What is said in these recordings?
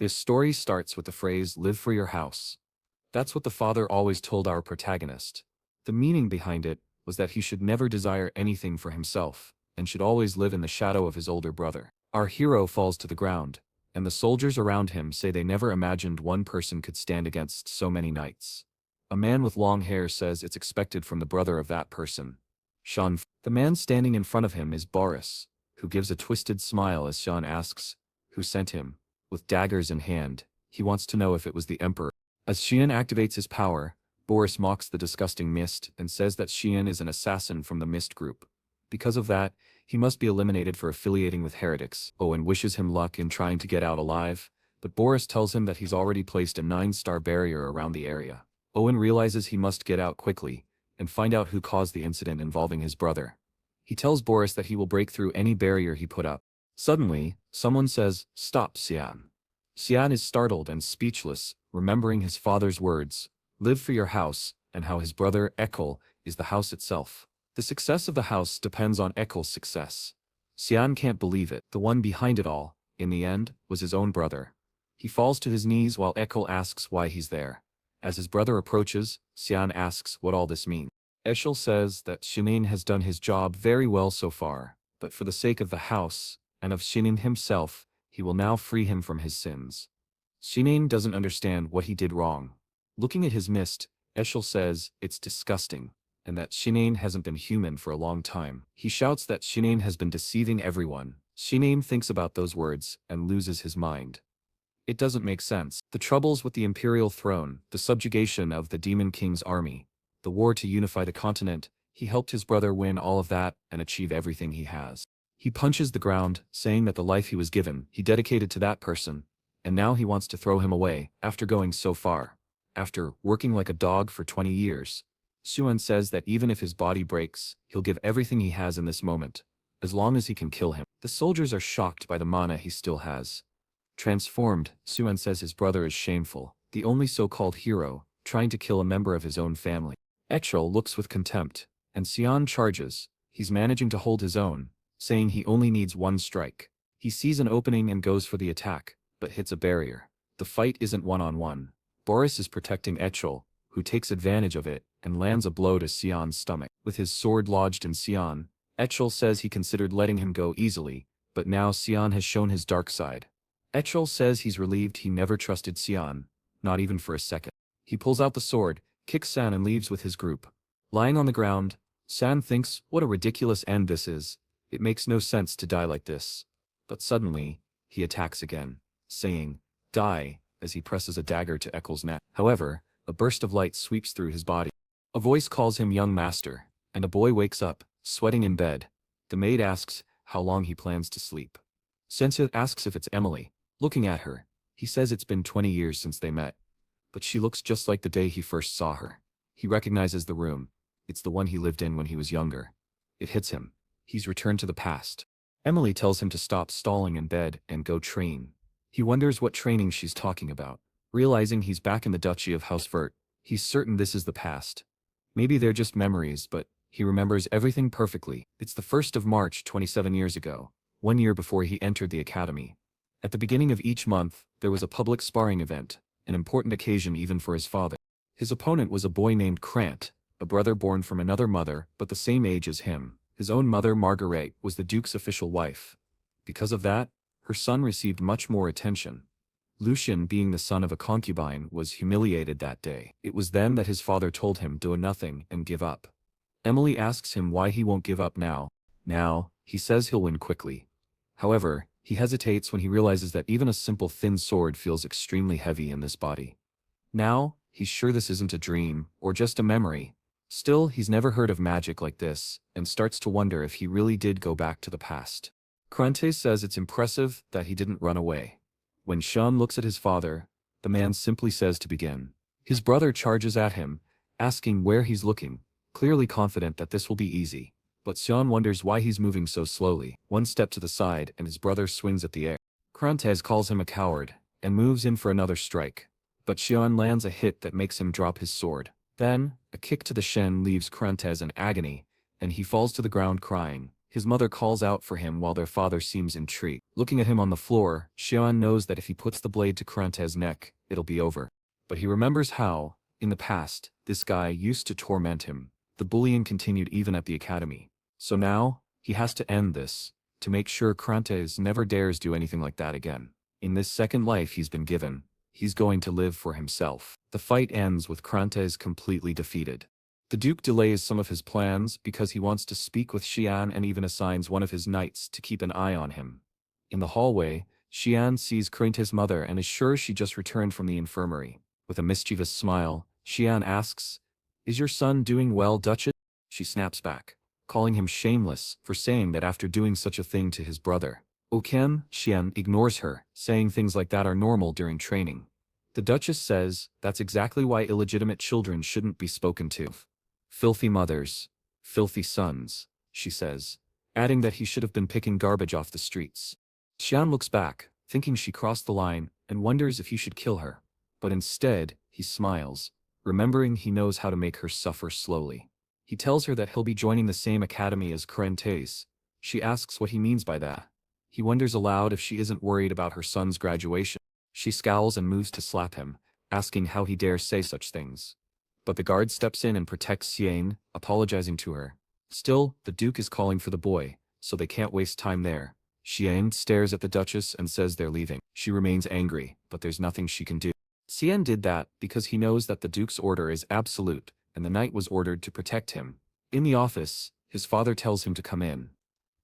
This story starts with the phrase, "live for your house." That's what the father always told our protagonist. The meaning behind it was that he should never desire anything for himself, and should always live in the shadow of his older brother. Our hero falls to the ground, and the soldiers around him say they never imagined one person could stand against so many knights. A man with long hair says it's expected from the brother of that person. The man standing in front of him is Boris, who gives a twisted smile as Sean asks, "Who sent him?" With daggers in hand, he wants to know if it was the Emperor. As Xian activates his power, Boris mocks the disgusting Mist and says that Xian is an assassin from the Mist group. Because of that, he must be eliminated for affiliating with heretics. Owen wishes him luck in trying to get out alive, but Boris tells him that he's already placed a 9-star barrier around the area. Owen realizes he must get out quickly and find out who caused the incident involving his brother. He tells Boris that he will break through any barrier he put up. Suddenly, someone says, "Stop, Xian." Xian is startled and speechless, remembering his father's words, "Live for your house," and how his brother, Ekal, is the house itself. The success of the house depends on Ekal's success. Xian can't believe it. The one behind it all, in the end, was his own brother. He falls to his knees while Ekal asks why he's there. As his brother approaches, Xian asks what all this means. Eshel says that Shinin has done his job very well so far, but for the sake of the house, and of Shinin himself, he will now free him from his sins. Shinin doesn't understand what he did wrong. Looking at his mist, Eshel says it's disgusting, and that Shinin hasn't been human for a long time. He shouts that Shinin has been deceiving everyone. Shinin thinks about those words and loses his mind. It doesn't make sense. The troubles with the imperial throne, the subjugation of the Demon King's army, the war to unify the continent, he helped his brother win all of that and achieve everything he has. He punches the ground, saying that the life he was given, he dedicated to that person, and now he wants to throw him away, after going so far. After working like a dog for 20 years. Xuan says that even if his body breaks, he'll give everything he has in this moment, as long as he can kill him. The soldiers are shocked by the mana he still has. Transformed, Xuan says his brother is shameful, the only so-called hero, trying to kill a member of his own family. Echel looks with contempt, and Xian charges. He's managing to hold his own, saying he only needs one strike. He sees an opening and goes for the attack, but hits a barrier. The fight isn't one-on-one. Boris is protecting Echel, who takes advantage of it, and lands a blow to Xian's stomach. With his sword lodged in Xian, Echel says he considered letting him go easily, but now Xian has shown his dark side. Echel says he's relieved he never trusted Xian, not even for a second. He pulls out the sword, kicks San and leaves with his group. Lying on the ground, San thinks what a ridiculous end this is. It makes no sense to die like this. But suddenly, he attacks again, saying, "Die," as he presses a dagger to Echel's neck. However, a burst of light sweeps through his body. A voice calls him young master, and a boy wakes up, sweating in bed. The maid asks how long he plans to sleep. Sensei asks if it's Emily. Looking at her, he says it's been 20 years since they met. But she looks just like the day he first saw her. He recognizes the room. It's the one he lived in when he was younger. It hits him. He's returned to the past. Emily tells him to stop stalling in bed and go train. He wonders what training she's talking about. Realizing he's back in the Duchy of House Vert, he's certain this is the past. Maybe they're just memories, but he remembers everything perfectly. It's the 1st of March 27 years ago, 1 year before he entered the academy. At the beginning of each month, there was a public sparring event, an important occasion even for his father. His opponent was a boy named Krant, a brother born from another mother but the same age as him. His own mother, Marguerite, was the Duke's official wife. Because of that, her son received much more attention. Lucien, being the son of a concubine, was humiliated that day. It was then that his father told him to do nothing and give up. Emily asks him why he won't give up now. Now, he says he'll win quickly. However, he hesitates when he realizes that even a simple thin sword feels extremely heavy in this body. Now, he's sure this isn't a dream, or just a memory. Still, he's never heard of magic like this, and starts to wonder if he really did go back to the past. Krante says it's impressive that he didn't run away. When Sean looks at his father, the man simply says to begin. His brother charges at him, asking where he's looking, clearly confident that this will be easy. But Sean wonders why he's moving so slowly. One step to the side and his brother swings at the air. Krantez calls him a coward, and moves in for another strike. But Sean lands a hit that makes him drop his sword. Then, a kick to the shin leaves Krantez in agony, and he falls to the ground crying. His mother calls out for him while their father seems intrigued. Looking at him on the floor, Cyan knows that if he puts the blade to Krante's neck, it'll be over. But he remembers how, in the past, this guy used to torment him. The bullying continued even at the academy. So now, he has to end this, to make sure Krantes never dares do anything like that again. In this second life he's been given, he's going to live for himself. The fight ends with Krantes completely defeated. The Duke delays some of his plans because he wants to speak with Cyan and even assigns one of his knights to keep an eye on him. In the hallway, Cyan sees Krante's mother and is sure she just returned from the infirmary. With a mischievous smile, Cyan asks, "Is your son doing well, Duchess?" She snaps back, calling him shameless for saying that after doing such a thing to his brother. Oken, Cyan ignores her, saying things like that are normal during training. The Duchess says that's exactly why illegitimate children shouldn't be spoken to. Filthy mothers, filthy sons, she says, adding that he should have been picking garbage off the streets. Cyan looks back, thinking she crossed the line, and wonders if he should kill her. But instead, he smiles, remembering he knows how to make her suffer slowly. He tells her that he'll be joining the same academy as Krantes. She asks what he means by that. He wonders aloud if she isn't worried about her son's graduation. She scowls and moves to slap him, asking how he dares say such things. But the guard steps in and protects Cyan, apologizing to her. Still, the Duke is calling for the boy, so they can't waste time there. Cyan stares at the Duchess and says they're leaving. She remains angry, but there's nothing she can do. Cyan did that because he knows that the Duke's order is absolute, and the knight was ordered to protect him. In the office, his father tells him to come in.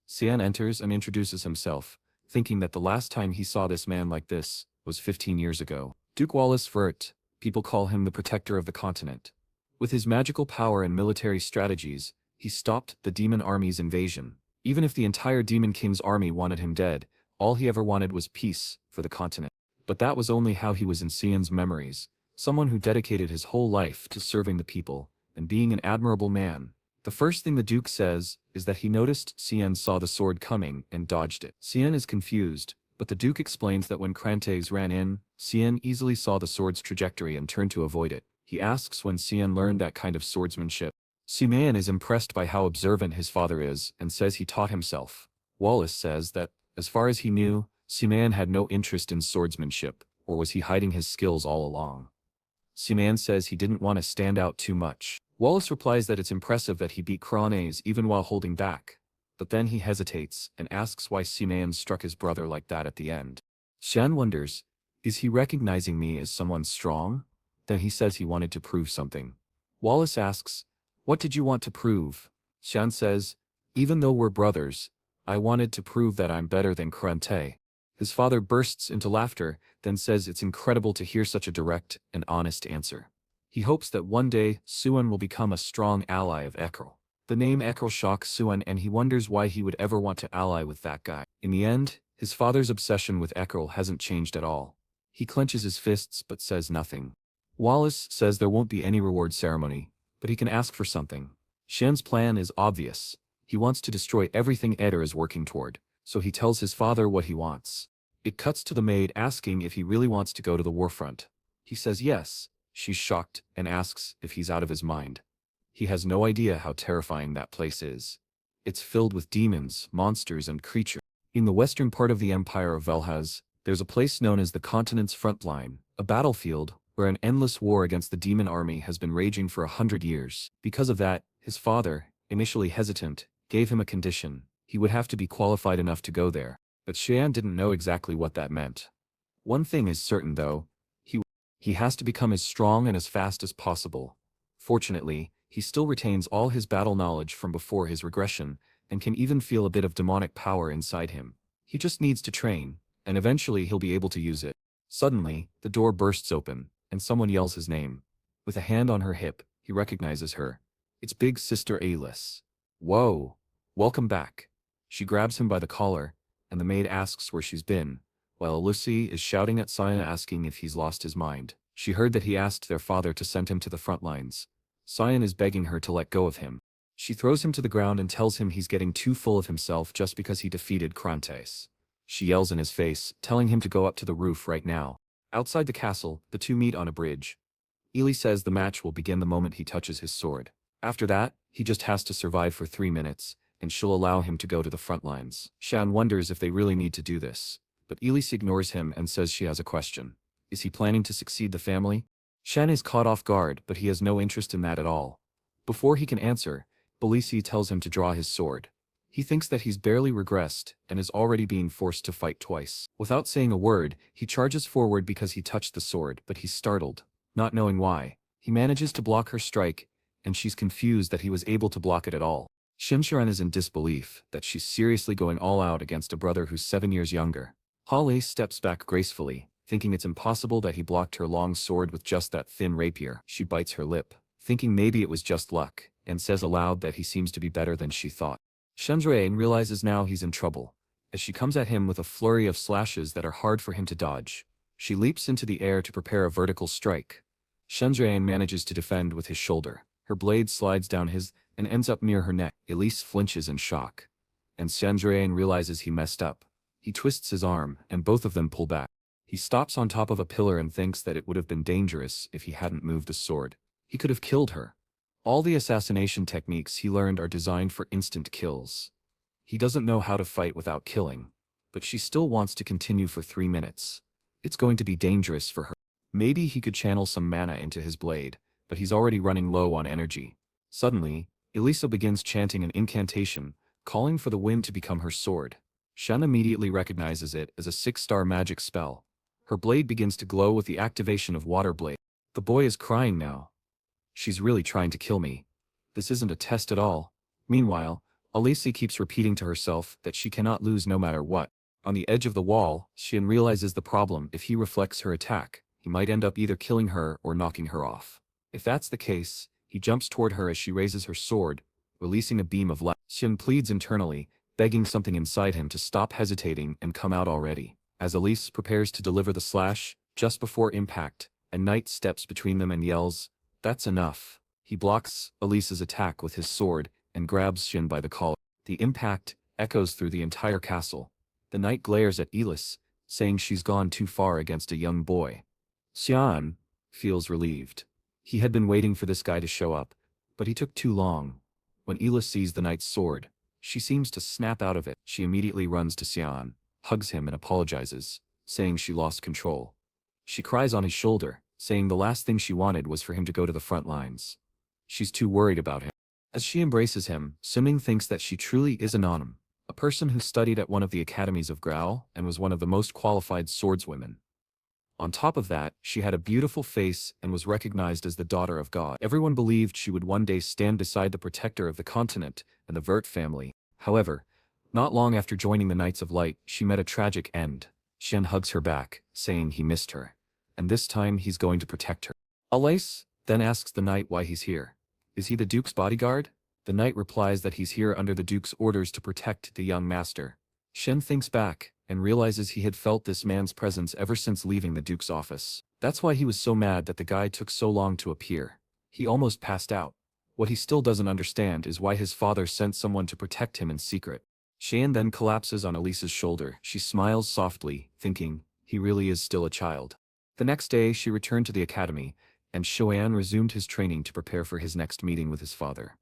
Cyan enters and introduces himself, thinking that the last time he saw this man like this was 15 years ago. Duke Vert, people call him the protector of the continent. With his magical power and military strategies, he stopped the demon army's invasion. Even if the entire Demon King's army wanted him dead, all he ever wanted was peace for the continent. But that was only how he was in Cyan's memories, someone who dedicated his whole life to serving the people and being an admirable man. The first thing the Duke says is that he noticed Cyan saw the sword coming and dodged it. Cyan is confused, but the Duke explains that when Krantes ran in, Cyan easily saw the sword's trajectory and turned to avoid it. He asks when Cyan learned that kind of swordsmanship. Cyan is impressed by how observant his father is and says he taught himself. Wallace says that, as far as he knew, Cyan had no interest in swordsmanship, or was he hiding his skills all along? Cyan says he didn't want to stand out too much. Wallace replies that it's impressive that he beat Krantes even while holding back, but then he hesitates and asks why Cyan struck his brother like that at the end. Cyan wonders, is he recognizing me as someone strong? Then he says he wanted to prove something. Wallace asks, what did you want to prove? Cyan says, even though we're brothers, I wanted to prove that I'm better than Krantes. His father bursts into laughter, then says it's incredible to hear such a direct and honest answer. He hopes that one day, Suan will become a strong ally of Ekrel. The name Ekrel shocks Suan and he wonders why he would ever want to ally with that guy. In the end, his father's obsession with Ekrel hasn't changed at all. He clenches his fists but says nothing. Wallace says there won't be any reward ceremony, but he can ask for something. Shen's plan is obvious. He wants to destroy everything Eder is working toward, so he tells his father what he wants. It cuts to the maid asking if he really wants to go to the warfront. He says yes. She's shocked and asks if he's out of his mind. He has no idea how terrifying that place is. It's filled with demons, monsters, and creatures. In the western part of the Empire of Velhaz, there's a place known as the continent's front line, a battlefield where an endless war against the demon army has been raging for 100 years. Because of that, his father, initially hesitant, gave him a condition. He would have to be qualified enough to go there. But Cyan didn't know exactly what that meant. One thing is certain though, he has to become as strong and as fast as possible. Fortunately, he still retains all his battle knowledge from before his regression, and can even feel a bit of demonic power inside him. He just needs to train, and eventually he'll be able to use it. Suddenly, the door bursts open, and someone yells his name. With a hand on her hip, he recognizes her. It's big sister Elise. Whoa! Welcome back. She grabs him by the collar, and the maid asks where she's been, while Elise is shouting at Cyan asking if he's lost his mind. She heard that he asked their father to send him to the front lines. Cyan is begging her to let go of him. She throws him to the ground and tells him he's getting too full of himself just because he defeated Krantes. She yells in his face, telling him to go up to the roof right now. Outside the castle, the two meet on a bridge. Elise says the match will begin the moment he touches his sword. After that, he just has to survive for 3 minutes, and she'll allow him to go to the front lines. Cyan wonders if they really need to do this, but Elise ignores him and says she has a question. Is he planning to succeed the family? Cyan is caught off guard, but he has no interest in that at all. Before he can answer, Elise tells him to draw his sword. He thinks that he's barely regressed and is already being forced to fight twice. Without saying a word, he charges forward because he touched the sword, but he's startled, not knowing why. He manages to block her strike, and she's confused that he was able to block it at all. Shincharan is in disbelief that she's seriously going all out against a brother who's 7 years younger. Elise steps back gracefully, thinking it's impossible that he blocked her long sword with just that thin rapier. She bites her lip, thinking maybe it was just luck, and says aloud that he seems to be better than she thought. Shendrain realizes now he's in trouble, as she comes at him with a flurry of slashes that are hard for him to dodge. She leaps into the air to prepare a vertical strike. Shendrain manages to defend with his shoulder. Her blade slides down his and ends up near her neck. Elise flinches in shock, and Shendrain realizes he messed up. He twists his arm, and both of them pull back. He stops on top of a pillar and thinks that it would have been dangerous if he hadn't moved the sword. He could have killed her. All the assassination techniques he learned are designed for instant kills. He doesn't know how to fight without killing, but she still wants to continue for 3 minutes. It's going to be dangerous for her. Maybe he could channel some mana into his blade, but he's already running low on energy. Suddenly, Elisa begins chanting an incantation, calling for the wind to become her sword. Shen immediately recognizes it as a 6-star magic spell. Her blade begins to glow with the activation of water blade. The boy is crying now. She's really trying to kill me. This isn't a test at all. Meanwhile, Elise keeps repeating to herself that she cannot lose no matter what. On the edge of the wall, Shen realizes the problem. If he reflects her attack, he might end up either killing her or knocking her off. If that's the case, he jumps toward her as she raises her sword, releasing a beam of light. Shen pleads internally, begging something inside him to stop hesitating and come out already. As Elise prepares to deliver the slash, just before impact, a knight steps between them and yells, "That's enough." He blocks Elise's attack with his sword and grabs Shen by the collar. The impact echoes through the entire castle. The knight glares at Elise, saying she's gone too far against a young boy. Cyan feels relieved. He had been waiting for this guy to show up, but he took too long. When Elise sees the knight's sword, she seems to snap out of it. She immediately runs to Cyan, hugs him and apologizes, saying she lost control. She cries on his shoulder, saying the last thing she wanted was for him to go to the front lines. She's too worried about him. As she embraces him, Simming thinks that she truly is an Onim, a person who studied at one of the academies of Growl and was one of the most qualified swordswomen. On top of that, she had a beautiful face and was recognized as the daughter of God. Everyone believed she would one day stand beside the protector of the continent and the Vert family. However, not long after joining the Knights of Light, she met a tragic end. Shen hugs her back, saying he missed her, and this time he's going to protect her. Elise then asks the knight why he's here. Is he the Duke's bodyguard? The knight replies that he's here under the Duke's orders to protect the young master. Shen thinks back and realizes he had felt this man's presence ever since leaving the Duke's office. That's why he was so mad that the guy took so long to appear. He almost passed out. What he still doesn't understand is why his father sent someone to protect him in secret. Shen then collapses on Elise's shoulder. She smiles softly, thinking, he really is still a child. The next day she returned to the academy, and Shoan resumed his training to prepare for his next meeting with his father.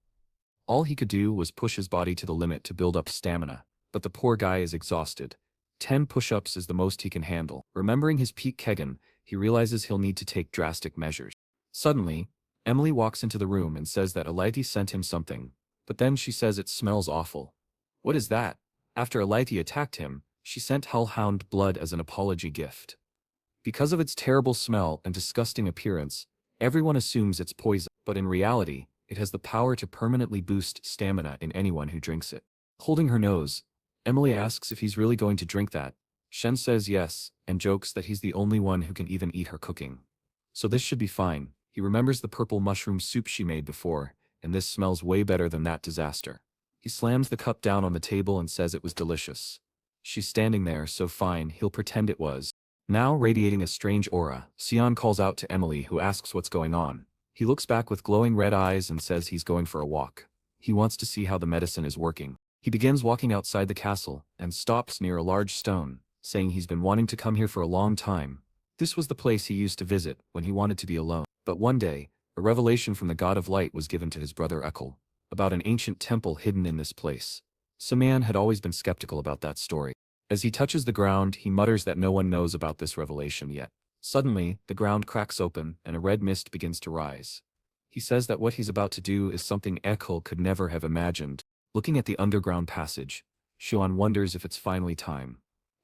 All he could do was push his body to the limit to build up stamina, but the poor guy is exhausted. 10 push-ups is the most he can handle. Remembering his peak Kegan, he realizes he'll need to take drastic measures. Suddenly, Emily walks into the room and says that Elite sent him something, but then she says it smells awful. What is that? After Elite attacked him, she sent hellhound blood as an apology gift. Because of its terrible smell and disgusting appearance, everyone assumes it's poison, but in reality, it has the power to permanently boost stamina in anyone who drinks it. Holding her nose, Emily asks if he's really going to drink that. Shen says yes, and jokes that he's the only one who can even eat her cooking. So this should be fine. He remembers the purple mushroom soup she made before, and this smells way better than that disaster. He slams the cup down on the table and says it was delicious. She's standing there, so fine, he'll pretend it was. Now radiating a strange aura, Cyan calls out to Emily, who asks what's going on. He looks back with glowing red eyes and says he's going for a walk. He wants to see how the medicine is working. He begins walking outside the castle, and stops near a large stone, saying he's been wanting to come here for a long time. This was the place he used to visit when he wanted to be alone. But one day, a revelation from the God of Light was given to his brother Ekal, about an ancient temple hidden in this place. Saman had always been skeptical about that story. As he touches the ground, he mutters that no one knows about this revelation yet. Suddenly, the ground cracks open and a red mist begins to rise. He says that what he's about to do is something Ekul could never have imagined. Looking at the underground passage, Xuan wonders if it's finally time.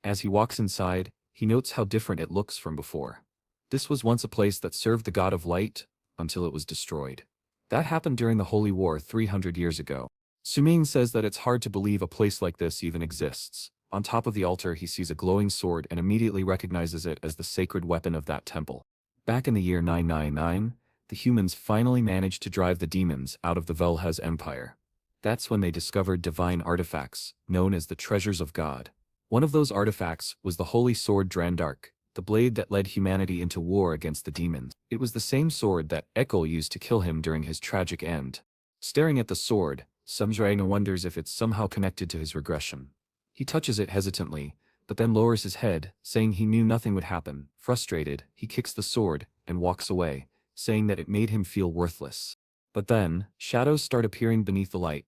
As he walks inside, he notes how different it looks from before. This was once a place that served the god of light, until it was destroyed. That happened during the Holy War 300 years ago. Suming says that it's hard to believe a place like this even exists. On top of the altar he sees a glowing sword and immediately recognizes it as the sacred weapon of that temple. Back in the year 999, the humans finally managed to drive the demons out of the Velha's empire. That's when they discovered divine artifacts, known as the Treasures of God. One of those artifacts was the holy sword Drandark, the blade that led humanity into war against the demons. It was the same sword that Ekul used to kill him during his tragic end. Staring at the sword, Sumjranga wonders if it's somehow connected to his regression. He touches it hesitantly, but then lowers his head, saying he knew nothing would happen. Frustrated, he kicks the sword and walks away, saying that it made him feel worthless. But then, shadows start appearing beneath the light.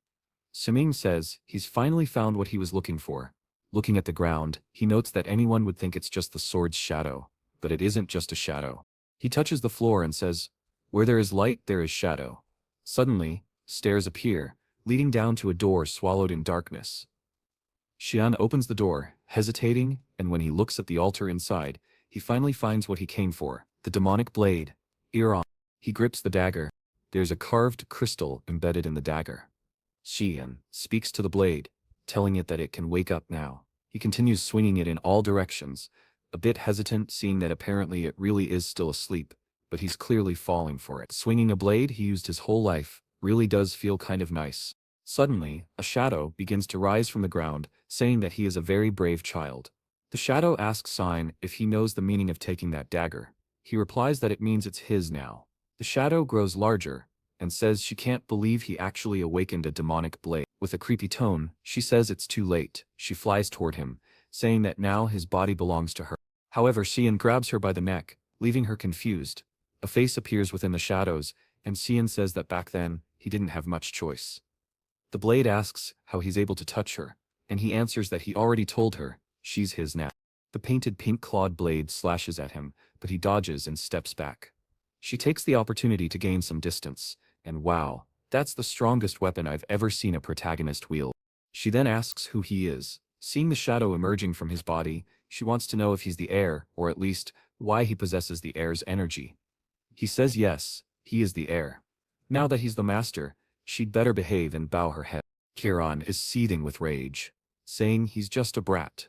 Suming says he's finally found what he was looking for. Looking at the ground, he notes that anyone would think it's just the sword's shadow, but it isn't just a shadow. He touches the floor and says, "Where there is light, there is shadow." Suddenly, stairs appear, leading down to a door swallowed in darkness. Xian opens the door, hesitating, and when he looks at the altar inside, he finally finds what he came for, the demonic blade. Ear on. He grips the dagger. There's a carved crystal embedded in the dagger. Xian speaks to the blade, telling it that it can wake up now. He continues swinging it in all directions, a bit hesitant seeing that apparently it really is still asleep, but he's clearly falling for it. Swinging a blade he used his whole life really does feel kind of nice. Suddenly, a shadow begins to rise from the ground, saying that he is a very brave child. The shadow asks Cyan if he knows the meaning of taking that dagger. He replies that it means it's his now. The shadow grows larger, and says she can't believe he actually awakened a demonic blade. With a creepy tone, she says it's too late. She flies toward him, saying that now his body belongs to her. However, Xian grabs her by the neck, leaving her confused. A face appears within the shadows, and Xian says that back then, he didn't have much choice. The blade asks how he's able to touch her, and he answers that he already told her, she's his now. The painted pink-clawed blade slashes at him, but he dodges and steps back. She takes the opportunity to gain some distance, and wow, that's the strongest weapon I've ever seen a protagonist wield. She then asks who he is. Seeing the shadow emerging from his body, she wants to know if he's the heir, or at least, why he possesses the heir's energy. He says yes, he is the heir. Now that he's the master, she'd better behave and bow her head. Kiran is seething with rage, saying he's just a brat.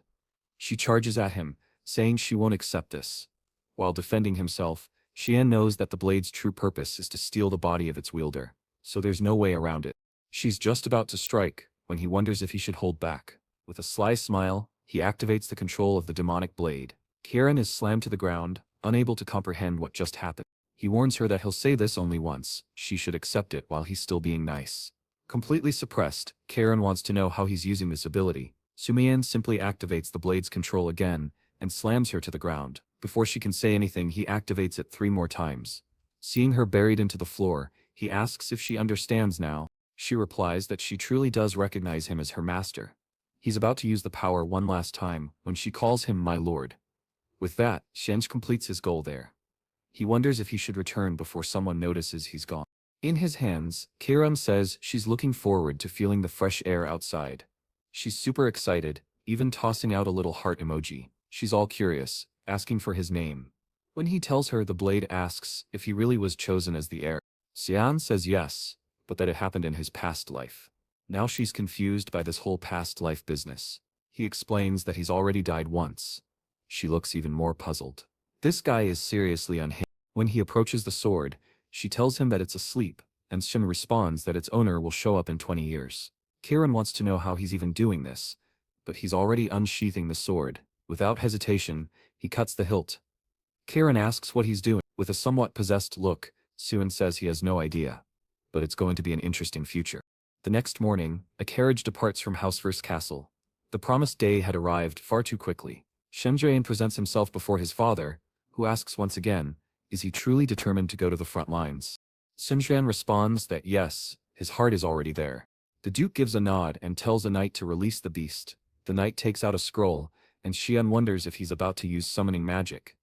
She charges at him, saying she won't accept this. While defending himself, Xian knows that the blade's true purpose is to steal the body of its wielder, so there's no way around it. She's just about to strike, when he wonders if he should hold back. With a sly smile, he activates the control of the demonic blade. Kiran is slammed to the ground, unable to comprehend what just happened. He warns her that he'll say this only once, she should accept it while he's still being nice. Completely suppressed, Kiran wants to know how he's using this ability. Sumian simply activates the blade's control again, and slams her to the ground. Before she can say anything he activates it 3 more times. Seeing her buried into the floor, he asks if she understands now. She replies that she truly does recognize him as her master. He's about to use the power one last time, when she calls him my lord. With that, Shenj completes his goal there. He wonders if he should return before someone notices he's gone. In his hands, Kiran says she's looking forward to feeling the fresh air outside. She's super excited, even tossing out a little heart emoji. She's all curious, asking for his name. When he tells her, the blade asks if he really was chosen as the heir. Xian says yes, but that it happened in his past life. Now she's confused by this whole past life business. He explains that he's already died once. She looks even more puzzled. This guy is seriously unhinged. When he approaches the sword, she tells him that it's asleep, and Shin responds that its owner will show up in 20 years. Kiran wants to know how he's even doing this, but he's already unsheathing the sword. Without hesitation, he cuts the hilt. Kiran asks what he's doing. With a somewhat possessed look, Suan says he has no idea. But it's going to be an interesting future. The next morning, a carriage departs from Houseverse Castle. The promised day had arrived far too quickly. Shemdrayan presents himself before his father, who asks once again, is he truly determined to go to the front lines? Simshan responds that yes, his heart is already there. The Duke gives a nod and tells the knight to release the beast. The knight takes out a scroll, and Cyan wonders if he's about to use summoning magic.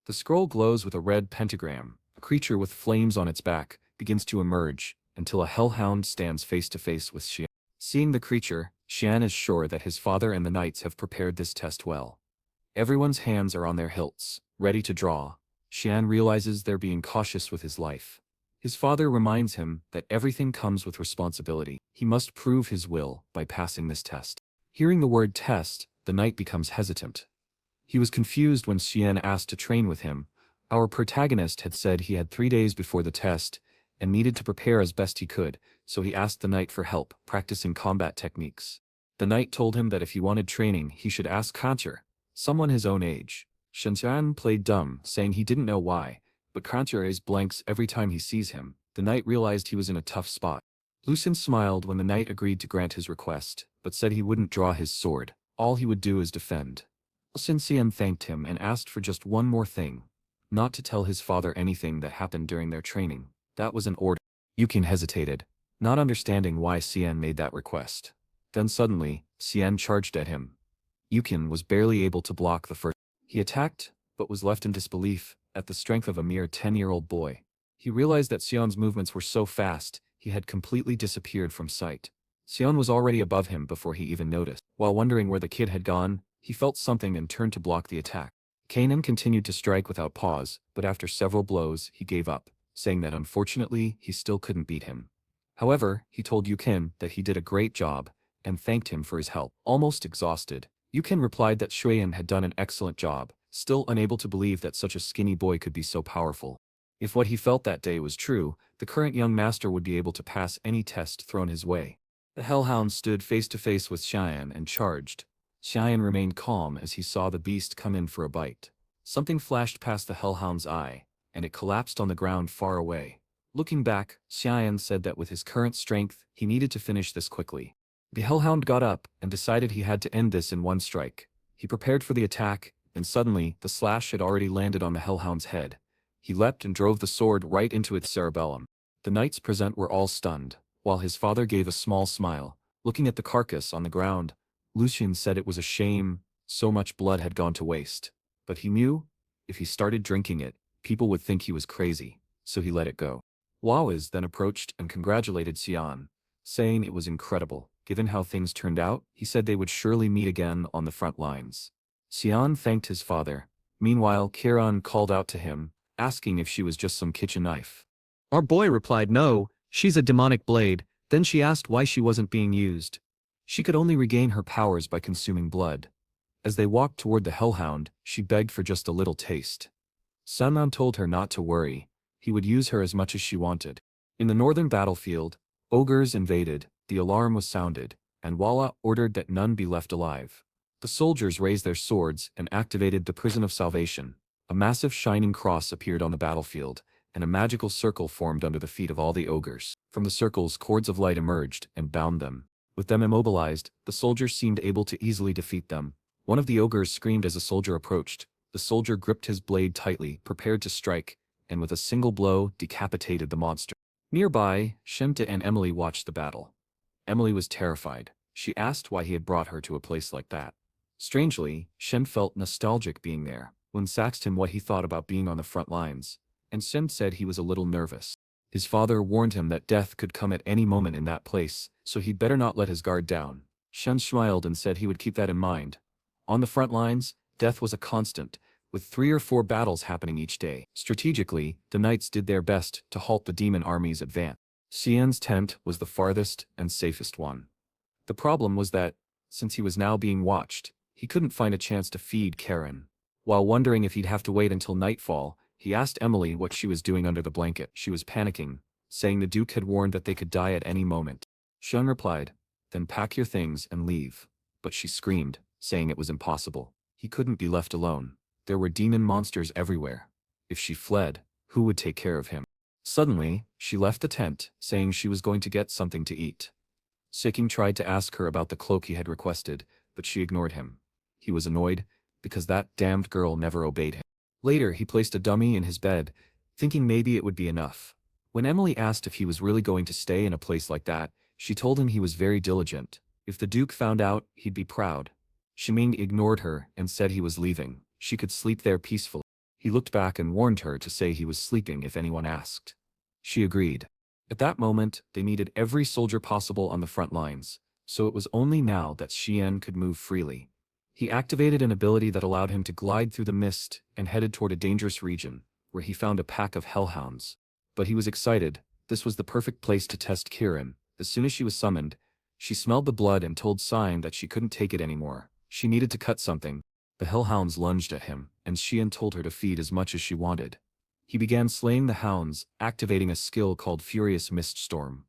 The scroll glows with a red pentagram. A creature with flames on its back begins to emerge, until a hellhound stands face to face with Cyan. Seeing the creature, Cyan is sure that his father and the knights have prepared this test well. Everyone's hands are on their hilts, ready to draw. Cyan realizes they're being cautious with his life. His father reminds him that everything comes with responsibility. He must prove his will by passing this test. Hearing the word test, the knight becomes hesitant. He was confused when Cyan asked to train with him. Our protagonist had said he had 3 days before the test and needed to prepare as best he could, so he asked the knight for help practicing combat techniques. The knight told him that if he wanted training, he should ask Kancher, someone his own age. Cyan played dumb, saying he didn't know why, but Kancher blanks every time he sees him. The knight realized he was in a tough spot. Lucien smiled when the knight agreed to grant his request, but said he wouldn't draw his sword. All he would do is defend. Cyan thanked him and asked for just one more thing. Not to tell his father anything that happened during their training. That was an order. Yukin hesitated, not understanding why Cyan made that request. Then suddenly, Cyan charged at him. Yukin was barely able to block the first. He attacked, but was left in disbelief at the strength of a mere 10-year-old boy. He realized that Cyan's movements were so fast, he had completely disappeared from sight. Cyan was already above him before he even noticed. While wondering where the kid had gone, he felt something and turned to block the attack. Kanan continued to strike without pause, but after several blows, he gave up, saying that unfortunately, he still couldn't beat him. However, he told Yukin that he did a great job, and thanked him for his help. Almost exhausted, Yukin replied that Shuyan had done an excellent job, still unable to believe that such a skinny boy could be so powerful. If what he felt that day was true, the current young master would be able to pass any test thrown his way. The hellhound stood face to face with Cyan and charged. Cyan remained calm as he saw the beast come in for a bite. Something flashed past the hellhound's eye, and it collapsed on the ground far away. Looking back, Cyan said that with his current strength, he needed to finish this quickly. The hellhound got up and decided he had to end this in one strike. He prepared for the attack, and suddenly, the slash had already landed on the hellhound's head. He leapt and drove the sword right into its cerebellum. The knights present were all stunned, while his father gave a small smile. Looking at the carcass on the ground, Lucien said it was a shame, so much blood had gone to waste. But he knew, if he started drinking it, people would think he was crazy, so he let it go. Wawiz then approached and congratulated Cyan, saying it was incredible. Given how things turned out, he said they would surely meet again on the front lines. Cyan thanked his father. Meanwhile, Kiran called out to him, asking if she was just some kitchen knife. Our boy replied no, she's a demonic blade. Then she asked why she wasn't being used. She could only regain her powers by consuming blood. As they walked toward the hellhound, she begged for just a little taste. Sanman told her not to worry, he would use her as much as she wanted. In the northern battlefield, ogres invaded, the alarm was sounded, and Walla ordered that none be left alive. The soldiers raised their swords and activated the Prison of Salvation. A massive shining cross appeared on the battlefield, and a magical circle formed under the feet of all the ogres. From the circles, cords of light emerged and bound them. With them immobilized, the soldiers seemed able to easily defeat them. One of the ogres screamed as a soldier approached. The soldier gripped his blade tightly, prepared to strike, and with a single blow, decapitated the monster. Nearby, Shemta and Emily watched the battle. Emily was terrified. She asked why he had brought her to a place like that. Strangely, Shem felt nostalgic being there. When asked him what he thought about being on the front lines, and Shem said he was a little nervous. His father warned him that death could come at any moment in that place, so he'd better not let his guard down. Shem smiled and said he would keep that in mind. On the front lines, death was a constant, with 3 or 4 battles happening each day. Strategically, the knights did their best to halt the demon army's advance. Cyan's tent was the farthest and safest one. The problem was that, since he was now being watched, he couldn't find a chance to feed Karen. While wondering if he'd have to wait until nightfall, he asked Emily what she was doing under the blanket. She was panicking, saying the Duke had warned that they could die at any moment. Shun replied, "Then pack your things and leave." But she screamed, saying it was impossible. He couldn't be left alone. There were demon monsters everywhere. If she fled, who would take care of him? Suddenly, she left the tent, saying she was going to get something to eat. Seking tried to ask her about the cloak he had requested, but she ignored him. He was annoyed, because that damned girl never obeyed him. Later, he placed a dummy in his bed, thinking maybe it would be enough. When Emily asked if he was really going to stay in a place like that, She told him he was very diligent. If the Duke found out, he'd be proud. Shiming ignored her and said he was leaving. She could sleep there peacefully. He looked back and warned her to say he was sleeping if anyone asked. She agreed. At that moment, they needed every soldier possible on the front lines, so it was only now that Cyan could move freely. He activated an ability that allowed him to glide through the mist and headed toward a dangerous region, where he found a pack of hellhounds. But he was excited. This was the perfect place to test Cyan. As soon as she was summoned, she smelled the blood and told Cyan that she couldn't take it anymore. She needed to cut something. The hellhounds lunged at him, and Cyan told her to feed as much as she wanted. He began slaying the hounds, activating a skill called Furious Mist Storm.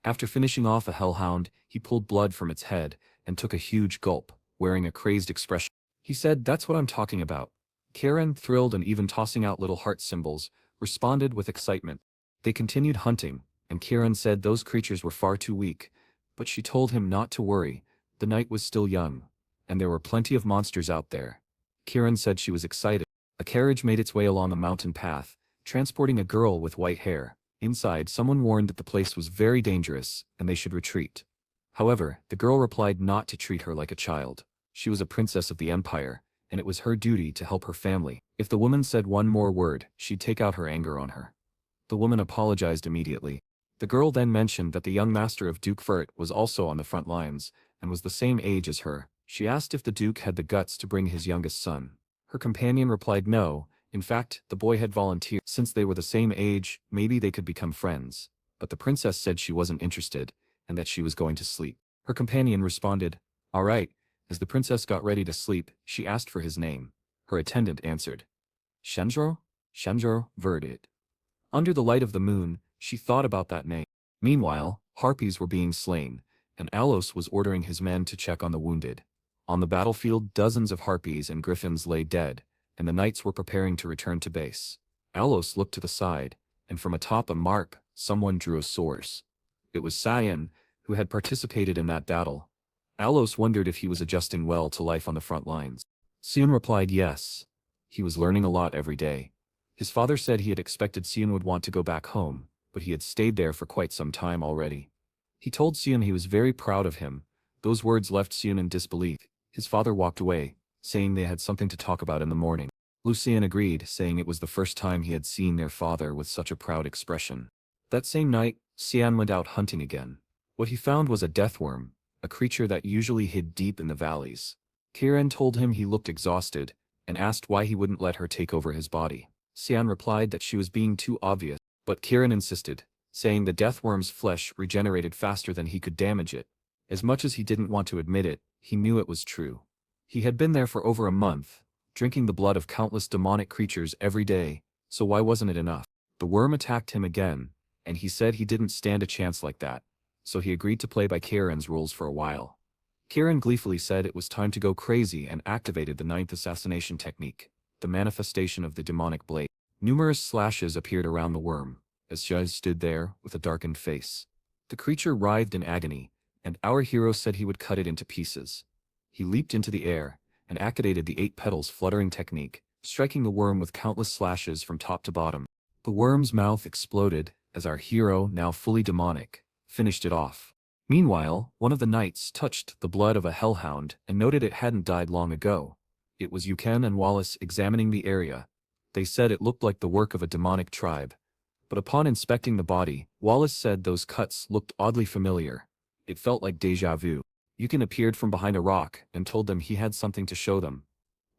After finishing off a hellhound, he pulled blood from its head and took a huge gulp, wearing a crazed expression. He said, "That's what I'm talking about." Cyan, thrilled and even tossing out little heart symbols, responded with excitement. They continued hunting, and Cyan said those creatures were far too weak, but she told him not to worry. The night was still young, and there were plenty of monsters out there. Cyan said she was excited. A carriage made its way along a mountain path, transporting a girl with white hair. Inside, someone warned that the place was very dangerous, and they should retreat. However, the girl replied not to treat her like a child. She was a princess of the empire, and it was her duty to help her family. If the woman said one more word, she'd take out her anger on her. The woman apologized immediately. The girl then mentioned that the young master of Duke Vert was also on the front lines, and was the same age as her. She asked if the Duke had the guts to bring his youngest son. Her companion replied no. In fact, the boy had volunteered. Since they were the same age, maybe they could become friends. But the princess said she wasn't interested, and that she was going to sleep. Her companion responded, "All right." As the princess got ready to sleep, she asked for his name. Her attendant answered, "Cyan Vert." Under the light of the moon, she thought about that name. Meanwhile, harpies were being slain, and Elise was ordering his men to check on the wounded. On the battlefield, dozens of harpies and griffins lay dead, and the knights were preparing to return to base. Elise looked to the side, and from atop a mark, someone drew a sword. It was Cyan, who had participated in that battle. Elise wondered if he was adjusting well to life on the front lines. Cyan replied yes. He was learning a lot every day. His father said he had expected Cyan would want to go back home, but he had stayed there for quite some time already. He told Cyan he was very proud of him. Those words left Cyan in disbelief. His father walked away, saying they had something to talk about in the morning. Cyan agreed, saying it was the first time he had seen their father with such a proud expression. That same night, Cyan went out hunting again. What he found was a deathworm, a creature that usually hid deep in the valleys. Cyan told him he looked exhausted, and asked why he wouldn't let her take over his body. Cyan replied that she was being too obvious, but Cyan insisted, saying the deathworm's flesh regenerated faster than he could damage it. As much as he didn't want to admit it, he knew it was true. He had been there for over a month, drinking the blood of countless demonic creatures every day, so why wasn't it enough? The worm attacked him again, and he said he didn't stand a chance like that, so he agreed to play by Cyan's rules for a while. Cyan gleefully said it was time to go crazy and activated the 9th assassination technique, the manifestation of the demonic blade. Numerous slashes appeared around the worm, as Cyan stood there with a darkened face. The creature writhed in agony, and our hero said he would cut it into pieces. He leaped into the air, and activated the 8 petals fluttering technique, striking the worm with countless slashes from top to bottom. The worm's mouth exploded, as our hero, now fully demonic, finished it off. Meanwhile, one of the knights touched the blood of a hellhound and noted it hadn't died long ago. It was Yuken and Wallace examining the area. They said it looked like the work of a demonic tribe. But upon inspecting the body, Wallace said those cuts looked oddly familiar. It felt like déjà vu. Yuken appeared from behind a rock and told them he had something to show them.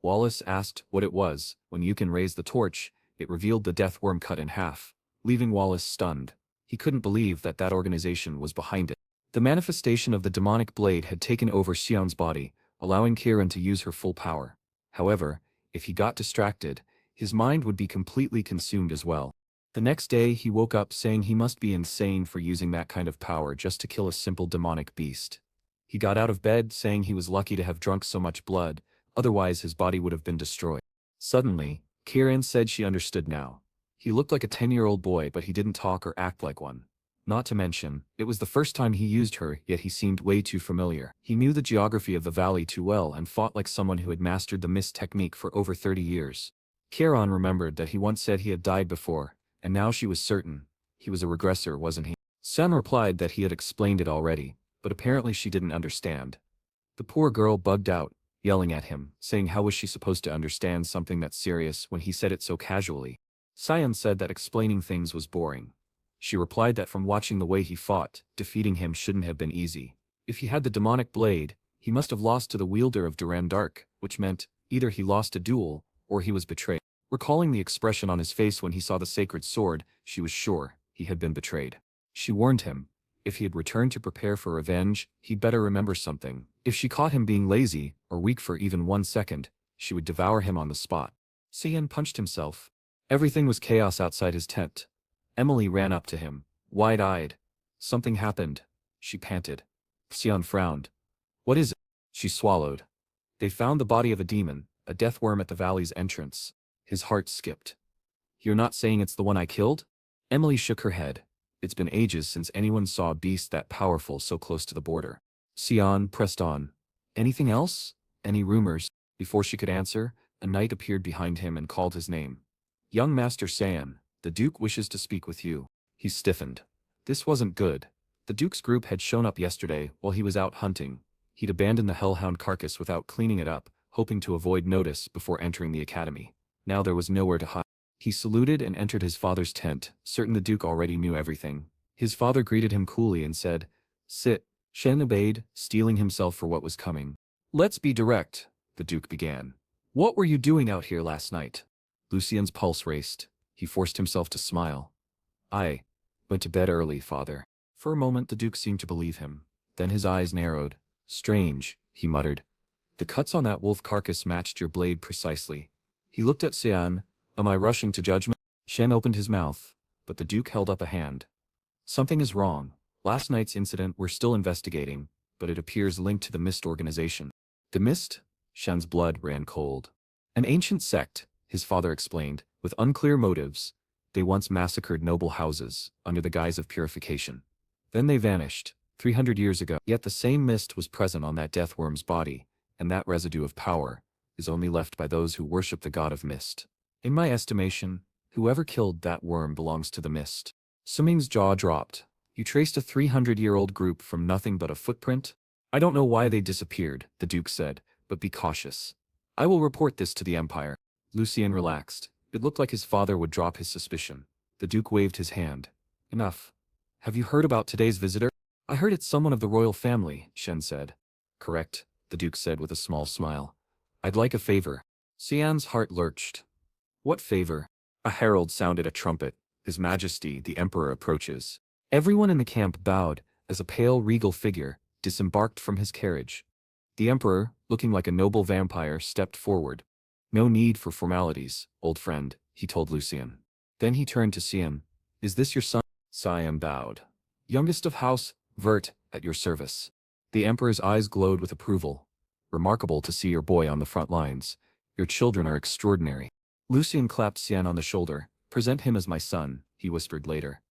Wallace asked what it was. When Yuken raised the torch, it revealed the death worm cut in half, leaving Wallace stunned. He couldn't believe that that organization was behind it. The manifestation of the demonic blade had taken over Cyan's body, allowing Cyan to use her full power. However, if he got distracted, his mind would be completely consumed as well. The next day he woke up saying he must be insane for using that kind of power just to kill a simple demonic beast. He got out of bed saying he was lucky to have drunk so much blood, otherwise his body would have been destroyed. Suddenly, Cyan said she understood now. He looked like a 10-year-old boy, but he didn't talk or act like one. Not to mention, it was the first time he used her, yet he seemed way too familiar. He knew the geography of the valley too well and fought like someone who had mastered the mist technique for over 30 years. Cyan remembered that he once said he had died before, and now she was certain. He was a regressor, wasn't he? Cyan replied that he had explained it already, but apparently she didn't understand. The poor girl bugged out, yelling at him, saying how was she supposed to understand something that's serious when he said it so casually. Cyan said that explaining things was boring. She replied that from watching the way he fought, defeating him shouldn't have been easy. If he had the demonic blade, he must have lost to the wielder of Duran Dark, which meant either he lost a duel, or he was betrayed. Recalling the expression on his face when he saw the sacred sword, she was sure he had been betrayed. She warned him, if he had returned to prepare for revenge, he'd better remember something. If she caught him being lazy, or weak for even 1 second, she would devour him on the spot. Cyan punched himself. Everything was chaos outside his tent. Emily ran up to him, wide-eyed. Something happened, she panted. Cyan frowned. What is it? She swallowed. They found the body of a demon, a death worm at the valley's entrance. His heart skipped. You're not saying it's the one I killed? Emily shook her head. It's been ages since anyone saw a beast that powerful so close to the border. Cyan pressed on. Anything else? Any rumors? Before she could answer, a knight appeared behind him and called his name. Young Master Cyan, the Duke wishes to speak with you. He stiffened. This wasn't good. The Duke's group had shown up yesterday while he was out hunting. He'd abandoned the hellhound carcass without cleaning it up, hoping to avoid notice before entering the academy. Now there was nowhere to hide. He saluted and entered his father's tent, certain the Duke already knew everything. His father greeted him coolly and said, "Sit." Shen obeyed, steeling himself for what was coming. "Let's be direct," the Duke began. "What were you doing out here last night?" Lucien's pulse raced. He forced himself to smile. "I went to bed early, father." For a moment the Duke seemed to believe him. Then his eyes narrowed. "Strange," he muttered. "The cuts on that wolf carcass matched your blade precisely." He looked at Cyan. "Am I rushing to judgment?" Shen opened his mouth, but the Duke held up a hand. "Something is wrong. Last night's incident we're still investigating, but it appears linked to the Mist organization." "The Mist?" Shen's blood ran cold. "An ancient sect," his father explained, "with unclear motives. They once massacred noble houses, under the guise of purification. Then they vanished, 300 years ago. Yet the same mist was present on that death worm's body, and that residue of power is only left by those who worship the god of mist. In my estimation, whoever killed that worm belongs to the mist." Suming's jaw dropped. "You traced a 300-year-old group from nothing but a footprint?" "I don't know why they disappeared," the Duke said, "but be cautious. I will report this to the Empire." Lucien relaxed. It looked like his father would drop his suspicion. The Duke waved his hand. "Enough. Have you heard about today's visitor?" "I heard it's someone of the royal family," Shen said. "Correct," the Duke said with a small smile. "I'd like a favor." Cyan's heart lurched. "What favor?" A herald sounded a trumpet. "His Majesty, the Emperor approaches." Everyone in the camp bowed, as a pale regal figure disembarked from his carriage. The Emperor, looking like a noble vampire, stepped forward. "No need for formalities, old friend," he told Lucien. Then he turned to Cyan. "Is this your son?" Cyan bowed. "Youngest of House Vert, at your service." The Emperor's eyes glowed with approval. "Remarkable to see your boy on the front lines. Your children are extraordinary." Lucien clapped Cyan on the shoulder. "Present him as my son," he whispered later.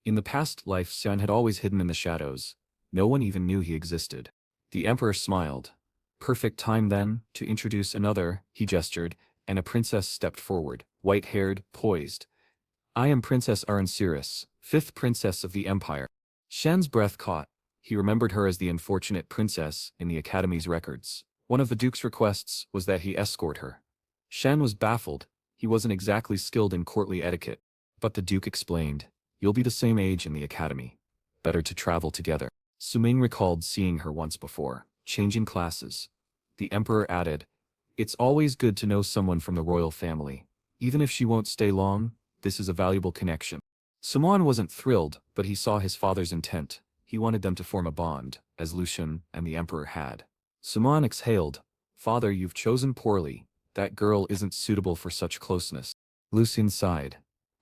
In the past life Cyan had always hidden in the shadows. No one even knew he existed. The Emperor smiled. "Perfect time then, to introduce another," he gestured, and a princess stepped forward, white-haired, poised. "I am Princess Aranciris, 5th Princess of the Empire." Shen's breath caught. He remembered her as the unfortunate princess in the Academy's records. One of the Duke's requests was that he escort her. Shen was baffled. He wasn't exactly skilled in courtly etiquette. But the Duke explained, "You'll be the same age in the Academy. Better to travel together." Suming recalled seeing her once before, changing classes. The Emperor added, "It's always good to know someone from the royal family. Even if she won't stay long, this is a valuable connection." Simon wasn't thrilled, but he saw his father's intent. He wanted them to form a bond, as Lucien and the Emperor had. Simon exhaled. "Father, you've chosen poorly. That girl isn't suitable for such closeness." Lucien sighed.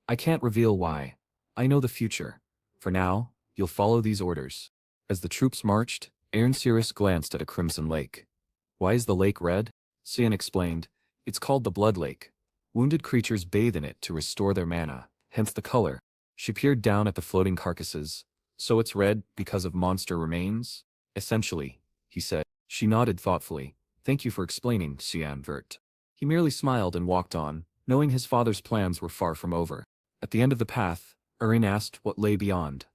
"I can't reveal why. I know the future. For now, you'll follow these orders." As the troops marched, Aranciris glanced at a crimson lake. "Why is the lake red?" Cyan explained. "It's called the Blood Lake. Wounded creatures bathe in it to restore their mana, hence the color." She peered down at the floating carcasses. "So it's red because of monster remains?" "Essentially," he said. She nodded thoughtfully. "Thank you for explaining, Cyan Vert." He merely smiled and walked on, knowing his father's plans were far from over. At the end of the path, Erin asked what lay beyond.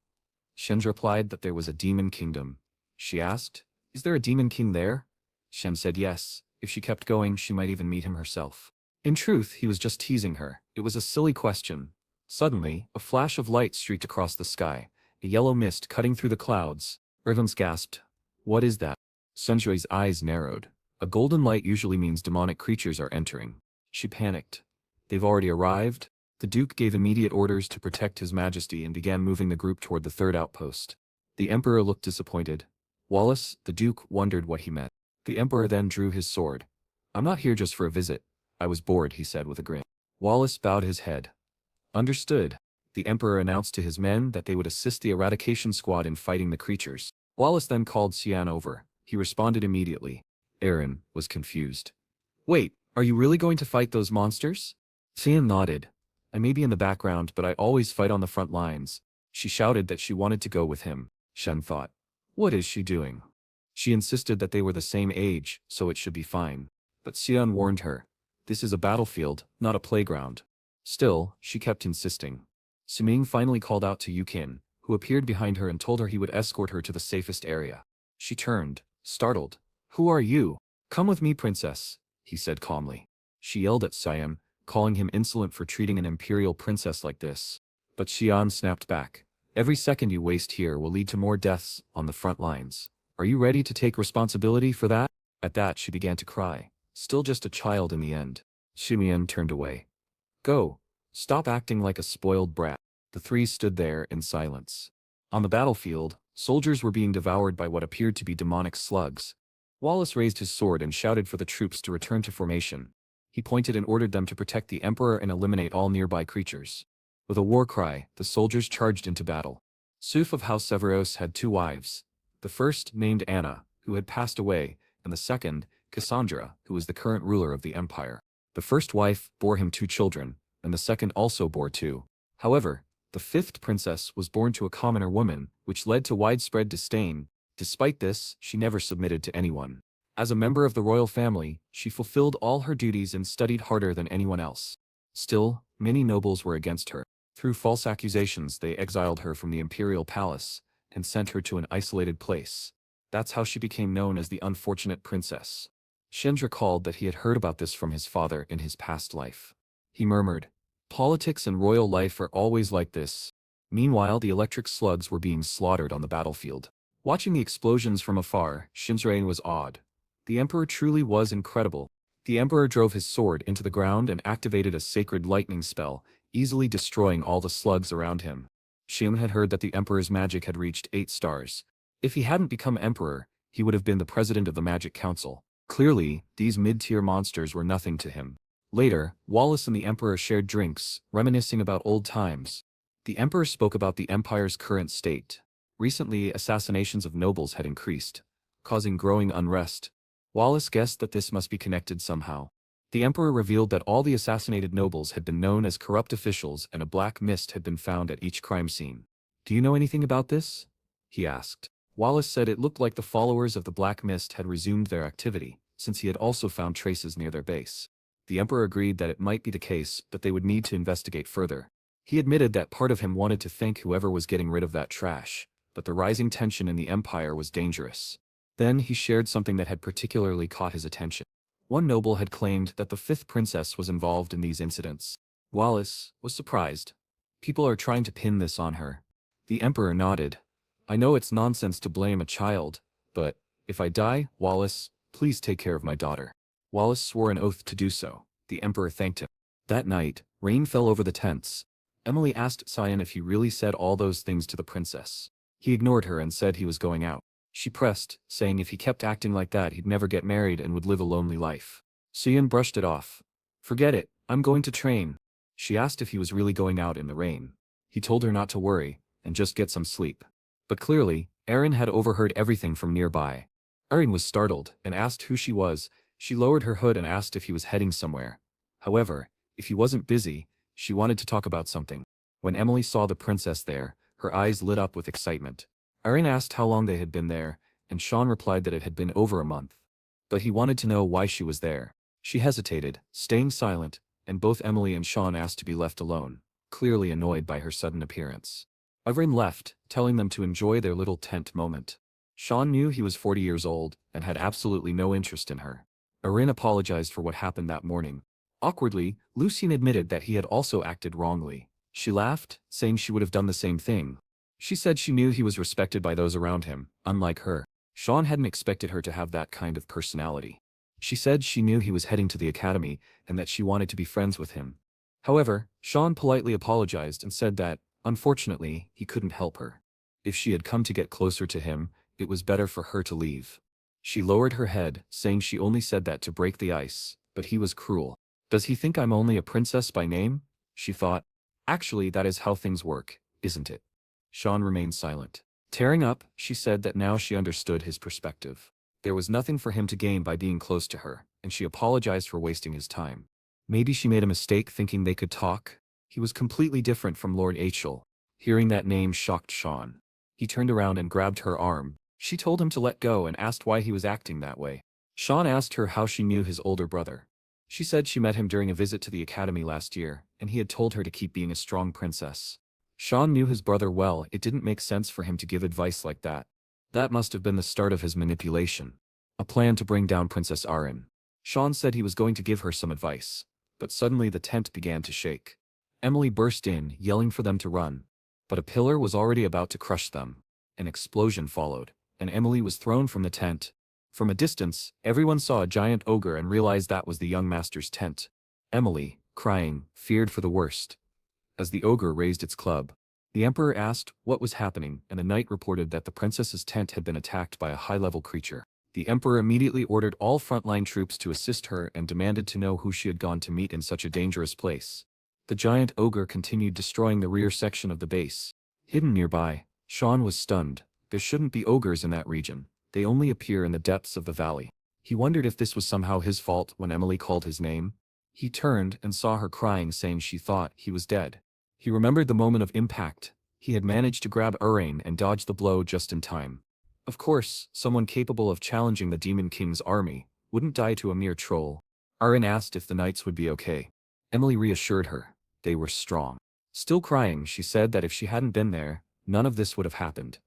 Shen replied that there was a demon kingdom. She asked, "Is there a demon king there?" Shen said yes. If she kept going, she might even meet him herself. In truth, he was just teasing her. It was a silly question. Suddenly, a flash of light streaked across the sky, a yellow mist cutting through the clouds. Ervins gasped. "What is that?" Sunjui's eyes narrowed. A golden light usually means demonic creatures are entering. She panicked. "They've already arrived?" The Duke gave immediate orders to protect His Majesty and began moving the group toward the third outpost. The Emperor looked disappointed. Wallace, the Duke, wondered what he meant. The Emperor then drew his sword. "I'm not here just for a visit. I was bored," he said with a grin. Wallace bowed his head. "Understood." The Emperor announced to his men that they would assist the eradication squad in fighting the creatures. Wallace then called Cyan over. He responded immediately. Aaron was confused. "Wait, are you really going to fight those monsters?" Cyan nodded. "I may be in the background, but I always fight on the front lines." She shouted that she wanted to go with him. Shen thought, "What is she doing?" She insisted that they were the same age, so it should be fine. But Cyan warned her. "This is a battlefield, not a playground." Still, she kept insisting. Suming finally called out to Yukin, who appeared behind her and told her he would escort her to the safest area. She turned, startled. "Who are you?" "Come with me, princess," he said calmly. She yelled at Cyan, calling him insolent for treating an imperial princess like this. But Xian snapped back. "Every second you waste here will lead to more deaths on the front lines. Are you ready to take responsibility for that?" At that she began to cry. Still just a child in the end. Xumian turned away. "Go. Stop acting like a spoiled brat." The three stood there in silence. On the battlefield, soldiers were being devoured by what appeared to be demonic slugs. Wallace raised his sword and shouted for the troops to return to formation. He pointed and ordered them to protect the Emperor and eliminate all nearby creatures. With a war cry, the soldiers charged into battle. Suf of House Severos had two wives. The first, named Anna, who had passed away, and the second, Cassandra, who was the current ruler of the empire. The first wife bore him two children, and the second also bore two. However, the fifth princess was born to a commoner woman, which led to widespread disdain. Despite this, she never submitted to anyone. As a member of the royal family, she fulfilled all her duties and studied harder than anyone else. Still, many nobles were against her. Through false accusations, they exiled her from the imperial palace and sent her to an isolated place. That's how she became known as the unfortunate princess. Shen recalled that he had heard about this from his father in his past life. He murmured, "Politics and royal life are always like this." Meanwhile, the electric slugs were being slaughtered on the battlefield. Watching the explosions from afar, Shinrain was awed. The Emperor truly was incredible. The Emperor drove his sword into the ground and activated a sacred lightning spell, easily destroying all the slugs around him. Shin had heard that the Emperor's magic had reached 8 stars. If he hadn't become Emperor, he would have been the president of the Magic Council. Clearly, these mid-tier monsters were nothing to him. Later, Wallace and the Emperor shared drinks, reminiscing about old times. The Emperor spoke about the Empire's current state. Recently, assassinations of nobles had increased, causing growing unrest. Wallace guessed that this must be connected somehow. The Emperor revealed that all the assassinated nobles had been known as corrupt officials and a black mist had been found at each crime scene. "Do you know anything about this?" he asked. Wallace said it looked like the followers of the Black Mist had resumed their activity, since he had also found traces near their base. The Emperor agreed that it might be the case, but they would need to investigate further. He admitted that part of him wanted to thank whoever was getting rid of that trash, but the rising tension in the Empire was dangerous. Then he shared something that had particularly caught his attention. One noble had claimed that the fifth princess was involved in these incidents. Wallace was surprised. "People are trying to pin this on her." The Emperor nodded. "I know it's nonsense to blame a child, but if I die, Wallace, please take care of my daughter." Wallace swore an oath to do so. The Emperor thanked him. That night, rain fell over the tents. Emily asked Cyan if he really said all those things to the princess. He ignored her and said he was going out. She pressed, saying if he kept acting like that he'd never get married and would live a lonely life. Cyan brushed it off. "Forget it, I'm going to train." She asked if he was really going out in the rain. He told her not to worry, and just get some sleep. But clearly, Erin had overheard everything from nearby. Erin was startled and asked who she was. She lowered her hood and asked if he was heading somewhere. However, if he wasn't busy, she wanted to talk about something. When Emily saw the princess there, her eyes lit up with excitement. Erin asked how long they had been there, and Sean replied that it had been over a month. But he wanted to know why she was there. She hesitated, staying silent, and both Emily and Sean asked to be left alone, clearly annoyed by her sudden appearance. Everyone left, telling them to enjoy their little tent moment. Sean knew he was 40 years old and had absolutely no interest in her. Erin apologized for what happened that morning. Awkwardly, Lucien admitted that he had also acted wrongly. She laughed, saying she would have done the same thing. She said she knew he was respected by those around him, unlike her. Sean hadn't expected her to have that kind of personality. She said she knew he was heading to the academy and that she wanted to be friends with him. However, Sean politely apologized and said that, unfortunately, he couldn't help her. If she had come to get closer to him, it was better for her to leave. She lowered her head, saying she only said that to break the ice, but he was cruel. Does he think I'm only a princess by name? She thought. Actually, that is how things work, isn't it? Sean remained silent. Tearing up, she said that now she understood his perspective. There was nothing for him to gain by being close to her, and she apologized for wasting his time. Maybe she made a mistake thinking they could talk. He was completely different from Lord Achel. Hearing that name shocked Sean. He turned around and grabbed her arm. She told him to let go and asked why he was acting that way. Sean asked her how she knew his older brother. She said she met him during a visit to the academy last year, and he had told her to keep being a strong princess. Sean knew his brother well. It didn't make sense for him to give advice like that. That must have been the start of his manipulation. A plan to bring down Princess Arin. Sean said he was going to give her some advice. But suddenly the tent began to shake. Emily burst in, yelling for them to run. But a pillar was already about to crush them. An explosion followed, and Emily was thrown from the tent. From a distance, everyone saw a giant ogre and realized that was the young master's tent. Emily, crying, feared for the worst. As the ogre raised its club, the emperor asked what was happening, and the knight reported that the princess's tent had been attacked by a high-level creature. The emperor immediately ordered all frontline troops to assist her and demanded to know who she had gone to meet in such a dangerous place. The giant ogre continued destroying the rear section of the base. Hidden nearby, Sean was stunned. There shouldn't be ogres in that region. They only appear in the depths of the valley. He wondered if this was somehow his fault when Emily called his name. He turned and saw her crying, saying she thought he was dead. He remembered the moment of impact. He had managed to grab Urain and dodge the blow just in time. Of course, someone capable of challenging the Demon King's army wouldn't die to a mere troll. Urain asked if the knights would be okay. Emily reassured her. They were strong. Still crying, she said that if she hadn't been there, none of this would have happened.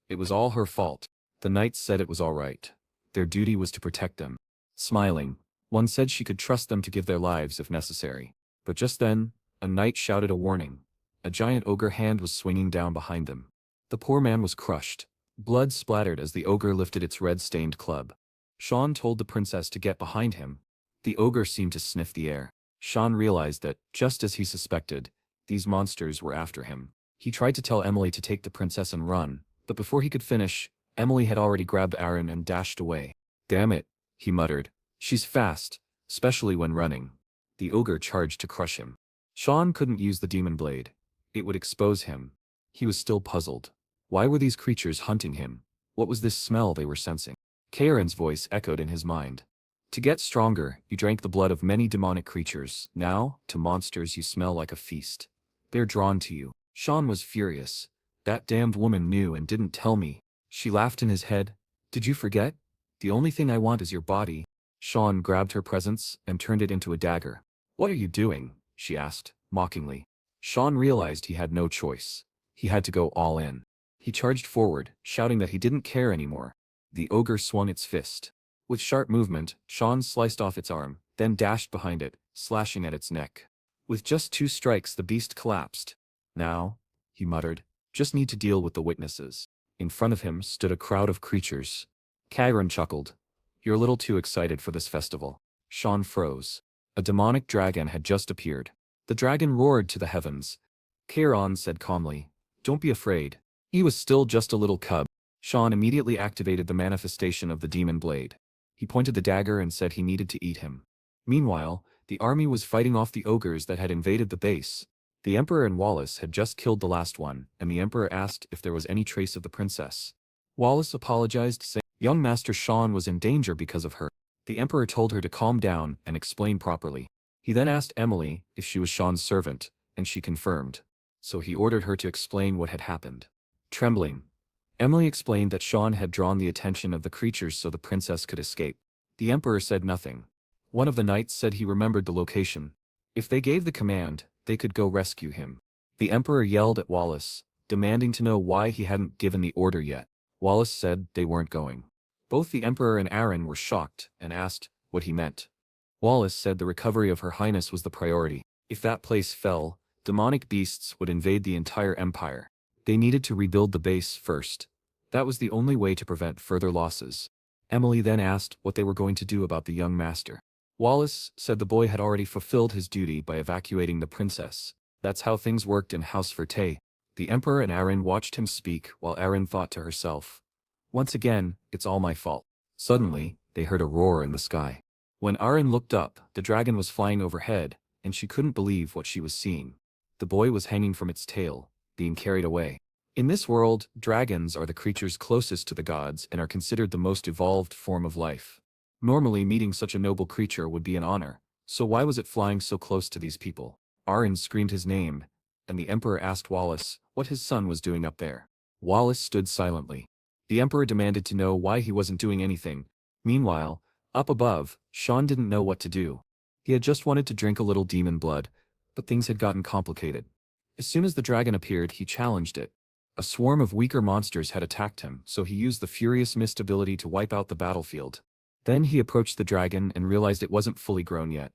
It was all her fault. The knights said it was all right. Their duty was to protect them. Smiling, one said she could trust them to give their lives if necessary. But just then, a knight shouted a warning. A giant ogre hand was swinging down behind them. The poor man was crushed. Blood splattered as the ogre lifted its red-stained club. Sean told the princess to get behind him. The ogre seemed to sniff the air. Sean realized that, just as he suspected, these monsters were after him. He tried to tell Emily to take the princess and run, but before he could finish, Emily had already grabbed Aaron and dashed away. "Damn it," he muttered. "She's fast, especially when running." The ogre charged to crush him. Sean couldn't use the demon blade. It would expose him. He was still puzzled. Why were these creatures hunting him? What was this smell they were sensing? Karen's voice echoed in his mind. To get stronger, you drank the blood of many demonic creatures. Now, to monsters you smell like a feast. They're drawn to you. Sean was furious. That damned woman knew and didn't tell me. She laughed in his head. Did you forget? The only thing I want is your body. Sean grabbed her presence and turned it into a dagger. What are you doing? She asked, mockingly. Sean realized he had no choice. He had to go all in. He charged forward, shouting that he didn't care anymore. The ogre swung its fist. With sharp movement, Sean sliced off its arm, then dashed behind it, slashing at its neck. With just 2 strikes the beast collapsed. Now, he muttered, just need to deal with the witnesses. In front of him stood a crowd of creatures. Kagran chuckled. You're a little too excited for this festival. Sean froze. A demonic dragon had just appeared. The dragon roared to the heavens. Kairon said calmly, don't be afraid. He was still just a little cub. Sean immediately activated the manifestation of the demon blade. He pointed the dagger and said he needed to eat him. Meanwhile, the army was fighting off the ogres that had invaded the base. The Emperor and Wallace had just killed the last one, and the Emperor asked if there was any trace of the princess. Wallace apologized, saying young Master Sean was in danger because of her. The Emperor told her to calm down and explain properly. He then asked Emily if she was Sean's servant, and she confirmed. So he ordered her to explain what had happened. Trembling, Emily explained that Sean had drawn the attention of the creatures so the princess could escape. The Emperor said nothing. One of the knights said he remembered the location. If they gave the command, they could go rescue him. The Emperor yelled at Wallace, demanding to know why he hadn't given the order yet. Wallace said they weren't going. Both the Emperor and Aaron were shocked and asked what he meant. Wallace said the recovery of Her Highness was the priority. If that place fell, demonic beasts would invade the entire empire. They needed to rebuild the base first. That was the only way to prevent further losses. Emily then asked what they were going to do about the young master. Wallace said the boy had already fulfilled his duty by evacuating the princess. That's how things worked in House Verte. The Emperor and Aaron watched him speak while Aaron thought to herself, "Once again, it's all my fault." Suddenly, they heard a roar in the sky. When Aaron looked up, the dragon was flying overhead, and she couldn't believe what she was seeing. The boy was hanging from its tail, being carried away. In this world, dragons are the creatures closest to the gods and are considered the most evolved form of life. Normally, meeting such a noble creature would be an honor, so why was it flying so close to these people? Aaron screamed his name, and the Emperor asked Wallace what his son was doing up there. Wallace stood silently. The Emperor demanded to know why he wasn't doing anything. Meanwhile, up above, Sean didn't know what to do. He had just wanted to drink a little demon blood, but things had gotten complicated. As soon as the dragon appeared, he challenged it. A swarm of weaker monsters had attacked him, so he used the Furious Mist ability to wipe out the battlefield. Then he approached the dragon and realized it wasn't fully grown yet.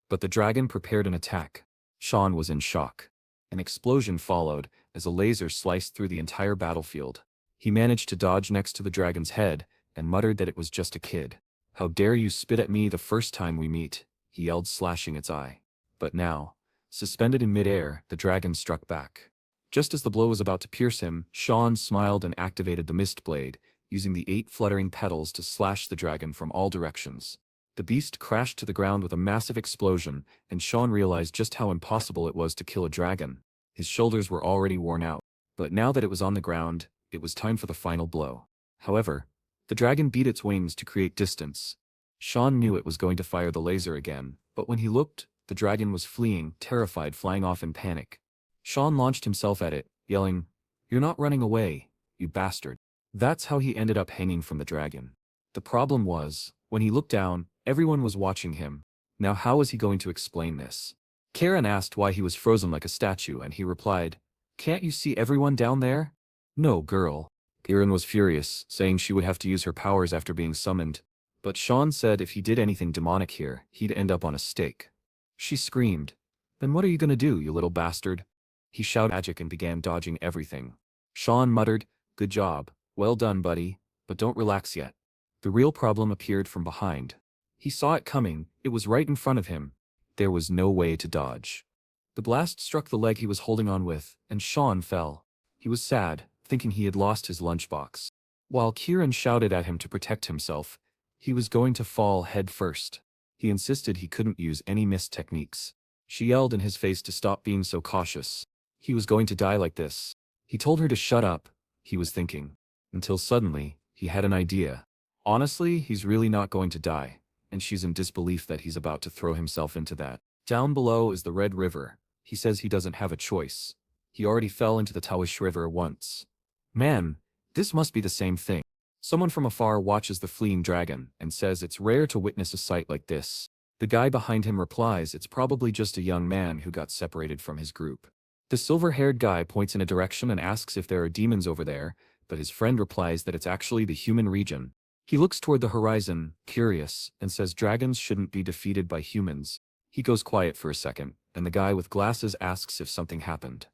But the dragon prepared an attack. Sean was in shock. An explosion followed, as a laser sliced through the entire battlefield. He managed to dodge next to the dragon's head, and muttered that it was just a kid. "How dare you spit at me the first time we meet," he yelled, slashing its eye. But now, suspended in midair, the dragon struck back. Just as the blow was about to pierce him, Sean smiled and activated the mist blade, using the 8 fluttering petals to slash the dragon from all directions. The beast crashed to the ground with a massive explosion, and Sean realized just how impossible it was to kill a dragon. His shoulders were already worn out. But now that it was on the ground, it was time for the final blow. However, the dragon beat its wings to create distance. Sean knew it was going to fire the laser again, but when he looked, the dragon was fleeing, terrified, flying off in panic. Sean launched himself at it, yelling, "You're not running away, you bastard." That's how he ended up hanging from the dragon. The problem was, when he looked down, everyone was watching him. Now how was he going to explain this? Karen asked why he was frozen like a statue, and he replied, "Can't you see everyone down there?" "No, girl." Karen was furious, saying she would have to use her powers after being summoned. But Sean said if he did anything demonic here, he'd end up on a stake. She screamed, "Then what are you gonna do, you little bastard?" He shouted magic and began dodging everything. Sean muttered, "Good job, well done, buddy, but don't relax yet." The real problem appeared from behind. He saw it coming, it was right in front of him. There was no way to dodge. The blast struck the leg he was holding on with, and Sean fell. He was sad, thinking he had lost his lunchbox. While Kieran shouted at him to protect himself, he was going to fall head first. He insisted he couldn't use any mist techniques. She yelled in his face to stop being so cautious. He was going to die like this. He told her to shut up, he was thinking. Until suddenly, he had an idea. Honestly, he's really not going to die, and she's in disbelief that he's about to throw himself into that. Down below is the Red River. He says he doesn't have a choice. He already fell into the Tawish River once. Man, this must be the same thing. Someone from afar watches the fleeing dragon and says it's rare to witness a sight like this. The guy behind him replies it's probably just a young man who got separated from his group. The silver-haired guy points in a direction and asks if there are demons over there, but his friend replies that it's actually the human region. He looks toward the horizon, curious, and says dragons shouldn't be defeated by humans. He goes quiet for a second, and the guy with glasses asks if something happened.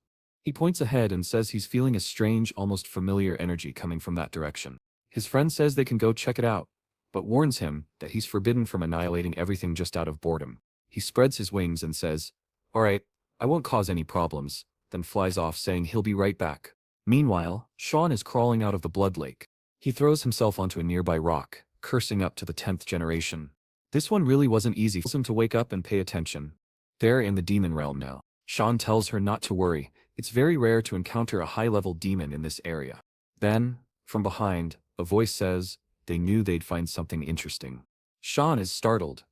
He points ahead and says he's feeling a strange, almost familiar energy coming from that direction. His friend says they can go check it out, but warns him that he's forbidden from annihilating everything just out of boredom. He spreads his wings and says, "All right, I won't cause any problems," then flies off saying he'll be right back. Meanwhile, Sean is crawling out of the blood lake. He throws himself onto a nearby rock, cursing up to the 10th generation. This one really wasn't easy for him to wake up and pay attention. They're in the demon realm now. Sean tells her not to worry, it's very rare to encounter a high-level demon in this area. Then, from behind, a voice says, they knew they'd find something interesting. Sean is startled.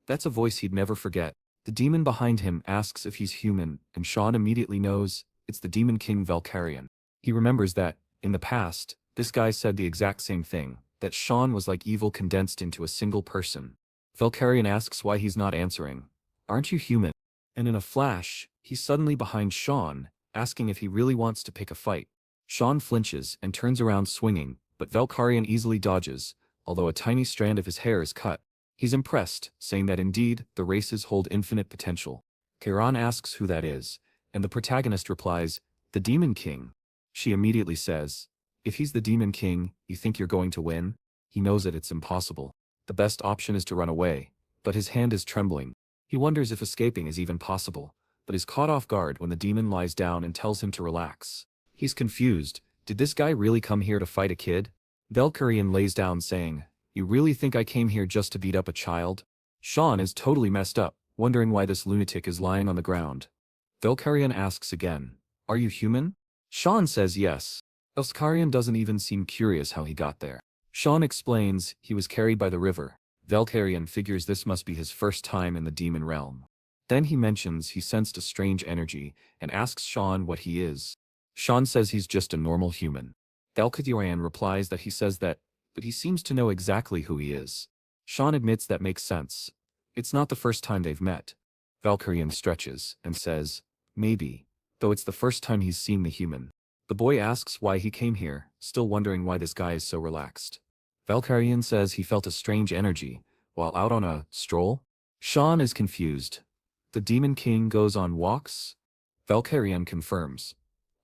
That's a voice he'd never forget. The demon behind him asks if he's human, and Sean immediately knows it's the demon king Valkyrian. He remembers that, in the past, this guy said the exact same thing, that Sean was like evil condensed into a single person. Valkyrian asks why he's not answering. "Aren't you human?" And in a flash, he's suddenly behind Sean, asking if he really wants to pick a fight. Sean flinches and turns around swinging, but Valkyrian easily dodges, although a tiny strand of his hair is cut. He's impressed, saying that indeed, the races hold infinite potential. Kairon asks who that is, and the protagonist replies, the Demon King. She immediately says, if he's the Demon King, you think you're going to win? He knows that it's impossible. The best option is to run away, but his hand is trembling. He wonders if escaping is even possible, but is caught off guard when the demon lies down and tells him to relax. He's confused. Did this guy really come here to fight a kid? Valkyrian lays down saying, you really think I came here just to beat up a child? Sean is totally messed up, wondering why this lunatic is lying on the ground. Valkyrian asks again, are you human? Sean says yes. Valkyrian doesn't even seem curious how he got there. Sean explains he was carried by the river. Valkyrian figures this must be his first time in the demon realm. Then he mentions he sensed a strange energy and asks Sean what he is. Sean says he's just a normal human. Valkyrian replies that he says that, but he seems to know exactly who he is. Sean admits that makes sense. It's not the first time they've met. Valkyrian stretches and says, maybe, though it's the first time he's seen the human. The boy asks why he came here, still wondering why this guy is so relaxed. Valkyrian says he felt a strange energy, while out on a stroll. Sean is confused. The Demon King goes on walks? Valkyrian confirms.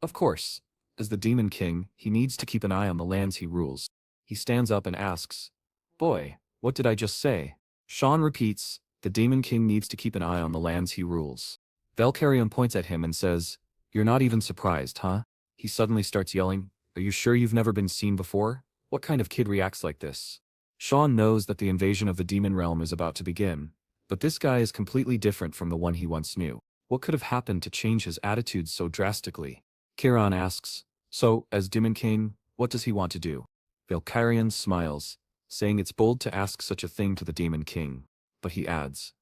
Of course. As the Demon King, he needs to keep an eye on the lands he rules. He stands up and asks, boy, what did I just say? Sean repeats, the Demon King needs to keep an eye on the lands he rules. Valkyrian points at him and says, you're not even surprised, huh? He suddenly starts yelling, are you sure you've never been seen before? What kind of kid reacts like this? Sean knows that the invasion of the demon realm is about to begin, but this guy is completely different from the one he once knew. What could have happened to change his attitude so drastically? Kairon asks, so, as Demon King, what does he want to do? Valkyrian smiles, saying it's bold to ask such a thing to the Demon King, but he adds,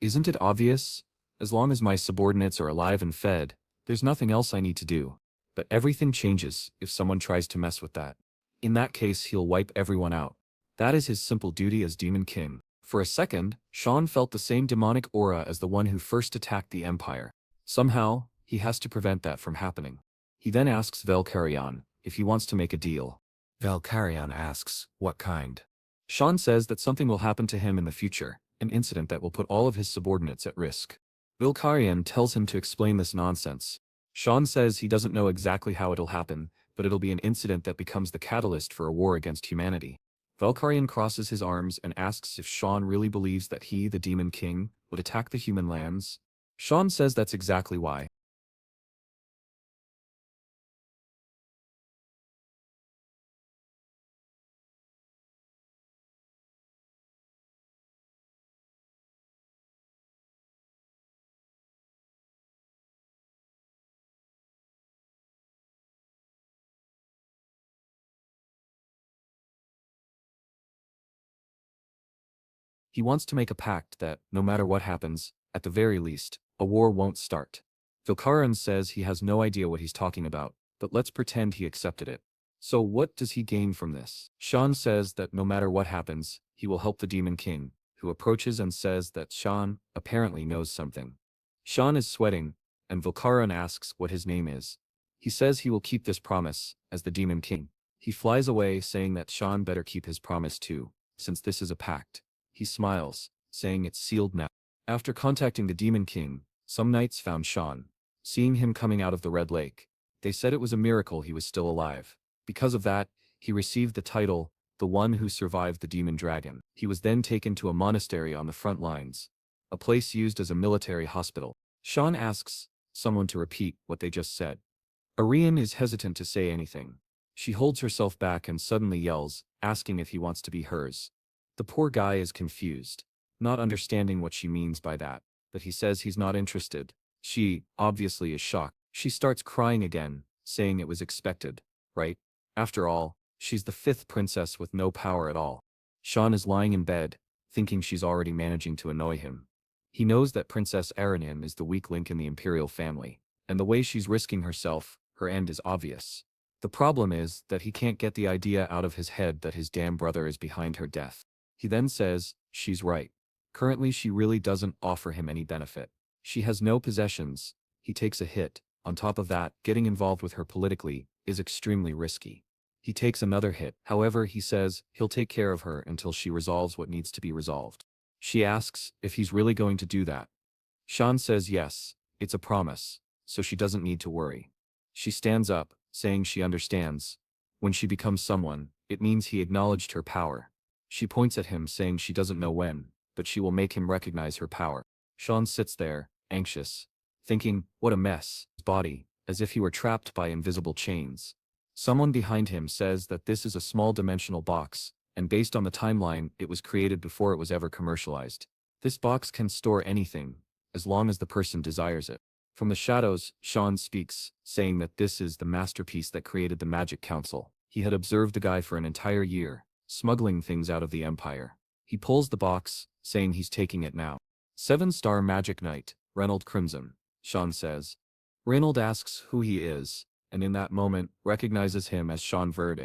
isn't it obvious? As long as my subordinates are alive and fed, there's nothing else I need to do. But everything changes if someone tries to mess with that. In that case, he'll wipe everyone out. That is his simple duty as Demon King. For a second, Sean felt the same demonic aura as the one who first attacked the Empire. Somehow, he has to prevent that from happening. He then asks Valkyrian if he wants to make a deal. Valkyrian asks, what kind? Sean says that something will happen to him in the future, an incident that will put all of his subordinates at risk. Valkyrian tells him to explain this nonsense. Sean says he doesn't know exactly how it'll happen, but it'll be an incident that becomes the catalyst for a war against humanity. Valkyrian crosses his arms and asks if Sean really believes that he, the Demon King, would attack the human lands. Sean says that's exactly why. He wants to make a pact that, no matter what happens, at the very least, a war won't start. Valkyrian says he has no idea what he's talking about, but let's pretend he accepted it. So what does he gain from this? Sean says that no matter what happens, he will help the Demon King, who approaches and says that Sean apparently knows something. Sean is sweating, and Valkyrian asks what his name is. He says he will keep this promise, as the Demon King. He flies away saying that Sean better keep his promise too, since this is a pact. He smiles, saying it's sealed now. After contacting the Demon King, some knights found Sean. Seeing him coming out of the Red Lake, they said it was a miracle he was still alive. Because of that, he received the title, the one who survived the demon dragon. He was then taken to a monastery on the front lines, a place used as a military hospital. Sean asks someone to repeat what they just said. Ariane is hesitant to say anything. She holds herself back and suddenly yells, asking if he wants to be hers. The poor guy is confused, not understanding what she means by that, but he says he's not interested. She, obviously, is shocked. She starts crying again, saying it was expected, right? After all, she's the 5th princess with no power at all. Sean is lying in bed, thinking she's already managing to annoy him. He knows that Princess Ariane is the weak link in the imperial family, and the way she's risking herself, her end is obvious. The problem is that he can't get the idea out of his head that his damn brother is behind her death. He then says, she's right. Currently she really doesn't offer him any benefit. She has no possessions. He takes a hit, On top of that, getting involved with her politically is extremely risky. He takes another hit, however he says he'll take care of her until she resolves what needs to be resolved. She asks if he's really going to do that. Sean says yes, it's a promise, so she doesn't need to worry. She stands up, saying she understands. When she becomes someone, it means he acknowledged her power. She points at him saying she doesn't know when, but she will make him recognize her power. Sean sits there, anxious, thinking, what a mess, his body, as if he were trapped by invisible chains. Someone behind him says that this is a small dimensional box, and based on the timeline, it was created before it was ever commercialized. This box can store anything, as long as the person desires it. From the shadows, Sean speaks, saying that this is the masterpiece that created the Magic Council. He had observed the guy for an entire year, smuggling things out of the Empire. He pulls the box, saying he's taking it now. 7-star Magic Knight, Reynold Crimson, Sean says. Reynold asks who he is, and in that moment, recognizes him as Cyan Vert.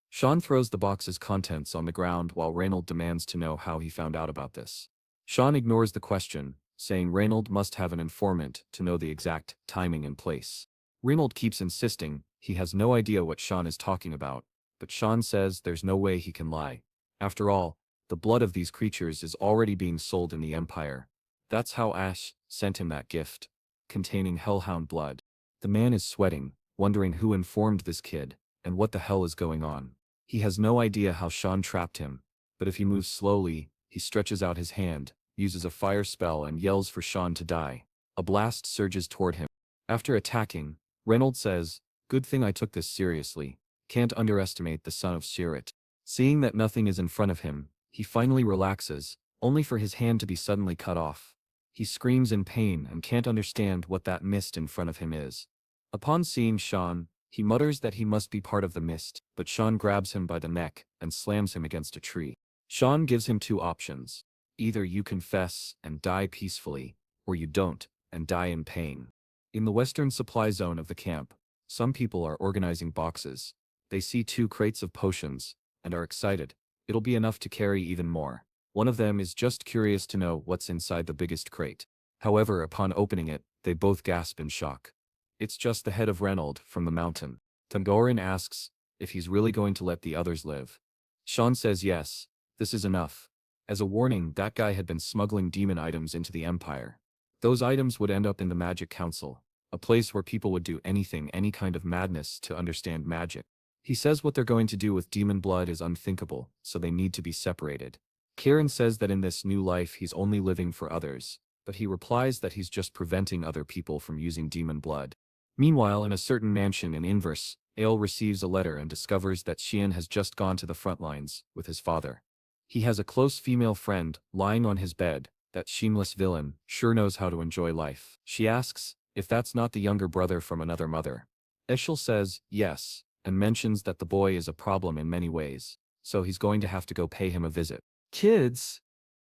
Sean throws the box's contents on the ground while Reynold demands to know how he found out about this. Sean ignores the question, saying Reynold must have an informant to know the exact timing and place. Reynold keeps insisting he has no idea what Sean is talking about, but Sean says there's no way he can lie. After all, the blood of these creatures is already being sold in the Empire. That's how Ash sent him that gift, containing hellhound blood. The man is sweating, wondering who informed this kid, and what the hell is going on. He has no idea how Sean trapped him, but if he moves slowly, he stretches out his hand, uses a fire spell and yells for Sean to die. A blast surges toward him. After attacking, Reynold says, good thing I took this seriously. Can't underestimate the son of Sirit. Seeing that nothing is in front of him, he finally relaxes, only for his hand to be suddenly cut off. He screams in pain and can't understand what that mist in front of him is. Upon seeing Sean, he mutters that he must be part of the mist, but Sean grabs him by the neck and slams him against a tree. Sean gives him two options. Either you confess and die peacefully, or you don't, and die in pain. In the western supply zone of the camp, some people are organizing boxes. They see 2 crates of potions, and are excited. It'll be enough to carry even more. One of them is just curious to know what's inside the biggest crate. However, upon opening it, they both gasp in shock. It's just the head of Reynold from the mountain. Tangoran asks if he's really going to let the others live. Sean says yes, this is enough. As a warning, that guy had been smuggling demon items into the Empire. Those items would end up in the Magic Council, a place where people would do anything, any kind of madness to understand magic. He says what they're going to do with demon blood is unthinkable, so they need to be separated. Kieran says that in this new life he's only living for others, but he replies that he's just preventing other people from using demon blood. Meanwhile, in a certain mansion in Inverse, Ale receives a letter and discovers that Cyan has just gone to the front lines with his father. He has a close female friend lying on his bed. That shameless villain sure knows how to enjoy life. She asks if that's not the younger brother from another mother. Eshel says yes, and mentions that the boy is a problem in many ways, so he's going to have to go pay him a visit. Kids,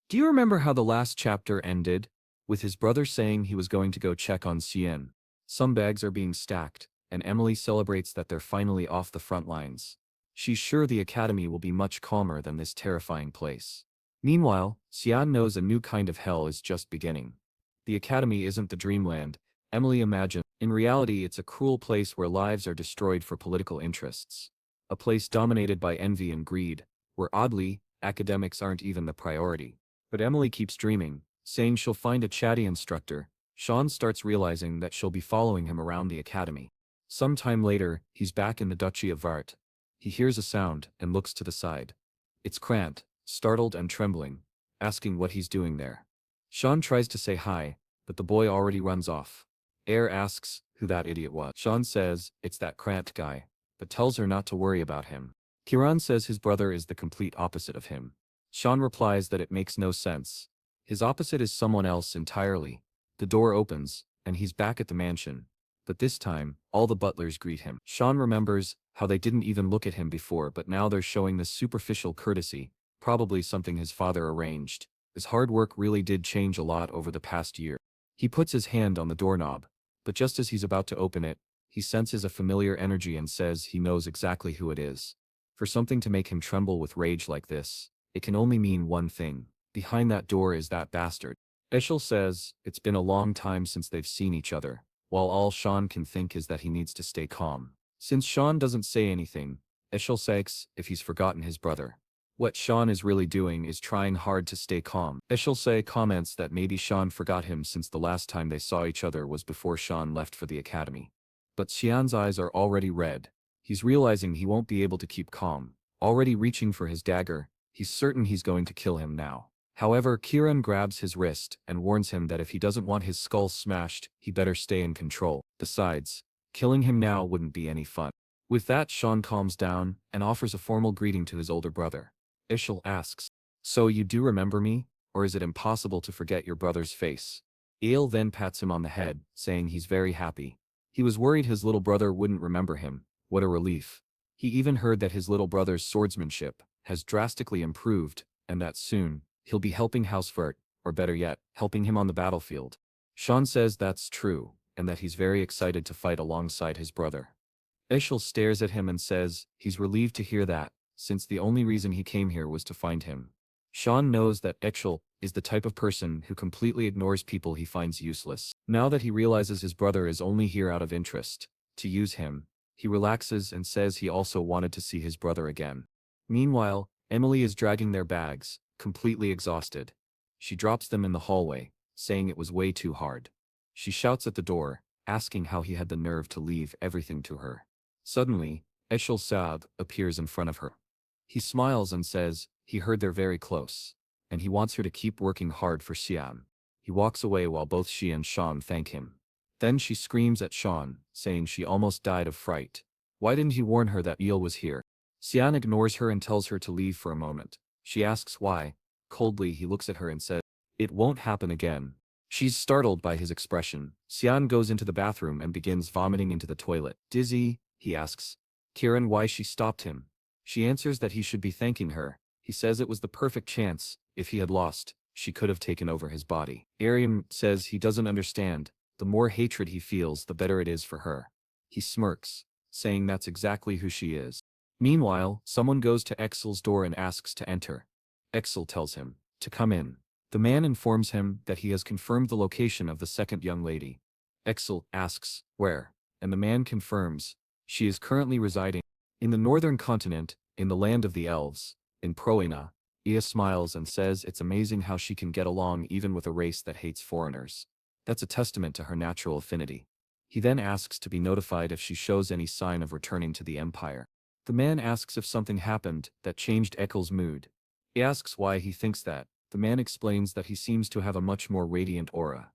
do you remember how the last chapter ended? With his brother saying he was going to go check on Cyan. Some bags are being stacked, and Emily celebrates that they're finally off the front lines. She's sure the academy will be much calmer than this terrifying place. Meanwhile, Cyan knows a new kind of hell is just beginning. The academy isn't the dreamland Emily imagined. In reality, it's a cruel place where lives are destroyed for political interests. A place dominated by envy and greed, where oddly, academics aren't even the priority. But Emily keeps dreaming, saying she'll find a chatty instructor. Sean starts realizing that she'll be following him around the academy. Some time later, he's back in the Duchy of Vart. He hears a sound and looks to the side. It's Krant, startled and trembling, asking what he's doing there. Sean tries to say hi, but the boy already runs off. Air asks who that idiot was. Sean says it's that Krant guy, but tells her not to worry about him. Kiran says his brother is the complete opposite of him. Sean replies that it makes no sense. His opposite is someone else entirely. The door opens, and he's back at the mansion. But this time, all the butlers greet him. Sean remembers how they didn't even look at him before, but now they're showing this superficial courtesy, probably something his father arranged. His hard work really did change a lot over the past year. He puts his hand on the doorknob, but just as he's about to open it, he senses a familiar energy and says he knows exactly who it is. For something to make him tremble with rage like this, it can only mean one thing. Behind that door is that bastard. Eshel says it's been a long time since they've seen each other, while all Sean can think is that he needs to stay calm. Since Sean doesn't say anything, Eshel asks if he's forgotten his brother. What Sean is really doing is trying hard to stay calm. Eshel comments that maybe Sean forgot him since the last time they saw each other was before Sean left for the academy. But Xian's eyes are already red. He's realizing he won't be able to keep calm. Already reaching for his dagger, he's certain he's going to kill him now. However, Kieran grabs his wrist and warns him that if he doesn't want his skull smashed, he better stay in control. Besides, killing him now wouldn't be any fun. With that, Sean calms down and offers a formal greeting to his older brother. Ishel asks, "So you do remember me, or is it impossible to forget your brother's face?" Ael then pats him on the head, saying he's very happy. He was worried his little brother wouldn't remember him. What a relief. He even heard that his little brother's swordsmanship has drastically improved, and that soon, he'll be helping House Vert, or better yet, helping him on the battlefield. Sean says that's true, and that he's very excited to fight alongside his brother. Ishel stares at him and says he's relieved to hear that, since the only reason he came here was to find him. Sean knows that Ishel is the type of person who completely ignores people he finds useless. Now that he realizes his brother is only here out of interest, to use him, he relaxes and says he also wanted to see his brother again. Meanwhile, Emily is dragging their bags, completely exhausted. She drops them in the hallway, saying it was way too hard. She shouts at the door, asking how he had the nerve to leave everything to her. Suddenly, Eshel Saab appears in front of her. He smiles and says he heard they're very close, and he wants her to keep working hard for Xian. He walks away while both she and Sean thank him. Then she screams at Sean, saying she almost died of fright. Why didn't he warn her that Eel was here? Xian ignores her and tells her to leave for a moment. She asks why. Coldly he looks at her and says, "It won't happen again." She's startled by his expression. Xian goes into the bathroom and begins vomiting into the toilet. Dizzy, he asks Kieran why she stopped him. She answers that he should be thanking her. He says it was the perfect chance. If he had lost, she could have taken over his body. Ariam says he doesn't understand. The more hatred he feels, the better it is for her. He smirks, saying that's exactly who she is. Meanwhile, someone goes to Exel's door and asks to enter. Exel tells him to come in. The man informs him that he has confirmed the location of the second young lady. Exel asks where, and the man confirms she is currently residing in the northern continent, in the land of the elves, in Proina. Ia smiles and says it's amazing how she can get along even with a race that hates foreigners. That's a testament to her natural affinity. He then asks to be notified if she shows any sign of returning to the Empire. The man asks if something happened that changed Ekel's mood. He asks why he thinks that. The man explains that he seems to have a much more radiant aura.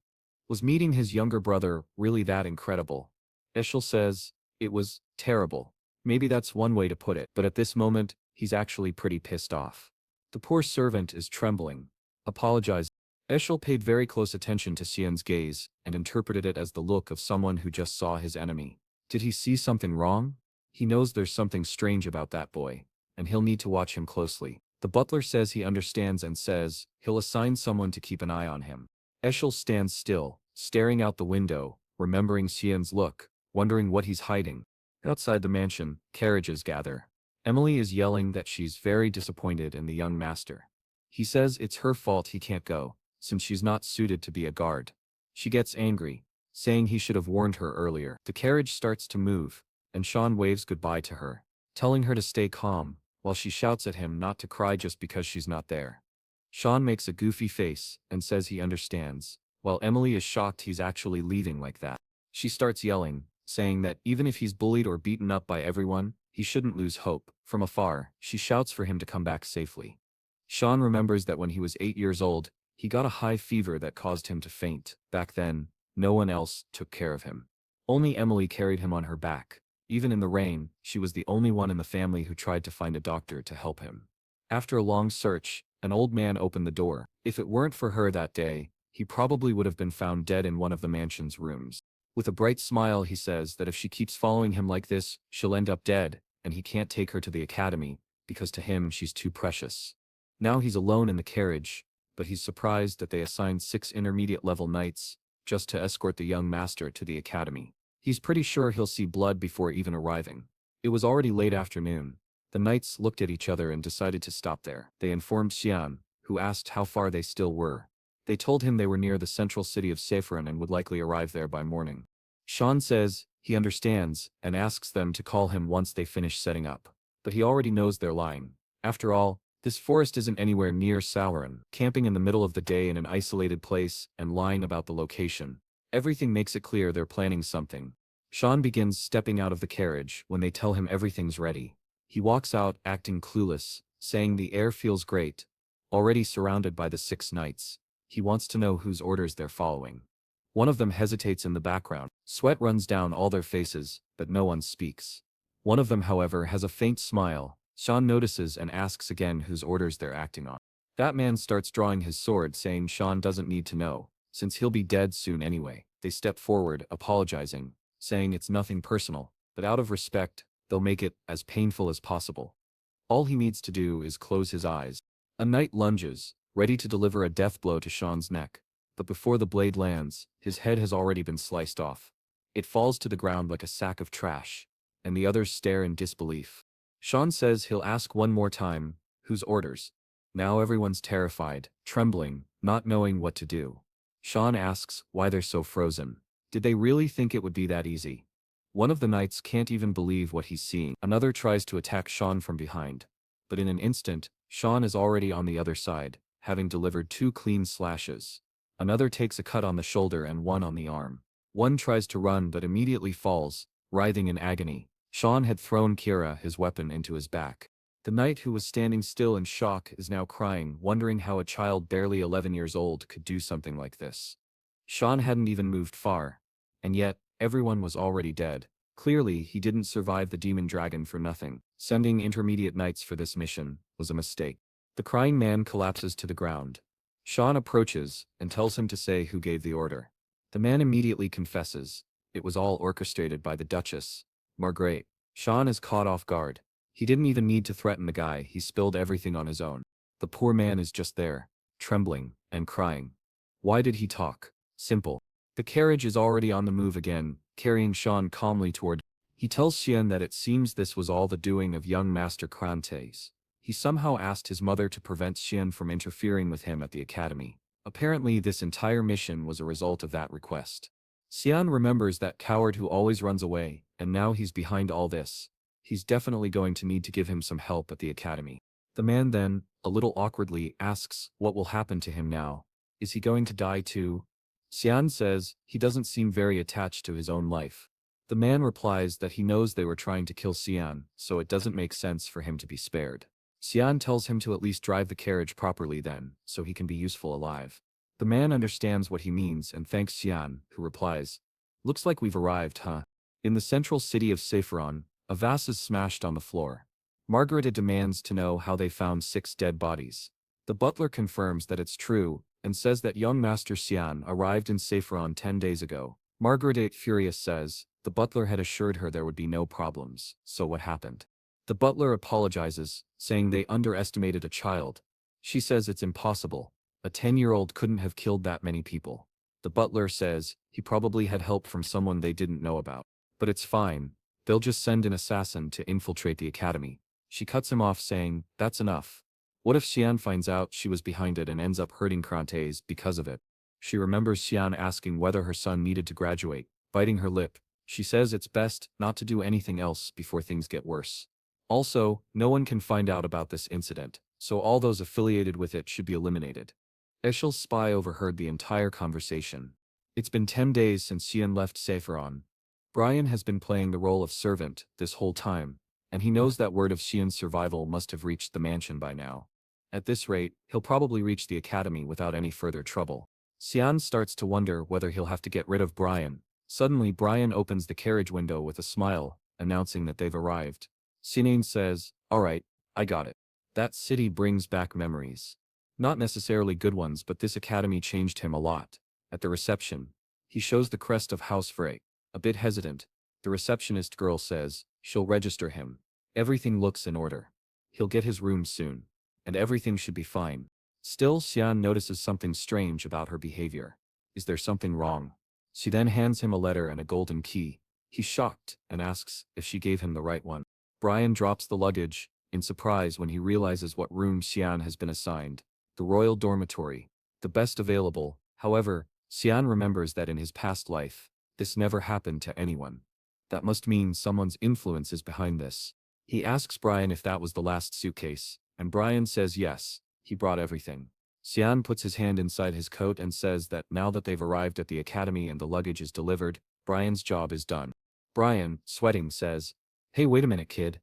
Was meeting his younger brother really that incredible? Eshel says, it was terrible. Maybe that's one way to put it, but at this moment, he's actually pretty pissed off. The poor servant is trembling. Apologizing. Eshel paid very close attention to Xian's gaze and interpreted it as the look of someone who just saw his enemy. Did he see something wrong? He knows there's something strange about that boy, and he'll need to watch him closely. The butler says he understands and says he'll assign someone to keep an eye on him. Eshel stands still, staring out the window, remembering Xian's look, wondering what he's hiding. Outside the mansion, carriages gather. Emily is yelling that she's very disappointed in the young master. He says it's her fault he can't go, since she's not suited to be a guard. She gets angry, saying he should have warned her earlier. The carriage starts to move, and Sean waves goodbye to her, telling her to stay calm, while she shouts at him not to cry just because she's not there. Sean makes a goofy face and says he understands, while Emily is shocked he's actually leaving like that. She starts yelling, saying that even if he's bullied or beaten up by everyone, he shouldn't lose hope. From afar, she shouts for him to come back safely. Sean remembers that when he was 8 years old, he got a high fever that caused him to faint. Back then, no one else took care of him. Only Emily carried him on her back. Even in the rain, she was the only one in the family who tried to find a doctor to help him. After a long search, an old man opened the door. If it weren't for her that day, he probably would have been found dead in one of the mansion's rooms. With a bright smile he says that if she keeps following him like this, she'll end up dead, and he can't take her to the academy, because to him she's too precious. Now he's alone in the carriage, but he's surprised that they assigned 6 intermediate-level knights, just to escort the young master to the academy. He's pretty sure he'll see blood before even arriving. It was already late afternoon. The knights looked at each other and decided to stop there. They informed Xian, who asked how far they still were. They told him they were near the central city of Saffron and would likely arrive there by morning. Sean says he understands and asks them to call him once they finish setting up. But he already knows they're lying. After all, this forest isn't anywhere near Sauron, camping in the middle of the day in an isolated place and lying about the location. Everything makes it clear they're planning something. Sean begins stepping out of the carriage when they tell him everything's ready. He walks out acting clueless, saying the air feels great. Already surrounded by the 6 knights, he wants to know whose orders they're following. One of them hesitates in the background. Sweat runs down all their faces, but no one speaks. One of them, however, has a faint smile. Sean notices and asks again whose orders they're acting on. That man starts drawing his sword, saying Sean doesn't need to know, since he'll be dead soon anyway. They step forward, apologizing, saying it's nothing personal, but out of respect, they'll make it as painful as possible. All he needs to do is close his eyes. A knight lunges, ready to deliver a death blow to Sean's neck, but before the blade lands, his head has already been sliced off. It falls to the ground like a sack of trash, and the others stare in disbelief. Sean says he'll ask one more time, whose orders? Now everyone's terrified, trembling, not knowing what to do. Sean asks why they're so frozen. Did they really think it would be that easy? One of the knights can't even believe what he's seeing. Another tries to attack Sean from behind. But in an instant, Sean is already on the other side, having delivered 2 clean slashes. Another takes a cut on the shoulder and one on the arm. One tries to run but immediately falls, writhing in agony. Sean had thrown Kira, his weapon, into his back. The knight, who was standing still in shock, is now crying, wondering how a child barely 11 years old could do something like this. Sean hadn't even moved far. And yet, everyone was already dead. Clearly, he didn't survive the demon dragon for nothing. Sending intermediate knights for this mission was a mistake. The crying man collapses to the ground. Sean approaches and tells him to say who gave the order. The man immediately confesses. It was all orchestrated by the Duchess, Margaret. Sean is caught off guard. He didn't even need to threaten the guy, he spilled everything on his own. The poor man is just there, trembling and crying. Why did he talk? Simple. The carriage is already on the move again, carrying Sean calmly toward. He tells Cyan that it seems this was all the doing of young Master Krantes. He somehow asked his mother to prevent Cyan from interfering with him at the academy. Apparently this entire mission was a result of that request. Cyan remembers that coward who always runs away, and now he's behind all this. He's definitely going to need to give him some help at the academy. The man then, a little awkwardly, asks what will happen to him now. Is he going to die too? Cyan says he doesn't seem very attached to his own life. The man replies that he knows they were trying to kill Cyan, so it doesn't make sense for him to be spared. Cyan tells him to at least drive the carriage properly then, so he can be useful alive. The man understands what he means and thanks Cyan, who replies, "Looks like we've arrived, huh?" In the central city of Saffron, a vase is smashed on the floor. Margaret demands to know how they found 6 dead bodies. The butler confirms that it's true, and says that young Master Cyan arrived in Saffron 10 days ago. Margaret, furious, says the butler had assured her there would be no problems, so what happened? The butler apologizes, saying they underestimated a child. She says it's impossible. A 10-year-old couldn't have killed that many people. The butler says he probably had help from someone they didn't know about. But it's fine. They'll just send an assassin to infiltrate the academy. She cuts him off, saying, that's enough. What if Cyan finds out she was behind it and ends up hurting Krantes because of it? She remembers Cyan asking whether her son needed to graduate. Biting her lip, she says it's best not to do anything else before things get worse. Also, no one can find out about this incident, so all those affiliated with it should be eliminated. Eshel's spy overheard the entire conversation. It's been 10 days since Cyan left Saffron. Brian has been playing the role of servant this whole time, and he knows that word of Cyan's survival must have reached the mansion by now. At this rate, he'll probably reach the academy without any further trouble. Cyan starts to wonder whether he'll have to get rid of Brian. Suddenly Brian opens the carriage window with a smile, announcing that they've arrived. Cyan says, "Alright, I got it. That city brings back memories. Not necessarily good ones, but this academy changed him a lot." At the reception, he shows the crest of House Frey. A bit hesitant, the receptionist girl says she'll register him. Everything looks in order. He'll get his room soon, and everything should be fine. Still, Cyan notices something strange about her behavior. Is there something wrong? She then hands him a letter and a golden key. He's shocked and asks if she gave him the right one. Brian drops the luggage, in surprise when he realizes what room Cyan has been assigned. The royal dormitory. The best available. However, Cyan remembers that in his past life, This never happened to anyone. That must mean someone's influence is behind this. He asks Brian if that was the last suitcase, and Brian says yes, he brought everything. Cyan puts his hand inside his coat and says that now that they've arrived at the academy and the luggage is delivered, Brian's job is done. Brian, sweating, says, "Hey, wait a minute, kid."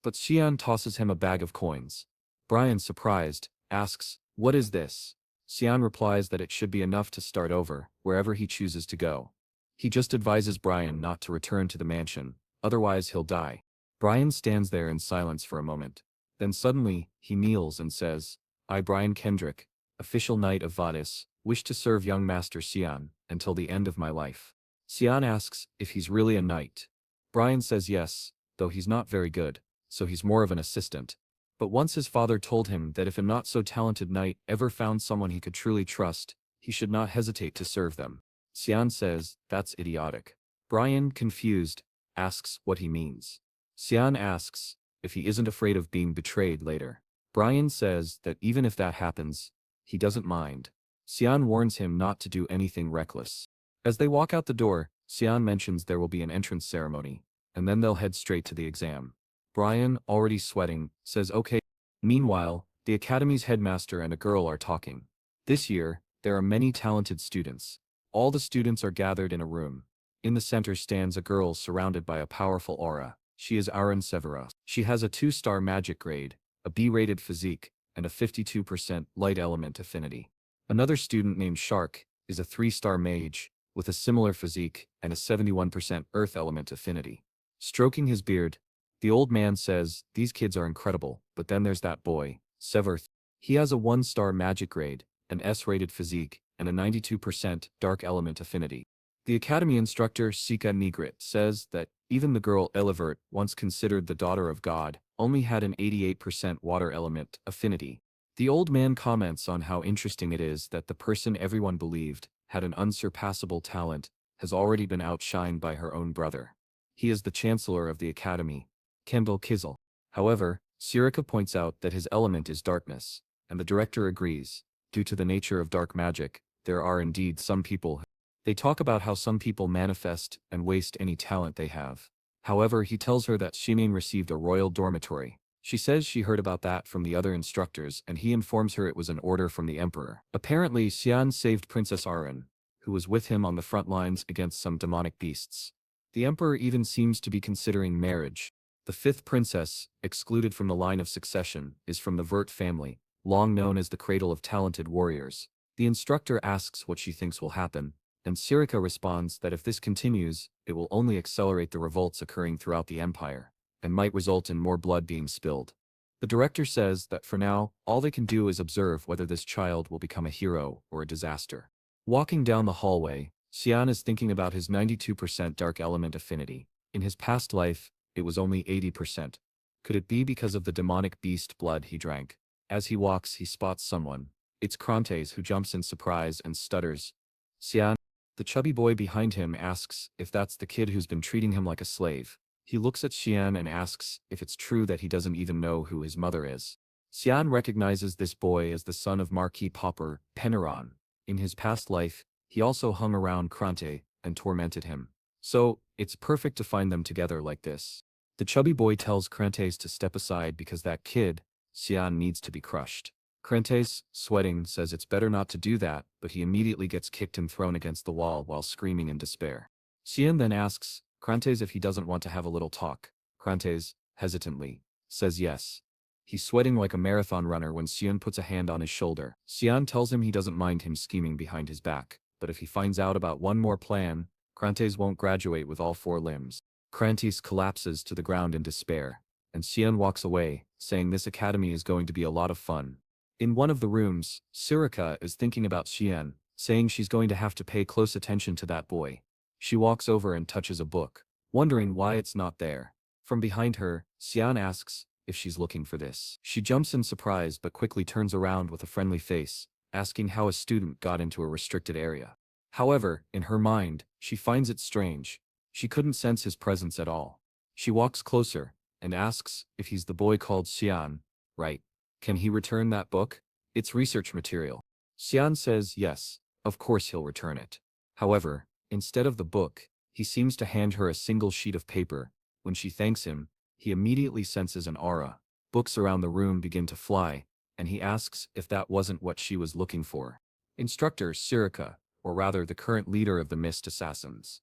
But Cyan tosses him a bag of coins. Brian, surprised, asks, "What is this?" Cyan replies that it should be enough to start over, wherever he chooses to go. He just advises Brian not to return to the mansion, otherwise he'll die. Brian stands there in silence for a moment. Then suddenly, he kneels and says, "I, Brian Kendrick, official knight of Vadis, wish to serve young Master Cyan until the end of my life." Cyan asks if he's really a knight. Brian says yes, though he's not very good, so he's more of an assistant. But once his father told him that if a not-so-talented knight ever found someone he could truly trust, he should not hesitate to serve them. Cyan says, "That's idiotic." Brian, confused, asks what he means. Cyan asks if he isn't afraid of being betrayed later. Brian says that even if that happens, he doesn't mind. Cyan warns him not to do anything reckless. As they walk out the door, Cyan mentions there will be an entrance ceremony, and then they'll head straight to the exam. Brian, already sweating, says okay. Meanwhile, the academy's headmaster and a girl are talking. This year, there are many talented students. All the students are gathered in a room. In the center stands a girl surrounded by a powerful aura. She is Aaron Severa. She has a 2-star magic grade, a B-rated physique, and a 52% light element affinity. Another student named Shark is a 3-star mage, with a similar physique and a 71% earth element affinity. Stroking his beard, the old man says, "These kids are incredible, but then there's that boy, Severth. He has a 1-star magic grade, an S-rated physique, and a 92% dark element affinity." The academy instructor Sika Nigrit says that even the girl Elevert, once considered the daughter of God, only had an 88% water element affinity. The old man comments on how interesting it is that the person everyone believed had an unsurpassable talent has already been outshined by her own brother. He is the chancellor of the academy, Kendall Kizel. However, Sirika points out that his element is darkness, and the director agrees. Due to the nature of dark magic, there are indeed some people. They talk about how some people manifest and waste any talent they have. However, he tells her that Shimin received a royal dormitory. She says she heard about that from the other instructors, and he informs her it was an order from the emperor. Apparently, Cyan saved Princess Arin, who was with him on the front lines against some demonic beasts. The emperor even seems to be considering marriage. The 5th princess, excluded from the line of succession, is from the Vert family, long known as the cradle of talented warriors. The instructor asks what she thinks will happen, and Sirika responds that if this continues, it will only accelerate the revolts occurring throughout the empire, and might result in more blood being spilled. The director says that for now, all they can do is observe whether this child will become a hero or a disaster. Walking down the hallway, Cyan is thinking about his 92% dark element affinity. In his past life, it was only 80%. Could it be because of the demonic beast blood he drank? As he walks, he spots someone. It's Krantes, who jumps in surprise and stutters. "Cyan?" The chubby boy behind him asks if that's the kid who's been treating him like a slave. He looks at Cyan and asks if it's true that he doesn't even know who his mother is. Cyan recognizes this boy as the son of Marquis Popper, Peneron. In his past life, he also hung around Krante and tormented him. So, it's perfect to find them together like this. The chubby boy tells Krantes to step aside because that kid, Cyan, needs to be crushed. Krantes, sweating, says it's better not to do that, but he immediately gets kicked and thrown against the wall while screaming in despair. Cyan then asks Krantes if he doesn't want to have a little talk. Krantes, hesitantly, says yes. He's sweating like a marathon runner when Cyan puts a hand on his shoulder. Cyan tells him he doesn't mind him scheming behind his back, but if he finds out about one more plan, Krantes won't graduate with all 4 limbs. Krantes collapses to the ground in despair, and Cyan walks away, saying this academy is going to be a lot of fun. In one of the rooms, Sirika is thinking about Cyan, saying she's going to have to pay close attention to that boy. She walks over and touches a book, wondering why it's not there. From behind her, Cyan asks if she's looking for this. She jumps in surprise but quickly turns around with a friendly face, asking how a student got into a restricted area. However, in her mind, she finds it strange. She couldn't sense his presence at all. She walks closer and asks if he's the boy called Cyan, right? Can he return that book? It's research material. Cyan says yes, of course he'll return it. However, instead of the book, He seems to hand her a single sheet of paper. When she thanks him, he immediately senses an aura. Books around the room begin to fly, and he asks if that wasn't what she was looking for. Instructor Sirika, or rather the current leader of the Mist Assassins.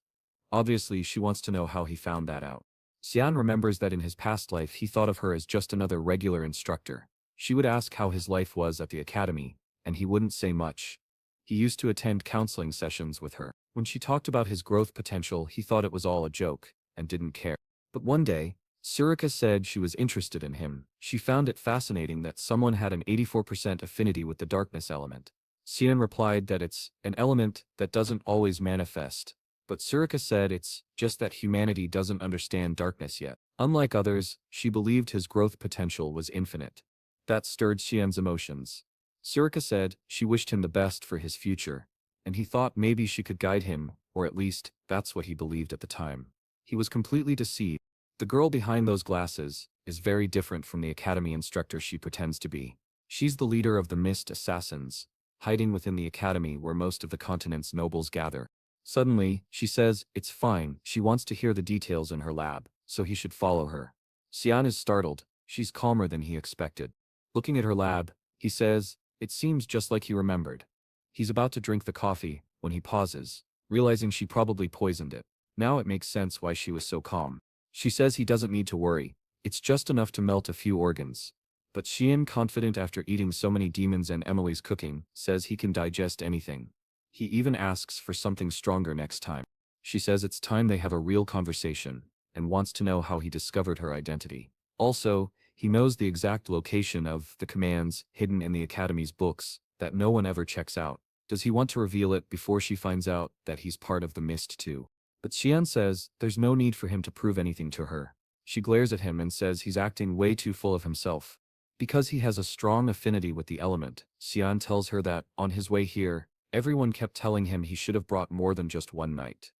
Obviously, she wants to know how he found that out. Cyan remembers that in his past life he thought of her as just another regular instructor. She would ask how his life was at the academy, and he wouldn't say much. He used to attend counseling sessions with her. When she talked about his growth potential, he thought it was all a joke, and didn't care. But one day, Surika said she was interested in him. She found it fascinating that someone had an 84% affinity with the darkness element. Cyan replied that it's an element that doesn't always manifest. But Surika said it's just that humanity doesn't understand darkness yet. Unlike others, she believed his growth potential was infinite. That stirred Cyan's emotions. Surika said she wished him the best for his future, and he thought maybe she could guide him, or at least, that's what he believed at the time. He was completely deceived. The girl behind those glasses is very different from the academy instructor she pretends to be. She's the leader of the Mist Assassins, hiding within the academy where most of the continent's nobles gather. Suddenly, she says it's fine, she wants to hear the details in her lab, so he should follow her. Cyan is startled. She's calmer than he expected. Looking at her lab, he says, it seems just like he remembered. He's about to drink the coffee, when he pauses, realizing she probably poisoned it. Now it makes sense why she was so calm. She says he doesn't need to worry, it's just enough to melt a few organs. But Cyan, confident after eating so many demons and Emily's cooking, says he can digest anything. He even asks for something stronger next time. She says it's time they have a real conversation, and wants to know how he discovered her identity. Also, he knows the exact location of the commands hidden in the Academy's books that no one ever checks out. Does he want to reveal it before she finds out that he's part of the Mist too? But Cyan says there's no need for him to prove anything to her. She glares at him and says he's acting way too full of himself. Because he has a strong affinity with the element, Cyan tells her that, on his way here, everyone kept telling him he should have brought more than just one knight.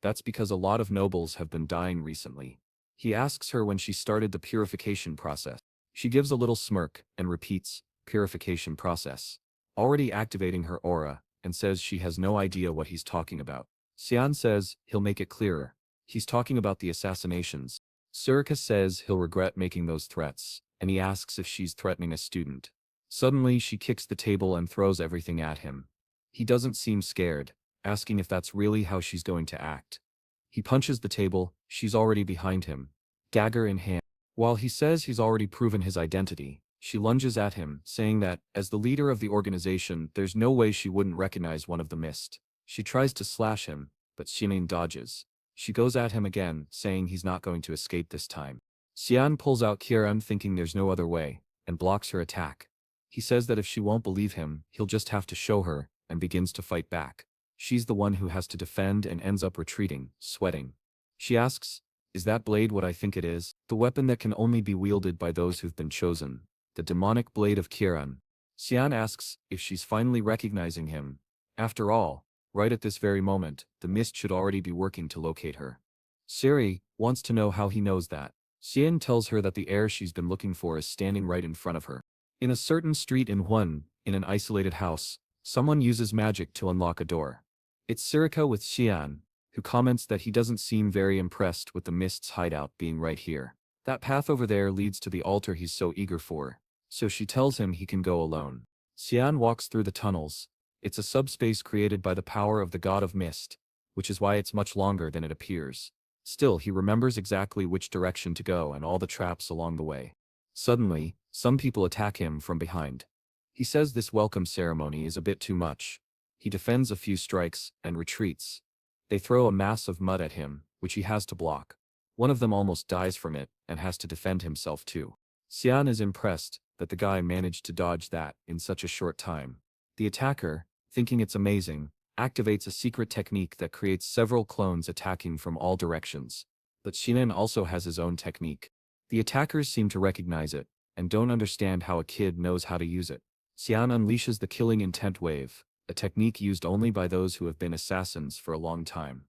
That's because a lot of nobles have been dying recently. He asks her when she started the purification process. She gives a little smirk and repeats, purification process, already activating her aura, and says she has no idea what he's talking about. Cyan says he'll make it clearer. He's talking about the assassinations. Surika says he'll regret making those threats, and he asks if she's threatening a student. Suddenly she kicks the table and throws everything at him. He doesn't seem scared, asking if that's really how she's going to act. He punches the table, she's already behind him, dagger in hand. While he says he's already proven his identity, she lunges at him, saying that, as the leader of the organization, there's no way she wouldn't recognize one of the Mist. She tries to slash him, but Cyan dodges. She goes at him again, saying he's not going to escape this time. Cyan pulls out Kieran, thinking there's no other way, and blocks her attack. He says that if she won't believe him, he'll just have to show her, and begins to fight back. She's the one who has to defend and ends up retreating, sweating. She asks, is that blade what I think it is? The weapon that can only be wielded by those who've been chosen. The demonic blade of Kieran. Cyan asks if she's finally recognizing him. After all, right at this very moment, the Mist should already be working to locate her. Siri wants to know how he knows that. Cyan tells her that the heir she's been looking for is standing right in front of her. In a certain street in Huan, in an isolated house, someone uses magic to unlock a door. It's Sirika with Cyan, who comments that he doesn't seem very impressed with the Mist's hideout being right here. That path over there leads to the altar he's so eager for, so she tells him he can go alone. Cyan walks through the tunnels. It's a subspace created by the power of the god of mist, which is why it's much longer than it appears. Still, he remembers exactly which direction to go and all the traps along the way. Suddenly, some people attack him from behind. He says this welcome ceremony is a bit too much. He defends a few strikes and retreats. They throw a mass of mud at him, which he has to block. One of them almost dies from it and has to defend himself too. Cyan is impressed that the guy managed to dodge that in such a short time. The attacker, thinking it's amazing, activates a secret technique that creates several clones attacking from all directions. But Cyan also has his own technique. The attackers seem to recognize it, and don't understand how a kid knows how to use it. Cyan unleashes the killing intent wave, a technique used only by those who have been assassins for a long time.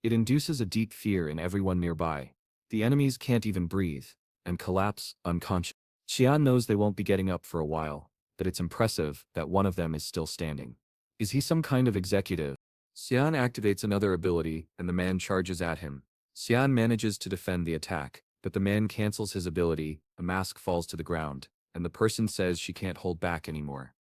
It induces a deep fear in everyone nearby. The enemies can't even breathe, and collapse, unconscious. Cyan knows they won't be getting up for a while, but it's impressive that one of them is still standing. Is he some kind of executive? Cyan activates another ability, and the man charges at him. Cyan manages to defend the attack, but the man cancels his ability, a mask falls to the ground, and the person says she can't hold back anymore.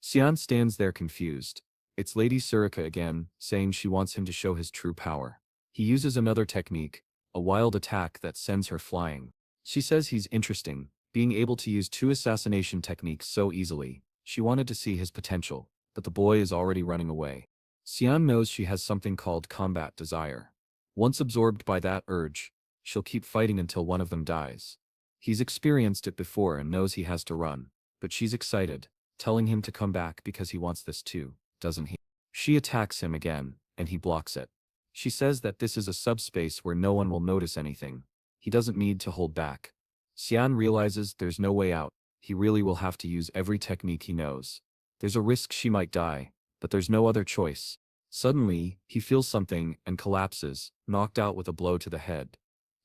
Cyan stands there confused. It's Lady Surika again, saying she wants him to show his true power. He uses another technique, a wild attack that sends her flying. She says he's interesting, being able to use two assassination techniques so easily. She wanted to see his potential, but the boy is already running away. Cyan knows she has something called combat desire. Once absorbed by that urge, she'll keep fighting until one of them dies. He's experienced it before and knows he has to run, but she's excited, telling him to come back because he wants this too, doesn't he? She attacks him again, and he blocks it. She says that this is a subspace where no one will notice anything. He doesn't need to hold back. Cyan realizes there's no way out. He really will have to use every technique he knows. There's a risk she might die, but there's no other choice. Suddenly, he feels something and collapses, knocked out with a blow to the head.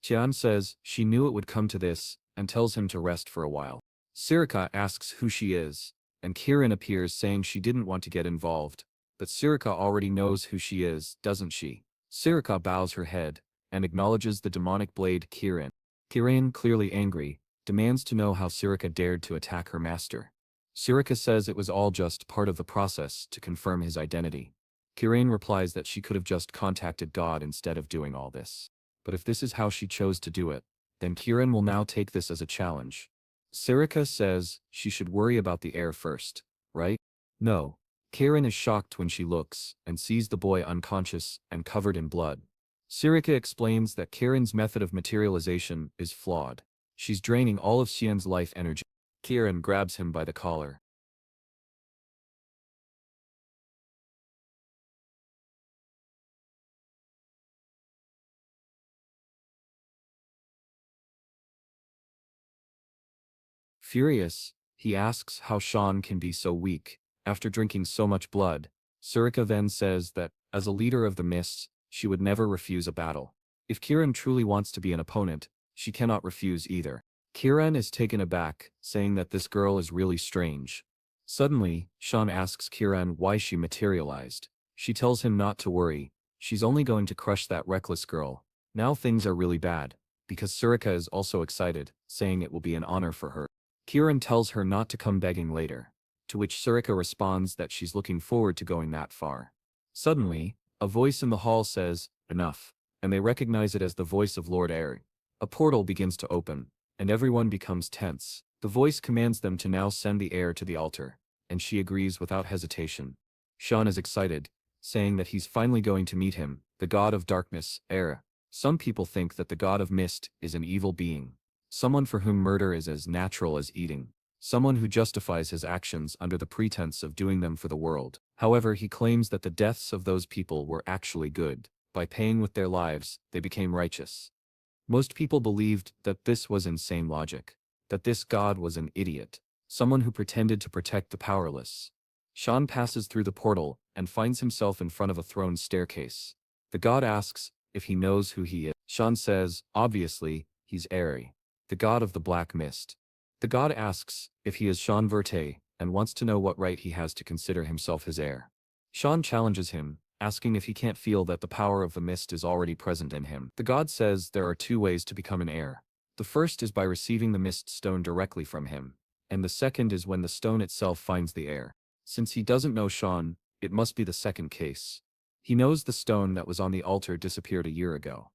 Cyan says she knew it would come to this, and tells him to rest for a while. Surika asks who she is, and Kiran appears saying she didn't want to get involved, but Surika already knows who she is, doesn't she? Surika bows her head, and acknowledges the demonic blade Kiran. Kiran, clearly angry, demands to know how Surika dared to attack her master. Surika says it was all just part of the process to confirm his identity. Kiran replies that she could have just contacted God instead of doing all this. But if this is how she chose to do it, then Kiran will now take this as a challenge. Surika says she should worry about the heir first, right? No. Kiran is shocked when she looks and sees the boy unconscious and covered in blood. Surika explains that Kiran's method of materialization is flawed. She's draining all of Cyan's life energy. Kiran grabs him by the collar. Furious, he asks how Sean can be so weak, after drinking so much blood. Surika then says that, as a leader of the Mists, she would never refuse a battle. If Kiran truly wants to be an opponent, she cannot refuse either. Kiran is taken aback, saying that this girl is really strange. Suddenly, Sean asks Kiran why she materialized. She tells him not to worry, she's only going to crush that reckless girl. Now things are really bad, because Surika is also excited, saying it will be an honor for her. Kiran tells her not to come begging later, to which Surika responds that she's looking forward to going that far. Suddenly, a voice in the hall says, "Enough," and they recognize it as the voice of Lord Air. A portal begins to open, and everyone becomes tense. The voice commands them to now send the heir to the altar, and she agrees without hesitation. Sean is excited, saying that he's finally going to meet him, the god of darkness, Air. Some people think that the god of mist is an evil being. Someone for whom murder is as natural as eating. Someone who justifies his actions under the pretense of doing them for the world. However, he claims that the deaths of those people were actually good. By paying with their lives, they became righteous. Most people believed that this was insane logic. That this god was an idiot. Someone who pretended to protect the powerless. Sean passes through the portal and finds himself in front of a throne staircase. The god asks if he knows who he is. Sean says, obviously, he's Eri, the god of the black mist. The god asks if he is Cyan Vert and wants to know what right he has to consider himself his heir. Sean challenges him, asking if he can't feel that the power of the mist is already present in him. The god says there are two ways to become an heir. The first is by receiving the mist stone directly from him, and the second is when the stone itself finds the heir. Since he doesn't know Sean, it must be the second case. He knows the stone that was on the altar disappeared a year ago.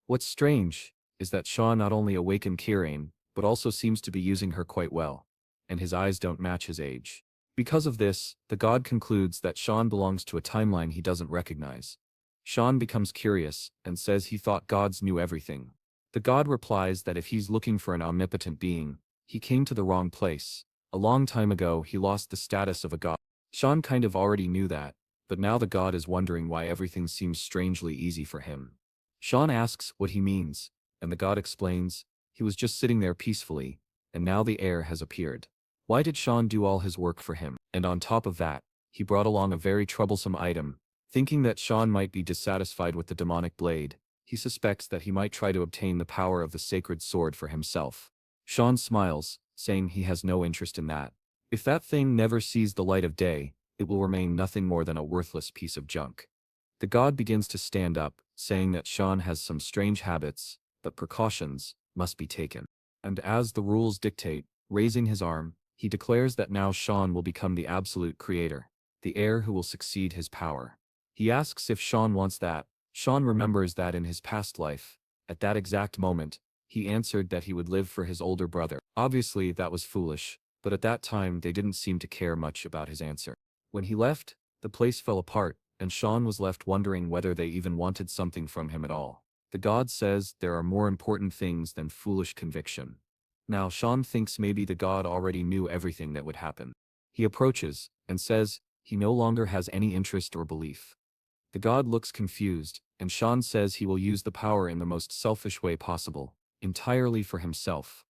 What's strange is that Sean not only awakened Kiran, but also seems to be using her quite well, and his eyes don't match his age. Because of this, the god concludes that Sean belongs to a timeline he doesn't recognize. Sean becomes curious and says he thought gods knew everything. The god replies that if he's looking for an omnipotent being, he came to the wrong place. A long time ago he lost the status of a god. Sean kind of already knew that, but now the god is wondering why everything seems strangely easy for him. Sean asks what he means, and the god explains, he was just sitting there peacefully, and now the heir has appeared. Why did Sean do all his work for him? And on top of that, he brought along a very troublesome item. Thinking that Sean might be dissatisfied with the demonic blade, he suspects that he might try to obtain the power of the sacred sword for himself. Sean smiles, saying he has no interest in that. If that thing never sees the light of day, it will remain nothing more than a worthless piece of junk. The god begins to stand up, saying that Sean has some strange habits, but precautions must be taken. And as the rules dictate, raising his arm, he declares that now Sean will become the absolute creator, the heir who will succeed his power. He asks if Sean wants that. Sean remembers that in his past life, at that exact moment, he answered that he would live for his older brother. Obviously, that was foolish, but at that time they didn't seem to care much about his answer. When he left, the place fell apart, and Sean was left wondering whether they even wanted something from him at all. The god says there are more important things than foolish conviction. Now Sean thinks maybe the god already knew everything that would happen. He approaches, and says he no longer has any interest or belief. The god looks confused, and Sean says he will use the power in the most selfish way possible, entirely for himself.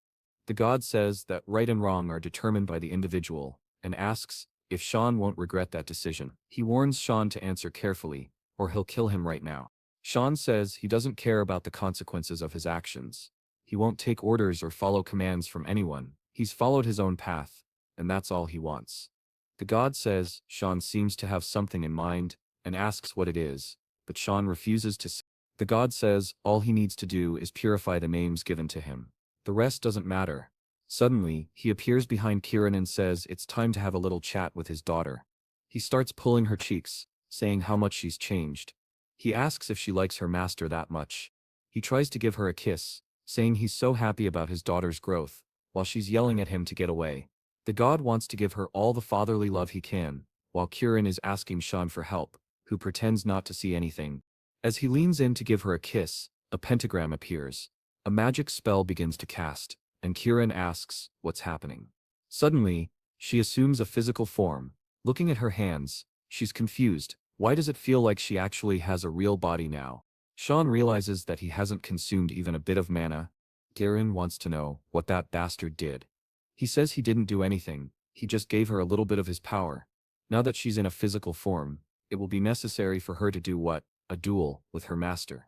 The god says that right and wrong are determined by the individual, and asks if Sean won't regret that decision. He warns Sean to answer carefully, or he'll kill him right now. Sean says he doesn't care about the consequences of his actions. He won't take orders or follow commands from anyone. He's followed his own path, and that's all he wants. The god says Sean seems to have something in mind, and asks what it is, but Sean refuses to say. The god says all he needs to do is purify the names given to him. The rest doesn't matter. Suddenly, he appears behind Kieran and says it's time to have a little chat with his daughter. He starts pulling her cheeks, saying how much she's changed. He asks if she likes her master that much. He tries to give her a kiss, saying he's so happy about his daughter's growth, while she's yelling at him to get away. The god wants to give her all the fatherly love he can, while Kieran is asking Sean for help, who pretends not to see anything. As he leans in to give her a kiss, a pentagram appears. A magic spell begins to cast, and Kieran asks what's happening. Suddenly, she assumes a physical form. Looking at her hands, she's confused. Why does it feel like she actually has a real body now? Sean realizes that he hasn't consumed even a bit of mana. Kieran wants to know what that bastard did. He says he didn't do anything, he just gave her a little bit of his power. Now that she's in a physical form, it will be necessary for her to do what? A duel with her master.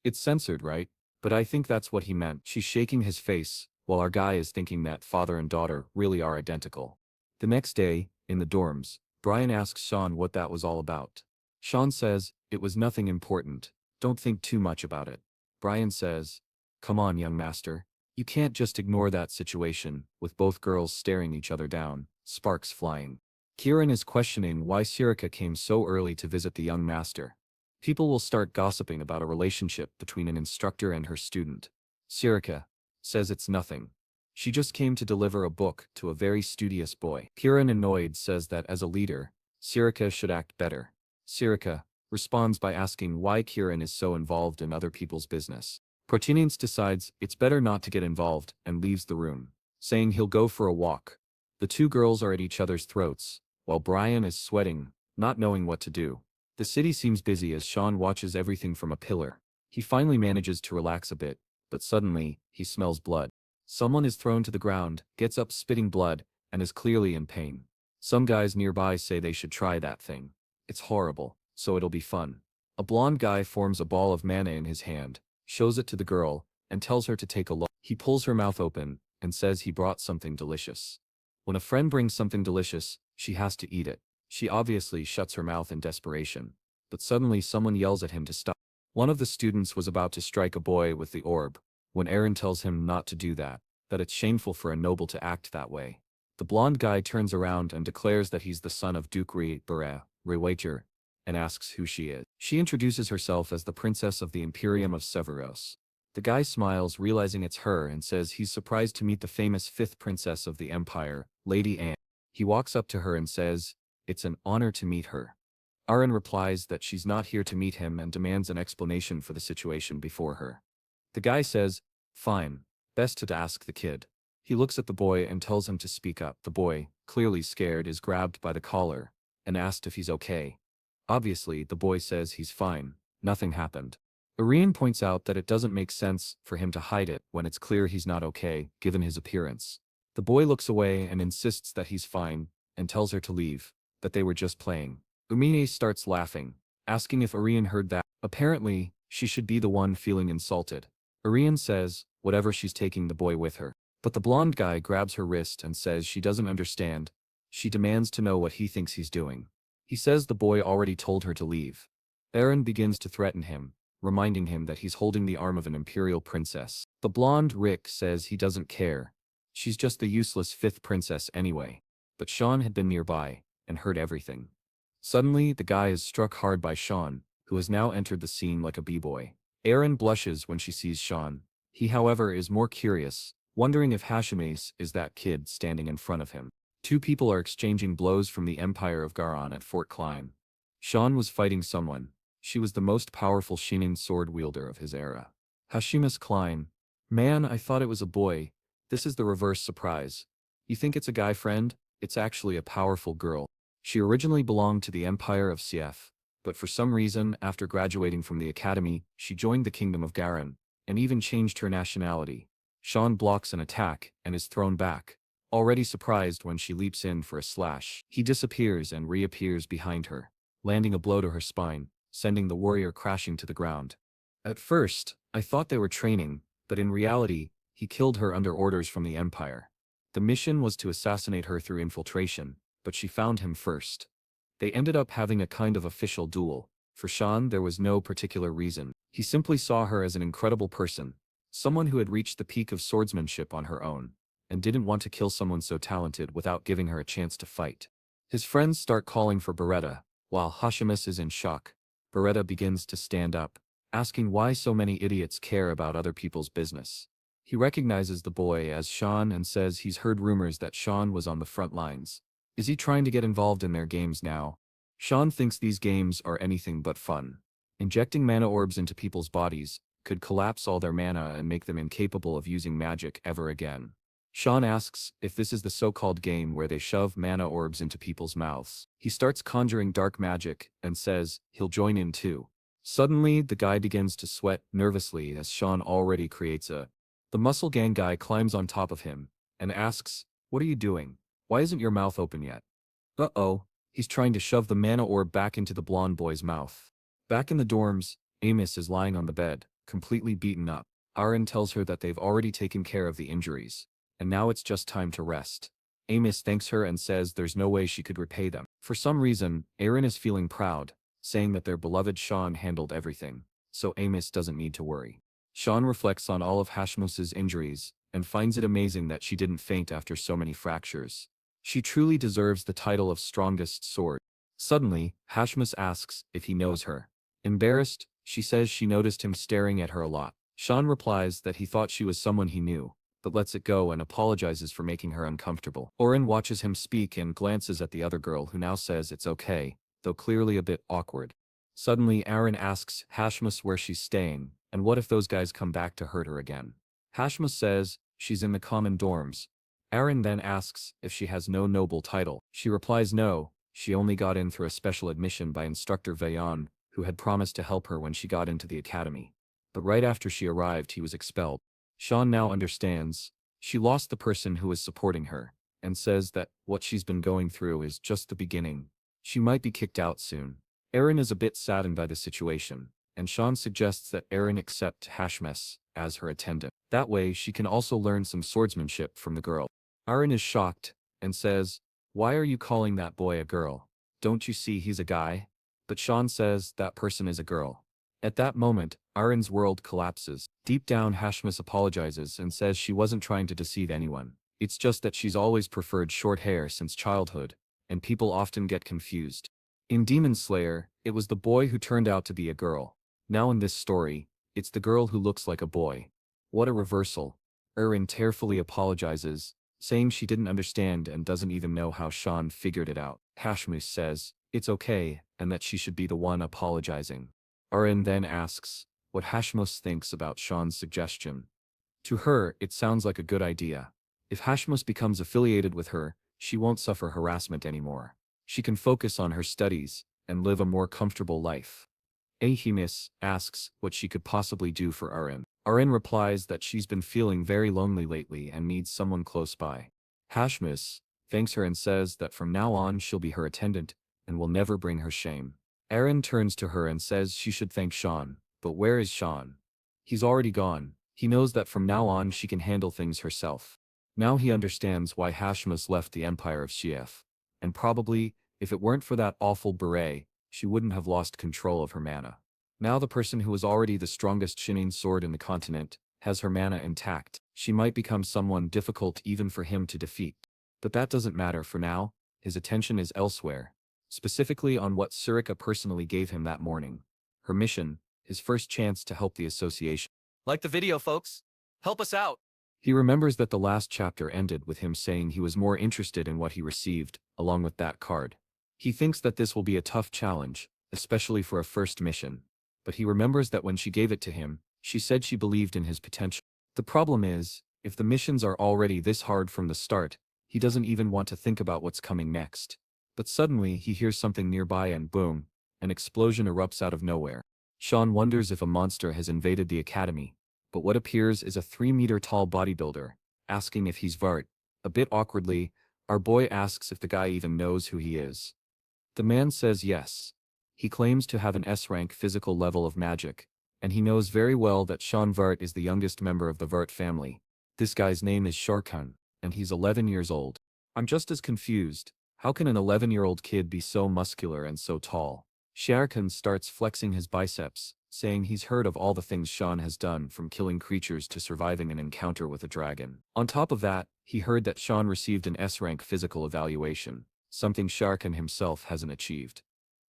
It's censored, right? But I think that's what he meant. She's shaking his face, while our guy is thinking that father and daughter really are identical. The next day, in the dorms, Brian asks Sean what that was all about. Sean says, it was nothing important, don't think too much about it. Brian says, come on young master, you can't just ignore that situation, with both girls staring each other down, sparks flying. Kieran is questioning why Sirika came so early to visit the young master. People will start gossiping about a relationship between an instructor and her student. Sirika says it's nothing. She just came to deliver a book to a very studious boy. Kieran, annoyed, says that as a leader, Sirika should act better. Sirika responds by asking why Kieran is so involved in other people's business. Protinence decides it's better not to get involved and leaves the room, saying he'll go for a walk. The two girls are at each other's throats, while Brian is sweating, not knowing what to do. The city seems busy as Sean watches everything from a pillar. He finally manages to relax a bit, but suddenly, he smells blood. Someone is thrown to the ground, gets up spitting blood, and is clearly in pain. Some guys nearby say they should try that thing. It's horrible, so it'll be fun. A blonde guy forms a ball of mana in his hand, shows it to the girl, and tells her to take a look. He pulls her mouth open, and says he brought something delicious. When a friend brings something delicious, she has to eat it. She obviously shuts her mouth in desperation. But suddenly someone yells at him to stop. One of the students was about to strike a boy with the orb, when Aaron tells him not to do that it's shameful for a noble to act that way. The blonde guy turns around and declares that he's the son of Duke Reywager, and asks who she is. She introduces herself as the princess of the Imperium of Severos. The guy smiles, realizing it's her, and says he's surprised to meet the famous fifth princess of the Empire, Lady Anne. He walks up to her and says, it's an honor to meet her. Aaron replies that she's not here to meet him and demands an explanation for the situation before her. The guy says, fine, best to ask the kid. He looks at the boy and tells him to speak up. The boy, clearly scared, is grabbed by the collar and asked if he's okay. Obviously, the boy says he's fine, nothing happened. Arian points out that it doesn't make sense for him to hide it when it's clear he's not okay, given his appearance. The boy looks away and insists that he's fine, and tells her to leave, that they were just playing. Umine starts laughing, asking if Arian heard that. Apparently, she should be the one feeling insulted. Arian says, whatever, she's taking the boy with her. But the blonde guy grabs her wrist and says she doesn't understand. She demands to know what he thinks he's doing. He says the boy already told her to leave. Aaron begins to threaten him, reminding him that he's holding the arm of an imperial princess. The blonde Rick says he doesn't care. She's just the useless fifth princess anyway. But Sean had been nearby, and heard everything. Suddenly, the guy is struck hard by Sean, who has now entered the scene like a b-boy. Aaron blushes when she sees Sean. He however is more curious, wondering if Hashime is that kid standing in front of him. Two people are exchanging blows from the Empire of Garon at Fort Klein. Sean was fighting someone. She was the most powerful Shinin sword wielder of his era. Hashimas Klein. Man, I thought it was a boy. This is the reverse surprise. You think it's a guy friend? It's actually a powerful girl. She originally belonged to the Empire of CF, but for some reason, after graduating from the academy, she joined the Kingdom of Garon, and even changed her nationality. Sean blocks an attack, and is thrown back. Already surprised when she leaps in for a slash, he disappears and reappears behind her, landing a blow to her spine, sending the warrior crashing to the ground. At first, I thought they were training, but in reality, he killed her under orders from the Empire. The mission was to assassinate her through infiltration, but she found him first. They ended up having a kind of official duel. For Sean, there was no particular reason. He simply saw her as an incredible person, someone who had reached the peak of swordsmanship on her own, and didn't want to kill someone so talented without giving her a chance to fight. His friends start calling for Beretta, while Hashimas is in shock. Beretta begins to stand up, asking why so many idiots care about other people's business. He recognizes the boy as Sean and says he's heard rumors that Sean was on the front lines. Is he trying to get involved in their games now? Sean thinks these games are anything but fun. Injecting mana orbs into people's bodies could collapse all their mana and make them incapable of using magic ever again. Sean asks if this is the so-called game where they shove mana orbs into people's mouths. He starts conjuring dark magic and says he'll join in too. Suddenly, the guy begins to sweat nervously as Sean already creates a... The muscle gang guy climbs on top of him and asks, "What are you doing? Why isn't your mouth open yet?" Uh-oh, he's trying to shove the mana orb back into the blonde boy's mouth. Back in the dorms, Amos is lying on the bed, completely beaten up. Aaron tells her that they've already taken care of the injuries, and now it's just time to rest. Amos thanks her and says there's no way she could repay them. For some reason, Aaron is feeling proud, saying that their beloved Sean handled everything, so Amos doesn't need to worry. Sean reflects on all of Hashimos's injuries, and finds it amazing that she didn't faint after so many fractures. She truly deserves the title of strongest sword. Suddenly, Hashimos asks if he knows her. Embarrassed, she says she noticed him staring at her a lot. Sean replies that he thought she was someone he knew, but lets it go and apologizes for making her uncomfortable. Oren watches him speak and glances at the other girl who now says it's okay, though clearly a bit awkward. Suddenly, Aaron asks Hashimos where she's staying, and what if those guys come back to hurt her again. Hashimos says she's in the common dorms. Aaron then asks if she has no noble title. She replies no, she only got in through a special admission by instructor Vayan, who had promised to help her when she got into the academy. But right after she arrived he was expelled. Sean now understands. She lost the person who was supporting her, and says that what she's been going through is just the beginning. She might be kicked out soon. Aaron is a bit saddened by the situation, and Sean suggests that Aaron accept Hashimos as her attendant. That way she can also learn some swordsmanship from the girl. Aaron is shocked, and says, "Why are you calling that boy a girl? Don't you see he's a guy?" But Sean says that person is a girl. At that moment, Aaron's world collapses. Deep down Hashimos apologizes and says she wasn't trying to deceive anyone. It's just that she's always preferred short hair since childhood, and people often get confused. In Demon Slayer, it was the boy who turned out to be a girl. Now in this story, it's the girl who looks like a boy. What a reversal. Aaron tearfully apologizes, saying she didn't understand and doesn't even know how Sean figured it out. Hashimos says it's okay, and that she should be the one apologizing. Aaron then asks what Hashimos thinks about Sean's suggestion. To her, it sounds like a good idea. If Hashimos becomes affiliated with her, she won't suffer harassment anymore. She can focus on her studies and live a more comfortable life. Ahimis asks what she could possibly do for Aaron. Aaron replies that she's been feeling very lonely lately and needs someone close by. Hashimos thanks her and says that from now on she'll be her attendant and will never bring her shame. Aaron turns to her and says she should thank Sean, but where is Sean? He's already gone. He knows that from now on she can handle things herself. Now he understands why Hashimos left the Empire of Shief. And probably, if it weren't for that awful beret, she wouldn't have lost control of her mana. Now the person who was already the strongest Shining sword in the continent has her mana intact. She might become someone difficult even for him to defeat. But that doesn't matter for now. His attention is elsewhere, specifically on what Surika personally gave him that morning. Her mission, his first chance to help the association. Like the video, folks. Help us out. He remembers that the last chapter ended with him saying he was more interested in what he received, along with that card. He thinks that this will be a tough challenge, especially for a first mission. But he remembers that when she gave it to him, she said she believed in his potential. The problem is, if the missions are already this hard from the start, he doesn't even want to think about what's coming next. But suddenly he hears something nearby and boom, an explosion erupts out of nowhere. Sean wonders if a monster has invaded the academy, but what appears is a 3-meter-tall bodybuilder, asking if he's Vert. A bit awkwardly, our boy asks if the guy even knows who he is. The man says yes. He claims to have an S-rank physical level of magic, and he knows very well that Cyan Vert is the youngest member of the Vert family. This guy's name is Sharkan, and he's 11 years old. I'm just as confused. How can an 11-year-old kid be so muscular and so tall? Sharkan starts flexing his biceps, saying he's heard of all the things Sean has done, from killing creatures to surviving an encounter with a dragon. On top of that, he heard that Sean received an S-rank physical evaluation, something Sharkan himself hasn't achieved.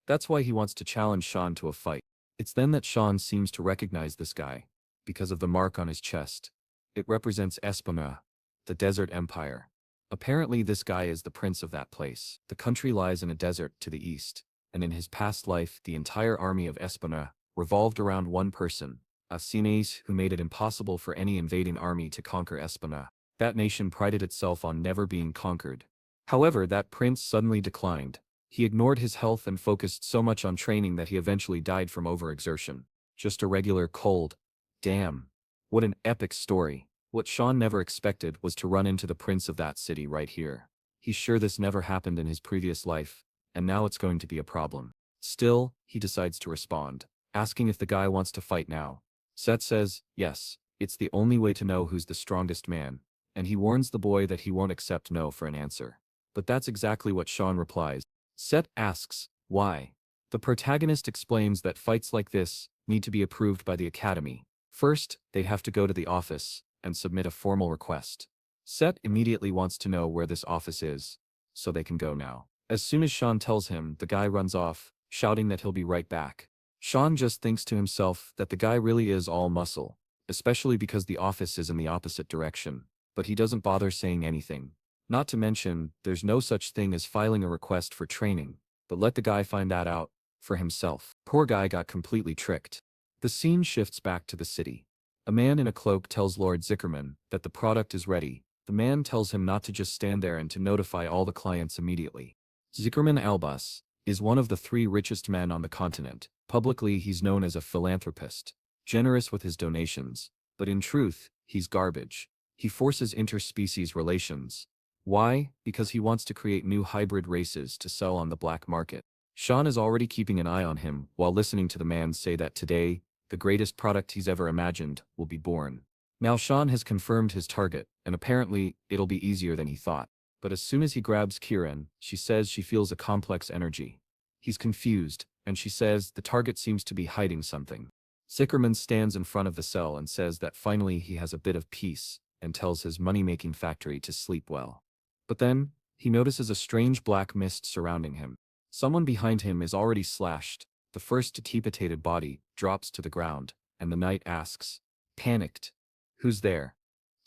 That's why he wants to challenge Sean to a fight. It's then that Sean seems to recognize this guy, because of the mark on his chest. It represents Espana, the desert empire. Apparently this guy is the prince of that place. The country lies in a desert to the east, and in his past life the entire army of Espana revolved around one person, Elise, who made it impossible for any invading army to conquer Espana. That nation prided itself on never being conquered. However, that prince suddenly declined. He ignored his health and focused so much on training that he eventually died from overexertion. Just a regular cold. Damn. What an epic story. What Sean never expected was to run into the prince of that city right here. He's sure this never happened in his previous life, and now it's going to be a problem. Still, he decides to respond, asking if the guy wants to fight now. Set says, yes, it's the only way to know who's the strongest man, and he warns the boy that he won't accept no for an answer. But that's exactly what Sean replies. Set asks, why? The protagonist explains that fights like this need to be approved by the academy. First, they have to go to the office and submit a formal request. Set immediately wants to know where this office is, so they can go now. As soon as Sean tells him, the guy runs off, shouting that he'll be right back. Sean just thinks to himself that the guy really is all muscle, especially because the office is in the opposite direction, but he doesn't bother saying anything. Not to mention, there's no such thing as filing a request for training, but let the guy find that out for himself. Poor guy got completely tricked. The scene shifts back to the city. A man in a cloak tells Lord Zickerman that the product is ready. The man tells him not to just stand there and to notify all the clients immediately. Zickerman Albus is one of the 3 richest men on the continent. Publicly, he's known as a philanthropist, generous with his donations, but in truth, he's garbage. He forces interspecies relations. Why? Because he wants to create new hybrid races to sell on the black market. Sean is already keeping an eye on him while listening to the man say that today, the greatest product he's ever imagined will be born. Now Sean has confirmed his target, and apparently, it'll be easier than he thought. But as soon as he grabs Kieran, she says she feels a complex energy. He's confused, and she says the target seems to be hiding something. Zickerman stands in front of the cell and says that finally he has a bit of peace, and tells his money-making factory to sleep well. But then, he notices a strange black mist surrounding him. Someone behind him is already slashed. The first decapitated body drops to the ground, and the knight asks, panicked, who's there?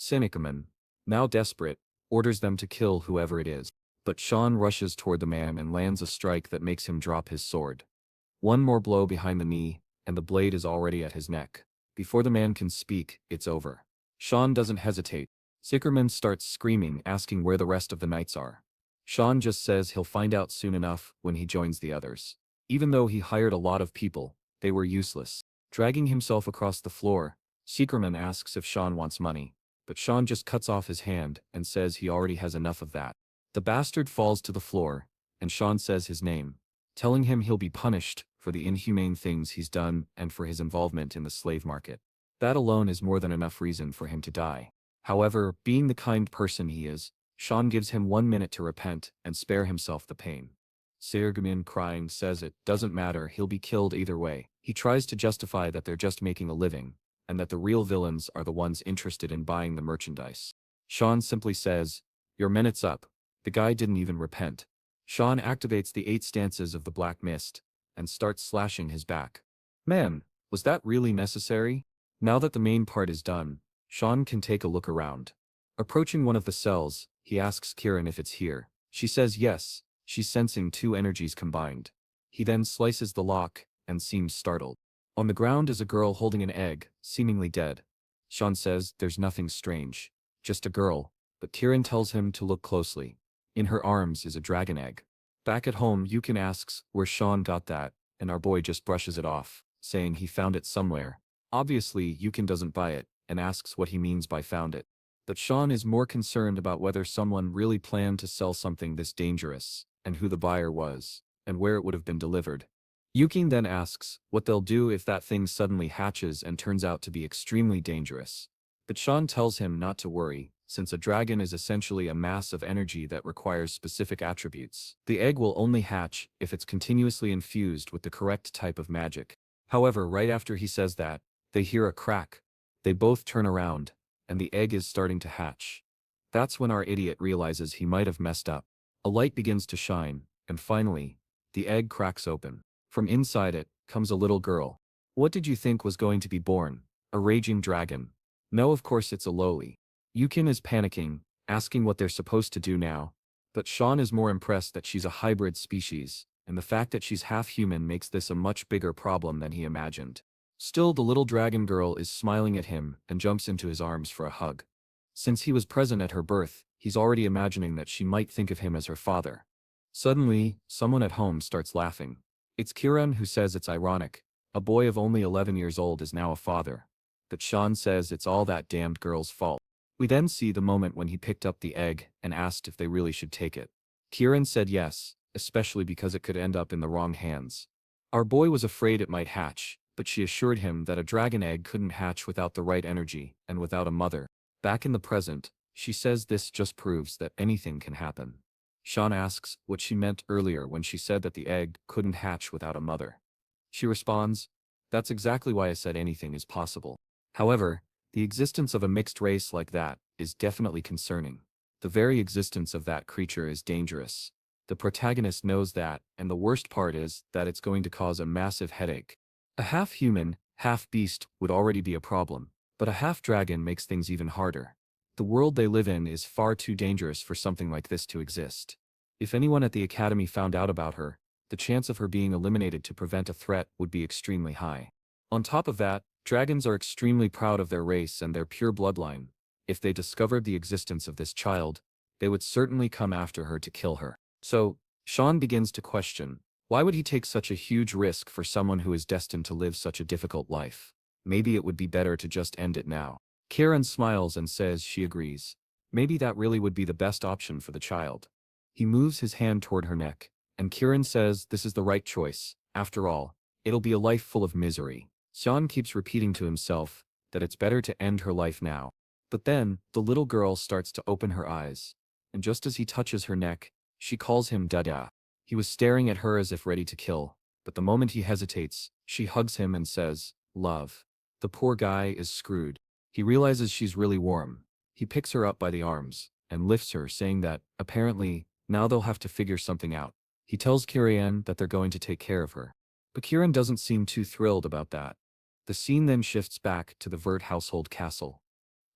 Zickerman, now desperate, orders them to kill whoever it is. But Sean rushes toward the man and lands a strike that makes him drop his sword. One more blow behind the knee, and the blade is already at his neck. Before the man can speak, it's over. Sean doesn't hesitate. Zickerman starts screaming, asking where the rest of the knights are. Sean just says he'll find out soon enough when he joins the others. Even though he hired a lot of people, they were useless. Dragging himself across the floor, Zickerman asks if Sean wants money, but Sean just cuts off his hand and says he already has enough of that. The bastard falls to the floor, and Sean says his name, telling him he'll be punished for the inhumane things he's done and for his involvement in the slave market. That alone is more than enough reason for him to die. However, being the kind person he is, Sean gives him 1 minute to repent and spare himself the pain. Seergamin, crying, says it doesn't matter, he'll be killed either way. He tries to justify that they're just making a living, and that the real villains are the ones interested in buying the merchandise. Sean simply says, "Your minute's up." The guy didn't even repent. Sean activates the 8 stances of the Black Mist, and starts slashing his back. Man, was that really necessary? Now that the main part is done, Sean can take a look around. Approaching one of the cells, he asks Kieran if it's here. She says yes, she's sensing 2 energies combined. He then slices the lock, and seems startled. On the ground is a girl holding an egg, seemingly dead. Sean says there's nothing strange, just a girl, but Kieran tells him to look closely. In her arms is a dragon egg. Back at home, Yukon asks where Sean got that, and our boy just brushes it off, saying he found it somewhere. Obviously, Yukon doesn't buy it, and asks what he means by found it. But Sean is more concerned about whether someone really planned to sell something this dangerous, and who the buyer was, and where it would have been delivered. Yukon then asks what they'll do if that thing suddenly hatches and turns out to be extremely dangerous. But Sean tells him not to worry, since a dragon is essentially a mass of energy that requires specific attributes. The egg will only hatch if it's continuously infused with the correct type of magic. However, right after he says that, they hear a crack. They both turn around, and the egg is starting to hatch. That's when our idiot realizes he might have messed up. A light begins to shine, and finally, the egg cracks open. From inside it comes a little girl. What did you think was going to be born? A raging dragon? No, of course it's a lowly. Yukon is panicking, asking what they're supposed to do now. But Sean is more impressed that she's a hybrid species, and the fact that she's half human makes this a much bigger problem than he imagined. Still, the little dragon girl is smiling at him and jumps into his arms for a hug. Since he was present at her birth, he's already imagining that she might think of him as her father. Suddenly, someone at home starts laughing. It's Kieran, who says it's ironic. A boy of only 11 years old is now a father. But Sean says it's all that damned girl's fault. We then see the moment when he picked up the egg and asked if they really should take it. Kieran said yes, especially because it could end up in the wrong hands. Our boy was afraid it might hatch, but she assured him that a dragon egg couldn't hatch without the right energy and without a mother. Back in the present, she says this just proves that anything can happen. Sean asks what she meant earlier when she said that the egg couldn't hatch without a mother. She responds, "That's exactly why I said anything is possible." However, the existence of a mixed race like that is definitely concerning. The very existence of that creature is dangerous. The protagonist knows that, and the worst part is that it's going to cause a massive headache. A half-human, half-beast would already be a problem, but a half-dragon makes things even harder. The world they live in is far too dangerous for something like this to exist. If anyone at the academy found out about her, the chance of her being eliminated to prevent a threat would be extremely high. On top of that, dragons are extremely proud of their race and their pure bloodline. If they discovered the existence of this child, they would certainly come after her to kill her. So, Sean begins to question, why would he take such a huge risk for someone who is destined to live such a difficult life? Maybe it would be better to just end it now. Kieran smiles and says she agrees. Maybe that really would be the best option for the child. He moves his hand toward her neck, and Kieran says this is the right choice. After all, it'll be a life full of misery. Sean keeps repeating to himself that it's better to end her life now. But then, the little girl starts to open her eyes, and just as he touches her neck, she calls him Dada. He was staring at her as if ready to kill, but the moment he hesitates, she hugs him and says, "Love." The poor guy is screwed. He realizes she's really warm. He picks her up by the arms and lifts her, saying that, apparently, now they'll have to figure something out. He tells Kieran that they're going to take care of her. But Kieran doesn't seem too thrilled about that. The scene then shifts back to the Vert household castle.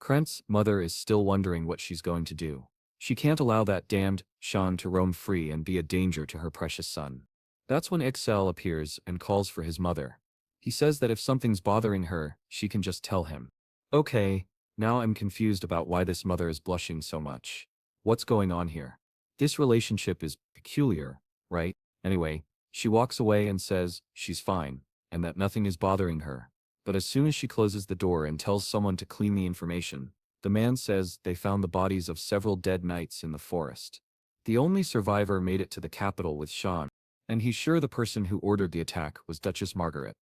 Krent's mother is still wondering what she's going to do. She can't allow that damned Sean to roam free and be a danger to her precious son. That's when Excel appears and calls for his mother. He says that if something's bothering her, she can just tell him. Okay, now I'm confused about why this mother is blushing so much. What's going on here? This relationship is peculiar, right? Anyway, she walks away and says she's fine, and that nothing is bothering her. But as soon as she closes the door and tells someone to clean the information, the man says they found the bodies of several dead knights in the forest. The only survivor made it to the capital with Sean, and he's sure the person who ordered the attack was Duchess Margaret.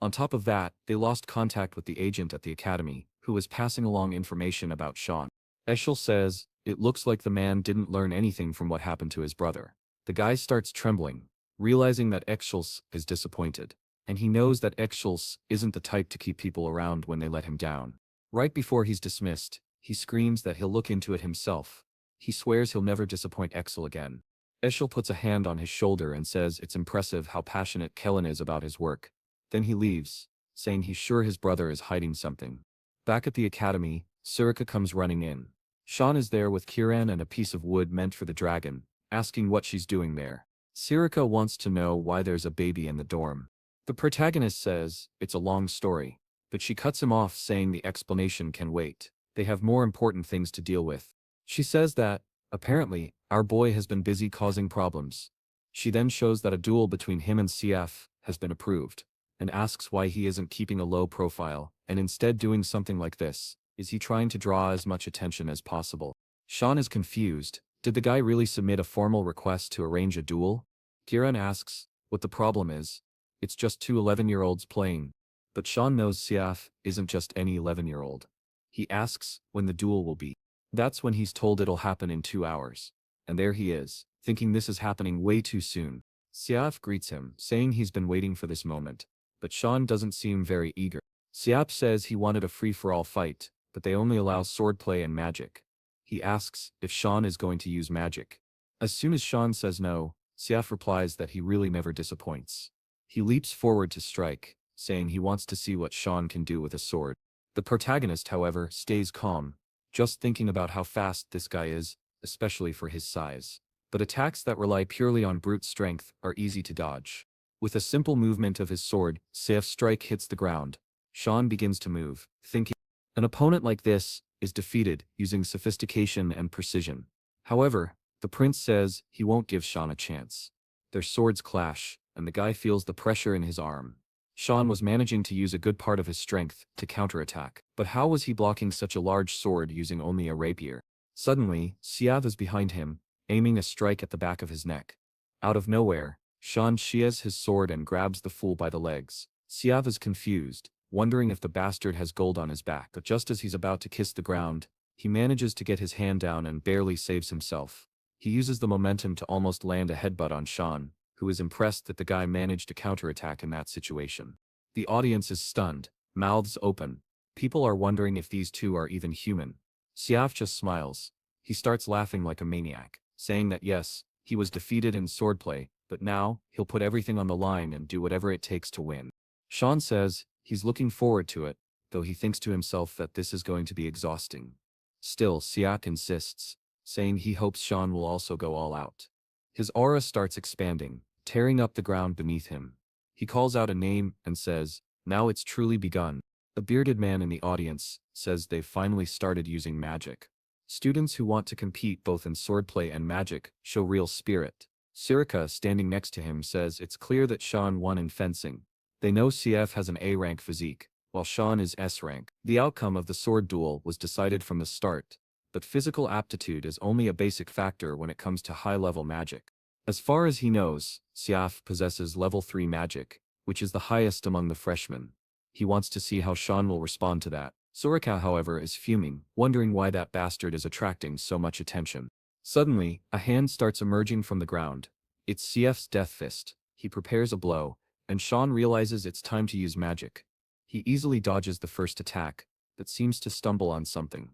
On top of that, they lost contact with the agent at the academy, who was passing along information about Sean. Eshel says, it looks like the man didn't learn anything from what happened to his brother. The guy starts trembling, realizing that Exschulz is disappointed. And he knows that Exschulz isn't the type to keep people around when they let him down. Right before he's dismissed, he screams that he'll look into it himself. He swears he'll never disappoint Exel again. Eschel puts a hand on his shoulder and says it's impressive how passionate Kellen is about his work. Then he leaves, saying he's sure his brother is hiding something. Back at the academy, Surika comes running in. Sean is there with Kiran and a piece of wood meant for the dragon, asking what she's doing there. Surika wants to know why there's a baby in the dorm. The protagonist says it's a long story, but she cuts him off saying the explanation can wait. They have more important things to deal with. She says that, apparently, our boy has been busy causing problems. She then shows that a duel between him and CF has been approved, and asks why he isn't keeping a low profile, and instead doing something like this. Is he trying to draw as much attention as possible? Sean is confused. Did the guy really submit a formal request to arrange a duel? Kiran asks what the problem is. It's just two 11-year-olds playing. But Sean knows CF isn't just any 11-year-old. He asks when the duel will be. That's when he's told it'll happen in 2 hours. And there he is, thinking this is happening way too soon. Siaf greets him, saying he's been waiting for this moment. But Sean doesn't seem very eager. Siaf says he wanted a free-for-all fight, but they only allow swordplay and magic. He asks if Sean is going to use magic. As soon as Sean says no, Siaf replies that he really never disappoints. He leaps forward to strike, saying he wants to see what Sean can do with a sword. The protagonist, however, stays calm, just thinking about how fast this guy is, especially for his size. But attacks that rely purely on brute strength are easy to dodge. With a simple movement of his sword, Siaf's strike hits the ground. Sean begins to move, thinking an opponent like this is defeated using sophistication and precision. However, the prince says he won't give Sean a chance. Their swords clash, and the guy feels the pressure in his arm. Sean was managing to use a good part of his strength to counterattack, but how was he blocking such a large sword using only a rapier? Suddenly, Siav is behind him, aiming a strike at the back of his neck. Out of nowhere, Sean shears his sword and grabs the fool by the legs. Siav is confused, wondering if the bastard has gold on his back, but just as he's about to kiss the ground, he manages to get his hand down and barely saves himself. He uses the momentum to almost land a headbutt on Sean, who is impressed that the guy managed to counterattack in that situation. The audience is stunned, mouths open. People are wondering if these two are even human. Siaf just smiles. He starts laughing like a maniac, saying that yes, he was defeated in swordplay, but now, he'll put everything on the line and do whatever it takes to win. Sean says he's looking forward to it, though he thinks to himself that this is going to be exhausting. Still, Siak insists, saying he hopes Sean will also go all out. His aura starts expanding, tearing up the ground beneath him. He calls out a name and says, "Now it's truly begun." A bearded man in the audience says they've finally started using magic. Students who want to compete both in swordplay and magic show real spirit. Sirika, standing next to him, says it's clear that Sean won in fencing. They know CF has an A-rank physique, while Sean is S-rank. The outcome of the sword duel was decided from the start, but physical aptitude is only a basic factor when it comes to high-level magic. As far as he knows, Siaf possesses level 3 magic, which is the highest among the freshmen. He wants to see how Sean will respond to that. Sorika, however, is fuming, wondering why that bastard is attracting so much attention. Suddenly, a hand starts emerging from the ground. It's CF's death fist. He prepares a blow, and Sean realizes it's time to use magic. He easily dodges the first attack, but seems to stumble on something.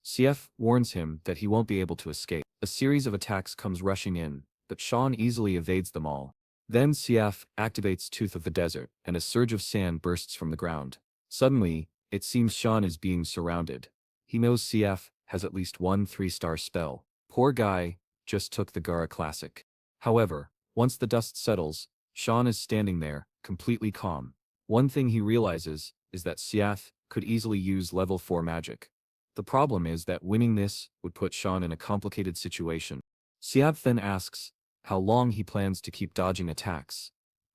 CF warns him that he won't be able to escape. A series of attacks comes rushing in, but Sean easily evades them all. Then CF activates Tooth of the Desert, and a surge of sand bursts from the ground. Suddenly, it seems Sean is being surrounded. He knows CF has at least one 3-star spell. Poor guy, just took the Gara Classic. However, once the dust settles, Sean is standing there, completely calm. One thing he realizes is that CF could easily use level 4 magic. The problem is that winning this would put Sean in a complicated situation. Siab then asks how long he plans to keep dodging attacks.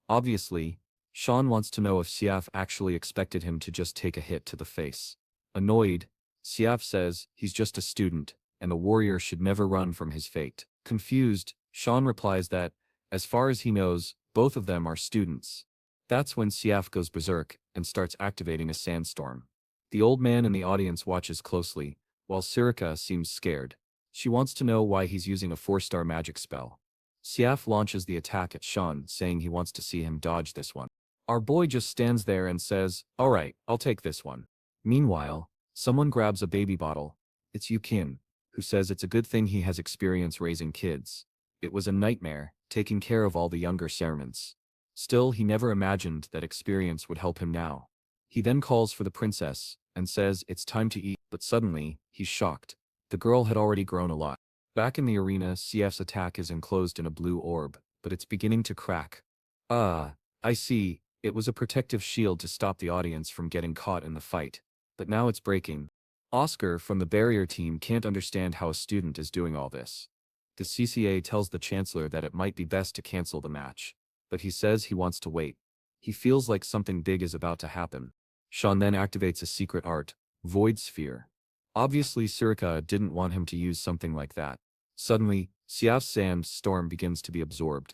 Obviously, Sean wants to know if Siaf actually expected him to just take a hit to the face. Annoyed, Siaf says he's just a student, and the warrior should never run from his fate. Confused, Sean replies that, as far as he knows, both of them are students. That's when Siaf goes berserk and starts activating a sandstorm. The old man in the audience watches closely, while Sirika seems scared. She wants to know why he's using a 4-star magic spell. Siaf launches the attack at Sean, saying he wants to see him dodge this one. Our boy just stands there and says, "Alright, I'll take this one." Meanwhile, someone grabs a baby bottle. It's Yukin, who says it's a good thing he has experience raising kids. It was a nightmare, taking care of all the younger servants. Still, he never imagined that experience would help him now. He then calls for the princess, and says it's time to eat, but suddenly, he's shocked. The girl had already grown a lot. Back in the arena, CF's attack is enclosed in a blue orb, but it's beginning to crack. Ah, I see, it was a protective shield to stop the audience from getting caught in the fight. But now it's breaking. Oscar from the barrier team can't understand how a student is doing all this. The CCA tells the chancellor that it might be best to cancel the match, but he says he wants to wait. He feels like something big is about to happen. Sean then activates a secret art, Void Sphere. Obviously Surika didn't want him to use something like that. Suddenly, Siaf Sam's storm begins to be absorbed.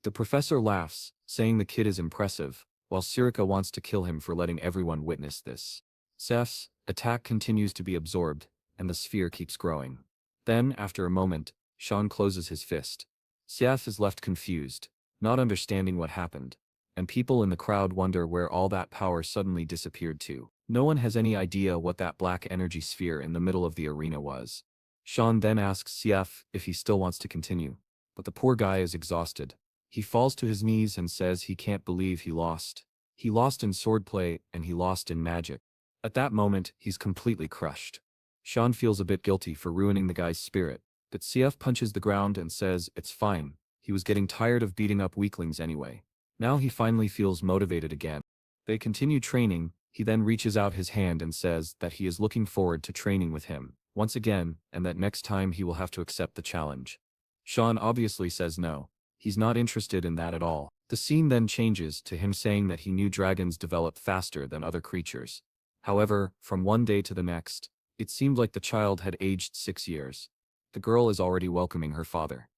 The professor laughs, saying the kid is impressive, while Surika wants to kill him for letting everyone witness this. Siaf's attack continues to be absorbed, and the sphere keeps growing. Then, after a moment, Sean closes his fist. Siaf is left confused, not understanding what happened, and people in the crowd wonder where all that power suddenly disappeared to. No one has any idea what that black energy sphere in the middle of the arena was. Sean then asks Siaf if he still wants to continue, but the poor guy is exhausted. He falls to his knees and says he can't believe he lost. He lost in swordplay and he lost in magic. At that moment, he's completely crushed. Sean feels a bit guilty for ruining the guy's spirit, but Siaf punches the ground and says it's fine. He was getting tired of beating up weaklings anyway. Now he finally feels motivated again. They continue training. He then reaches out his hand and says that he is looking forward to training with him once again, and that next time he will have to accept the challenge. Sean obviously says no. He's not interested in that at all. The scene then changes to him saying that he knew dragons develop faster than other creatures. However, from one day to the next, it seemed like the child had aged 6 years. The girl is already welcoming her father.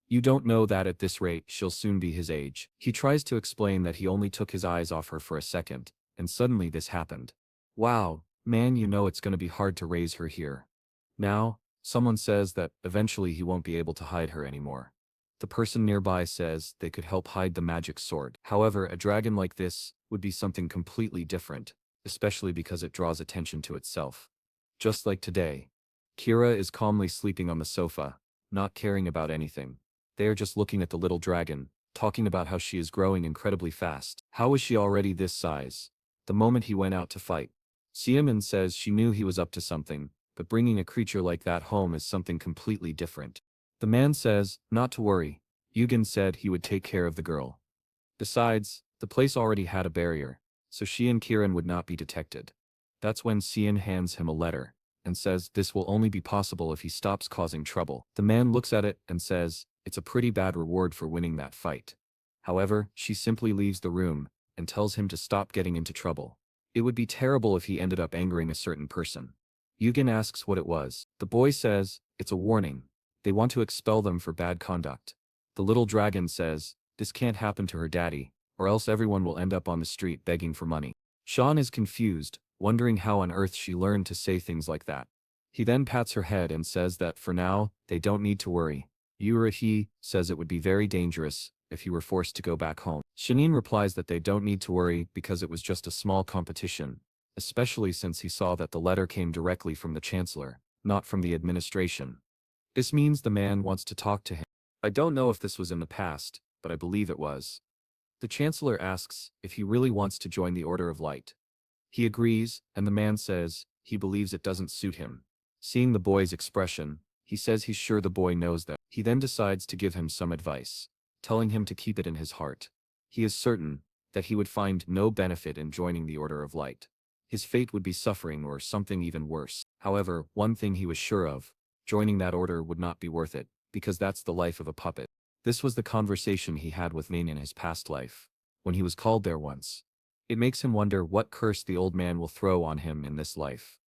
You don't know that at this rate she'll soon be his age. He tries to explain that he only took his eyes off her for a second, and suddenly this happened. Wow, man, you know it's gonna be hard to raise her here. Now, someone says that eventually he won't be able to hide her anymore. The person nearby says they could help hide the magic sword. However, a dragon like this would be something completely different, especially because it draws attention to itself. Just like today, Kira is calmly sleeping on the sofa, not caring about anything. They are just looking at the little dragon, talking about how she is growing incredibly fast. How is she already this size? The moment he went out to fight. Siamin says she knew he was up to something, but bringing a creature like that home is something completely different. The man says, not to worry. Yugen said he would take care of the girl. Besides, the place already had a barrier, so she and Kiran would not be detected. That's when Sian hands him a letter, and says this will only be possible if he stops causing trouble. The man looks at it and says, it's a pretty bad reward for winning that fight. However, she simply leaves the room, and tells him to stop getting into trouble. It would be terrible if he ended up angering a certain person. Yugen asks what it was. The boy says, it's a warning. They want to expel them for bad conduct. The little dragon says, this can't happen to her daddy, or else everyone will end up on the street begging for money. Sean is confused, wondering how on earth she learned to say things like that. He then pats her head and says that for now, they don't need to worry. He says it would be very dangerous if he were forced to go back home. Shanine replies that they don't need to worry because it was just a small competition, especially since he saw that the letter came directly from the chancellor, not from the administration. This means the man wants to talk to him. I don't know if this was in the past, but I believe it was. The chancellor asks if he really wants to join the Order of Light. He agrees, and the man says he believes it doesn't suit him. Seeing the boy's expression, he says he's sure the boy knows that. He then decides to give him some advice, telling him to keep it in his heart. He is certain that he would find no benefit in joining the Order of Light. His fate would be suffering or something even worse. However, one thing he was sure of, joining that order would not be worth it, because that's the life of a puppet. This was the conversation he had with Main in his past life, when he was called there once. It makes him wonder what curse the old man will throw on him in this life.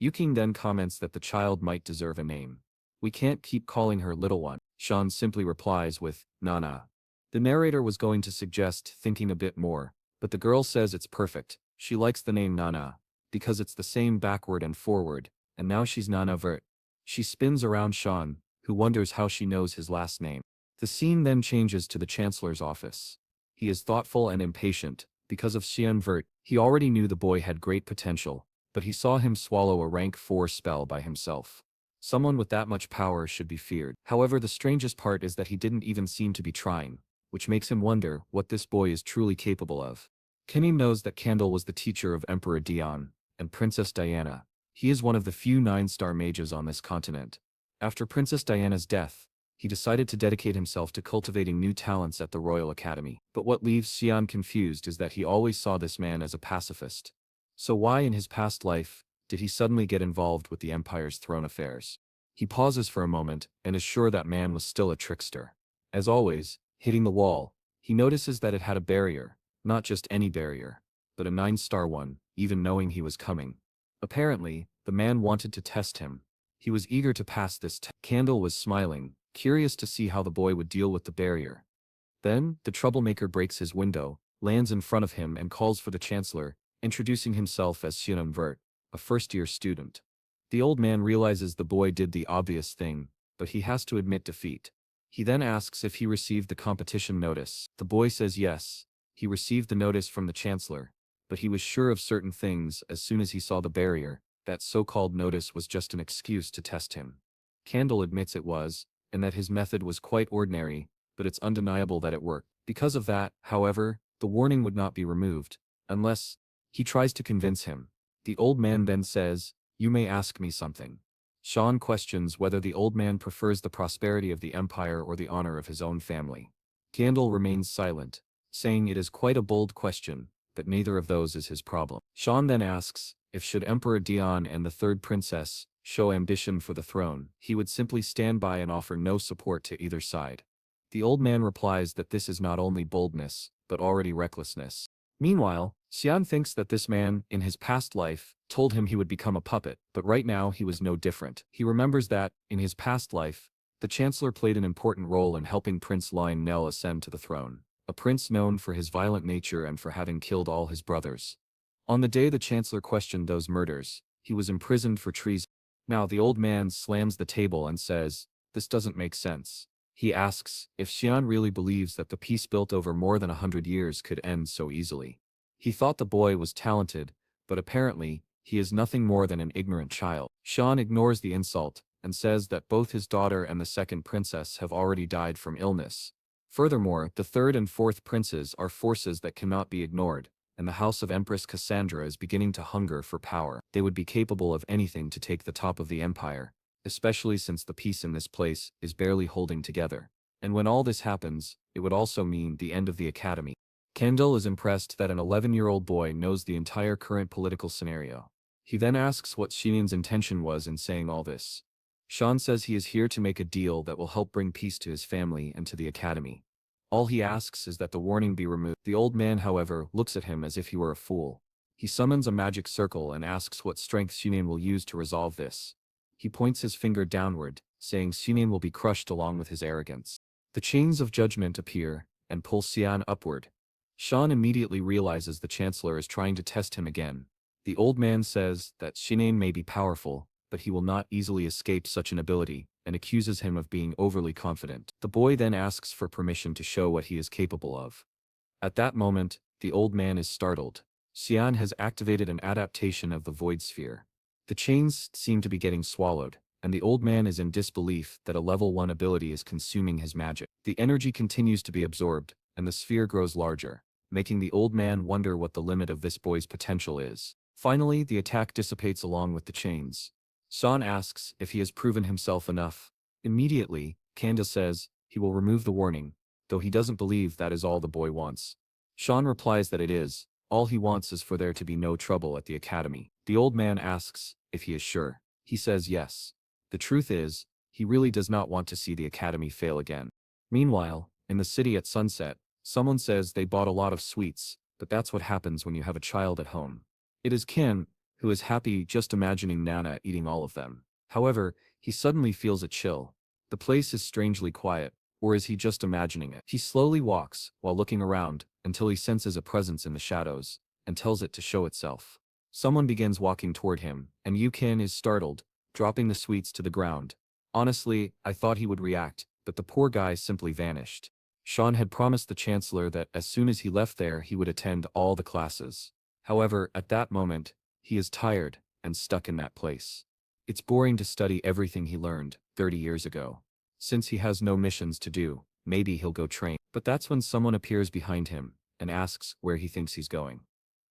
Yuking then comments that the child might deserve a name. We can't keep calling her little one. Sean simply replies with, Nana. The narrator was going to suggest thinking a bit more, but the girl says it's perfect. She likes the name Nana, because it's the same backward and forward, and now she's Nana Vert. She spins around Sean, who wonders how she knows his last name. The scene then changes to the Chancellor's office. He is thoughtful and impatient. Because of Cyan Vert, he already knew the boy had great potential, but he saw him swallow a rank 4 spell by himself. Someone with that much power should be feared. However, the strangest part is that he didn't even seem to be trying, which makes him wonder what this boy is truly capable of. Kenny knows that Candle was the teacher of Emperor Dion and Princess Diana. He is one of the few 9-star mages on this continent. After Princess Diana's death, he decided to dedicate himself to cultivating new talents at the Royal Academy. But what leaves Cyan confused is that he always saw this man as a pacifist. So why in his past life did he suddenly get involved with the Empire's throne affairs? He pauses for a moment and is sure that man was still a trickster. As always, hitting the wall, he notices that it had a barrier, not just any barrier, but a 9-star one, even knowing he was coming. Apparently, the man wanted to test him. He was eager to pass this test. Candle was smiling, curious to see how the boy would deal with the barrier. Then, the troublemaker breaks his window, lands in front of him and calls for the Chancellor, introducing himself as Cyan Vert, a first-year student. The old man realizes the boy did the obvious thing, but he has to admit defeat. He then asks if he received the competition notice. The boy says yes, he received the notice from the Chancellor, but he was sure of certain things as soon as he saw the barrier. That so-called notice was just an excuse to test him. Candle admits it was, and that his method was quite ordinary, but it's undeniable that it worked. Because of that, however, the warning would not be removed, unless he tries to convince him. The old man then says, "You may ask me something." Sean questions whether the old man prefers the prosperity of the Empire or the honor of his own family. Candle remains silent, saying it is quite a bold question, but neither of those is his problem. Sean then asks, if should Emperor Dion and the third princess show ambition for the throne, he would simply stand by and offer no support to either side. The old man replies that this is not only boldness, but already recklessness. Meanwhile, Cyan thinks that this man, in his past life, told him he would become a puppet, but right now he was no different. He remembers that, in his past life, the Chancellor played an important role in helping Prince Lionel ascend to the throne, a prince known for his violent nature and for having killed all his brothers. On the day the Chancellor questioned those murders, he was imprisoned for treason. Now the old man slams the table and says, "This doesn't make sense." He asks if Cyan really believes that the peace built over more than 100 years could end so easily. He thought the boy was talented, but apparently, he is nothing more than an ignorant child. Cyan ignores the insult and says that both his daughter and the second princess have already died from illness. Furthermore, the third and fourth princes are forces that cannot be ignored, and the house of Empress Cassandra is beginning to hunger for power. They would be capable of anything to take the top of the empire, especially since the peace in this place is barely holding together. And when all this happens, it would also mean the end of the academy. Kendall is impressed that an 11-year-old boy knows the entire current political scenario. He then asks what Cyan's intention was in saying all this. Sean says he is here to make a deal that will help bring peace to his family and to the academy. All he asks is that the warning be removed. The old man, however, looks at him as if he were a fool. He summons a magic circle and asks what strength Cyan will use to resolve this. He points his finger downward, saying Cyan will be crushed along with his arrogance. The chains of judgment appear, and pull Cyan upward. Sean immediately realizes the Chancellor is trying to test him again. The old man says that Cyan may be powerful, but he will not easily escape such an ability, and accuses him of being overly confident. The boy then asks for permission to show what he is capable of. At that moment, the old man is startled. Cyan has activated an adaptation of the void sphere. The chains seem to be getting swallowed, and the old man is in disbelief that a level 1 ability is consuming his magic. The energy continues to be absorbed, and the sphere grows larger, making the old man wonder what the limit of this boy's potential is. Finally, the attack dissipates along with the chains. Sean asks if he has proven himself enough. Immediately, Candace says he will remove the warning, though he doesn't believe that is all the boy wants. Sean replies that it is. All he wants is for there to be no trouble at the academy. The old man asks if he is sure. He says yes. The truth is, he really does not want to see the academy fail again. Meanwhile, in the city at sunset, someone says they bought a lot of sweets, but that's what happens when you have a child at home. It is Ken, who is happy just imagining Nana eating all of them. However, he suddenly feels a chill. The place is strangely quiet, or is he just imagining it? He slowly walks, while looking around, until he senses a presence in the shadows, and tells it to show itself. Someone begins walking toward him, and Ken is startled, dropping the sweets to the ground. Honestly, I thought he would react, but the poor guy simply vanished. Sean had promised the chancellor that as soon as he left there he would attend all the classes. However, at that moment, he is tired and stuck in that place. It's boring to study everything he learned 30 years ago. Since he has no missions to do, maybe he'll go train. But that's when someone appears behind him and asks where he thinks he's going.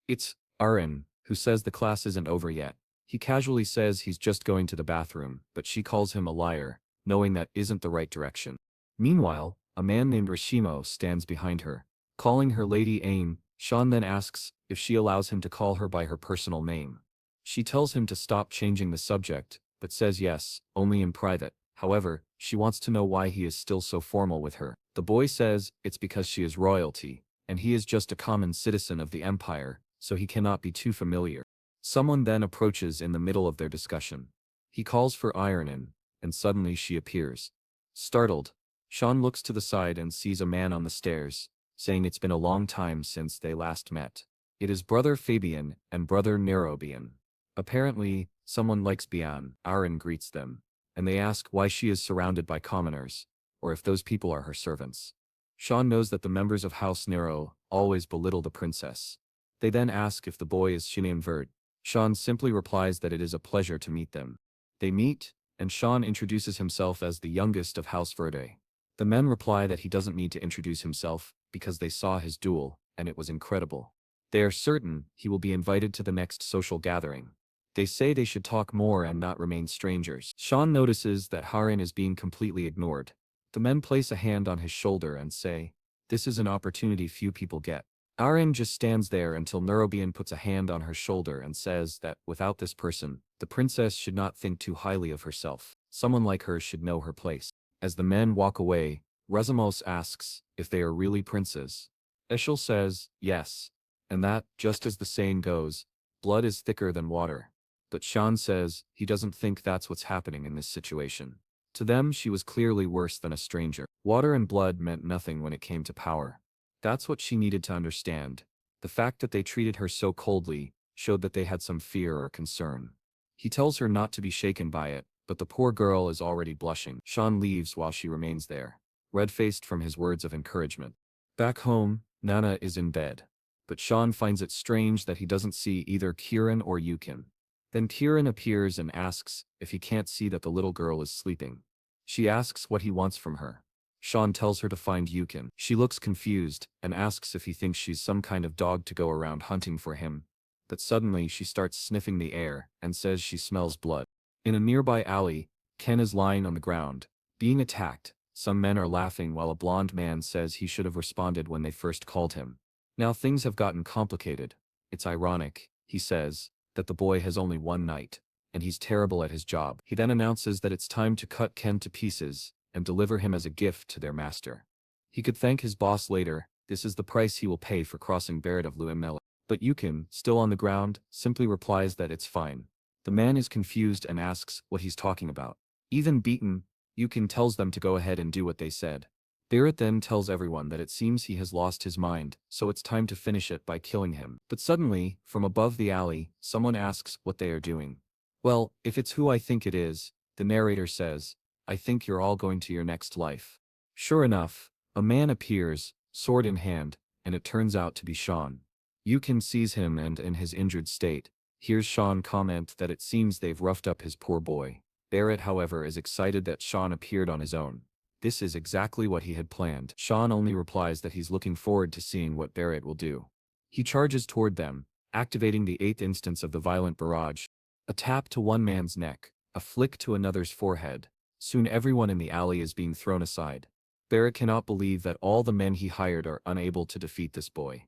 It's Arin, who says the class isn't over yet. He casually says he's just going to the bathroom, but she calls him a liar, knowing that isn't the right direction. Meanwhile, a man named Rashimo stands behind her, calling her Lady Aim. Sean then asks if she allows him to call her by her personal name. She tells him to stop changing the subject, but says yes, only in private. However, she wants to know why he is still so formal with her. The boy says it's because she is royalty, and he is just a common citizen of the empire, so he cannot be too familiar. Someone then approaches in the middle of their discussion. He calls for Ironin, and suddenly she appears. Startled, Sean looks to the side and sees a man on the stairs, saying it's been a long time since they last met. It is brother Fabian and brother Nerobian. Apparently, someone likes Bian. Aaron greets them, and they ask why she is surrounded by commoners, or if those people are her servants. Sean knows that the members of House Nero always belittle the princess. They then ask if the boy is Cyan Vert. Sean simply replies that it is a pleasure to meet them. They meet, and Sean introduces himself as the youngest of House Verde. The men reply that he doesn't need to introduce himself, because they saw his duel, and it was incredible. They are certain he will be invited to the next social gathering. They say they should talk more and not remain strangers. Sean notices that Harin is being completely ignored. The men place a hand on his shoulder and say, "This is an opportunity few people get." Arin just stands there until Nerobian puts a hand on her shoulder and says that without this person, the princess should not think too highly of herself. Someone like her should know her place. As the men walk away, Resamos asks if they are really princes. Eshel says, yes. And that, just as the saying goes, blood is thicker than water. But Sean says he doesn't think that's what's happening in this situation. To them, she was clearly worse than a stranger. Water and blood meant nothing when it came to power. That's what she needed to understand. The fact that they treated her so coldly showed that they had some fear or concern. He tells her not to be shaken by it, but the poor girl is already blushing. Sean leaves while she remains there, red-faced from his words of encouragement. Back home, Nana is in bed. But Sean finds it strange that he doesn't see either Kieran or Yukin. Then Kieran appears and asks if he can't see that the little girl is sleeping. She asks what he wants from her. Sean tells her to find Yukin. She looks confused and asks if he thinks she's some kind of dog to go around hunting for him. But suddenly she starts sniffing the air and says she smells blood. In a nearby alley, Ken is lying on the ground, being attacked. Some men are laughing while a blonde man says he should have responded when they first called him. Now things have gotten complicated. It's ironic, he says, that the boy has only one night, and he's terrible at his job. He then announces that it's time to cut Ken to pieces and deliver him as a gift to their master. He could thank his boss later. This is the price he will pay for crossing Barrett of Luimela. But Yukin, still on the ground, simply replies that it's fine. The man is confused and asks what he's talking about. Even beaten, Yukin tells them to go ahead and do what they said. Barrett then tells everyone that it seems he has lost his mind, so it's time to finish it by killing him. But suddenly, from above the alley, someone asks what they are doing. Well, if it's who I think it is, the narrator says, I think you're all going to your next life. Sure enough, a man appears, sword in hand, and it turns out to be Sean. Yukin sees him and, in his injured state, hears Sean comment that it seems they've roughed up his poor boy. Barrett, however, is excited that Sean appeared on his own. This is exactly what he had planned. Sean only replies that he's looking forward to seeing what Barrett will do. He charges toward them, activating the 8th instance of the violent barrage. A tap to one man's neck, a flick to another's forehead. Soon everyone in the alley is being thrown aside. Barrett cannot believe that all the men he hired are unable to defeat this boy.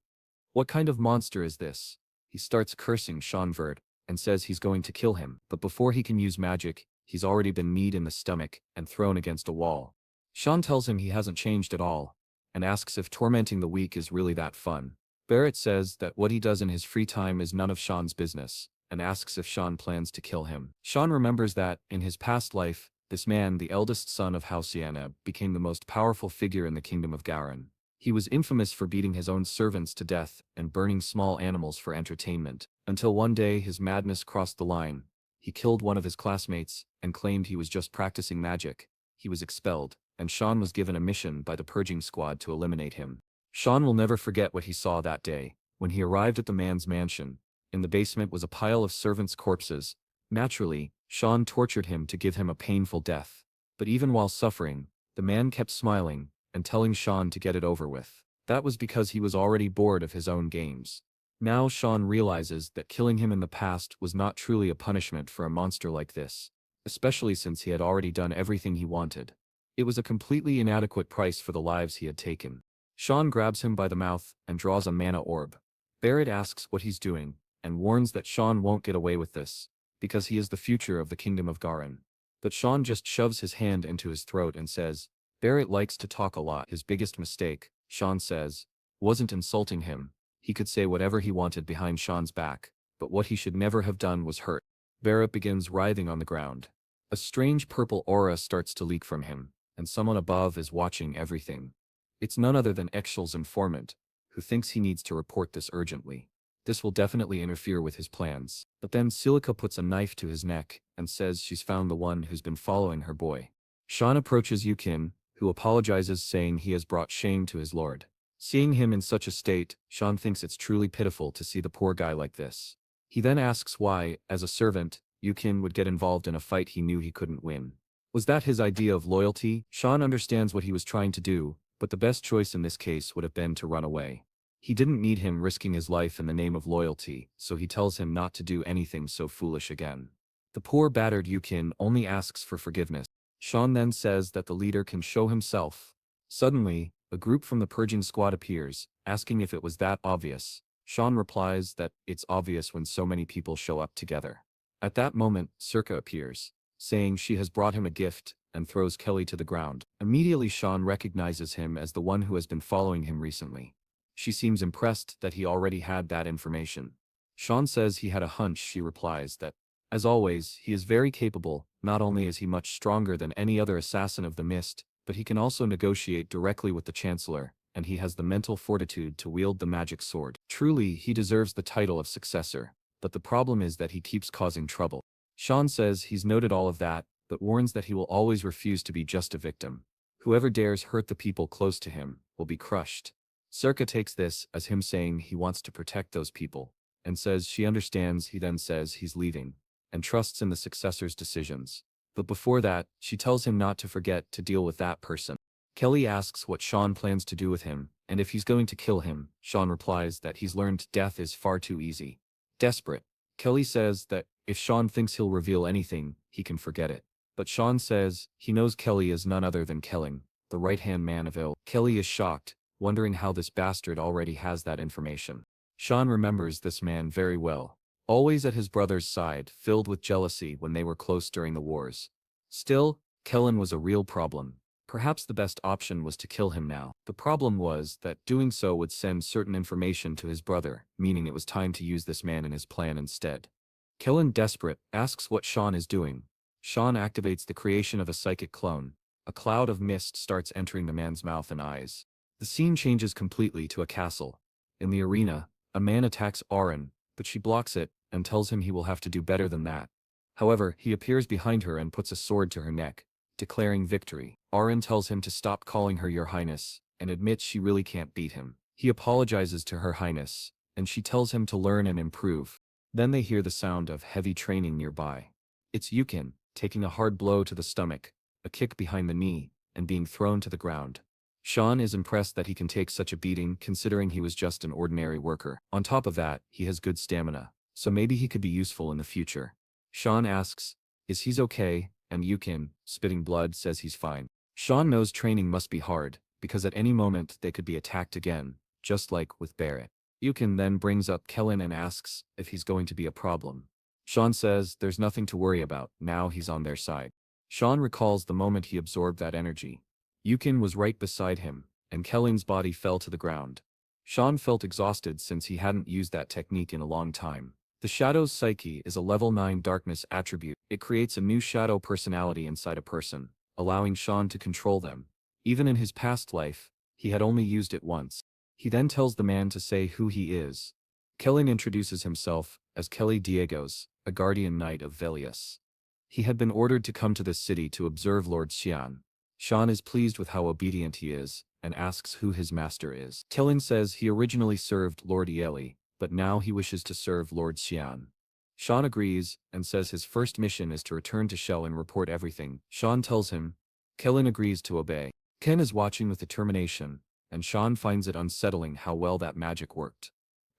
What kind of monster is this? He starts cursing Cyan Vert and says he's going to kill him, but before he can use magic, he's already been kneed in the stomach and thrown against a wall. Sean tells him he hasn't changed at all, and asks if tormenting the weak is really that fun. Barrett says that what he does in his free time is none of Sean's business, and asks if Sean plans to kill him. Sean remembers that, in his past life, this man, the eldest son of House Yaneb, became the most powerful figure in the kingdom of Garin. He was infamous for beating his own servants to death and burning small animals for entertainment, until one day his madness crossed the line. He killed one of his classmates and claimed he was just practicing magic. he was expelled, and Sean was given a mission by the purging squad to eliminate him. Sean will never forget what he saw that day. When he arrived at the man's mansion, in the basement was a pile of servants' corpses. Naturally, Sean tortured him to give him a painful death. But even while suffering, the man kept smiling and telling Sean to get it over with. That was because he was already bored of his own games. Now Sean realizes that killing him in the past was not truly a punishment for a monster like this, especially since he had already done everything he wanted. It was a completely inadequate price for the lives he had taken. Sean grabs him by the mouth and draws a mana orb. Barrett asks what he's doing, and warns that Sean won't get away with this, because he is the future of the kingdom of Garen. But Sean just shoves his hand into his throat and says, Barrett likes to talk a lot. His biggest mistake, Sean says, wasn't insulting him. He could say whatever he wanted behind Sean's back, but what he should never have done was hurt. Barrett begins writhing on the ground. A strange purple aura starts to leak from him, and someone above is watching everything. It's none other than Exhal's informant, who thinks he needs to report this urgently. This will definitely interfere with his plans. But then Silica puts a knife to his neck and says she's found the one who's been following her boy. Sean approaches Yukin, who apologizes, saying he has brought shame to his lord. Seeing him in such a state, Sean thinks it's truly pitiful to see the poor guy like this. He then asks why, as a servant, Yukin would get involved in a fight he knew he couldn't win. Was that his idea of loyalty? Sean understands what he was trying to do, but the best choice in this case would have been to run away. He didn't need him risking his life in the name of loyalty, so he tells him not to do anything so foolish again. The poor battered Yukin only asks for forgiveness. Sean then says that the leader can show himself. Suddenly, a group from the purging squad appears, asking if it was that obvious. Sean replies that it's obvious when so many people show up together. At that moment, Circa appears, saying she has brought him a gift, and throws Kelly to the ground. Immediately Sean recognizes him as the one who has been following him recently. She seems impressed that he already had that information. Sean says he had a hunch. She replies that, as always, he is very capable. Not only is he much stronger than any other assassin of the mist, but he can also negotiate directly with the Chancellor, and he has the mental fortitude to wield the magic sword. Truly, he deserves the title of successor, but the problem is that he keeps causing trouble. Sean says he's noted all of that, but warns that he will always refuse to be just a victim. Whoever dares hurt the people close to him will be crushed. Circa takes this as him saying he wants to protect those people, and says she understands. He then says he's leaving, and trusts in the successor's decisions. But before that, she tells him not to forget to deal with that person. Kelly asks what Sean plans to do with him, and if he's going to kill him. Sean replies that he's learned death is far too easy. Desperate, Kelly says that if Sean thinks he'll reveal anything, he can forget it. But Sean says he knows Kelly is none other than Kelling, the right-hand man of ill. Kelly is shocked, wondering how this bastard already has that information. Sean remembers this man very well, always at his brother's side, filled with jealousy when they were close during the wars. Still, Kellen was a real problem. Perhaps the best option was to kill him now. The problem was that doing so would send certain information to his brother, meaning it was time to use this man in his plan instead. Kellen, desperate, asks what Sean is doing. Sean activates the creation of a psychic clone. A cloud of mist starts entering the man's mouth and eyes. The scene changes completely to a castle. In the arena, a man attacks Auron, but she blocks it, and tells him he will have to do better than that. However, he appears behind her and puts a sword to her neck, declaring victory. Auron tells him to stop calling her Your Highness, and admits she really can't beat him. He apologizes to Her Highness, and she tells him to learn and improve. Then they hear the sound of heavy training nearby. It's Yukin, taking a hard blow to the stomach, a kick behind the knee, and being thrown to the ground. Sean is impressed that he can take such a beating, considering he was just an ordinary worker. On top of that, he has good stamina, so maybe he could be useful in the future. Sean asks, is he's okay, and Yukin, spitting blood, says he's fine. Sean knows training must be hard, because at any moment they could be attacked again, just like with Barrett. Yukin then brings up Kellen and asks if he's going to be a problem. Sean says there's nothing to worry about, now he's on their side. Sean recalls the moment he absorbed that energy. Yukin was right beside him, and Kelling's body fell to the ground. Sean felt exhausted since he hadn't used that technique in a long time. The Shadow's Psyche is a level 9 darkness attribute. It creates a new shadow personality inside a person, allowing Sean to control them. Even in his past life, he had only used it once. He then tells the man to say who he is. Kelling introduces himself as Kelly Diegos, a guardian knight of Velius. He had been ordered to come to this city to observe Lord Xian. Sean is pleased with how obedient he is, and asks who his master is. Cyan says he originally served Lord Eli, but now he wishes to serve Lord Cyan. Sean agrees, and says his first mission is to return to Shell and report everything. Sean tells him. Kellen agrees to obey. Ken is watching with determination, and Sean finds it unsettling how well that magic worked.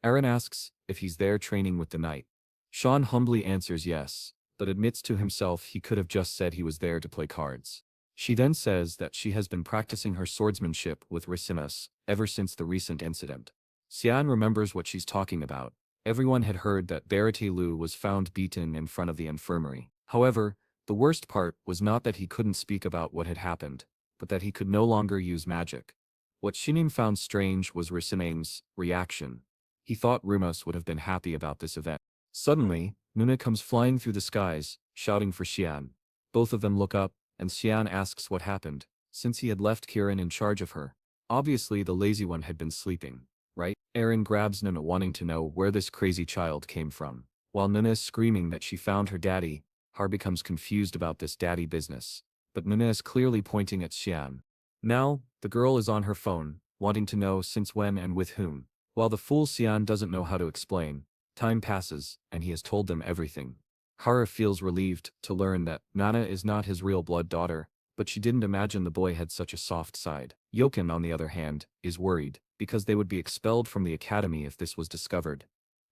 Aaron asks if he's there training with the knight. Sean humbly answers yes, but admits to himself he could have just said he was there to play cards. She then says that she has been practicing her swordsmanship with Ricimus ever since the recent incident. Cyan remembers what she's talking about. Everyone had heard that Barate Lu was found beaten in front of the infirmary. However, the worst part was not that he couldn't speak about what had happened, but that he could no longer use magic. What Shinin found strange was Ricinai's reaction. He thought Rumos would have been happy about this event. Suddenly, Nuna comes flying through the skies, shouting for Xian. Both of them look up, and Xian asks what happened, since he had left Kirin in charge of her. Obviously the lazy one had been sleeping, right? Aaron grabs Nuna wanting to know where this crazy child came from. While Nuna is screaming that she found her daddy, Har becomes confused about this daddy business. But Nuna is clearly pointing at Xian. Now, the girl is on her phone, wanting to know since when and with whom. While the fool Xian doesn't know how to explain, time passes, and he has told them everything. Hara feels relieved to learn that Nana is not his real blood daughter, but she didn't imagine the boy had such a soft side. Yoken, on the other hand, is worried, because they would be expelled from the academy if this was discovered.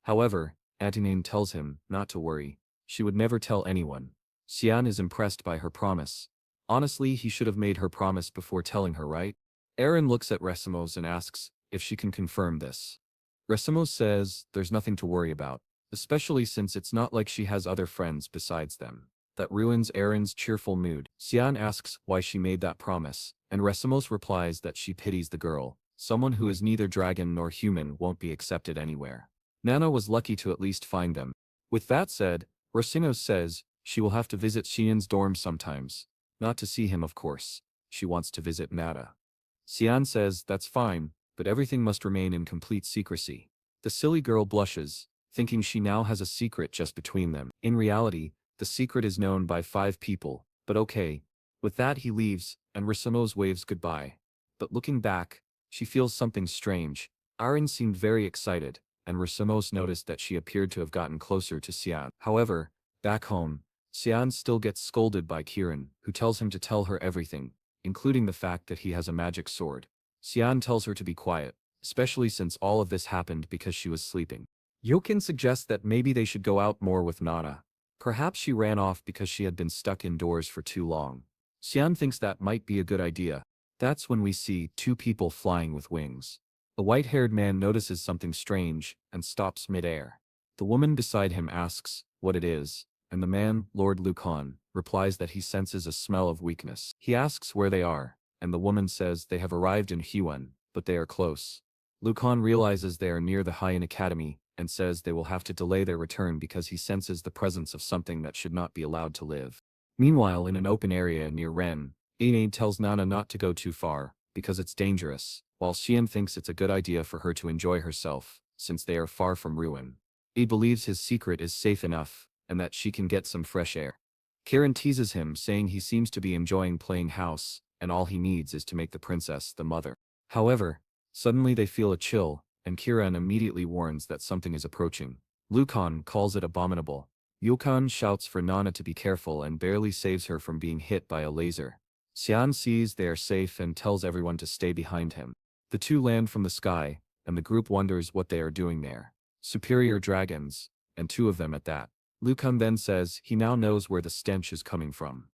However, Atinane tells him not to worry. She would never tell anyone. Xian is impressed by her promise. Honestly, he should have made her promise before telling her, right? Aaron looks at Resamos and asks if she can confirm this. Resamos says there's nothing to worry about, especially since it's not like she has other friends besides them. That ruins Aaron's cheerful mood. Xian asks why she made that promise, and Resamos replies that she pities the girl. Someone who is neither dragon nor human won't be accepted anywhere. Nana was lucky to at least find them. With that said, Rosinos says she will have to visit Xian's dorm sometimes. Not to see him, of course. She wants to visit Nada. Xian says that's fine, but everything must remain in complete secrecy. The silly girl blushes, thinking she now has a secret just between them. In reality, the secret is known by 5 people, but okay. With that he leaves, and Risamos waves goodbye. But looking back, she feels something strange. Aaron seemed very excited, and Risamos noticed that she appeared to have gotten closer to Xian. However, back home, Xian still gets scolded by Kirin, who tells him to tell her everything, including the fact that he has a magic sword. Xian tells her to be quiet, especially since all of this happened because she was sleeping. Yoken suggests that maybe they should go out more with Nana. Perhaps she ran off because she had been stuck indoors for too long. Xian thinks that might be a good idea. That's when we see 2 people flying with wings. A white-haired man notices something strange and stops mid-air. The woman beside him asks what it is, and the man, Lord Lucan, replies that he senses a smell of weakness. He asks where they are, and the woman says they have arrived in Huan, but they are close. Lucan realizes they are near the Haiyan Academy, and says they will have to delay their return because he senses the presence of something that should not be allowed to live. Meanwhile, in an open area near Ren, Aine tells Nana not to go too far, because it's dangerous, while Xian thinks it's a good idea for her to enjoy herself, since they are far from ruin. He believes his secret is safe enough, and that she can get some fresh air. Kirin teases him, saying he seems to be enjoying playing house, and all he needs is to make the princess the mother. However, suddenly they feel a chill, and Kirin immediately warns that something is approaching. Lucan calls it abominable. Yukan shouts for Nana to be careful and barely saves her from being hit by a laser. Xian sees they are safe and tells everyone to stay behind him. The 2 land from the sky, and the group wonders what they are doing there. Superior dragons, and 2 of them at that. Lucan then says he now knows where the stench is coming from.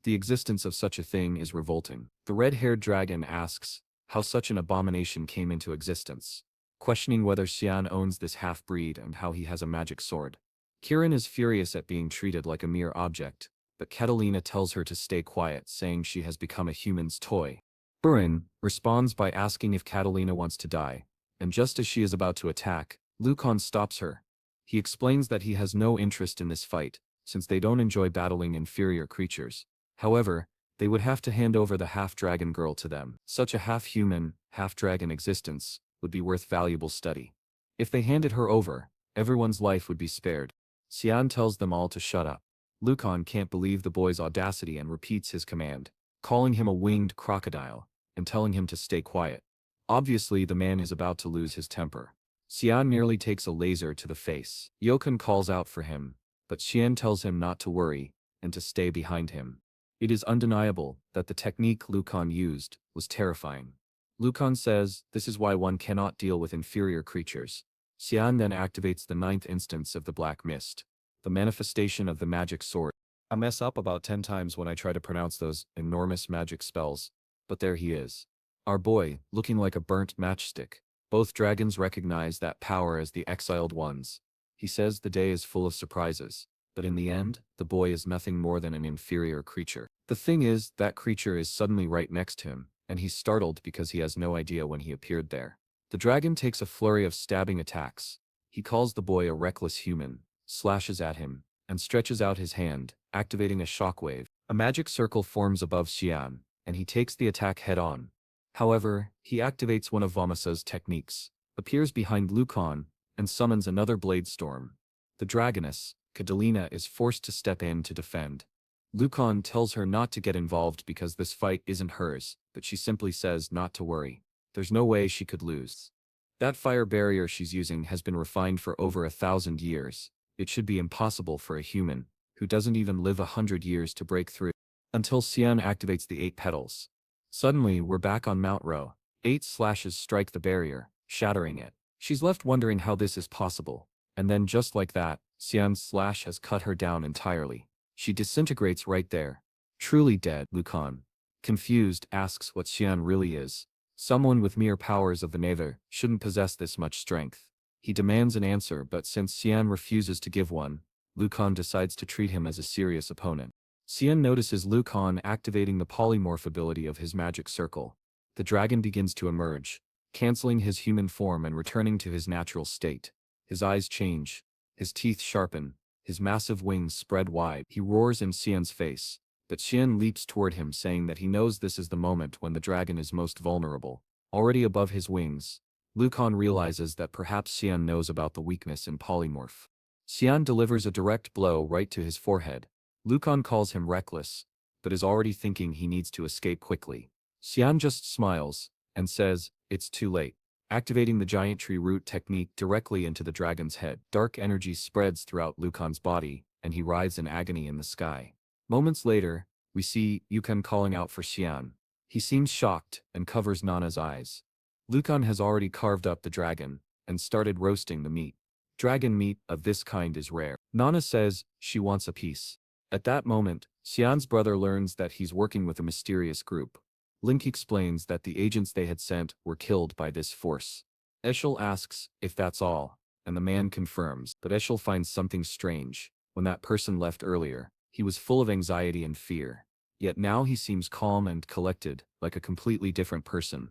The existence of such a thing is revolting. The red-haired dragon asks how such an abomination came into existence, questioning whether Xian owns this half-breed and how he has a magic sword. Kirin is furious at being treated like a mere object, but Catalina tells her to stay quiet, saying she has become a human's toy. Burin responds by asking if Catalina wants to die, and just as she is about to attack, Lucan stops her. He explains that he has no interest in this fight, since they don't enjoy battling inferior creatures. However, they would have to hand over the half-dragon girl to them. Such a half-human, half-dragon existence would be worth valuable study. If they handed her over, everyone's life would be spared. Xian tells them all to shut up. Lucan can't believe the boy's audacity and repeats his command. calling him a winged crocodile, and telling him to stay quiet. Obviously, the man is about to lose his temper. Cyan nearly takes a laser to the face. Yokun calls out for him, but Xian tells him not to worry, and to stay behind him. It is undeniable that the technique Lucan used was terrifying. Lucan says this is why one cannot deal with inferior creatures. Xian then activates the 9th instance of the Black Mist, the manifestation of the magic sword. I mess up about 10 times when I try to pronounce those enormous magic spells, but there he is. Our boy, looking like a burnt matchstick. Both dragons recognize that power as the exiled ones. He says the day is full of surprises, but in the end, the boy is nothing more than an inferior creature. The thing is, that creature is suddenly right next to him, and he's startled because he has no idea when he appeared there. The dragon takes a flurry of stabbing attacks. He calls the boy a reckless human, slashes at him, and stretches out his hand, activating a shockwave. A magic circle forms above Xian, and he takes the attack head-on. However, he activates one of Vamasa's techniques, appears behind Lucan, and summons another blade storm. The dragoness, Catalina, is forced to step in to defend. Lucan tells her not to get involved because this fight isn't hers, but she simply says not to worry. There's no way she could lose. That fire barrier she's using has been refined for over 1,000 years. It should be impossible for a human, who doesn't even live 100 years, to break through. Until Xian activates the 8 petals. Suddenly, we're back on Mount Ro. 8 slashes strike the barrier, shattering it. She's left wondering how this is possible. And then just like that, Xian's slash has cut her down entirely. She disintegrates right there. Truly dead, Lucan, confused, asks what Xian really is. Someone with mere powers of the nether shouldn't possess this much strength. He demands an answer, but since Xian refuses to give one, Lucan decides to treat him as a serious opponent. Xian notices Lucan activating the polymorph ability of his magic circle. The dragon begins to emerge, canceling his human form and returning to his natural state. His eyes change, his teeth sharpen, his massive wings spread wide. He roars in Xian's face, but Xian leaps toward him, saying that he knows this is the moment when the dragon is most vulnerable. Already above his wings, Lucan realizes that perhaps Xian knows about the weakness in polymorph. Xian delivers a direct blow right to his forehead. Lucan calls him reckless, but is already thinking he needs to escape quickly. Xian just smiles, and says, it's too late. Activating the giant tree root technique directly into the dragon's head. Dark energy spreads throughout Lucan's body, and he writhes in agony in the sky. Moments later, we see Lucan calling out for Xian. He seems shocked, and covers Nana's eyes. Lucan has already carved up the dragon, and started roasting the meat. Dragon meat of this kind is rare. Nana says she wants a piece. At that moment, Xian's brother learns that he's working with a mysterious group. Link explains that the agents they had sent were killed by this force. Eshel asks if that's all, and the man confirms, but Eshel finds something strange. When that person left earlier, he was full of anxiety and fear. Yet now he seems calm and collected, like a completely different person.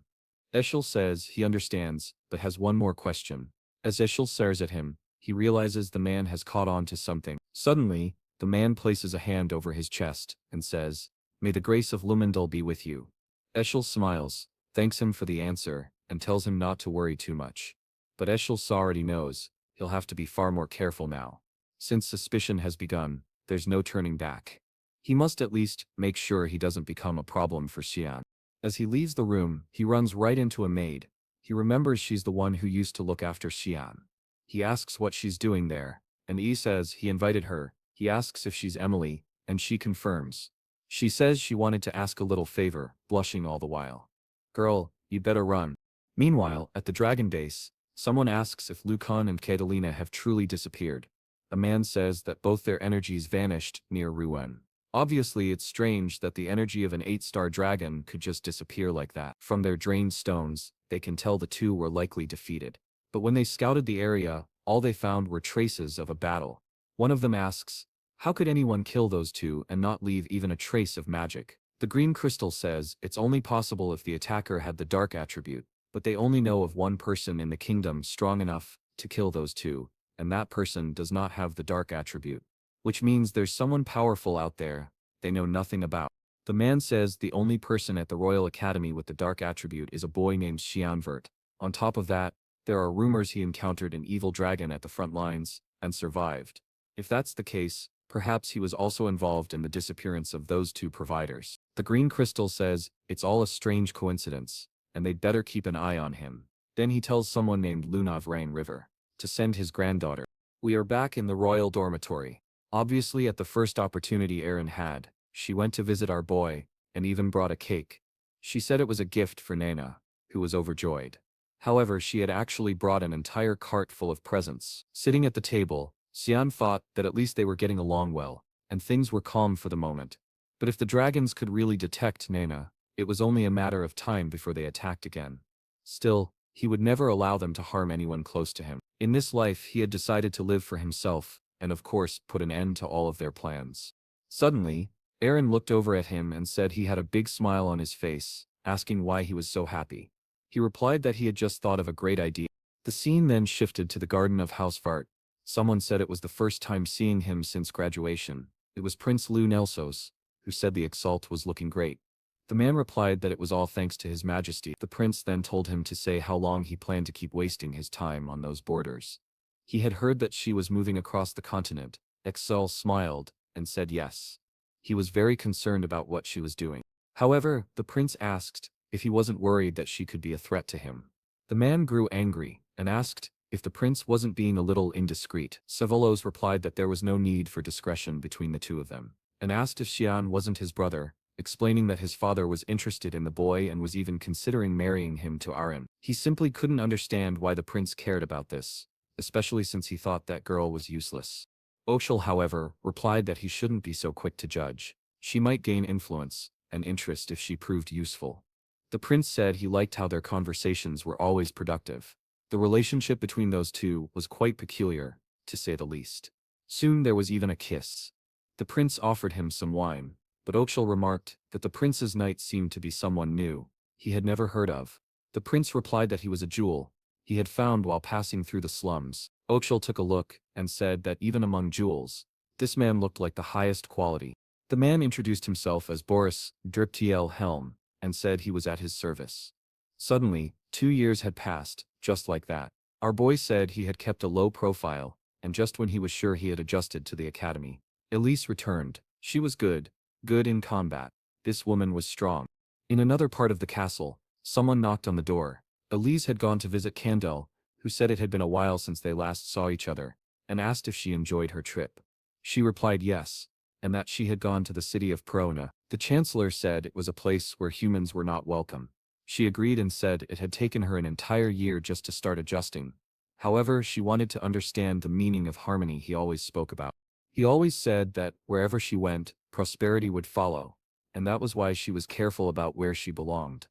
Eshel says he understands, but has one more question. As Eshel stares at him, he realizes the man has caught on to something. Suddenly, the man places a hand over his chest, and says, "May the grace of Lumendal be with you." Eshel smiles, thanks him for the answer, and tells him not to worry too much. But Eshel already knows, he'll have to be far more careful now. Since suspicion has begun, there's no turning back. He must at least make sure he doesn't become a problem for Xian. As he leaves the room, he runs right into a maid. He remembers she's the one who used to look after Xian. He asks what she's doing there, and Yi says he invited her. He asks if she's Emily, and she confirms. She says she wanted to ask a little favor, blushing all the while. "Girl, you'd better run." Meanwhile, at the dragon base, someone asks if Lucan and Catalina have truly disappeared. A man says that both their energies vanished near Rouen. Obviously, it's strange that the energy of an 8-star dragon could just disappear like that. From their drained stones, they can tell the two were likely defeated. But when they scouted the area, all they found were traces of a battle. One of them asks, how could anyone kill those two and not leave even a trace of magic? The green crystal says it's only possible if the attacker had the dark attribute, but they only know of one person in the kingdom strong enough to kill those two, and that person does not have the dark attribute. Which means there's someone powerful out there they know nothing about. The man says the only person at the Royal Academy with the dark attribute is a boy named Cyan Vert. On top of that, there are rumors he encountered an evil dragon at the front lines and survived. If that's the case, Perhaps he was also involved in the disappearance of those two providers. The green crystal says, it's all a strange coincidence, and they'd better keep an eye on him. Then he tells someone named Lunav Rain River to send his granddaughter. We are back in the royal dormitory. Obviously at the first opportunity Erin had, she went to visit our boy, and even brought a cake. She said it was a gift for Nana, who was overjoyed. However, she had actually brought an entire cart full of presents. Sitting at the table, Cyan thought that at least they were getting along well, and things were calm for the moment. But if the dragons could really detect Nana, it was only a matter of time before they attacked again. Still, he would never allow them to harm anyone close to him. In this life he had decided to live for himself, and of course put an end to all of their plans. Suddenly, Aaron looked over at him and said he had a big smile on his face, asking why he was so happy. He replied that he had just thought of a great idea. The scene then shifted to the garden of House Vert. Someone said it was the first time seeing him since graduation. It was Prince Lou Nelsos, who said the exalt was looking great. The man replied that it was all thanks to His Majesty. The prince then told him to say how long he planned to keep wasting his time on those borders. He had heard that she was moving across the continent. Excel smiled and said yes. He was very concerned about what she was doing. However, the prince asked if he wasn't worried that she could be a threat to him. The man grew angry and asked if the prince wasn't being a little indiscreet. Savolos replied that there was no need for discretion between the two of them, and asked if Xian wasn't his brother, explaining that his father was interested in the boy and was even considering marrying him to Aaron. He simply couldn't understand why the prince cared about this, especially since he thought that girl was useless. Oshel, however, replied that he shouldn't be so quick to judge. She might gain influence and interest if she proved useful. The prince said he liked how their conversations were always productive. The relationship between those two was quite peculiar, to say the least. Soon there was even a kiss. The prince offered him some wine, but Oshel remarked that the prince's knight seemed to be someone new, he had never heard of. The prince replied that he was a jewel he had found while passing through the slums. Oshel took a look and said that even among jewels, this man looked like the highest quality. The man introduced himself as Boris Driptiel Helm and said he was at his service. Suddenly, 2 years had passed, just like that. Our boy said he had kept a low profile, and just when he was sure he had adjusted to the academy, Elise returned. She was good in combat. This woman was strong. In another part of the castle, someone knocked on the door. Elise had gone to visit Candel, who said it had been a while since they last saw each other, and asked if she enjoyed her trip. She replied yes, and that she had gone to the city of Perona. The chancellor said it was a place where humans were not welcome. She agreed and said it had taken her an entire year just to start adjusting. However, she wanted to understand the meaning of harmony he always spoke about. He always said that wherever she went, prosperity would follow, and that was why she was careful about where she belonged.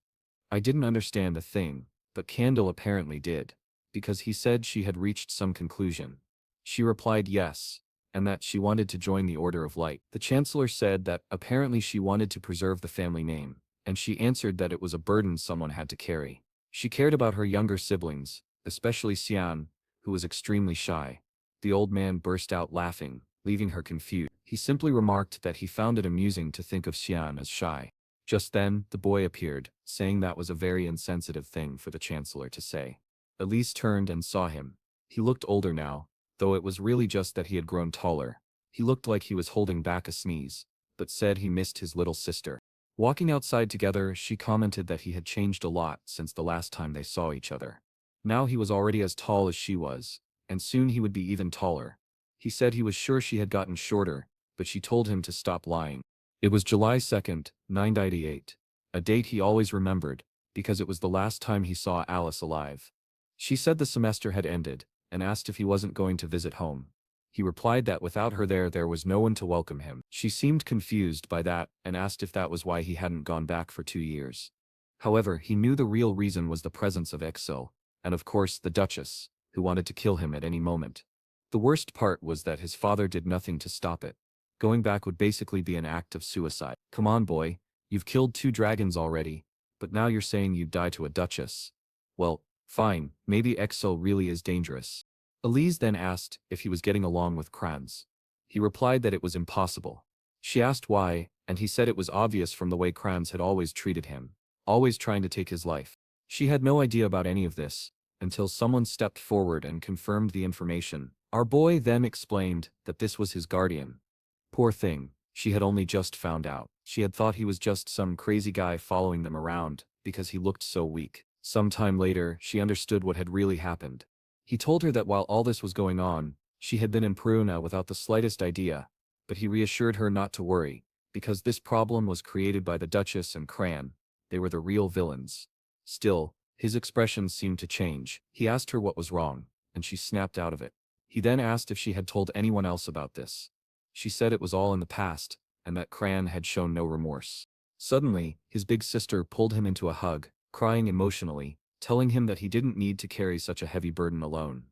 I didn't understand a thing, but Candle apparently did, because he said she had reached some conclusion. She replied yes, and that she wanted to join the Order of Light. The chancellor said that apparently she wanted to preserve the family name, and she answered that it was a burden someone had to carry. She cared about her younger siblings, especially Xian, who was extremely shy. The old man burst out laughing, leaving her confused. He simply remarked that he found it amusing to think of Xian as shy. Just then, the boy appeared, saying that was a very insensitive thing for the chancellor to say. Elise turned and saw him. He looked older now, though it was really just that he had grown taller. He looked like he was holding back a sneeze, but said he missed his little sister. Walking outside together, she commented that he had changed a lot since the last time they saw each other. Now he was already as tall as she was, and soon he would be even taller. He said he was sure she had gotten shorter, but she told him to stop lying. It was July 2nd, 1998, a date he always remembered, because it was the last time he saw Alice alive. She said the semester had ended, and asked if he wasn't going to visit home. He replied that without her there was no one to welcome him. She seemed confused by that and asked if that was why he hadn't gone back for 2 years. However, he knew the real reason was the presence of Exil, and of course the Duchess, who wanted to kill him at any moment. The worst part was that his father did nothing to stop it. Going back would basically be an act of suicide. Come on, boy, you've killed 2 dragons already, but now you're saying you'd die to a Duchess. Well, fine, maybe Exil really is dangerous. Elise then asked if he was getting along with Kranz. He replied that it was impossible. She asked why, and he said it was obvious from the way Kranz had always treated him, always trying to take his life. She had no idea about any of this, until someone stepped forward and confirmed the information. Our boy then explained that this was his guardian. Poor thing, she had only just found out. She had thought he was just some crazy guy following them around, because he looked so weak. Some time later, she understood what had really happened. He told her that while all this was going on, she had been in Peruna without the slightest idea, but he reassured her not to worry, because this problem was created by the Duchess and Cran. They were the real villains. Still, his expression seemed to change. He asked her what was wrong, and she snapped out of it. He then asked if she had told anyone else about this. She said it was all in the past, and that Cran had shown no remorse. Suddenly, his big sister pulled him into a hug, crying emotionally, telling him that he didn't need to carry such a heavy burden alone.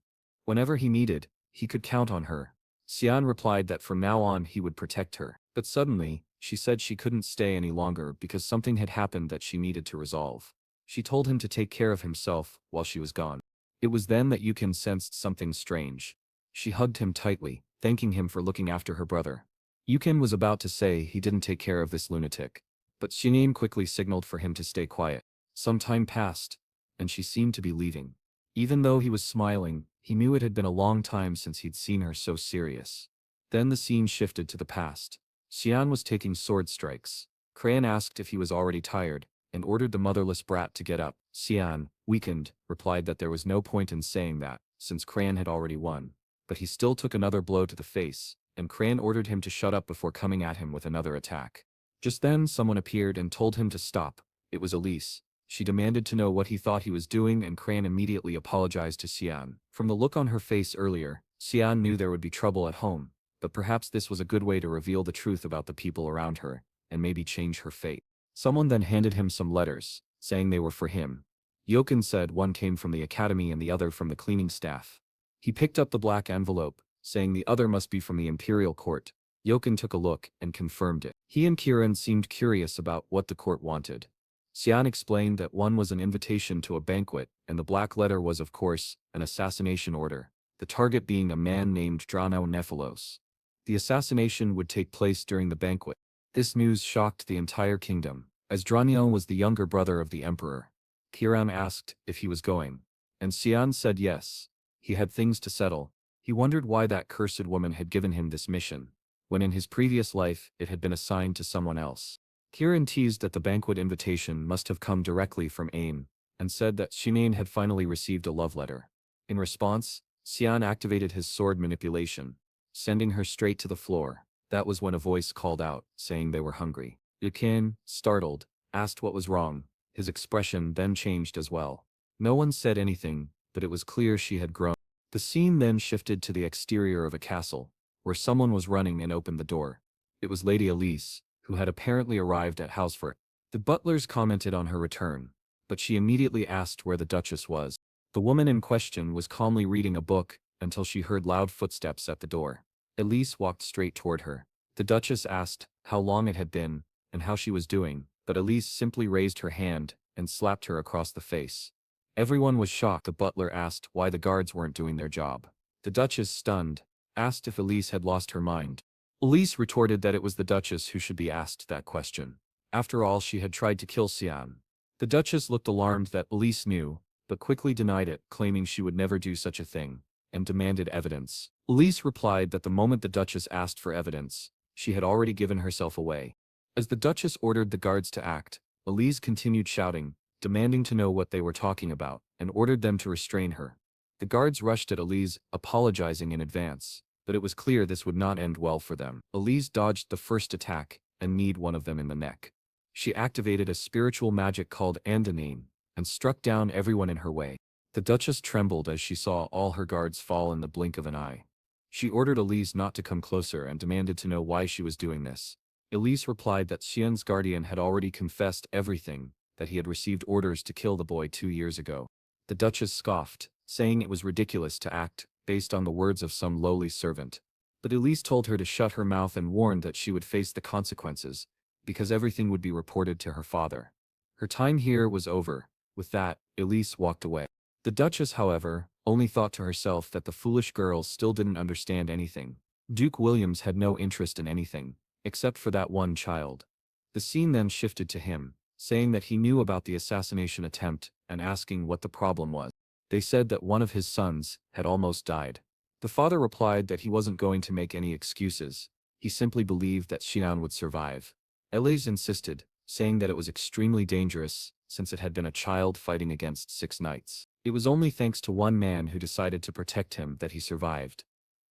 Whenever he needed, he could count on her. Cyan replied that from now on he would protect her. But suddenly, she said she couldn't stay any longer because something had happened that she needed to resolve. She told him to take care of himself while she was gone. It was then that Yukin sensed something strange. She hugged him tightly, thanking him for looking after her brother. Yukin was about to say he didn't take care of this lunatic, but Shinin quickly signaled for him to stay quiet. Some time passed, and she seemed to be leaving. Even though he was smiling, he knew it had been a long time since he'd seen her so serious. Then the scene shifted to the past. Xian was taking sword strikes. Cran asked if he was already tired, and ordered the motherless brat to get up. Xian, weakened, replied that there was no point in saying that, since Cran had already won. But he still took another blow to the face, and Cran ordered him to shut up before coming at him with another attack. Just then someone appeared and told him to stop. It was Elise. She demanded to know what he thought he was doing, and Cran immediately apologized to Xian. From the look on her face earlier, Xian knew there would be trouble at home, but perhaps this was a good way to reveal the truth about the people around her, and maybe change her fate. Someone then handed him some letters, saying they were for him. Yoken said one came from the academy and the other from the cleaning staff. He picked up the black envelope, saying the other must be from the imperial court. Yoken took a look and confirmed it. He and Kiran seemed curious about what the court wanted. Xian explained that one was an invitation to a banquet, and the black letter was of course, an assassination order, the target being a man named Drano Nephilos. The assassination would take place during the banquet. This news shocked the entire kingdom, as Drano was the younger brother of the emperor. Kiran asked if he was going, and Xian said yes. He had things to settle. He wondered why that cursed woman had given him this mission, when in his previous life it had been assigned to someone else. Kiran teased that the banquet invitation must have come directly from AIM, and said that Shinain had finally received a love letter. In response, Xian activated his sword manipulation, sending her straight to the floor. That was when a voice called out, saying they were hungry. Yukin, startled, asked what was wrong. His expression then changed as well. No one said anything, but it was clear she had grown. The scene then shifted to the exterior of a castle, where someone was running and opened the door. It was Lady Elise, who had apparently arrived at Housefort. The butlers commented on her return, but she immediately asked where the Duchess was. The woman in question was calmly reading a book until she heard loud footsteps at the door. Elise walked straight toward her. The Duchess asked how long it had been and how she was doing, but Elise simply raised her hand and slapped her across the face. Everyone was shocked. The butler asked why the guards weren't doing their job. The Duchess, stunned, asked if Elise had lost her mind. Elise retorted that it was the Duchess who should be asked that question. After all, she had tried to kill Xian. The Duchess looked alarmed that Elise knew, but quickly denied it, claiming she would never do such a thing, and demanded evidence. Elise replied that the moment the Duchess asked for evidence, she had already given herself away. As the Duchess ordered the guards to act, Elise continued shouting, demanding to know what they were talking about, and ordered them to restrain her. The guards rushed at Elise, apologizing in advance, but it was clear this would not end well for them. Elise dodged the first attack and kneed one of them in the neck. She activated a spiritual magic called Andanine, and struck down everyone in her way. The Duchess trembled as she saw all her guards fall in the blink of an eye. She ordered Elise not to come closer and demanded to know why she was doing this. Elise replied that Xian's guardian had already confessed everything, that he had received orders to kill the boy 2 years ago. The Duchess scoffed, saying it was ridiculous to act based on the words of some lowly servant. But Elise told her to shut her mouth and warned that she would face the consequences, because everything would be reported to her father. Her time here was over. With that, Elise walked away. The Duchess, however, only thought to herself that the foolish girl still didn't understand anything. Duke Williams had no interest in anything, except for that one child. The scene then shifted to him, saying that he knew about the assassination attempt and asking what the problem was. They said that one of his sons had almost died. The father replied that he wasn't going to make any excuses. He simply believed that Xian would survive. Elise insisted, saying that it was extremely dangerous, since it had been a child fighting against 6 knights. It was only thanks to one man who decided to protect him that he survived.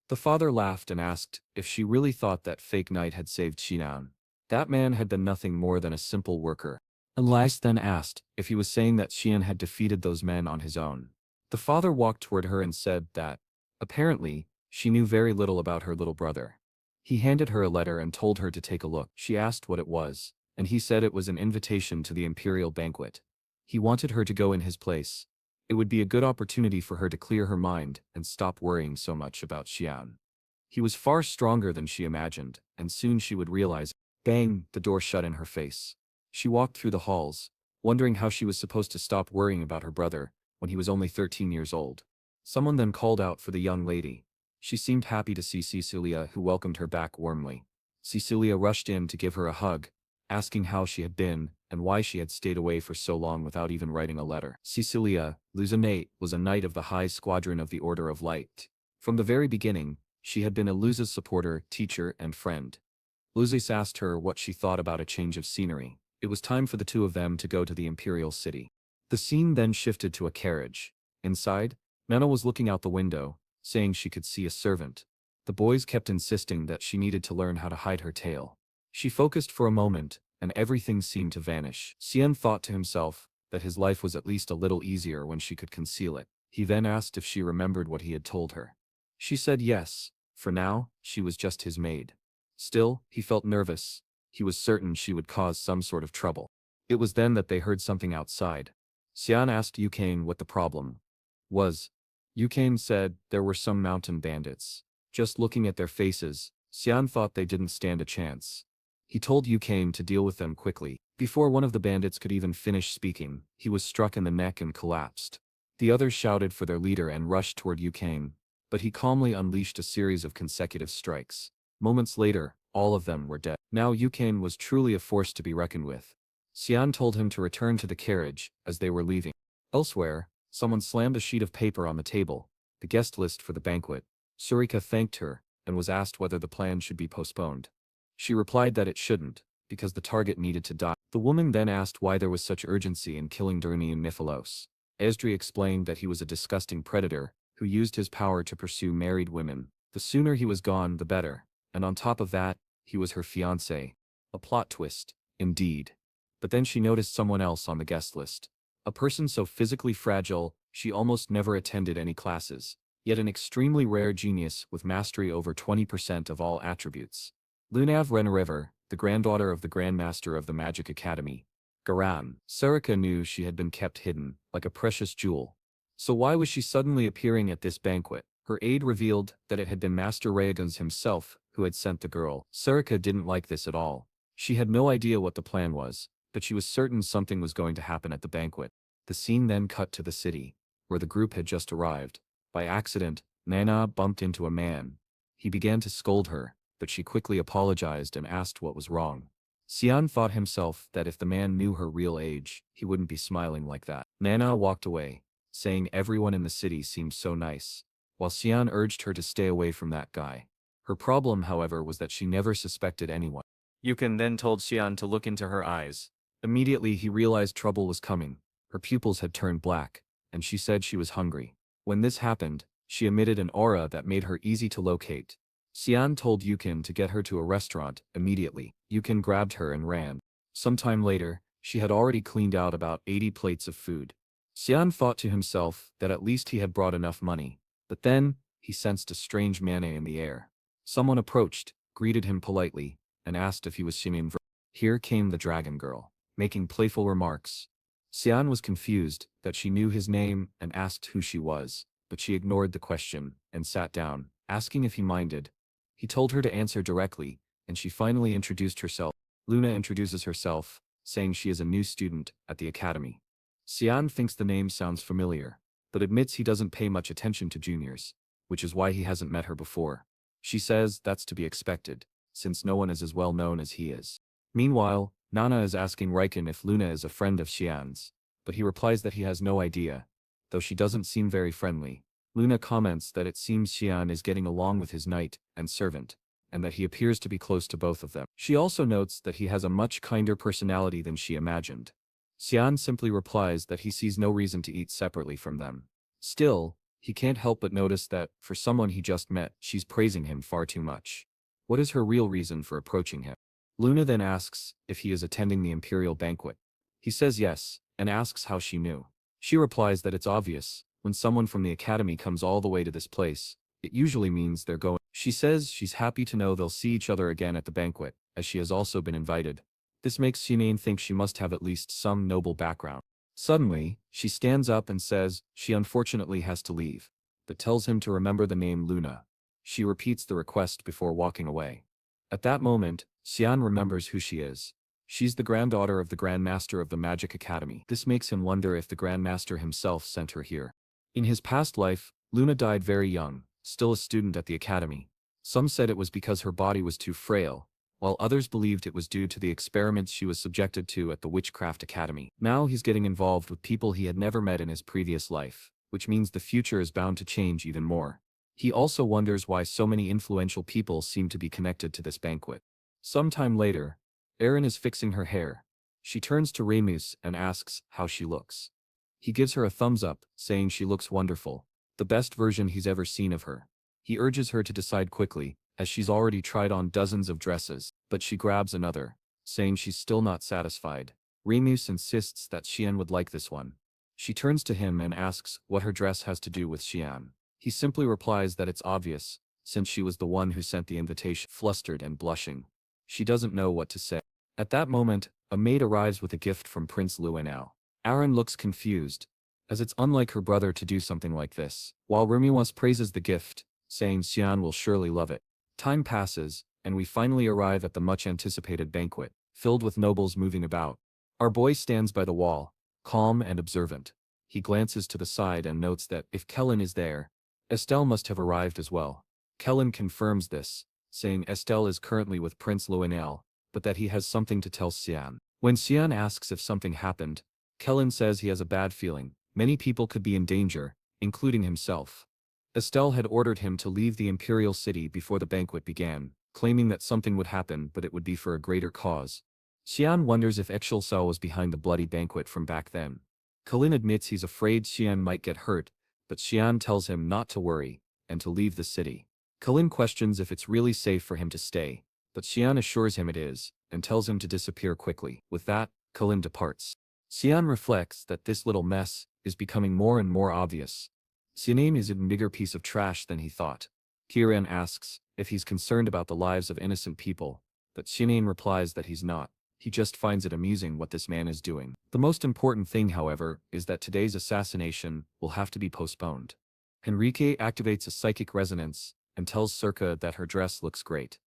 The father laughed and asked if she really thought that fake knight had saved Xian. That man had been nothing more than a simple worker. Elise then asked if he was saying that Xian had defeated those men on his own. The father walked toward her and said that, apparently, she knew very little about her little brother. He handed her a letter and told her to take a look. She asked what it was, and he said it was an invitation to the imperial banquet. He wanted her to go in his place. It would be a good opportunity for her to clear her mind and stop worrying so much about Xian. He was far stronger than she imagined, and soon she would realize. Bang! The door shut in her face. She walked through the halls, wondering how she was supposed to stop worrying about her brother when he was only 13 years old. Someone then called out for the young lady. She seemed happy to see Cecilia, who welcomed her back warmly. Cecilia rushed in to give her a hug, asking how she had been and why she had stayed away for so long without even writing a letter. Cecilia, illegitimate, was a knight of the High Squadron of the Order of Light. From the very beginning, she had been Elise's supporter, teacher, and friend. Elise asked her what she thought about a change of scenery. It was time for the two of them to go to the imperial city. The scene then shifted to a carriage. Inside, Nana was looking out the window, saying she could see a servant. The boys kept insisting that she needed to learn how to hide her tail. She focused for a moment, and everything seemed to vanish. Cyan thought to himself that his life was at least a little easier when she could conceal it. He then asked if she remembered what he had told her. She said yes. For now, she was just his maid. Still, he felt nervous. He was certain she would cause some sort of trouble. It was then that they heard something outside. Cyan asked Yukane what the problem was. Yukane said there were some mountain bandits. Just looking at their faces, Cyan thought they didn't stand a chance. He told Yukane to deal with them quickly. Before one of the bandits could even finish speaking, he was struck in the neck and collapsed. The others shouted for their leader and rushed toward Yukane, but he calmly unleashed a series of consecutive strikes. Moments later, all of them were dead. Now Yukane was truly a force to be reckoned with. Cyan told him to return to the carriage as they were leaving. Elsewhere, someone slammed a sheet of paper on the table, the guest list for the banquet. Surika thanked her and was asked whether the plan should be postponed. She replied that it shouldn't, because the target needed to die. The woman then asked why there was such urgency in killing Durni and Niphalos. Esdri explained that he was a disgusting predator who used his power to pursue married women. The sooner he was gone, the better. And on top of that, he was her fiancé. A plot twist, indeed. But then she noticed someone else on the guest list. A person so physically fragile, she almost never attended any classes, yet an extremely rare genius with mastery over 20% of all attributes. Lunav Renriver, the granddaughter of the Grandmaster of the Magic Academy. Garan. Sarika knew she had been kept hidden, like a precious jewel. So why was she suddenly appearing at this banquet? Her aide revealed that it had been Master Rayagans himself who had sent the girl. Sarika didn't like this at all. She had no idea what the plan was, but she was certain something was going to happen at the banquet. The scene then cut to the city, where the group had just arrived. By accident, Nana bumped into a man. He began to scold her, but she quickly apologized and asked what was wrong. Cyan thought himself that if the man knew her real age, he wouldn't be smiling like that. Nana walked away, saying everyone in the city seemed so nice, while Cyan urged her to stay away from that guy. Her problem, however, was that she never suspected anyone. Yukon then told Cyan to look into her eyes. Immediately he realized trouble was coming. Her pupils had turned black, and she said she was hungry. When this happened, she emitted an aura that made her easy to locate. Cyan told Yukon to get her to a restaurant immediately. Yukon grabbed her and ran. Sometime later, she had already cleaned out about 80 plates of food. Cyan thought to himself that at least he had brought enough money, but then, he sensed a strange mane in the air. Someone approached, greeted him politely, and asked if he was Cyan Vert. Here came the dragon girl, making playful remarks. Cyan was confused that she knew his name and asked who she was, but she ignored the question and sat down, asking if he minded. He told her to answer directly, and she finally introduced herself. Luna introduces herself, saying she is a new student at the academy. Cyan thinks the name sounds familiar, but admits he doesn't pay much attention to juniors, which is why he hasn't met her before. She says that's to be expected, since no one is as well known as he is. Meanwhile, Nana is asking Riken if Luna is a friend of Cyan's, but he replies that he has no idea, though she doesn't seem very friendly. Luna comments that it seems Cyan is getting along with his knight and servant. and that he appears to be close to both of them. She also notes that he has a much kinder personality than she imagined. Cyan simply replies that he sees no reason to eat separately from them. Still, he can't help but notice that, for someone he just met, she's praising him far too much. What is her real reason for approaching him? Luna then asks if he is attending the imperial banquet. He says yes, and asks how she knew. She replies that it's obvious. When someone from the academy comes all the way to this place, it usually means they're going. She says she's happy to know they'll see each other again at the banquet, as she has also been invited. This makes Cyan think she must have at least some noble background. Suddenly, she stands up and says she unfortunately has to leave, but tells him to remember the name Luna. She repeats the request before walking away. At that moment, Cyan remembers who she is. She's the granddaughter of the Grand Master of the Magic Academy. This makes him wonder if the Grand Master himself sent her here. In his past life, Luna died very young, still a student at the academy. Some said it was because her body was too frail, while others believed it was due to the experiments she was subjected to at the Witchcraft Academy. Now he's getting involved with people he had never met in his previous life, which means the future is bound to change even more. He also wonders why so many influential people seem to be connected to this banquet. Sometime later, Erin is fixing her hair. She turns to Remus and asks how she looks. He gives her a thumbs up, saying she looks wonderful, the best version he's ever seen of her. He urges her to decide quickly, as she's already tried on dozens of dresses, but she grabs another, saying she's still not satisfied. Remus insists that Cyan would like this one. She turns to him and asks what her dress has to do with Cyan. He simply replies that it's obvious, since she was the one who sent the invitation. Flustered and blushing, she doesn't know what to say. At that moment, a maid arrives with a gift from Prince Reynold. Aaron looks confused, as it's unlike her brother to do something like this, while Remus praises the gift, saying Cyan will surely love it. Time passes, and we finally arrive at the much-anticipated banquet, filled with nobles moving about. Our boy stands by the wall, calm and observant. He glances to the side and notes that if Kellen is there, Estelle must have arrived as well. Kellen confirms this, saying Estelle is currently with Prince Reynold, but that he has something to tell Cyan. When Cyan asks if something happened, Kellen says he has a bad feeling. Many people could be in danger, including himself. Estelle had ordered him to leave the imperial city before the banquet began, claiming that something would happen but it would be for a greater cause. Cyan wonders if Excelsa was behind the bloody banquet from back then. Kellen admits he's afraid Cyan might get hurt, but Cyan tells him not to worry, and to leave the city. Kellen questions if it's really safe for him to stay, but Cyan assures him it is, and tells him to disappear quickly. With that, Kellen departs. Cyan reflects that this little mess is becoming more and more obvious. Cyan is a bigger piece of trash than he thought. Kieran asks if he's concerned about the lives of innocent people, but Cyan replies that he's not. He just finds it amusing what this man is doing. The most important thing, however, is that today's assassination will have to be postponed. Henrique activates a psychic resonance and tells Circa that her dress looks great.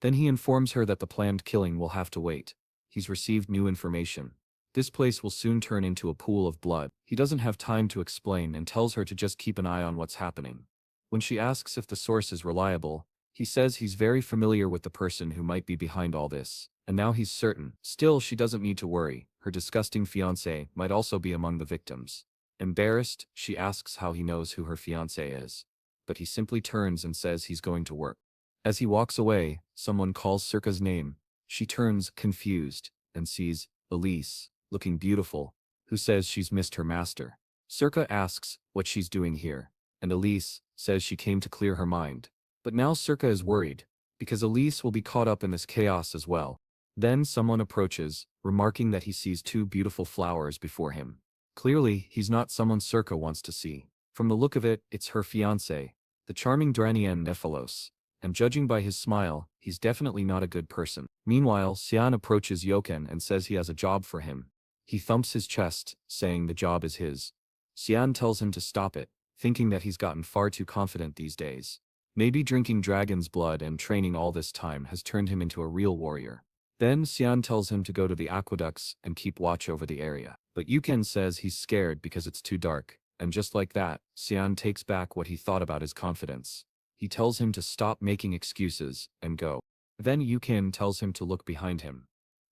Then he informs her that the planned killing will have to wait. He's received new information. This place will soon turn into a pool of blood. He doesn't have time to explain and tells her to just keep an eye on what's happening. When she asks if the source is reliable, he says he's very familiar with the person who might be behind all this, and now he's certain. Still, she doesn't need to worry. Her disgusting fiancé might also be among the victims. Embarrassed, she asks how he knows who her fiancé is. But he simply turns and says he's going to work. As he walks away, someone calls Circa's name. She turns, confused, and sees Elise, looking beautiful, who says she's missed her master. Circa asks what she's doing here, and Elise says she came to clear her mind. But now Circa is worried, because Elise will be caught up in this chaos as well. Then someone approaches, remarking that he sees two beautiful flowers before him. Clearly, he's not someone Circa wants to see. From the look of it, it's her fiancé, the charming Dranian Nephilos, and judging by his smile, he's definitely not a good person. Meanwhile, Cyan approaches Yoken and says he has a job for him. He thumps his chest, saying the job is his. Cyan tells him to stop it, thinking that he's gotten far too confident these days. Maybe drinking dragon's blood and training all this time has turned him into a real warrior. Then Cyan tells him to go to the aqueducts and keep watch over the area. But Yoken says he's scared because it's too dark, and just like that, Cyan takes back what he thought about his confidence. He tells him to stop making excuses and go. Then Yoken tells him to look behind him.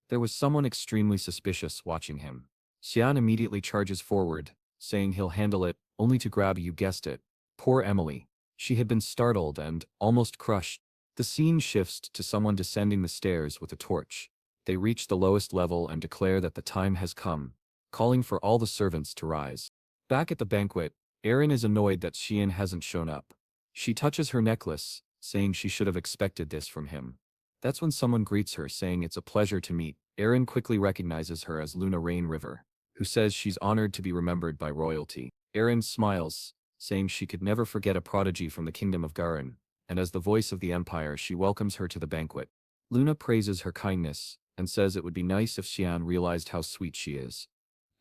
There was someone extremely suspicious watching him. Cyan immediately charges forward, saying he'll handle it, only to grab, you guessed it, poor Emily. She had been startled and almost crushed. The scene shifts to someone descending the stairs with a torch. They reach the lowest level and declare that the time has come, calling for all the servants to rise. Back at the banquet, Erin is annoyed that Cyan hasn't shown up. She touches her necklace, saying she should have expected this from him. That's when someone greets her saying it's a pleasure to meet. Erin quickly recognizes her as Luna Rain River, who says she's honored to be remembered by royalty. Erin smiles, saying she could never forget a prodigy from the kingdom of Garen, and as the voice of the empire she welcomes her to the banquet. Luna praises her kindness, and says it would be nice if Cyan realized how sweet she is.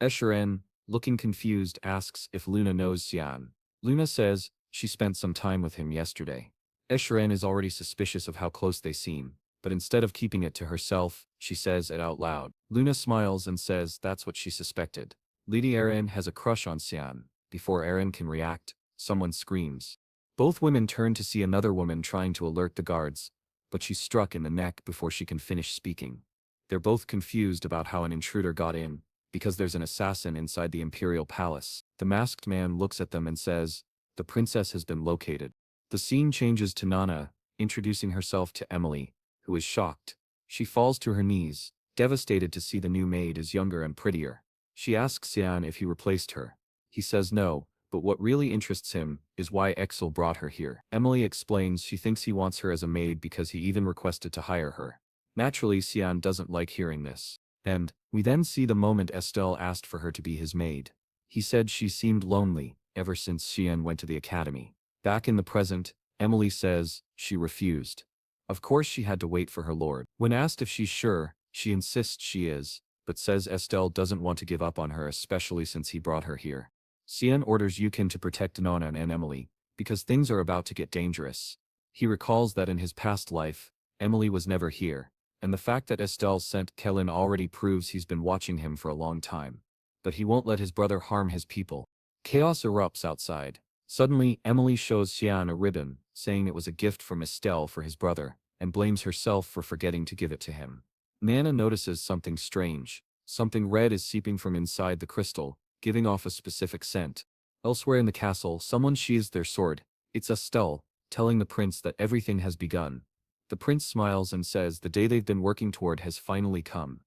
Esherin, looking confused, asks if Luna knows Cyan. Luna says she spent some time with him yesterday. Esherin is already suspicious of how close they seem, but instead of keeping it to herself, she says it out loud. Luna smiles and says that's what she suspected. Lady Erin has a crush on Cyan. Before Erin can react, someone screams. Both women turn to see another woman trying to alert the guards, but she's struck in the neck before she can finish speaking. They're both confused about how an intruder got in, because there's an assassin inside the imperial palace. The masked man looks at them and says, "The princess has been located." The scene changes to Nana, introducing herself to Emily, who is shocked. She falls to her knees, devastated to see the new maid is younger and prettier. She asks Cyan if he replaced her. He says no, but what really interests him is why Exil brought her here. Emily explains she thinks he wants her as a maid because he even requested to hire her. Naturally, Cyan doesn't like hearing this. And we then see the moment Estelle asked for her to be his maid. He said she seemed lonely ever since Cyan went to the academy. Back in the present, Emily says she refused. Of course she had to wait for her lord. When asked if she's sure, she insists she is, but says Estelle doesn't want to give up on her, especially since he brought her here. Cyan orders Yukin to protect Nana and Emily, because things are about to get dangerous. He recalls that in his past life, Emily was never here, and the fact that Estelle sent Kellen already proves he's been watching him for a long time. But he won't let his brother harm his people. Chaos erupts outside. Suddenly, Emily shows Cyan a ribbon, saying it was a gift from Estelle for his brother, and blames herself for forgetting to give it to him. Nana notices something strange. Something red is seeping from inside the crystal, giving off a specific scent. Elsewhere in the castle, someone sheathes their sword. It's Estelle, telling the prince that everything has begun. The prince smiles and says the day they've been working toward has finally come.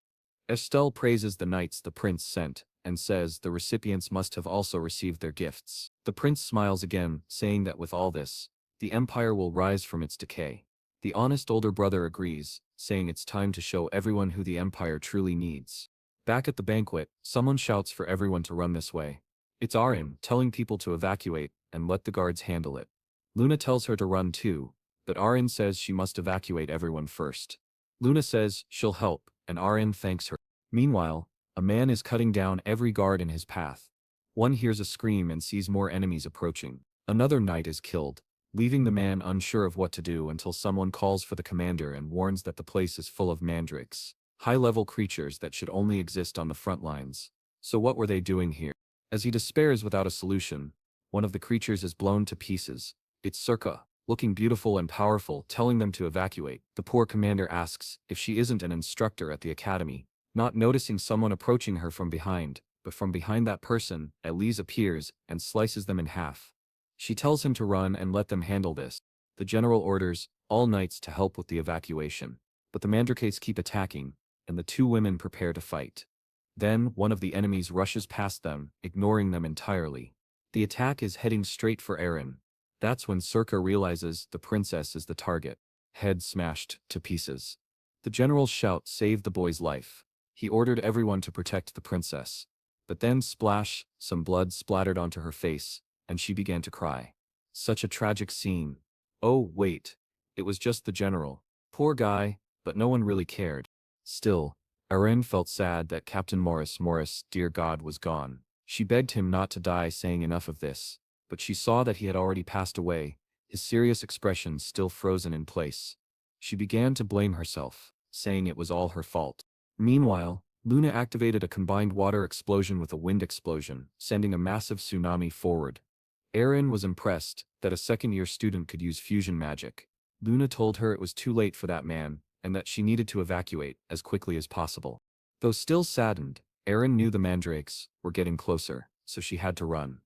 Estelle praises the knights the prince sent, and says the recipients must have also received their gifts. The prince smiles again, saying that with all this, the empire will rise from its decay. The honest older brother agrees, saying it's time to show everyone who the empire truly needs. Back at the banquet, someone shouts for everyone to run this way. It's Arin, telling people to evacuate and let the guards handle it. Luna tells her to run too, but Arin says she must evacuate everyone first. Luna says she'll help, and Arin thanks her. Meanwhile, a man is cutting down every guard in his path. One hears a scream and sees more enemies approaching. Another knight is killed, leaving the man unsure of what to do until someone calls for the commander and warns that the place is full of mandrakes, high-level creatures that should only exist on the front lines. So what were they doing here? As he despairs without a solution, one of the creatures is blown to pieces. It's Circa, looking beautiful and powerful, telling them to evacuate. The poor commander asks if she isn't an instructor at the academy, not noticing someone approaching her from behind, but from behind that person, Elise appears and slices them in half. She tells him to run and let them handle this. The general orders all knights to help with the evacuation, but the mandrakes keep attacking, and the two women prepare to fight. Then one of the enemies rushes past them, ignoring them entirely. The attack is heading straight for Erin. That's when Circa realizes the princess is the target. Head smashed to pieces. The general's shout saved the boy's life. He ordered everyone to protect the princess. But then splash, some blood splattered onto her face, and she began to cry. Such a tragic scene. Oh, wait. It was just the general. Poor guy, but no one really cared. Still, Erin felt sad that Captain Morris, dear God, was gone. She begged him not to die, saying enough of this. But she saw that he had already passed away, his serious expression still frozen in place. She began to blame herself, saying it was all her fault. Meanwhile, Luna activated a combined water explosion with a wind explosion, sending a massive tsunami forward. Erin was impressed that a second-year student could use fusion magic. Luna told her it was too late for that man, and that she needed to evacuate as quickly as possible. Though still saddened, Erin knew the mandrakes were getting closer, so she had to run.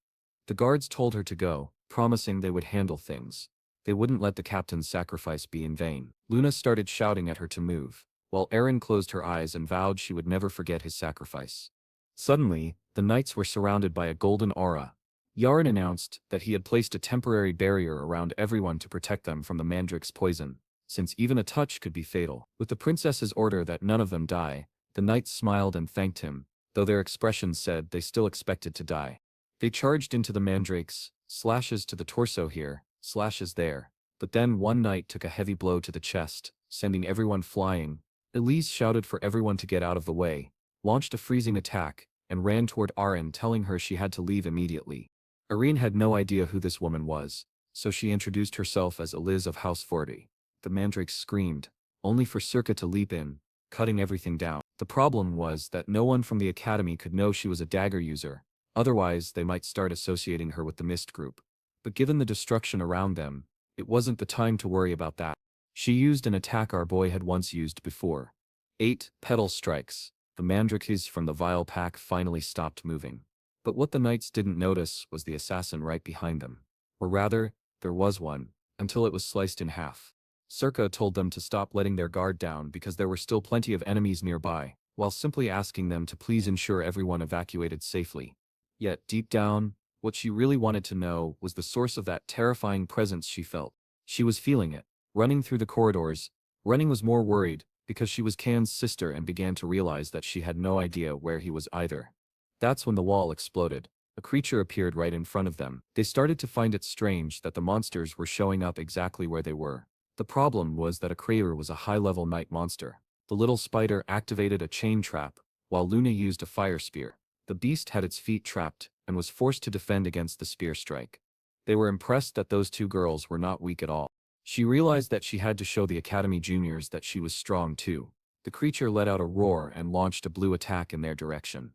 The guards told her to go, promising they would handle things. They wouldn't let the captain's sacrifice be in vain. Luna started shouting at her to move, while Erin closed her eyes and vowed she would never forget his sacrifice. Suddenly, the knights were surrounded by a golden aura. Yaren announced that he had placed a temporary barrier around everyone to protect them from the mandrake's poison, since even a touch could be fatal. With the princess's order that none of them die, the knights smiled and thanked him, though their expressions said they still expected to die. They charged into the mandrakes, slashes to the torso here, slashes there, but then one knight took a heavy blow to the chest, sending everyone flying. Elise shouted for everyone to get out of the way, launched a freezing attack, and ran toward Arin, telling her she had to leave immediately. Arin had no idea who this woman was, so she introduced herself as Elise of House 40. The mandrakes screamed, only for Circa to leap in, cutting everything down. The problem was that no one from the academy could know she was a dagger user, otherwise they might start associating her with the Mist group. But given the destruction around them, it wasn't the time to worry about that. She used an attack our boy had once used before. 8 petal strikes. The mandrakes from the vile pack finally stopped moving. But what the knights didn't notice was the assassin right behind them. Or rather, there was one, until it was sliced in half. Circa told them to stop letting their guard down because there were still plenty of enemies nearby, while simply asking them to please ensure everyone evacuated safely. Yet deep down, what she really wanted to know was the source of that terrifying presence she felt. She was feeling it, running through the corridors. Running was more worried, because she was Can's sister and began to realize that she had no idea where he was either. That's when the wall exploded. A creature appeared right in front of them. They started to find it strange that the monsters were showing up exactly where they were. The problem was that a creature was a high-level night monster. The little spider activated a chain trap, while Luna used a fire spear. The beast had its feet trapped, and was forced to defend against the spear strike. They were impressed that those two girls were not weak at all. She realized that she had to show the Academy juniors that she was strong too. The creature let out a roar and launched a blue attack in their direction.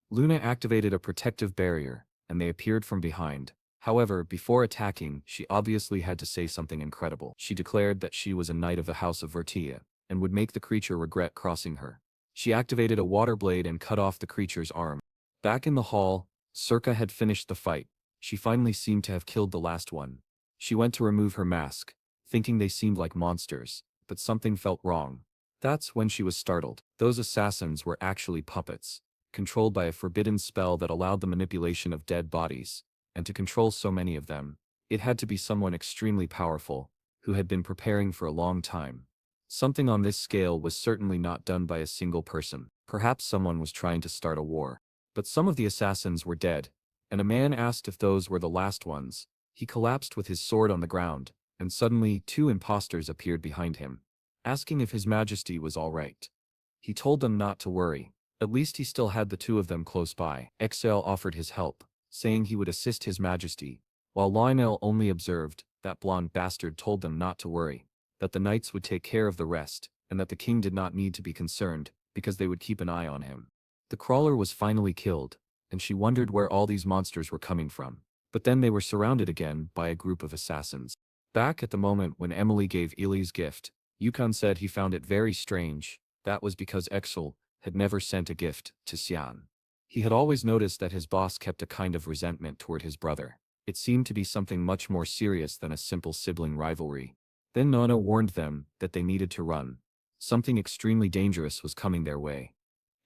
Luna activated a protective barrier, and they appeared from behind. However, before attacking, she obviously had to say something incredible. She declared that she was a knight of the House of Vertia, and would make the creature regret crossing her. She activated a water blade and cut off the creature's arm. Back in the hall, Circa had finished the fight. She finally seemed to have killed the last one. She went to remove her mask, thinking they seemed like monsters, but something felt wrong. That's when she was startled. Those assassins were actually puppets, controlled by a forbidden spell that allowed the manipulation of dead bodies, and to control so many of them, it had to be someone extremely powerful, who had been preparing for a long time. Something on this scale was certainly not done by a single person. Perhaps someone was trying to start a war. But some of the assassins were dead, and a man asked if those were the last ones. He collapsed with his sword on the ground, and suddenly 2 imposters appeared behind him, asking if His Majesty was all right. He told them not to worry. At least he still had the 2 of them close by. Exel offered his help, saying he would assist His Majesty, while Lionel only observed. That blonde bastard told them not to worry, that the knights would take care of the rest, and that the king did not need to be concerned, because they would keep an eye on him. The crawler was finally killed, and she wondered where all these monsters were coming from. But then they were surrounded again by a group of assassins. Back at the moment when Emily gave Elise gift, Yukon said he found it very strange. That was because Exel had never sent a gift to Cyan. He had always noticed that his boss kept a kind of resentment toward his brother. It seemed to be something much more serious than a simple sibling rivalry. Then Nana warned them that they needed to run. Something extremely dangerous was coming their way.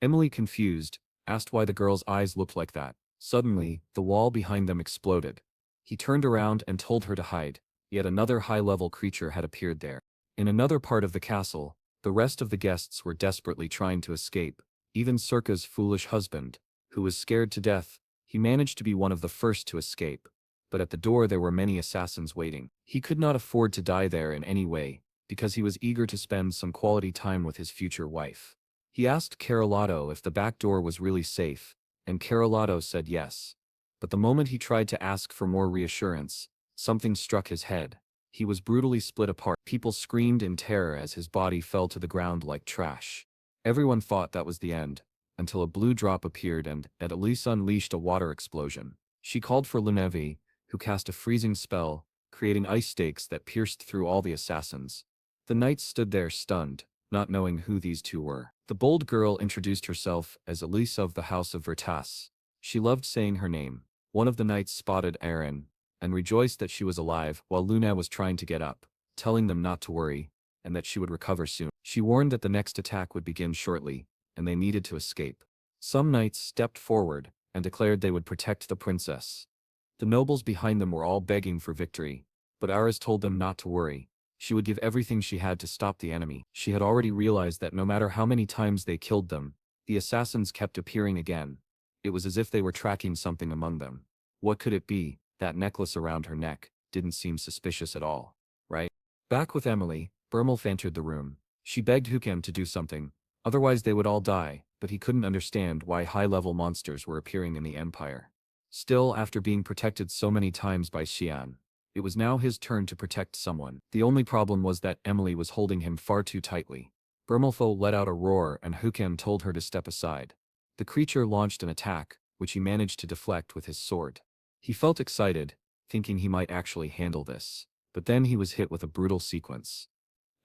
Emily, confused, asked why the girl's eyes looked like that. Suddenly, the wall behind them exploded. He turned around and told her to hide, yet another high-level creature had appeared there. In another part of the castle, the rest of the guests were desperately trying to escape. Even Circa's foolish husband, who was scared to death, he managed to be one of the first to escape. But at the door there were many assassins waiting. He could not afford to die there in any way, because he was eager to spend some quality time with his future wife. He asked Carolato if the back door was really safe, and Carolato said yes. But the moment he tried to ask for more reassurance, something struck his head. He was brutally split apart. People screamed in terror as his body fell to the ground like trash. Everyone thought that was the end, until a blue drop appeared and Elise unleashed a water explosion. She called for Lunevi, who cast a freezing spell, creating ice stakes that pierced through all the assassins. The knights stood there stunned, not knowing who these 2 were. The bold girl introduced herself as Elise of the House of Vertas. She loved saying her name. One of the knights spotted Aaron, and rejoiced that she was alive while Luna was trying to get up, telling them not to worry, and that she would recover soon. She warned that the next attack would begin shortly, and they needed to escape. Some knights stepped forward and declared they would protect the princess. The nobles behind them were all begging for victory, but Aras told them not to worry. She would give everything she had to stop the enemy. She had already realized that no matter how many times they killed them, the assassins kept appearing again. It was as if they were tracking something among them. What could it be? That necklace around her neck didn't seem suspicious at all, right? Back with Emily, Bermulf entered the room. She begged Hukem to do something, otherwise they would all die, but he couldn't understand why high-level monsters were appearing in the Empire. Still, after being protected so many times by Cyan, it was now his turn to protect someone. The only problem was that Emily was holding him far too tightly. Bermulfo let out a roar and Hukem told her to step aside. The creature launched an attack, which he managed to deflect with his sword. He felt excited, thinking he might actually handle this, but then he was hit with a brutal sequence.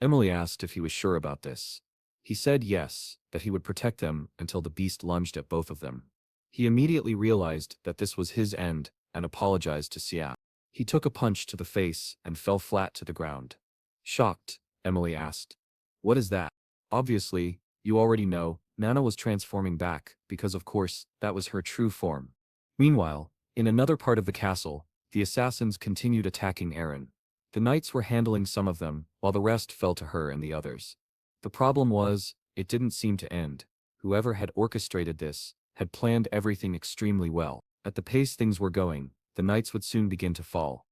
Emily asked if he was sure about this. He said yes, that he would protect them until the beast lunged at both of them. He immediately realized that this was his end and apologized to Cyan. He took a punch to the face and fell flat to the ground. Shocked, Emily asked, "What is that?" Obviously, you already know, Nana was transforming back, because of course, that was her true form. Meanwhile, in another part of the castle, the assassins continued attacking Aaron. The knights were handling some of them, while the rest fell to her and the others. The problem was, it didn't seem to end. Whoever had orchestrated this had planned everything extremely well. At the pace things were going, the knights would soon begin to fall.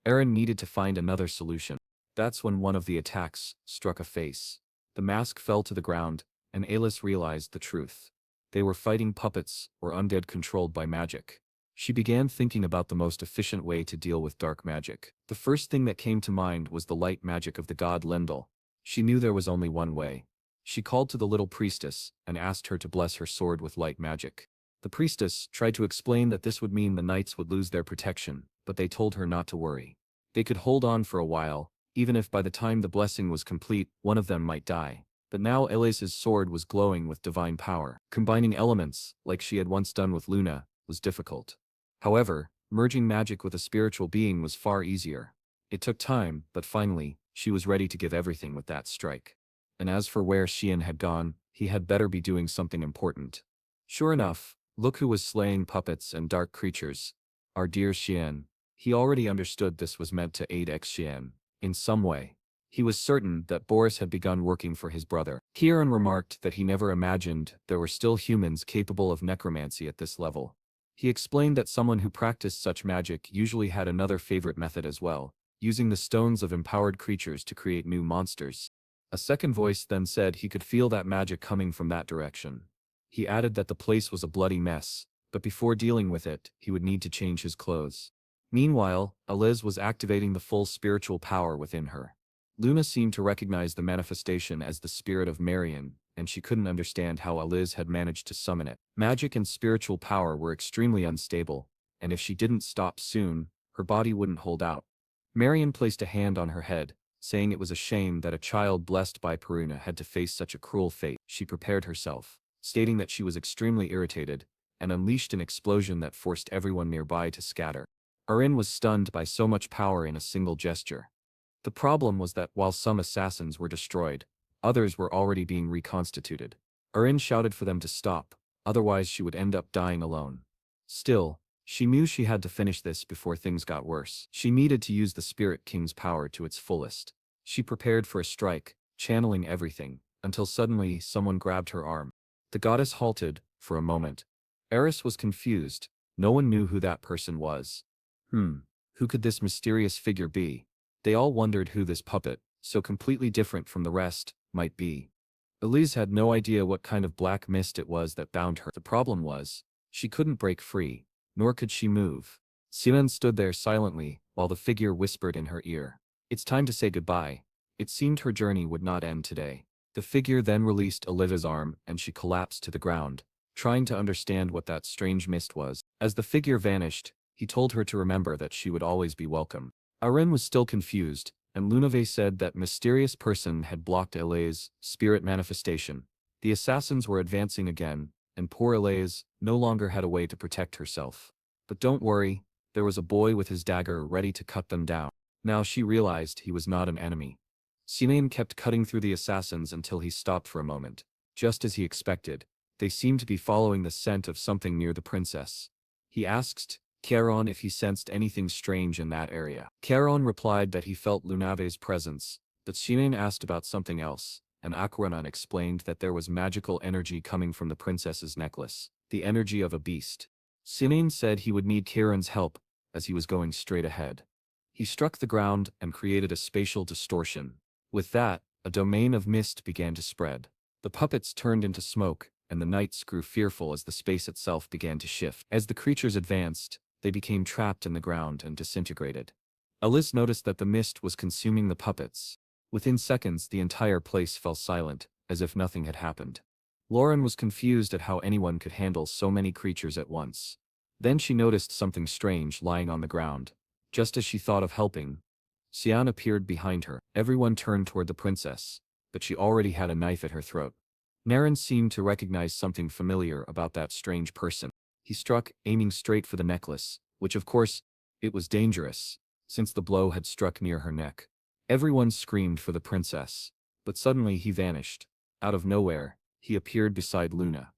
Aaron needed to find another solution. That's when one of the attacks struck a face. The mask fell to the ground, and Elise realized the truth. They were fighting puppets or undead controlled by magic. She began thinking about the most efficient way to deal with dark magic. The first thing that came to mind was the light magic of the god Lendl. She knew there was only one way. She called to the little priestess and asked her to bless her sword with light magic. The priestess tried to explain that this would mean the knights would lose their protection, but they told her not to worry. They could hold on for a while, even if by the time the blessing was complete, one of them might die. But now Elise's sword was glowing with divine power. Combining elements, like she had once done with Luna, was difficult. However, merging magic with a spiritual being was far easier. It took time, but finally, she was ready to give everything with that strike. And as for where Cyan had gone, he had better be doing something important. Sure enough, look who was slaying puppets and dark creatures. Our dear Cyan. He already understood this was meant to aid Cyan in some way. He was certain that Boris had begun working for his brother. Kieran remarked that he never imagined there were still humans capable of necromancy at this level. He explained that someone who practiced such magic usually had another favorite method as well, using the stones of empowered creatures to create new monsters. A second voice then said he could feel that magic coming from that direction. He added that the place was a bloody mess, but before dealing with it, he would need to change his clothes. Meanwhile, Elise was activating the full spiritual power within her. Luna seemed to recognize the manifestation as the spirit of Marion, and she couldn't understand how Elise had managed to summon it. Magic and spiritual power were extremely unstable, and if she didn't stop soon, her body wouldn't hold out. Marion placed a hand on her head, saying it was a shame that a child blessed by Peruna had to face such a cruel fate. She prepared herself, stating that she was extremely irritated, and unleashed an explosion that forced everyone nearby to scatter. Arin was stunned by so much power in a single gesture. The problem was that while some assassins were destroyed, others were already being reconstituted. Arin shouted for them to stop, otherwise she would end up dying alone. Still, she knew she had to finish this before things got worse. She needed to use the Spirit King's power to its fullest. She prepared for a strike, channeling everything, until suddenly someone grabbed her arm. The goddess halted, for a moment. Eris was confused. No one knew who that person was. Who could this mysterious figure be? They all wondered who this puppet, so completely different from the rest, might be. Elise had no idea what kind of black mist it was that bound her. The problem was, she couldn't break free, nor could she move. Cyan stood there silently, while the figure whispered in her ear. "It's time to say goodbye." It seemed her journey would not end today. The figure then released Oliva's arm and she collapsed to the ground, trying to understand what that strange mist was. As the figure vanished, he told her to remember that she would always be welcome. Arin was still confused, and Lunave said that mysterious person had blocked Elise's spirit manifestation. The assassins were advancing again, and poor Elise no longer had a way to protect herself. But don't worry, there was a boy with his dagger ready to cut them down. Now she realized he was not an enemy. Cyan kept cutting through the assassins until he stopped for a moment. Just as he expected, they seemed to be following the scent of something near the princess. He asked Charon if he sensed anything strange in that area. Charon replied that he felt Lunave's presence, but Cyan asked about something else, and Aquanan explained that there was magical energy coming from the princess's necklace, the energy of a beast. Cyan said he would need Charon's help, as he was going straight ahead. He struck the ground and created a spatial distortion. With that, a domain of mist began to spread. The puppets turned into smoke, and the nights grew fearful as the space itself began to shift. As the creatures advanced, they became trapped in the ground and disintegrated. Elise noticed that the mist was consuming the puppets. Within seconds, the entire place fell silent, as if nothing had happened. Lauren was confused at how anyone could handle so many creatures at once. Then she noticed something strange lying on the ground. Just as she thought of helping, Cyan appeared behind her. Everyone turned toward the princess, but she already had a knife at her throat. Naren seemed to recognize something familiar about that strange person. He struck, aiming straight for the necklace, which of course, it was dangerous, since the blow had struck near her neck. Everyone screamed for the princess, but suddenly he vanished. Out of nowhere, he appeared beside Luna.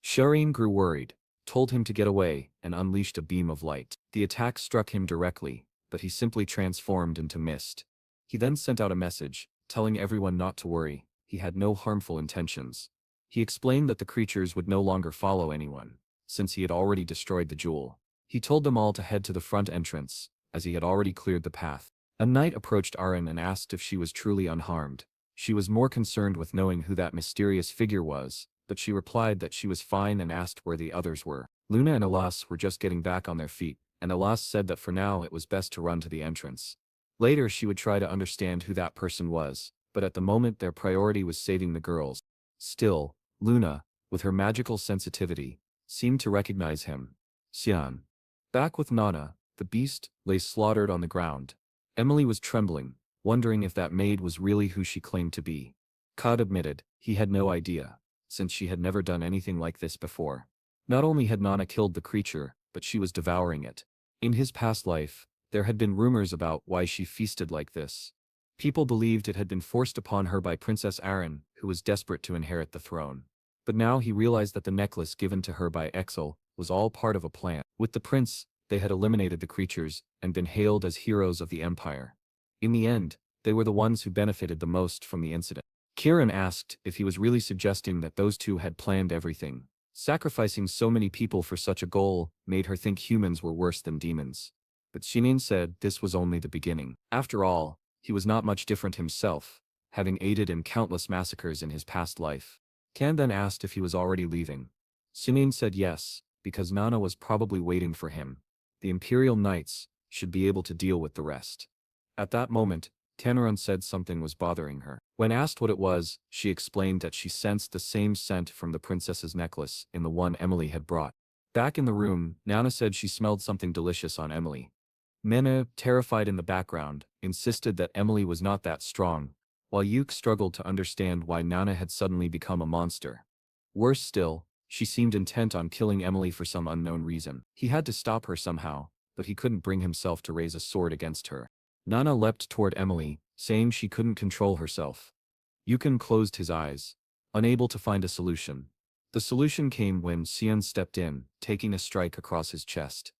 Shireen grew worried, told him to get away, and unleashed a beam of light. The attack struck him directly, but he simply transformed into mist. He then sent out a message, telling everyone not to worry, he had no harmful intentions. He explained that the creatures would no longer follow anyone, since he had already destroyed the jewel. He told them all to head to the front entrance, as he had already cleared the path. A knight approached Arin and asked if she was truly unharmed. She was more concerned with knowing who that mysterious figure was, but she replied that she was fine and asked where the others were. Luna and Elise were just getting back on their feet, and Elise said that for now it was best to run to the entrance. Later she would try to understand who that person was, but at the moment their priority was saving the girls. Still, Luna, with her magical sensitivity, seemed to recognize him. Cyan. Back with Nana, the beast lay slaughtered on the ground. Emily was trembling, wondering if that maid was really who she claimed to be. Cod admitted he had no idea, since she had never done anything like this before. Not only had Nana killed the creature, but she was devouring it. In his past life, there had been rumors about why she feasted like this. People believed it had been forced upon her by Princess Arin, who was desperate to inherit the throne. But now he realized that the necklace given to her by Exil was all part of a plan. With the prince, they had eliminated the creatures and been hailed as heroes of the empire. In the end, they were the ones who benefited the most from the incident. Kieran asked if he was really suggesting that those two had planned everything. Sacrificing so many people for such a goal made her think humans were worse than demons. But Shinin said this was only the beginning. After all, he was not much different himself, having aided in countless massacres in his past life. Kan then asked if he was already leaving. Shinin said yes, because Nana was probably waiting for him. The Imperial Knights should be able to deal with the rest. At that moment, Tanaran said something was bothering her. When asked what it was, she explained that she sensed the same scent from the princess's necklace in the one Emily had brought. Back in the room, Nana said she smelled something delicious on Emily. Mena, terrified in the background, insisted that Emily was not that strong, while Yuke struggled to understand why Nana had suddenly become a monster. Worse still, she seemed intent on killing Emily for some unknown reason. He had to stop her somehow, but he couldn't bring himself to raise a sword against her. Nana leapt toward Emily, saying she couldn't control herself. Yukon closed his eyes, unable to find a solution. The solution came when Cyan stepped in, taking a strike across his chest.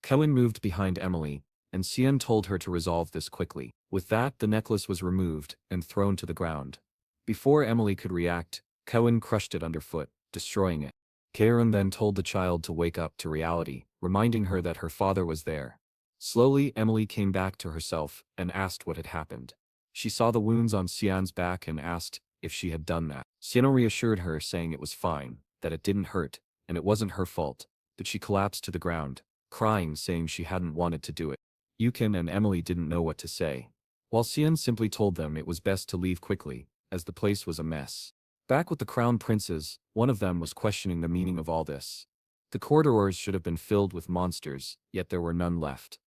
Cohen moved behind Emily, and Cyan told her to resolve this quickly. With that, the necklace was removed and thrown to the ground. Before Emily could react, Cohen crushed it underfoot, destroying it. Karen then told the child to wake up to reality, reminding her that her father was there. Slowly, Emily came back to herself and asked what had happened. She saw the wounds on Cyan's back and asked if she had done that. Cyan reassured her, saying it was fine, that it didn't hurt, and it wasn't her fault, but she collapsed to the ground, crying, saying she hadn't wanted to do it. Yukon and Emily didn't know what to say, while Cyan simply told them it was best to leave quickly, as the place was a mess. Back with the crown princes, one of them was questioning the meaning of all this. The corridors should have been filled with monsters, yet there were none left.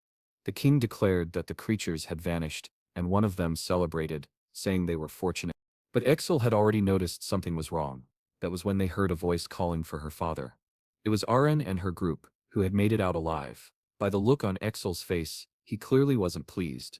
The king declared that the creatures had vanished, and one of them celebrated, saying they were fortunate. But Exil had already noticed something was wrong. That was when they heard a voice calling for her father. It was Arin and her group, who had made it out alive. By the look on Exel's face, he clearly wasn't pleased.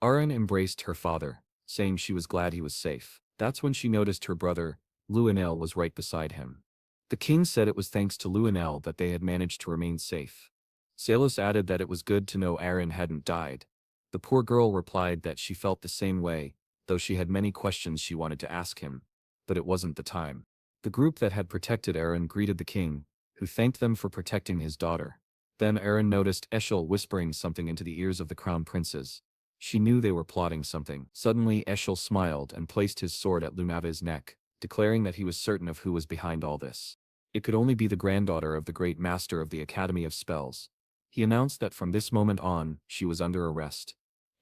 Aran embraced her father, saying she was glad he was safe. That's when she noticed her brother, Luenel, was right beside him. The king said it was thanks to Luenel that they had managed to remain safe. Salos added that it was good to know Aran hadn't died. The poor girl replied that she felt the same way, though she had many questions she wanted to ask him. But it wasn't the time. The group that had protected Aran greeted the king, who thanked them for protecting his daughter. Then Aran noticed Eshel whispering something into the ears of the crown princes. She knew they were plotting something. Suddenly Eshel smiled and placed his sword at Lunave's neck, declaring that he was certain of who was behind all this. It could only be the granddaughter of the great master of the Academy of Spells. He announced that from this moment on, she was under arrest.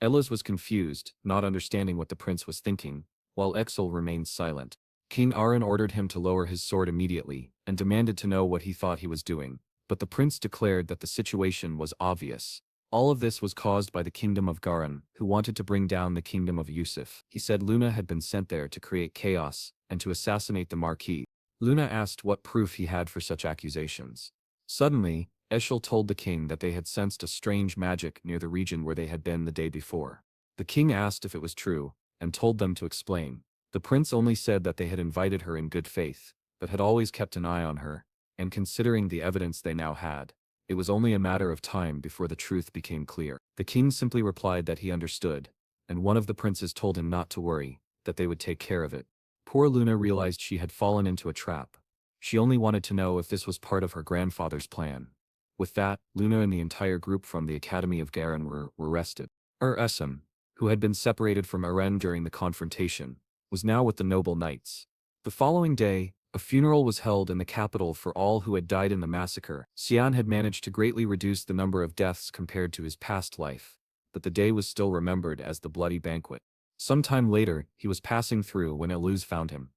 Elise was confused, not understanding what the prince was thinking, while Exel remained silent. King Aran ordered him to lower his sword immediately, and demanded to know what he thought he was doing. But the prince declared that the situation was obvious. All of this was caused by the kingdom of Garan, who wanted to bring down the kingdom of Yusuf. He said Luna had been sent there to create chaos, and to assassinate the Marquis. Luna asked what proof he had for such accusations. Suddenly, Eshel told the king that they had sensed a strange magic near the region where they had been the day before. The king asked if it was true, and told them to explain. The prince only said that they had invited her in good faith, but had always kept an eye on her, and considering the evidence they now had, it was only a matter of time before the truth became clear. The king simply replied that he understood, and one of the princes told him not to worry, that they would take care of it. Poor Luna realized she had fallen into a trap. She only wanted to know if this was part of her grandfather's plan. With that, Luna and the entire group from the Academy of Garan were arrested. Esem, who had been separated from Aren during the confrontation, was now with the noble knights. The following day, a funeral was held in the capital for all who had died in the massacre. Cyan had managed to greatly reduce the number of deaths compared to his past life, but the day was still remembered as the bloody banquet. Some time later, he was passing through when Elise found him.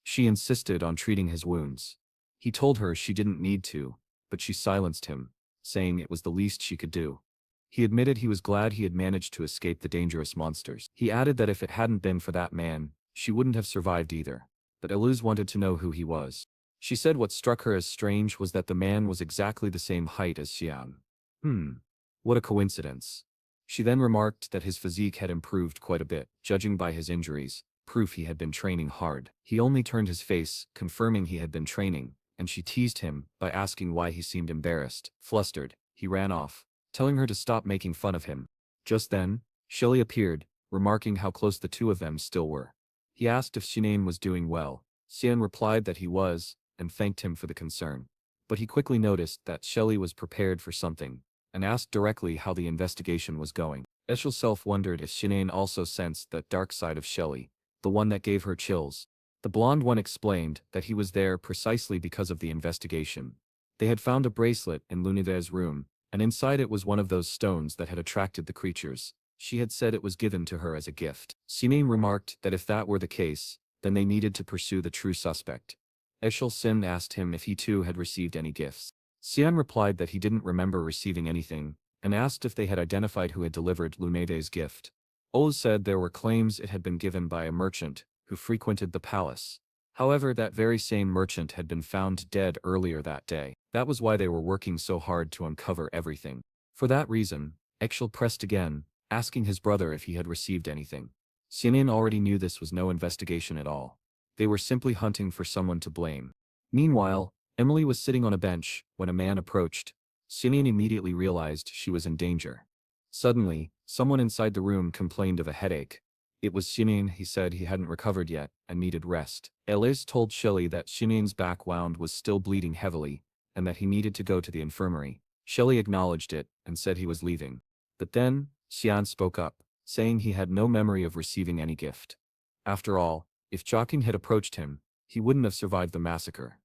She insisted on treating his wounds. He told her she didn't need to, but she silenced him, saying it was the least she could do. He admitted he was glad he had managed to escape the dangerous monsters. He added that if it hadn't been for that man, she wouldn't have survived either. But Elise wanted to know who he was. She said what struck her as strange was that the man was exactly the same height as Xian. What a coincidence. She then remarked that his physique had improved quite a bit, judging by his injuries, proof he had been training hard. He only turned his face, confirming he had been training, and she teased him by asking why he seemed embarrassed. Flustered, he ran off, telling her to stop making fun of him. Just then, Shelly appeared, remarking how close the two of them still were. He asked if Shinane was doing well. Cyan replied that he was, and thanked him for the concern. But he quickly noticed that Shelly was prepared for something, and asked directly how the investigation was going. Eshel self wondered if Shinane also sensed that dark side of Shelly, the one that gave her chills. The blonde one explained that he was there precisely because of the investigation. They had found a bracelet in Lunide's room, and inside it was one of those stones that had attracted the creatures. She had said it was given to her as a gift. Sinane remarked that if that were the case, then they needed to pursue the true suspect. Eshel Sim asked him if he too had received any gifts. Cyan replied that he didn't remember receiving anything, and asked if they had identified who had delivered Lunede's gift. Oz said there were claims it had been given by a merchant who frequented the palace. However, that very same merchant had been found dead earlier that day. That was why they were working so hard to uncover everything. For that reason, Eshel pressed again, asking his brother if he had received anything. Sinan already knew this was no investigation at all. They were simply hunting for someone to blame. Meanwhile, Emily was sitting on a bench when a man approached. Sinan immediately realized she was in danger. Suddenly, someone inside the room complained of a headache. It was Sinan. He said he hadn't recovered yet and needed rest. Elise told Shelly that Shinan's back wound was still bleeding heavily, and that he needed to go to the infirmary. Shelly acknowledged it and said he was leaving. But then, Xian spoke up, saying he had no memory of receiving any gift. After all, if Joking had approached him, he wouldn't have survived the massacre.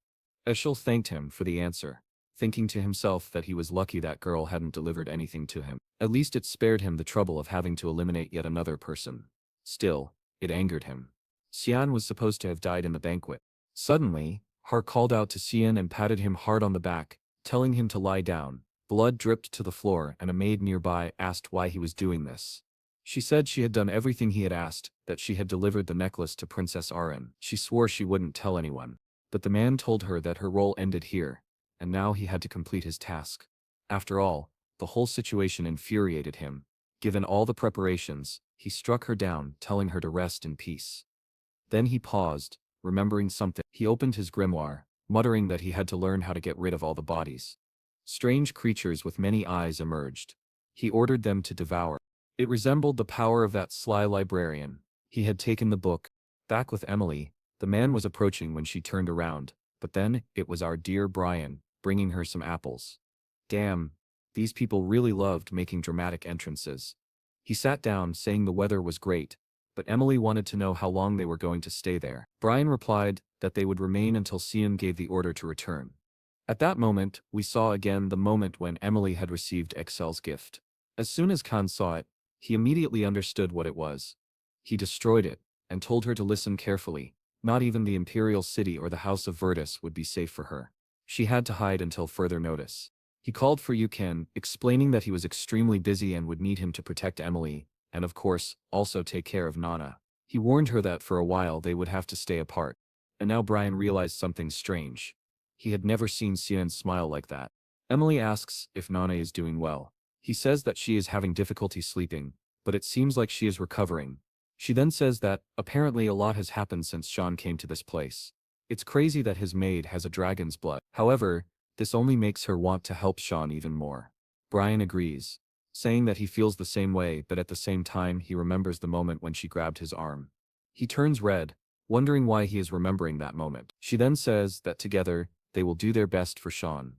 Eshel thanked him for the answer, thinking to himself that he was lucky that girl hadn't delivered anything to him. At least it spared him the trouble of having to eliminate yet another person. Still, it angered him. Xian was supposed to have died in the banquet. Suddenly, Har called out to Xian and patted him hard on the back, telling him to lie down. Blood dripped to the floor and a maid nearby asked why he was doing this. She said she had done everything he had asked, that she had delivered the necklace to Princess Aran. She swore she wouldn't tell anyone. But the man told her that her role ended here, and now he had to complete his task. After all, The whole situation infuriated him. Given all the preparations, he struck her down, telling her to rest in peace. Then he paused, remembering something. He opened his grimoire, muttering that he had to learn how to get rid of all the bodies. Strange creatures with many eyes emerged. He ordered them to devour. It resembled the power of that sly librarian. He had taken the book. Back with Emily, the man was approaching when she turned around, but then it was our dear Brian, bringing her some apples. Damn, these people really loved making dramatic entrances. He sat down, saying the weather was great, but Emily wanted to know how long they were going to stay there. Brian replied that they would remain until Cyan gave the order to return. At that moment, we saw again the moment when Emily had received Excel's gift. As soon as Khan saw it, he immediately understood what it was. He destroyed it, and told her to listen carefully. Not even the Imperial City or the House of Vertus would be safe for her. She had to hide until further notice. He called for Yuken, explaining that he was extremely busy and would need him to protect Emily, and of course, also take care of Nana. He warned her that for a while they would have to stay apart. And now Brian realized something strange. He had never seen Cyan smile like that. Emily asks if Nana is doing well. He says that she is having difficulty sleeping, but it seems like she is recovering. She then says that, apparently a lot has happened since Sean came to this place. It's crazy that his maid has a dragon's blood. However, this only makes her want to help Sean even more. Brian agrees, saying that he feels the same way, but at the same time he remembers the moment when she grabbed his arm. He turns red, wondering why he is remembering that moment. She then says that together, they will do their best for Sean.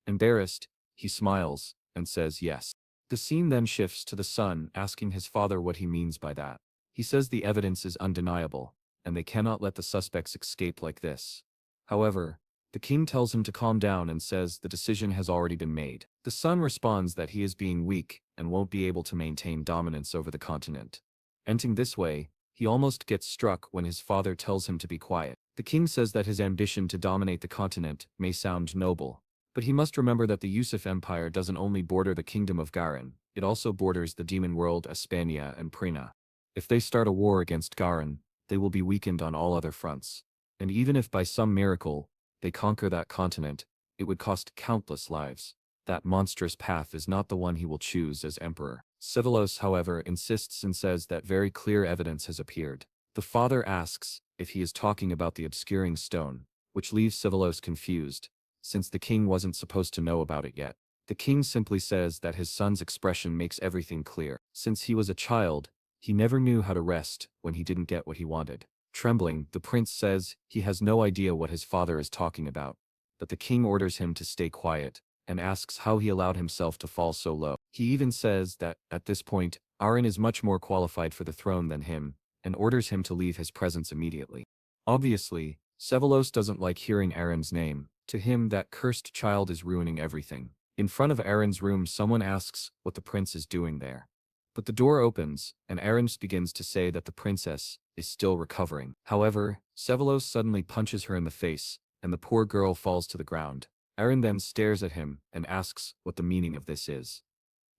Embarrassed, he smiles, and says yes. The scene then shifts to the son asking his father what he means by that. He says the evidence is undeniable, and they cannot let the suspects escape like this. However, the king tells him to calm down and says the decision has already been made. The son responds that he is being weak and won't be able to maintain dominance over the continent. Ending this way, he almost gets struck when his father tells him to be quiet. The king says that his ambition to dominate the continent may sound noble, but he must remember that the Yusuf Empire doesn't only border the kingdom of Garin, it also borders the demon world Espania and Prina. If they start a war against Garin, they will be weakened on all other fronts. And even if by some miracle, they conquer that continent, it would cost countless lives. That monstrous path is not the one he will choose as emperor. Sivalos, however, insists and says that very clear evidence has appeared. The father asks if he is talking about the obscuring stone, which leaves Sivalos confused, since the king wasn't supposed to know about it yet. The king simply says that his son's expression makes everything clear. Since he was a child, he never knew how to rest when he didn't get what he wanted. Trembling, the prince says he has no idea what his father is talking about, but the king orders him to stay quiet, and asks how he allowed himself to fall so low. He even says that, at this point, Aaron is much more qualified for the throne than him, and orders him to leave his presence immediately. Obviously, Sevalos doesn't like hearing Aaron's name. To him, that cursed child is ruining everything. In front of Aaron's room, someone asks what the prince is doing there. But the door opens, and Aaron begins to say that the princess is still recovering. However, Sevalos suddenly punches her in the face, and the poor girl falls to the ground. Aaron then stares at him and asks what the meaning of this is.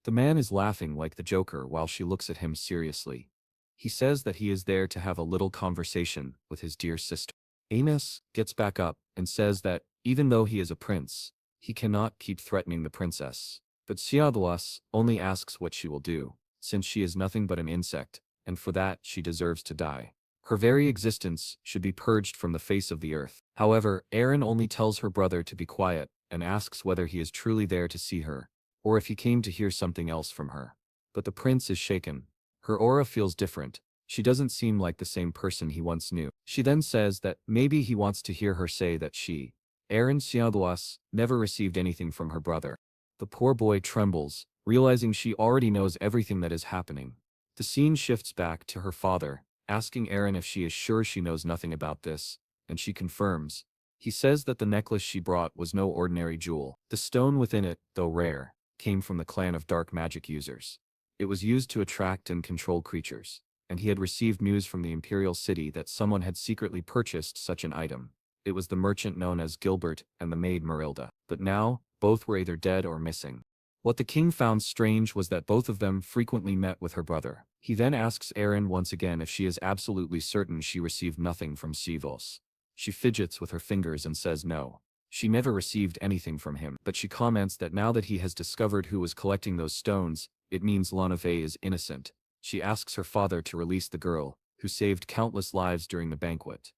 The man is laughing like the Joker while she looks at him seriously. He says that he is there to have a little conversation with his dear sister. Amos gets back up and says that, even though he is a prince, he cannot keep threatening the princess. But Siadwas only asks what she will do, since she is nothing but an insect, and for that she deserves to die. Her very existence should be purged from the face of the earth. However, Aaron only tells her brother to be quiet, and asks whether he is truly there to see her, or if he came to hear something else from her. But the prince is shaken. Her aura feels different. She doesn't seem like the same person he once knew. She then says that maybe he wants to hear her say that she, Aaron Siadwas, never received anything from her brother. The poor boy trembles, realizing she already knows everything that is happening. The scene shifts back to her father, asking Aaron if she is sure she knows nothing about this, and she confirms. He says that the necklace she brought was no ordinary jewel. The stone within it, though rare, came from the clan of dark magic users. It was used to attract and control creatures, and he had received news from the Imperial City that someone had secretly purchased such an item. It was the merchant known as Gilbert and the maid Marilda, but now, both were either dead or missing. What the king found strange was that both of them frequently met with her brother. He then asks Aaron once again if she is absolutely certain she received nothing from Sivos. She fidgets with her fingers and says no. She never received anything from him, but she comments that now that he has discovered who was collecting those stones, it means Lana Fei is innocent. She asks her father to release the girl, who saved countless lives during the banquet.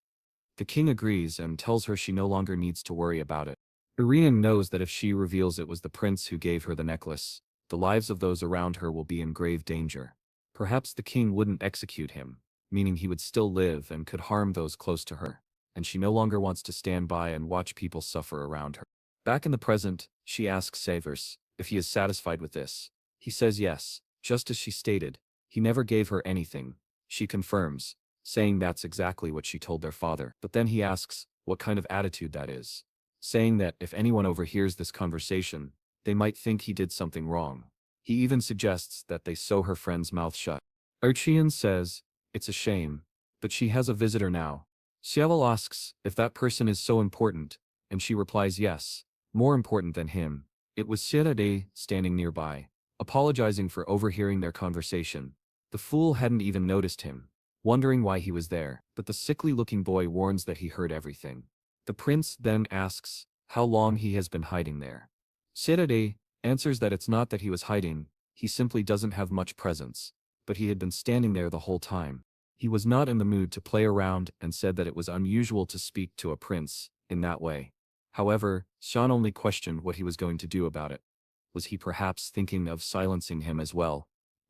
The king agrees and tells her she no longer needs to worry about it. Irian knows that if she reveals it was the prince who gave her the necklace, the lives of those around her will be in grave danger. Perhaps the king wouldn't execute him, meaning he would still live and could harm those close to her, and she no longer wants to stand by and watch people suffer around her. Back in the present, she asks Savers if he is satisfied with this. He says yes, just as she stated. He never gave her anything. She confirms, saying that's exactly what she told their father. But then he asks what kind of attitude that is, saying that if anyone overhears this conversation, they might think he did something wrong. He even suggests that they sew her friend's mouth shut. Archean says, it's a shame, but she has a visitor now. Xiaola asks if that person is so important, and she replies yes, more important than him. It was Xierade standing nearby, apologizing for overhearing their conversation. The fool hadn't even noticed him, wondering why he was there, but the sickly-looking boy warns that he heard everything. The prince then asks how long he has been hiding there. Xierade answers that it's not that he was hiding, he simply doesn't have much presence, but he had been standing there the whole time. He was not in the mood to play around and said that it was unusual to speak to a prince in that way. However, Sean only questioned what he was going to do about it. Was he perhaps thinking of silencing him as well?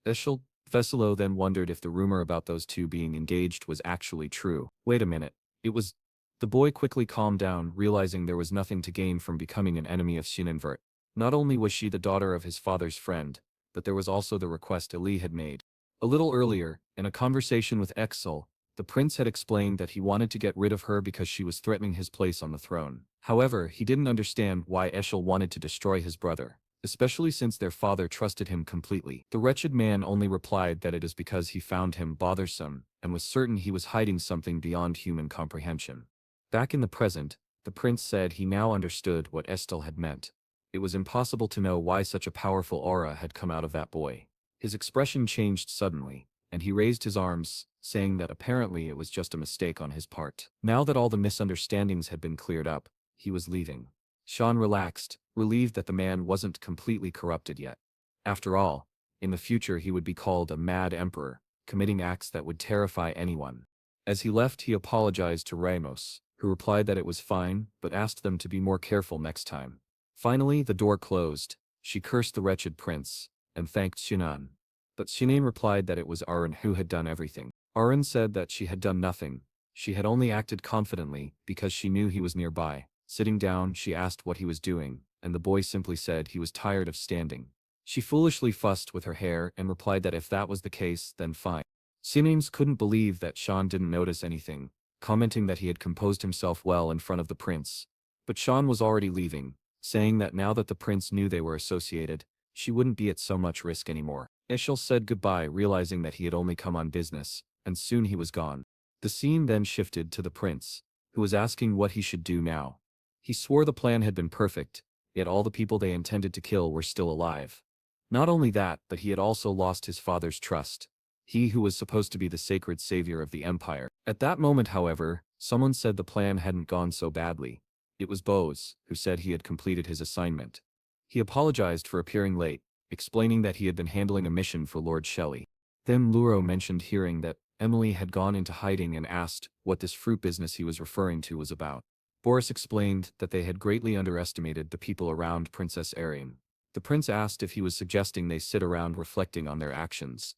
Eshel Veselo then wondered if the rumor about those two being engaged was actually true. Wait a minute, it was. The boy quickly calmed down, realizing there was nothing to gain from becoming an enemy of Cyan Vert. Not only was she the daughter of his father's friend, but there was also the request Elise had made. A little earlier, in a conversation with Exel, the prince had explained that he wanted to get rid of her because she was threatening his place on the throne. However, he didn't understand why Eshel wanted to destroy his brother, especially since their father trusted him completely. The wretched man only replied that it is because he found him bothersome, and was certain he was hiding something beyond human comprehension. Back in the present, the prince said he now understood what Estelle had meant. It was impossible to know why such a powerful aura had come out of that boy. His expression changed suddenly, and he raised his arms, saying that apparently it was just a mistake on his part. Now that all the misunderstandings had been cleared up, he was leaving. Sean relaxed, relieved that the man wasn't completely corrupted yet. After all, in the future he would be called a mad emperor, committing acts that would terrify anyone. As he left, he apologized to Ramos, who replied that it was fine, but asked them to be more careful next time. Finally, the door closed. She cursed the wretched prince, and thanked Shinan. But Shinan replied that it was Aaron who had done everything. Aaron said that she had done nothing. She had only acted confidently because she knew he was nearby. Sitting down, she asked what he was doing, and the boy simply said he was tired of standing. She foolishly fussed with her hair and replied that if that was the case, then fine. Sinanes couldn't believe that Sean didn't notice anything, commenting that he had composed himself well in front of the prince. But Sean was already leaving, saying that now that the prince knew they were associated, she wouldn't be at so much risk anymore. Eshel said goodbye, realizing that he had only come on business, and soon he was gone. The scene then shifted to the prince, who was asking what he should do now. He swore the plan had been perfect, yet all the people they intended to kill were still alive. Not only that, but he had also lost his father's trust, he who was supposed to be the sacred savior of the empire. At that moment, however, someone said the plan hadn't gone so badly. It was Bose, who said he had completed his assignment. He apologized for appearing late, explaining that he had been handling a mission for Lord Shelley. Then Luro mentioned hearing that Emily had gone into hiding and asked what this fruit business he was referring to was about. Boris explained that they had greatly underestimated the people around Princess Arian. The prince asked if he was suggesting they sit around reflecting on their actions.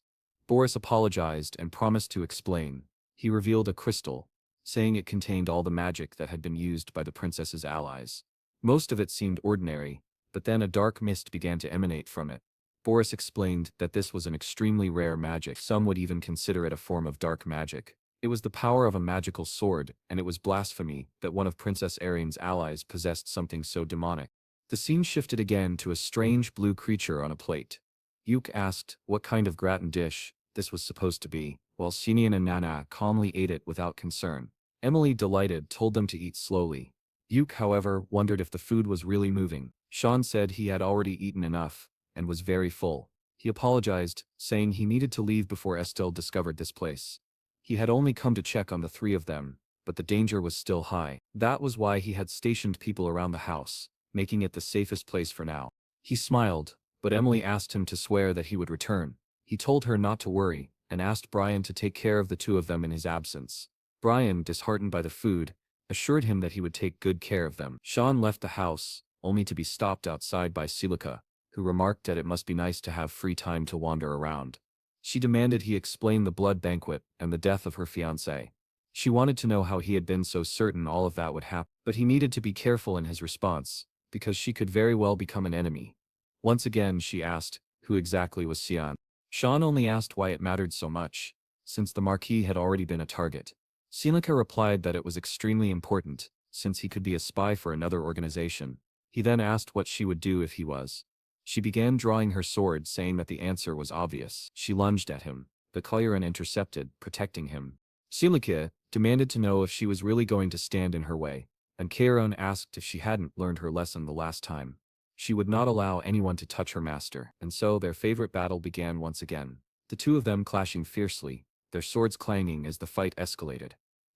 Boris apologized and promised to explain. He revealed a crystal, saying it contained all the magic that had been used by the princess's allies. Most of it seemed ordinary, but then a dark mist began to emanate from it. Boris explained that this was an extremely rare magic. Some would even consider it a form of dark magic. It was the power of a magical sword, and it was blasphemy that one of Princess Arian's allies possessed something so demonic. The scene shifted again to a strange blue creature on a plate. Yuk asked what kind of gratin dish this was supposed to be, while Xinian and Nana calmly ate it without concern. Emily, delighted, told them to eat slowly. Yuk, however, wondered if the food was really moving. Sean said he had already eaten enough, and was very full. He apologized, saying he needed to leave before Estelle discovered this place. He had only come to check on the three of them, but the danger was still high. That was why he had stationed people around the house, making it the safest place for now. He smiled, but Emily asked him to swear that he would return. He told her not to worry, and asked Brian to take care of the two of them in his absence. Brian, disheartened by the food, assured him that he would take good care of them. Sean left the house, only to be stopped outside by Silica, who remarked that it must be nice to have free time to wander around. She demanded he explain the blood banquet and the death of her fiancé. She wanted to know how he had been so certain all of that would happen, but he needed to be careful in his response, because she could very well become an enemy. Once again she asked, who exactly was Cyan? Sean only asked why it mattered so much, since the Marquis had already been a target. Silica replied that it was extremely important, since he could be a spy for another organization. He then asked what she would do if he was. She began drawing her sword, saying that the answer was obvious. She lunged at him, but Cyan intercepted, protecting him. Silica demanded to know if she was really going to stand in her way, and Cyan asked if she hadn't learned her lesson the last time. She would not allow anyone to touch her master, and so their favorite battle began once again. The two of them clashing fiercely, their swords clanging as the fight escalated.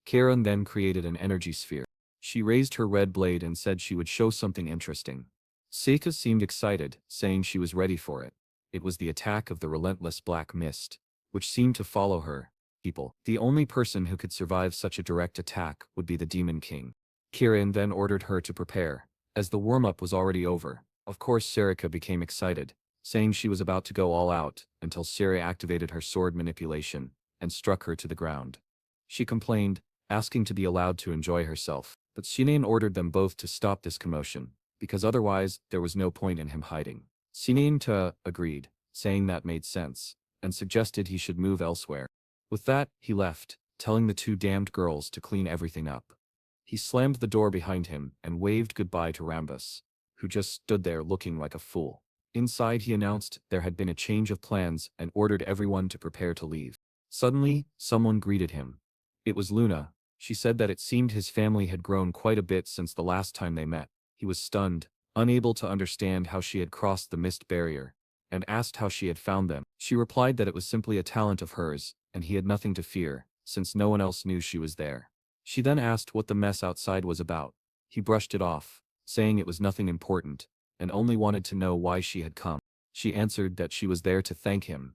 Cyan then created an energy sphere. She raised her red blade and said she would show something interesting. Seika seemed excited, saying she was ready for it. It was the attack of the relentless black mist, which seemed to follow her. The only person who could survive such a direct attack would be the Demon King. Cyan then ordered her to prepare, as the warm-up was already over. Of course Sarika became excited, saying she was about to go all out, until Siri activated her sword manipulation, and struck her to the ground. She complained, asking to be allowed to enjoy herself, but Sinan ordered them both to stop this commotion, because otherwise there was no point in him hiding. Sinan agreed, saying that made sense, and suggested he should move elsewhere. With that, he left, telling the two damned girls to clean everything up. He slammed the door behind him and waved goodbye to Rambus, who just stood there looking like a fool. Inside he announced there had been a change of plans and ordered everyone to prepare to leave. Suddenly, someone greeted him. It was Luna. She said that it seemed his family had grown quite a bit since the last time they met. He was stunned, unable to understand how she had crossed the mist barrier, and asked how she had found them. She replied that it was simply a talent of hers, and he had nothing to fear, since no one else knew she was there. She then asked what the mess outside was about. He brushed it off, saying it was nothing important, and only wanted to know why she had come. She answered that she was there to thank him.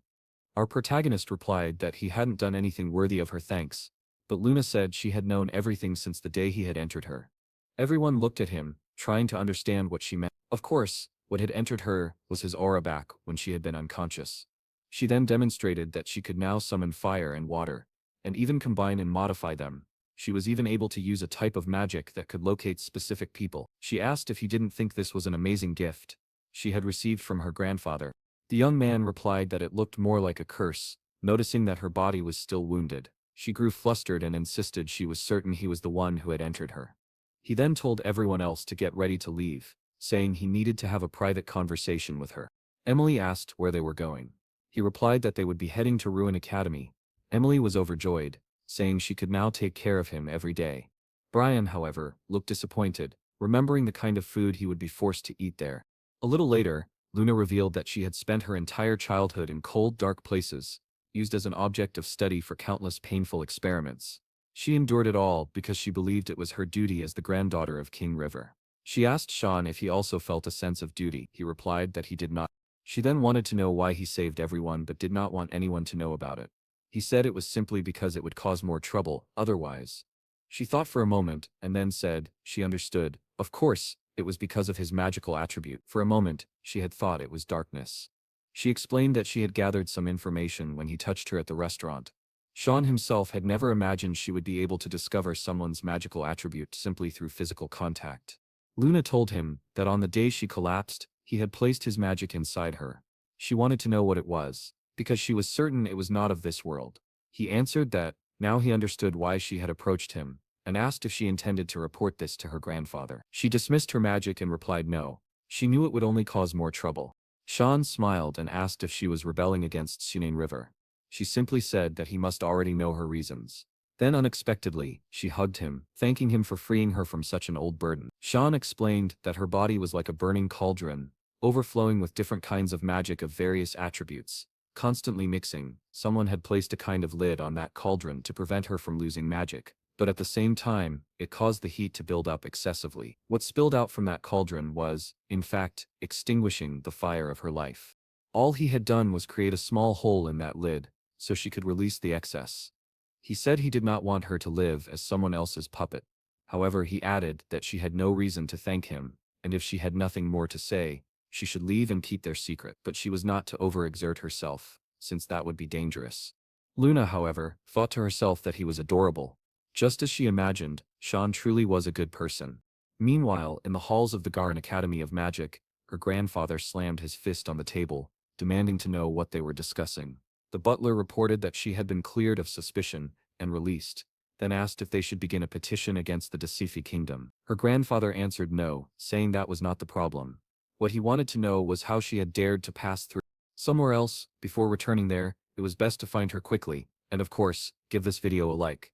Our protagonist replied that he hadn't done anything worthy of her thanks, but Luna said she had known everything since the day he had entered her. Everyone looked at him, trying to understand what she meant. Of course, what had entered her was his aura back when she had been unconscious. She then demonstrated that she could now summon fire and water, and even combine and modify them. She was even able to use a type of magic that could locate specific people. She asked if he didn't think this was an amazing gift she had received from her grandfather. The young man replied that it looked more like a curse, noticing that her body was still wounded. She grew flustered and insisted she was certain he was the one who had entered her. He then told everyone else to get ready to leave, saying he needed to have a private conversation with her. Emily asked where they were going. He replied that they would be heading to Ruin Academy. Emily was overjoyed, saying she could now take care of him every day. Brian, however, looked disappointed, remembering the kind of food he would be forced to eat there. A little later, Luna revealed that she had spent her entire childhood in cold, dark places, used as an object of study for countless painful experiments. She endured it all because she believed it was her duty as the granddaughter of King River. She asked Sean if he also felt a sense of duty. He replied that he did not. She then wanted to know why he saved everyone but did not want anyone to know about it. He said it was simply because it would cause more trouble otherwise. She thought for a moment, and then said she understood. Of course, it was because of his magical attribute. For a moment, she had thought it was darkness. She explained that she had gathered some information when he touched her at the restaurant. Sean himself had never imagined she would be able to discover someone's magical attribute simply through physical contact. Luna told him that on the day she collapsed, he had placed his magic inside her. She wanted to know what it was, because she was certain it was not of this world. He answered that now he understood why she had approached him, and asked if she intended to report this to her grandfather. She dismissed her magic and replied no. She knew it would only cause more trouble. Sean smiled and asked if she was rebelling against Sunain River. She simply said that he must already know her reasons. Then unexpectedly, she hugged him, thanking him for freeing her from such an old burden. Sean explained that her body was like a burning cauldron, overflowing with different kinds of magic of various attributes, constantly mixing. Someone had placed a kind of lid on that cauldron to prevent her from losing magic, but at the same time, it caused the heat to build up excessively. What spilled out from that cauldron was, in fact, extinguishing the fire of her life. All he had done was create a small hole in that lid, so she could release the excess. He said he did not want her to live as someone else's puppet. However, he added that she had no reason to thank him, and if she had nothing more to say, she should leave and keep their secret. But she was not to overexert herself, since that would be dangerous. Luna, however, thought to herself that he was adorable. Just as she imagined, Sean truly was a good person. Meanwhile, in the halls of the Garan Academy of Magic, her grandfather slammed his fist on the table, demanding to know what they were discussing. The butler reported that she had been cleared of suspicion and released, then asked if they should begin a petition against the Decifi kingdom. Her grandfather answered no, saying that was not the problem. What he wanted to know was how she had dared to pass through somewhere else. Before returning there, it was best to find her quickly, and of course, give this video a like.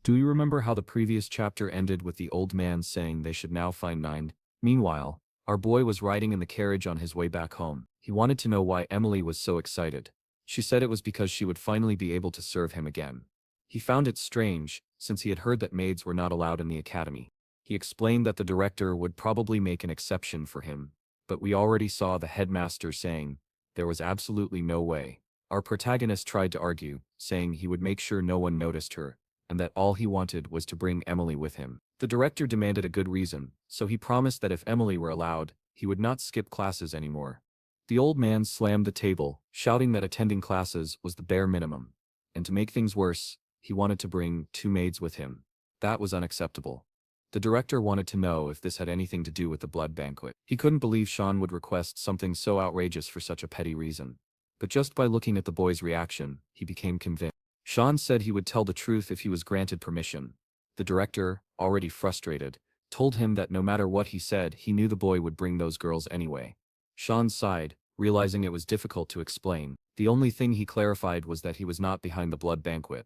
Do you remember how the previous chapter ended with the old man saying they should now find Nine? Meanwhile, our boy was riding in the carriage on his way back home. He wanted to know why Emily was so excited. She said it was because she would finally be able to serve him again. He found it strange, since he had heard that maids were not allowed in the academy. He explained that the director would probably make an exception for him, but we already saw the headmaster saying there was absolutely no way. Our protagonist tried to argue, saying he would make sure no one noticed her, and that all he wanted was to bring Emily with him. The director demanded a good reason, so he promised that if Emily were allowed, he would not skip classes anymore. The old man slammed the table, shouting that attending classes was the bare minimum. And to make things worse, he wanted to bring 2 maids with him. That was unacceptable. The director wanted to know if this had anything to do with the blood banquet. He couldn't believe Sean would request something so outrageous for such a petty reason. But just by looking at the boy's reaction, he became convinced. Sean said he would tell the truth if he was granted permission. The director, already frustrated, told him that no matter what he said, he knew the boy would bring those girls anyway. Sean sighed, realizing it was difficult to explain. The only thing he clarified was that he was not behind the blood banquet.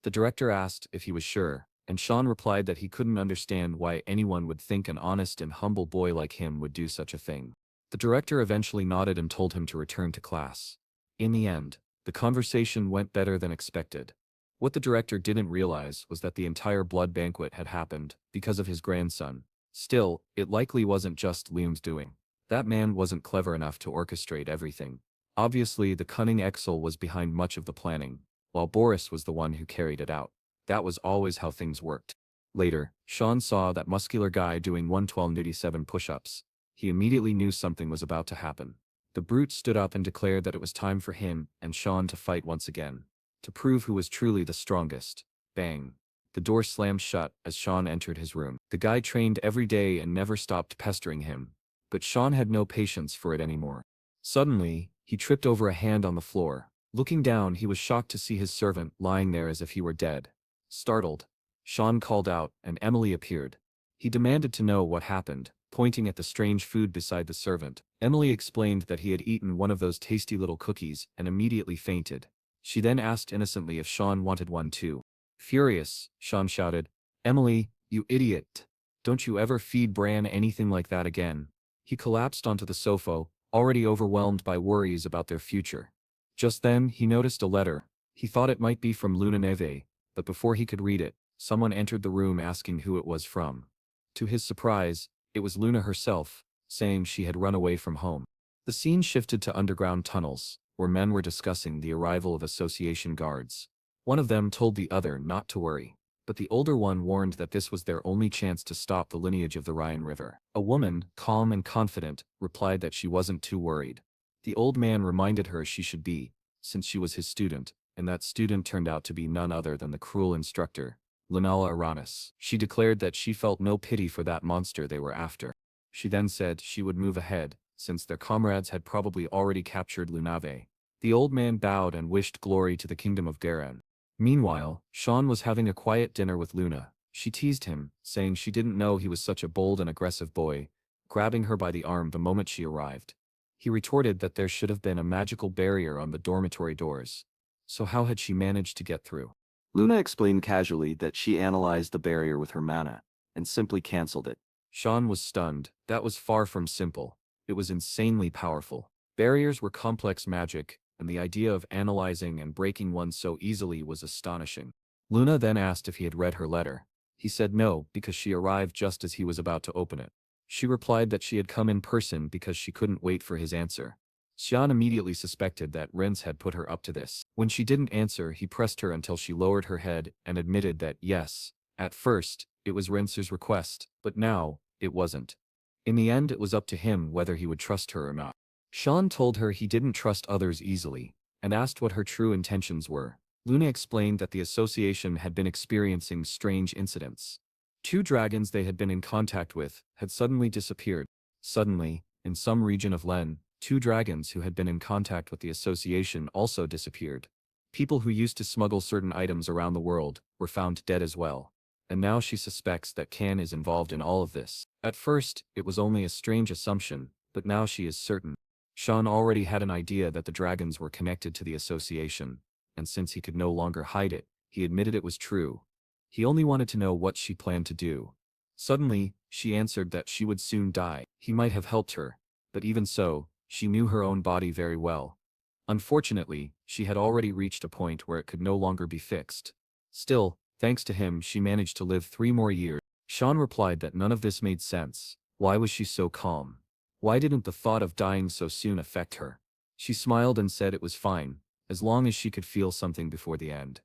The director asked if he was sure, and Sean replied that he couldn't understand why anyone would think an honest and humble boy like him would do such a thing. The director eventually nodded and told him to return to class. In the end, the conversation went better than expected. What the director didn't realize was that the entire blood banquet had happened because of his grandson. Still, it likely wasn't just Liam's doing. That man wasn't clever enough to orchestrate everything. Obviously, the cunning Exel was behind much of the planning, while Boris was the one who carried it out. That was always how things worked. Later, Sean saw that muscular guy doing 112-87 push-ups. He immediately knew something was about to happen. The brute stood up and declared that it was time for him and Sean to fight once again, to prove who was truly the strongest. Bang. The door slammed shut as Sean entered his room. The guy trained every day and never stopped pestering him, but Sean had no patience for it anymore. Suddenly, he tripped over a hand on the floor. Looking down, he was shocked to see his servant lying there as if he were dead. Startled, Sean called out, and Emily appeared. He demanded to know what happened, pointing at the strange food beside the servant. Emily explained that he had eaten one of those tasty little cookies and immediately fainted. She then asked innocently if Sean wanted one too. Furious, Sean shouted, "Emily, you idiot! Don't you ever feed Bran anything like that again." He collapsed onto the sofa, already overwhelmed by worries about their future. Just then, he noticed a letter. He thought it might be from Luna Neve, but before he could read it, someone entered the room asking who it was from. To his surprise, it was Luna herself, saying she had run away from home. The scene shifted to underground tunnels, where men were discussing the arrival of association guards. One of them told the other not to worry, but the older one warned that this was their only chance to stop the lineage of the Rhine River. A woman, calm and confident, replied that she wasn't too worried. The old man reminded her she should be, since she was his student, and that student turned out to be none other than the cruel instructor, Lunala Aranis. She declared that she felt no pity for that monster they were after. She then said she would move ahead, since their comrades had probably already captured Lunave. The old man bowed and wished glory to the kingdom of Garan. Meanwhile, Sean was having a quiet dinner with Luna. She teased him, saying she didn't know he was such a bold and aggressive boy, grabbing her by the arm the moment she arrived. He retorted that there should have been a magical barrier on the dormitory doors. So how had she managed to get through? Luna explained casually that she analyzed the barrier with her mana, and simply cancelled it. Sean was stunned. That was far from simple. It was insanely powerful. Barriers were complex magic, and the idea of analyzing and breaking one so easily was astonishing. Luna then asked if he had read her letter. He said no, because she arrived just as he was about to open it. She replied that she had come in person because she couldn't wait for his answer. Cyan immediately suspected that Rince had put her up to this. When she didn't answer, he pressed her until she lowered her head and admitted that yes, at first, it was Rince's request, but now, it wasn't. In the end, it was up to him whether he would trust her or not. Sean told her he didn't trust others easily, and asked what her true intentions were. Luna explained that the association had been experiencing strange incidents. 2 dragons they had been in contact with had suddenly disappeared. Suddenly, in some region of Len, 2 dragons who had been in contact with the association also disappeared. People who used to smuggle certain items around the world were found dead as well. And now she suspects that Can is involved in all of this. At first, it was only a strange assumption, but now she is certain. Sean already had an idea that the dragons were connected to the association, and since he could no longer hide it, he admitted it was true. He only wanted to know what she planned to do. Suddenly, she answered that she would soon die. He might have helped her, but even so, she knew her own body very well. Unfortunately, she had already reached a point where it could no longer be fixed. Still, thanks to him, she managed to live 3 more years. Sean replied that none of this made sense. Why was she so calm? Why didn't the thought of dying so soon affect her? She smiled and said it was fine, as long as she could feel something before the end.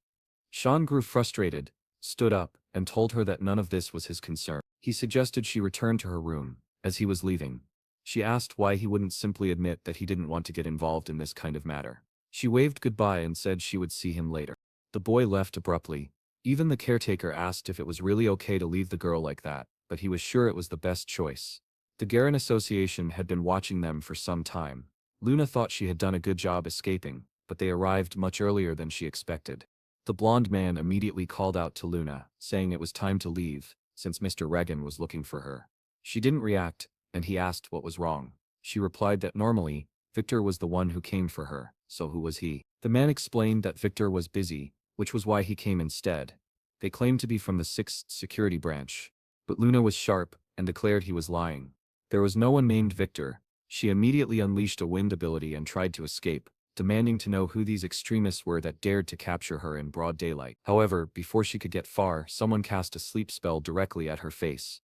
Sean grew frustrated, stood up, and told her that none of this was his concern. He suggested she return to her room. As he was leaving, she asked why he wouldn't simply admit that he didn't want to get involved in this kind of matter. She waved goodbye and said she would see him later. The boy left abruptly. Even the caretaker asked if it was really okay to leave the girl like that, but he was sure it was the best choice. The Garen Association had been watching them for some time. Luna thought she had done a good job escaping, but they arrived much earlier than she expected. The blonde man immediately called out to Luna, saying it was time to leave, since Mr. Regan was looking for her. She didn't react, and he asked what was wrong. She replied that normally, Victor was the one who came for her, so who was he? The man explained that Victor was busy, which was why he came instead. They claimed to be from the 6th Security Branch, but Luna was sharp and declared he was lying. There was no one named Victor. She immediately unleashed a wind ability and tried to escape, demanding to know who these extremists were that dared to capture her in broad daylight. However, before she could get far, someone cast a sleep spell directly at her face.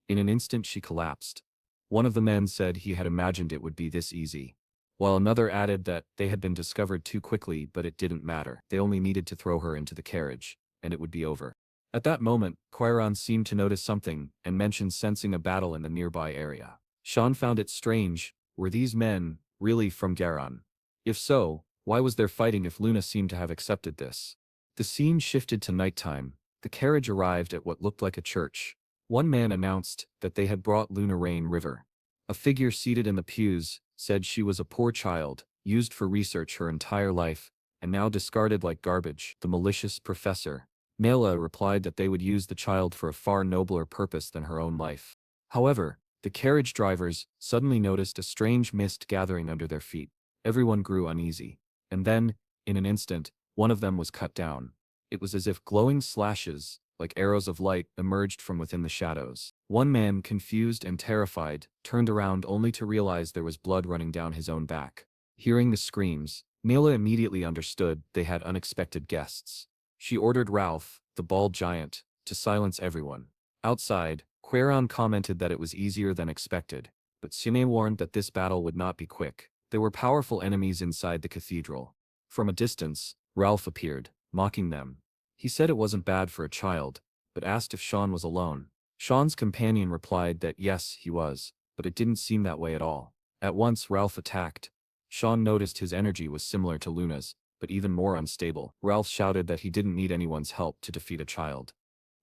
In an instant she collapsed. One of the men said he had imagined it would be this easy, while another added that they had been discovered too quickly, but it didn't matter. They only needed to throw her into the carriage, and it would be over. At that moment, Quiron seemed to notice something and mentioned sensing a battle in the nearby area. Sean found it strange. Were these men really from Garon? If so, why was there fighting if Luna seemed to have accepted this? The scene shifted to nighttime. The carriage arrived at what looked like a church. One man announced that they had brought Luna Rain River. A figure seated in the pews said she was a poor child, used for research her entire life, and now discarded like garbage. The malicious professor, Mela, replied that they would use the child for a far nobler purpose than her own life. However, the carriage drivers suddenly noticed a strange mist gathering under their feet. Everyone grew uneasy. And then, in an instant, one of them was cut down. It was as if glowing slashes, like arrows of light, emerged from within the shadows. One man, confused and terrified, turned around only to realize there was blood running down his own back. Hearing the screams, Mela immediately understood they had unexpected guests. She ordered Ralph, the bald giant, to silence everyone. Outside, Quiron commented that it was easier than expected, but Sine warned that this battle would not be quick. There were powerful enemies inside the cathedral. From a distance, Ralph appeared, mocking them. He said it wasn't bad for a child, but asked if Sean was alone. Sean's companion replied that yes, he was, but it didn't seem that way at all. At once Ralph attacked. Sean noticed his energy was similar to Luna's, but even more unstable. Ralph shouted that he didn't need anyone's help to defeat a child.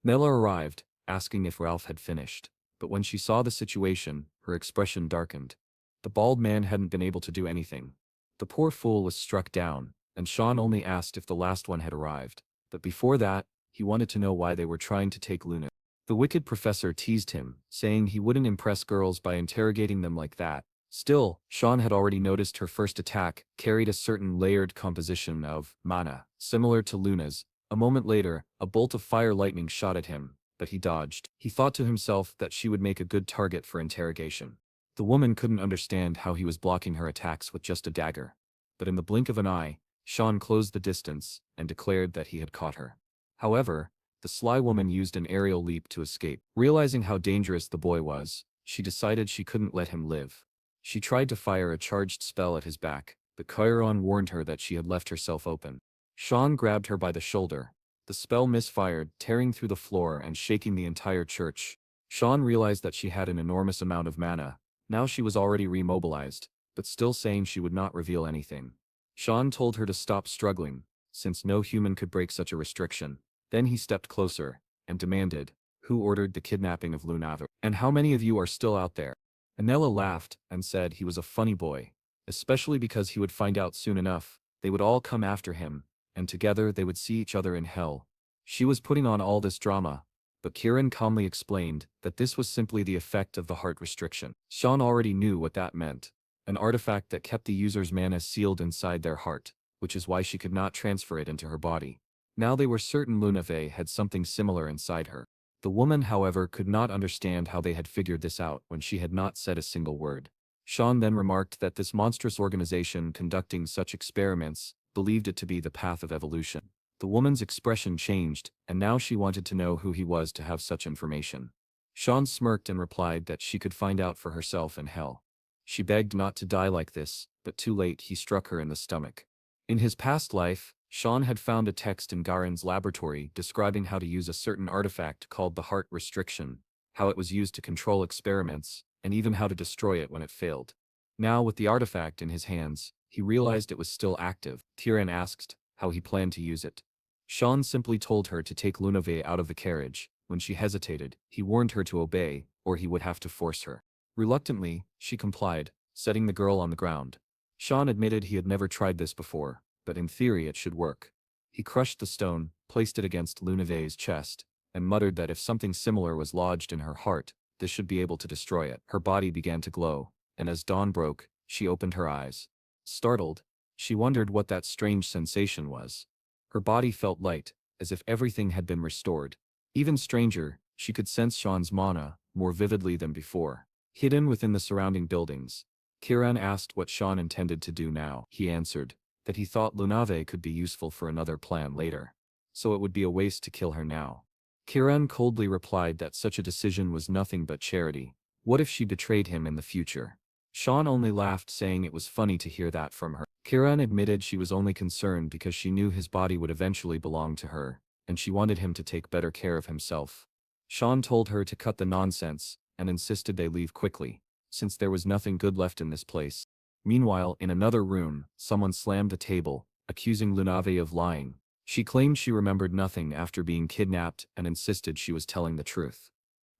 Mela arrived, asking if Ralph had finished, but when she saw the situation, her expression darkened. The bald man hadn't been able to do anything. The poor fool was struck down, and Sean only asked if the last one had arrived. But before that, he wanted to know why they were trying to take Luna. The wicked professor teased him, saying he wouldn't impress girls by interrogating them like that. Still, Sean had already noticed her first attack carried a certain layered composition of mana, similar to Luna's. A moment later, a bolt of fire lightning shot at him, but he dodged. He thought to himself that she would make a good target for interrogation. The woman couldn't understand how he was blocking her attacks with just a dagger. But in the blink of an eye, Sean closed the distance and declared that he had caught her. However, the sly woman used an aerial leap to escape. Realizing how dangerous the boy was, she decided she couldn't let him live. She tried to fire a charged spell at his back, but Chiron warned her that she had left herself open. Sean grabbed her by the shoulder. The spell misfired, tearing through the floor and shaking the entire church. Sean realized that she had an enormous amount of mana. Now she was already remobilized, but still saying she would not reveal anything. Sean told her to stop struggling, since no human could break such a restriction. Then he stepped closer and demanded, "Who ordered the kidnapping of Lunava? And how many of you are still out there?" Anella laughed and said he was a funny boy, especially because he would find out soon enough. They would all come after him, and together they would see each other in hell. She was putting on all this drama, but Kieran calmly explained that this was simply the effect of the heart restriction. Sean already knew what that meant, an artifact that kept the user's mana sealed inside their heart, which is why she could not transfer it into her body. Now they were certain Lunave had something similar inside her. The woman, however, could not understand how they had figured this out when she had not said a single word. Sean then remarked that this monstrous organization conducting such experiments believed it to be the path of evolution. The woman's expression changed, and now she wanted to know who he was to have such information. Sean smirked and replied that she could find out for herself in hell. She begged not to die like this, but too late he struck her in the stomach. In his past life, Sean had found a text in Garen's laboratory describing how to use a certain artifact called the heart restriction, how it was used to control experiments, and even how to destroy it when it failed. Now with the artifact in his hands, he realized it was still active. Kieran asked how he planned to use it. Sean simply told her to take Lunave out of the carriage. When she hesitated, he warned her to obey, or he would have to force her. Reluctantly, she complied, setting the girl on the ground. Sean admitted he had never tried this before, but in theory it should work. He crushed the stone, placed it against Lunave's chest, and muttered that if something similar was lodged in her heart, this should be able to destroy it. Her body began to glow, and as dawn broke, she opened her eyes. Startled, she wondered what that strange sensation was. Her body felt light, as if everything had been restored. Even stranger, she could sense Sean's mana more vividly than before. Hidden within the surrounding buildings, Kieran asked what Sean intended to do now. He answered that he thought Lunave could be useful for another plan later, so it would be a waste to kill her now. Kieran coldly replied that such a decision was nothing but charity. What if she betrayed him in the future? Sean only laughed, saying it was funny to hear that from her. Kieran admitted she was only concerned because she knew his body would eventually belong to her, and she wanted him to take better care of himself. Sean told her to cut the nonsense, and insisted they leave quickly, since there was nothing good left in this place. Meanwhile, in another room, someone slammed the table, accusing Lunave of lying. She claimed she remembered nothing after being kidnapped and insisted she was telling the truth.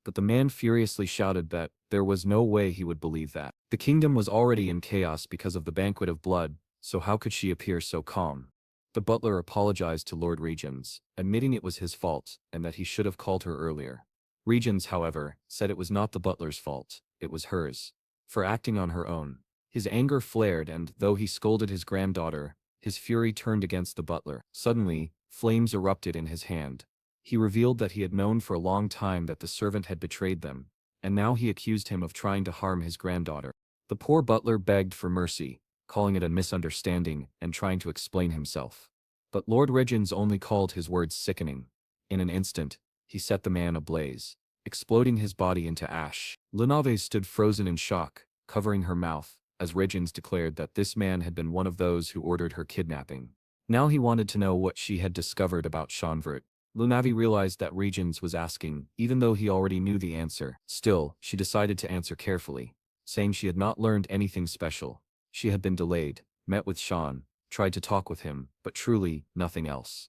But the man furiously shouted that there was no way he would believe that. The kingdom was already in chaos because of the banquet of blood, so how could she appear so calm? The butler apologized to Lord Regins, admitting it was his fault and that he should have called her earlier. Regins, however, said it was not the butler's fault, it was hers, for acting on her own. His anger flared, and though he scolded his granddaughter, his fury turned against the butler. Suddenly, flames erupted in his hand. He revealed that he had known for a long time that the servant had betrayed them, and now he accused him of trying to harm his granddaughter. The poor butler begged for mercy, calling it a misunderstanding and trying to explain himself. But Lord Regins only called his words sickening. In an instant, he set the man ablaze, exploding his body into ash. Lunave stood frozen in shock, covering her mouth, as Regins declared that this man had been one of those who ordered her kidnapping. Now he wanted to know what she had discovered about Cyan Vert. Lunave realized that Regins was asking, even though he already knew the answer. Still, she decided to answer carefully, saying she had not learned anything special. She had been delayed, met with Sean, tried to talk with him, but truly, nothing else.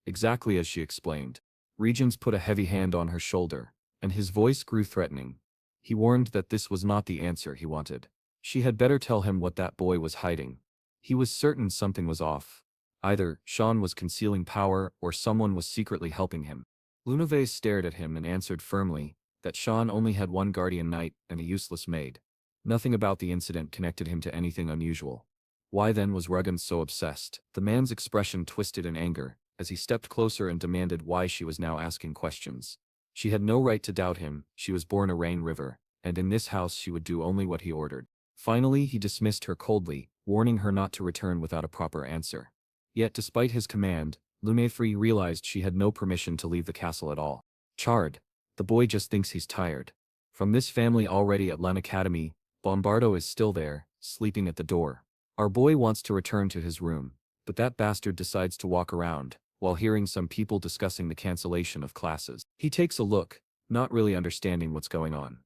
Exactly as she explained. Regins put a heavy hand on her shoulder, and his voice grew threatening. He warned that this was not the answer he wanted. She had better tell him what that boy was hiding. He was certain something was off. Either Sean was concealing power or someone was secretly helping him. Lunave stared at him and answered firmly that Sean only had one guardian knight and a useless maid. Nothing about the incident connected him to anything unusual. Why then was Regins so obsessed? The man's expression twisted in anger as he stepped closer and demanded why she was now asking questions. She had no right to doubt him. She was born a Rain River, and in this house she would do only what he ordered. Finally, he dismissed her coldly, warning her not to return without a proper answer. Yet despite his command, Lumefree realized she had no permission to leave the castle at all. Charred. The boy just thinks he's tired. From this family already at Lem Academy, Bombardo is still there, sleeping at the door. Our boy wants to return to his room, but that bastard decides to walk around, while hearing some people discussing the cancellation of classes. He takes a look, not really understanding what's going on.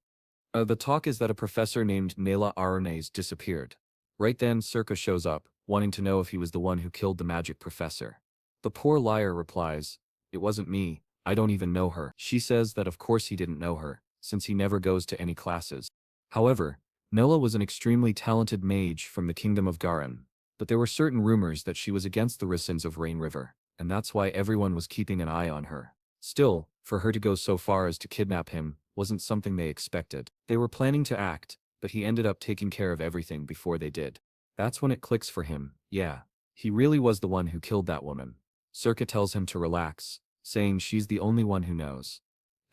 The talk is that a professor named Nela Arones disappeared. Right then Circa shows up, wanting to know if he was the one who killed the magic professor. The poor liar replies, "It wasn't me, I don't even know her." She says that of course he didn't know her, since he never goes to any classes. However, Nela was an extremely talented mage from the kingdom of Garan, but there were certain rumors that she was against the Risins of Rain River, and that's why everyone was keeping an eye on her. Still, for her to go so far as to kidnap him wasn't something they expected. They were planning to act, but he ended up taking care of everything before they did. That's when it clicks for him, yeah. He really was the one who killed that woman. Circa tells him to relax, saying she's the only one who knows.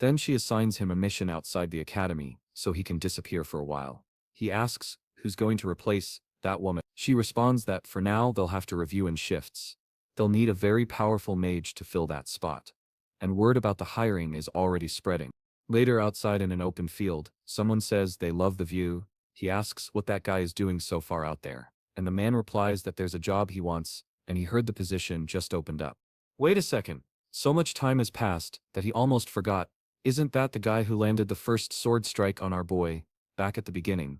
Then she assigns him a mission outside the academy, so he can disappear for a while. He asks, who's going to replace that woman? She responds that for now they'll have to review in shifts. They'll need a very powerful mage to fill that spot. And word about the hiring is already spreading. Later outside in an open field, someone says they love the view. He asks what that guy is doing so far out there, and the man replies that there's a job he wants, and he heard the position just opened up. Wait a second, so much time has passed that he almost forgot. Isn't that the guy who landed the first sword strike on our boy, back at the beginning?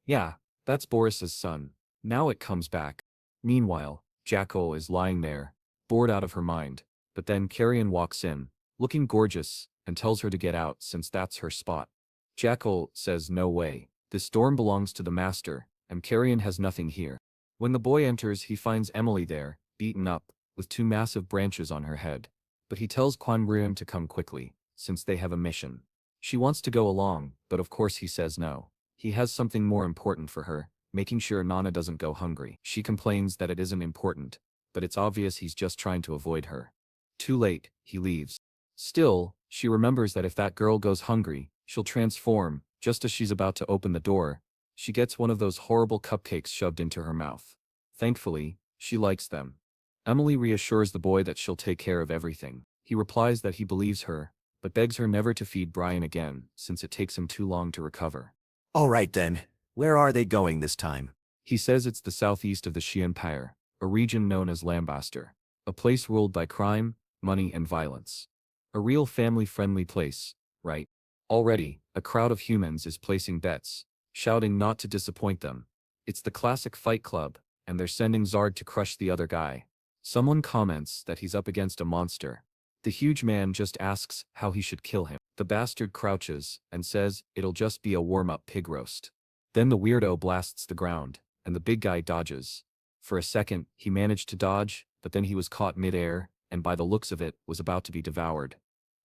Yeah, that's Boris's son. Now it comes back. Meanwhile, Jackal is lying there, bored out of her mind, but then Carrion walks in, looking gorgeous, and tells her to get out since that's her spot. Jackal says no way, this dorm belongs to the master, and Carrion has nothing here. When the boy enters he finds Emily there, beaten up, with 2 massive branches on her head. But he tells Quanbrium to come quickly, since they have a mission. She wants to go along, but of course he says no. He has something more important for her, making sure Nana doesn't go hungry. She complains that it isn't important, but it's obvious he's just trying to avoid her. Too late, he leaves. Still, she remembers that if that girl goes hungry, she'll transform. Just as she's about to open the door, she gets one of those horrible cupcakes shoved into her mouth. Thankfully, she likes them. Emily reassures the boy that she'll take care of everything. He replies that he believes her, but begs her never to feed Brian again, since it takes him too long to recover. All right then, where are they going this time? He says it's the southeast of the Xi Empire, a region known as Lambaster, a place ruled by crime, money and violence. A real family-friendly place, right? Already, a crowd of humans is placing bets, shouting not to disappoint them. It's the classic Fight Club, and they're sending Zard to crush the other guy. Someone comments that he's up against a monster. The huge man just asks how he should kill him. The bastard crouches and says it'll just be a warm-up pig roast. Then the weirdo blasts the ground, and the big guy dodges. For a second, he managed to dodge, but then he was caught mid-air, and by the looks of it, was about to be devoured.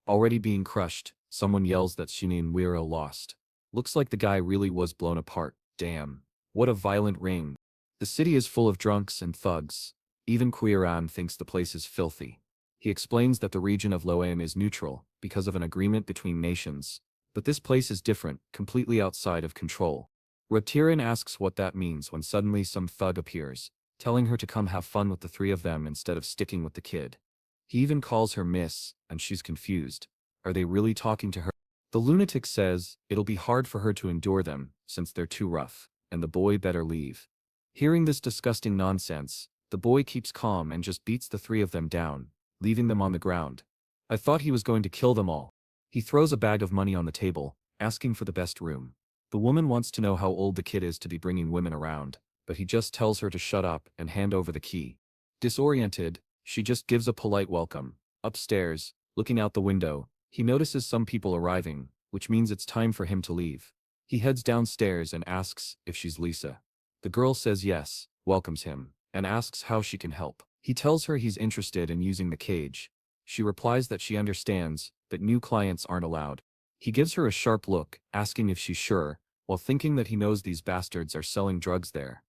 Already being crushed, someone yells that Shinin Wiro lost. Looks like the guy really was blown apart. Damn. What a violent ring. The city is full of drunks and thugs. Even Quiran thinks the place is filthy. He explains that the region of Loan is neutral, because of an agreement between nations. But this place is different, completely outside of control. Reptirin asks what that means when suddenly some thug appears, telling her to come have fun with the 3 of them instead of sticking with the kid. He even calls her Miss, and she's confused. Are they really talking to her? The lunatic says it'll be hard for her to endure them, since they're too rough, and the boy better leave. Hearing this disgusting nonsense, the boy keeps calm and just beats the 3 of them down, leaving them on the ground. I thought he was going to kill them all. He throws a bag of money on the table, asking for the best room. The woman wants to know how old the kid is to be bringing women around, but he just tells her to shut up and hand over the key. Disoriented, she just gives a polite welcome. Upstairs, looking out the window, he notices some people arriving, which means it's time for him to leave. He heads downstairs and asks if she's Lisa. The girl says yes, welcomes him, and asks how she can help. He tells her he's interested in using the cage. She replies that she understands, but new clients aren't allowed. He gives her a sharp look, asking if she's sure, while thinking that he knows these bastards are selling drugs there.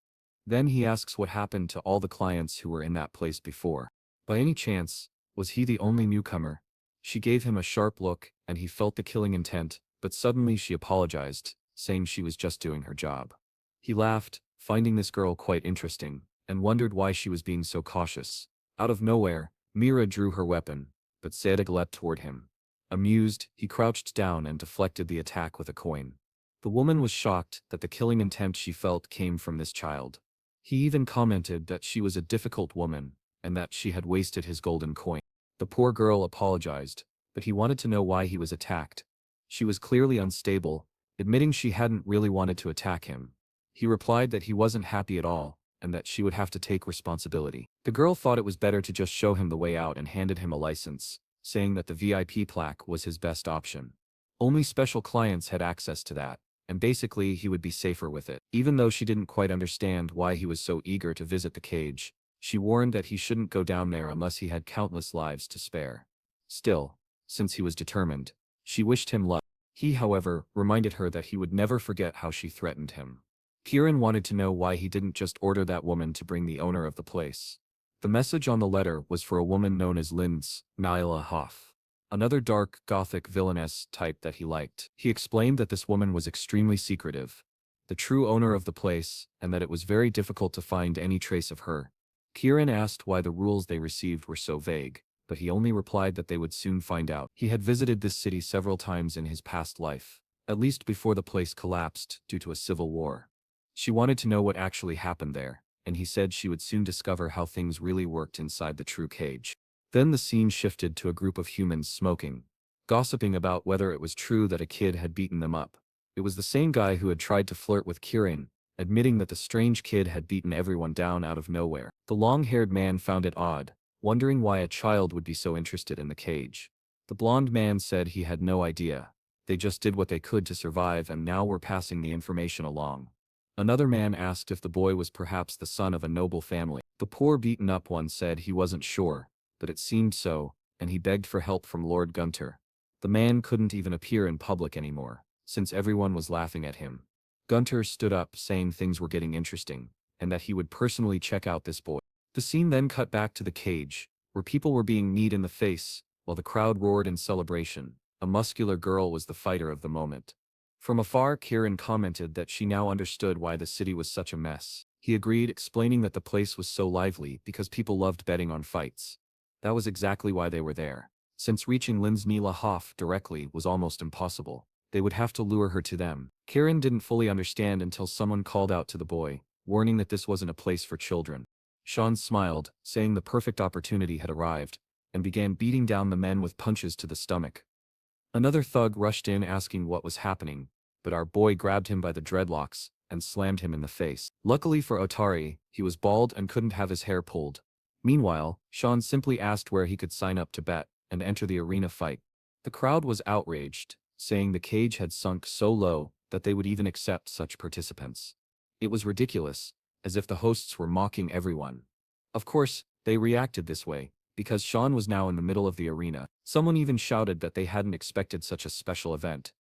Then he asks what happened to all the clients who were in that place before. By any chance, was he the only newcomer? She gave him a sharp look, and he felt the killing intent, but suddenly she apologized, saying she was just doing her job. He laughed, finding this girl quite interesting, and wondered why she was being so cautious. Out of nowhere, Mira drew her weapon, but Saedig leapt toward him. Amused, he crouched down and deflected the attack with a coin. The woman was shocked that the killing intent she felt came from this child. He even commented that she was a difficult woman, and that she had wasted his golden coin. The poor girl apologized, but he wanted to know why he was attacked. She was clearly unstable, admitting she hadn't really wanted to attack him. He replied that he wasn't happy at all, and that she would have to take responsibility. The girl thought it was better to just show him the way out and handed him a license, saying that the VIP plaque was his best option. Only special clients had access to that, and basically he would be safer with it. Even though she didn't quite understand why he was so eager to visit the cage, she warned that he shouldn't go down there unless he had countless lives to spare. Still, since he was determined, she wished him luck. He, however, reminded her that he would never forget how she threatened him. Kieran wanted to know why he didn't just order that woman to bring the owner of the place. The message on the letter was for a woman known as Linz Nyla Hoff, another dark, gothic villainess type that he liked. He explained that this woman was extremely secretive, the true owner of the place, and that it was very difficult to find any trace of her. Kieran asked why the rules they received were so vague, but he only replied that they would soon find out. He had visited this city several times in his past life, at least before the place collapsed due to a civil war. She wanted to know what actually happened there, and he said she would soon discover how things really worked inside the true cage. Then the scene shifted to a group of humans smoking, gossiping about whether it was true that a kid had beaten them up. It was the same guy who had tried to flirt with Kieran, admitting that the strange kid had beaten everyone down out of nowhere. The long-haired man found it odd, wondering why a child would be so interested in the cage. The blonde man said he had no idea. They just did what they could to survive and now were passing the information along. Another man asked if the boy was perhaps the son of a noble family. The poor beaten-up one said he wasn't sure, but it seemed so, and he begged for help from Lord Gunter. The man couldn't even appear in public anymore, since everyone was laughing at him. Gunter stood up saying things were getting interesting, and that he would personally check out this boy. The scene then cut back to the cage, where people were being kneed in the face, while the crowd roared in celebration. A muscular girl was the fighter of the moment. From afar, Kieran commented that she now understood why the city was such a mess. He agreed, explaining that the place was so lively because people loved betting on fights. That was exactly why they were there. Since reaching Linz Nyla Hoff directly was almost impossible, they would have to lure her to them. Kieran didn't fully understand until someone called out to the boy, warning that this wasn't a place for children. Sean smiled, saying the perfect opportunity had arrived, and began beating down the men with punches to the stomach. Another thug rushed in asking what was happening, but our boy grabbed him by the dreadlocks and slammed him in the face. Luckily for Otari, he was bald and couldn't have his hair pulled. Meanwhile, Sean simply asked where he could sign up to bet and enter the arena fight. The crowd was outraged, saying the cage had sunk so low that they would even accept such participants. It was ridiculous, as if the hosts were mocking everyone. Of course, they reacted this way, because Sean was now in the middle of the arena. Someone even shouted that they hadn't expected such a special event.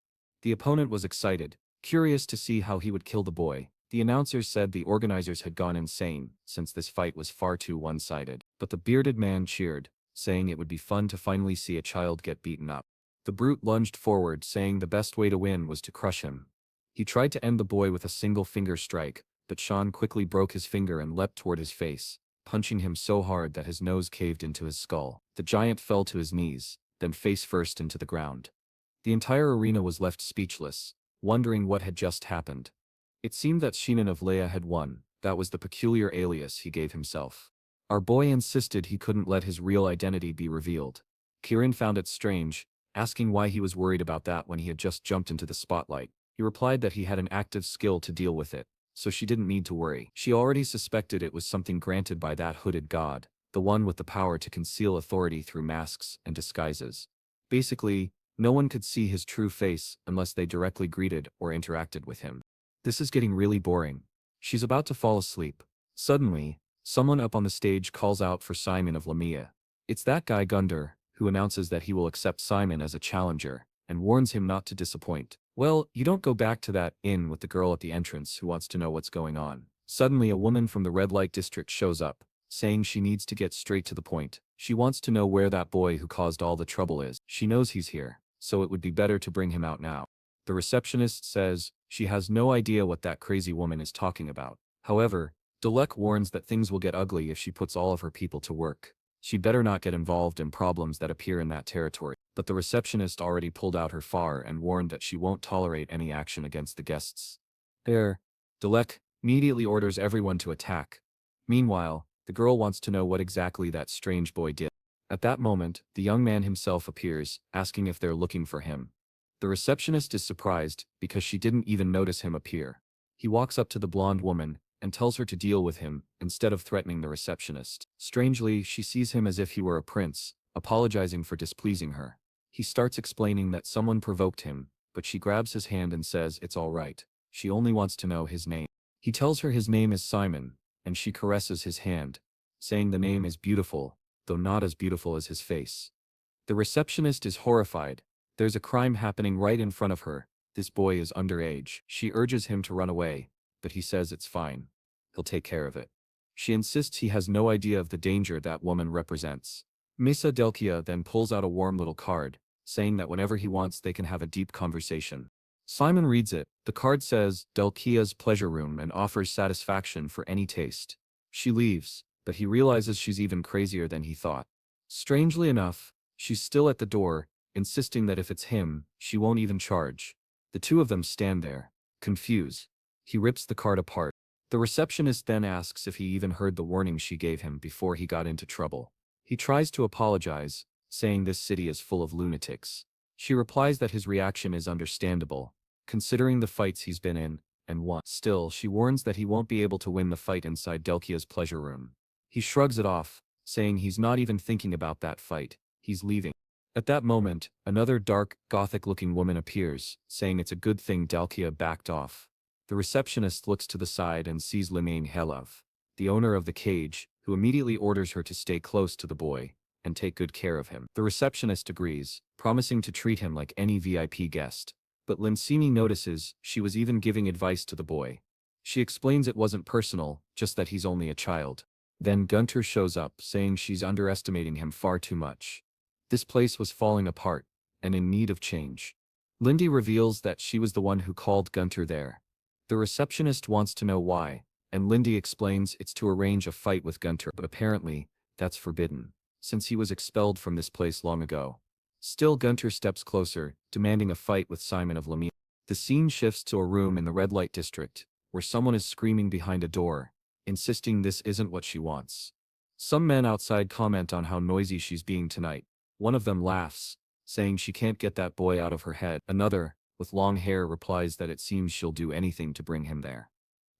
The opponent was excited, curious to see how he would kill the boy. The announcers said the organizers had gone insane, since this fight was far too one-sided. But the bearded man cheered, saying it would be fun to finally see a child get beaten up. The brute lunged forward, saying the best way to win was to crush him. He tried to end the boy with a single finger strike, but Sean quickly broke his finger and leapt toward his face, punching him so hard that his nose caved into his skull. The giant fell to his knees, then face first into the ground. The entire arena was left speechless, wondering what had just happened. It seemed that Sheenan of Leia had won. That was the peculiar alias he gave himself. Our boy insisted he couldn't let his real identity be revealed. Kieran found it strange, asking why he was worried about that when he had just jumped into the spotlight. He replied that he had an active skill to deal with it, so she didn't need to worry. She already suspected it was something granted by that hooded god, the one with the power to conceal authority through masks and disguises. Basically, no one could see his true face unless they directly greeted or interacted with him. This is getting really boring. She's about to fall asleep. Suddenly, someone up on the stage calls out for Simon of Lamia. It's that guy Gunder, who announces that he will accept Simon as a challenger, and warns him not to disappoint. Well, you don't go back to that inn with the girl at the entrance who wants to know what's going on. Suddenly a woman from the red light district shows up, saying she needs to get straight to the point. She wants to know where that boy who caused all the trouble is. She knows he's here, so it would be better to bring him out now. The receptionist says she has no idea what that crazy woman is talking about. However, Dalek warns that things will get ugly if she puts all of her people to work. She'd better not get involved in problems that appear in that territory. But the receptionist already pulled out her FAR and warned that she won't tolerate any action against the guests. There, Dalek immediately orders everyone to attack. Meanwhile, the girl wants to know what exactly that strange boy did. At that moment, the young man himself appears, asking if they're looking for him. The receptionist is surprised because she didn't even notice him appear. He walks up to the blonde woman and tells her to deal with him instead of threatening the receptionist. Strangely, she sees him as if he were a prince, apologizing for displeasing her. He starts explaining that someone provoked him, but she grabs his hand and says it's all right. She only wants to know his name. He tells her his name is Simon, and she caresses his hand, saying the name is beautiful, though not as beautiful as his face. The receptionist is horrified. There's a crime happening right in front of her. This boy is underage. She urges him to run away, but he says it's fine. He'll take care of it. She insists he has no idea of the danger that woman represents. Misa Delkia then pulls out a warm little card, saying that whenever he wants they can have a deep conversation. Simon reads it. The card says Delkia's pleasure room and offers satisfaction for any taste. She leaves, but he realizes she's even crazier than he thought. Strangely enough, she's still at the door, insisting that if it's him, she won't even charge. The two of them stand there, confused. He rips the card apart. The receptionist then asks if he even heard the warning she gave him before he got into trouble. He tries to apologize, saying this city is full of lunatics. She replies that his reaction is understandable, considering the fights he's been in, and won. Still, she warns that he won't be able to win the fight inside Delkia's pleasure room. He shrugs it off, saying he's not even thinking about that fight. He's leaving. At that moment, another dark, gothic-looking woman appears, saying it's a good thing Delkia backed off. The receptionist looks to the side and sees Limaine Helov, the owner of the cage, who immediately orders her to stay close to the boy and take good care of him. The receptionist agrees, promising to treat him like any VIP guest. But Linsini notices she was even giving advice to the boy. She explains it wasn't personal, just that he's only a child. Then Gunter shows up, saying she's underestimating him far too much. This place was falling apart, and in need of change. Lindy reveals that she was the one who called Gunter there. The receptionist wants to know why, and Lindy explains it's to arrange a fight with Gunter, but apparently, that's forbidden, since he was expelled from this place long ago. Still, Gunter steps closer, demanding a fight with Simon of Lamia. The scene shifts to a room in the red light district, where someone is screaming behind a door, insisting this isn't what she wants. Some men outside comment on how noisy she's being tonight. One of them laughs, saying she can't get that boy out of her head. Another, with long hair, replies that it seems she'll do anything to bring him there.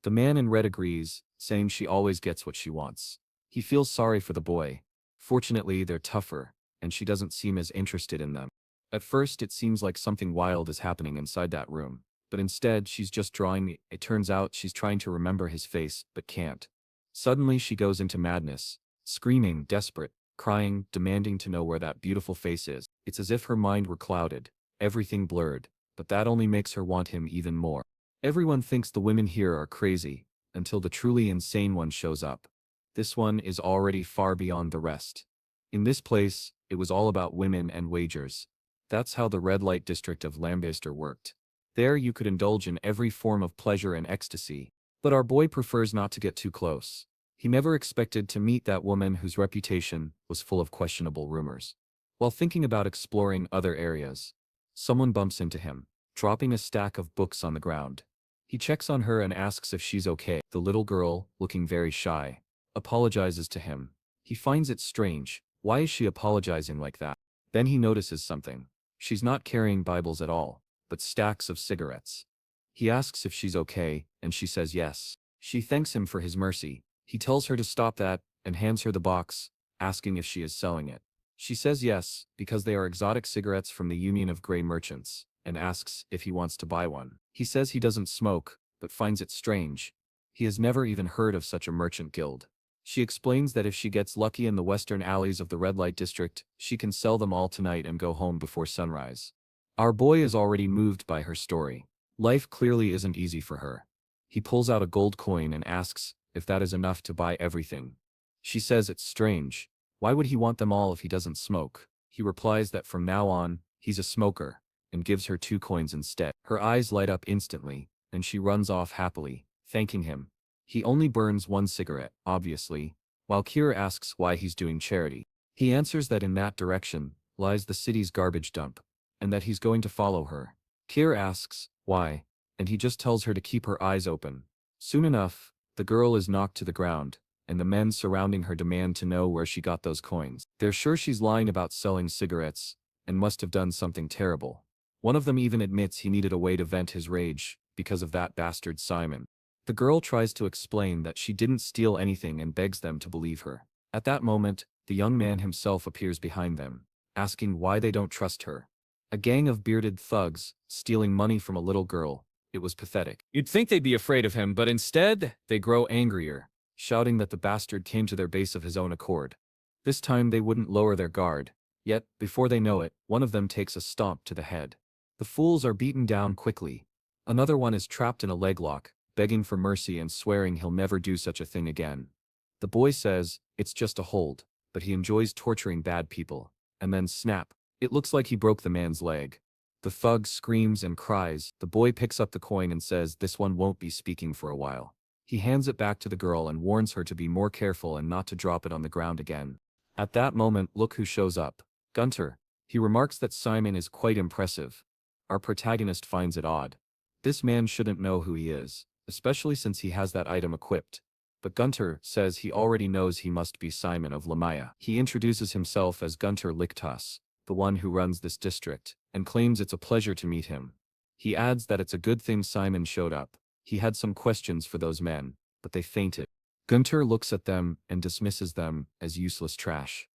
The man in red agrees, saying she always gets what she wants. He feels sorry for the boy. Fortunately, they're tougher, and she doesn't seem as interested in them. At first, it seems like something wild is happening inside that room, but instead, she's just drawing. It turns out she's trying to remember his face, but can't. Suddenly, she goes into madness, screaming, desperate, crying, demanding to know where that beautiful face is. It's as if her mind were clouded, everything blurred, but that only makes her want him even more. Everyone thinks the women here are crazy, until the truly insane one shows up. This one is already far beyond the rest. In this place, it was all about women and wagers. That's how the red light district of Lambister worked. There you could indulge in every form of pleasure and ecstasy, but our boy prefers not to get too close. He never expected to meet that woman whose reputation was full of questionable rumors. While thinking about exploring other areas, someone bumps into him, dropping a stack of books on the ground. He checks on her and asks if she's okay. The little girl, looking very shy, apologizes to him. He finds it strange. Why is she apologizing like that? Then he notices something. She's not carrying Bibles at all, but stacks of cigarettes. He asks if she's okay, and she says yes. She thanks him for his mercy. He tells her to stop that, and hands her the box, asking if she is selling it. She says yes, because they are exotic cigarettes from the Union of Grey Merchants, and asks if he wants to buy one. He says he doesn't smoke, but finds it strange. He has never even heard of such a merchant guild. She explains that if she gets lucky in the western alleys of the red light district, she can sell them all tonight and go home before sunrise. Our boy is already moved by her story. Life clearly isn't easy for her. He pulls out a gold coin and asks if that is enough to buy everything. She says it's strange. Why would he want them all if he doesn't smoke? He replies that from now on, he's a smoker, and gives her 2 coins instead. Her eyes light up instantly, and she runs off happily, thanking him. He only burns 1 cigarette, obviously, while Kira asks why he's doing charity. He answers that in that direction lies the city's garbage dump, and that he's going to follow her. Kira asks why, and he just tells her to keep her eyes open. Soon enough, the girl is knocked to the ground, and the men surrounding her demand to know where she got those coins. They're sure she's lying about selling cigarettes, and must have done something terrible. One of them even admits he needed a way to vent his rage, because of that bastard Simon. The girl tries to explain that she didn't steal anything and begs them to believe her. At that moment, the young man himself appears behind them, asking why they don't trust her. A gang of bearded thugs, stealing money from a little girl. It was pathetic. You'd think they'd be afraid of him, but instead, they grow angrier, shouting that the bastard came to their base of his own accord. This time they wouldn't lower their guard, yet, before they know it, one of them takes a stomp to the head. The fools are beaten down quickly. Another one is trapped in a leg lock, begging for mercy and swearing he'll never do such a thing again. The boy says, it's just a hold, but he enjoys torturing bad people. And then snap, it looks like he broke the man's leg. The thug screams and cries. The boy picks up the coin and says this one won't be speaking for a while. He hands it back to the girl and warns her to be more careful and not to drop it on the ground again. At that moment, look who shows up. Gunter. He remarks that Simon is quite impressive. Our protagonist finds it odd. This man shouldn't know who he is, especially since he has that item equipped. But Gunter says he already knows he must be Simon of Lamaya. He introduces himself as Gunter Lichtas, the one who runs this district, and claims it's a pleasure to meet him. He adds that it's a good thing Simon showed up. He had some questions for those men, but they fainted. Gunter looks at them and dismisses them as useless trash.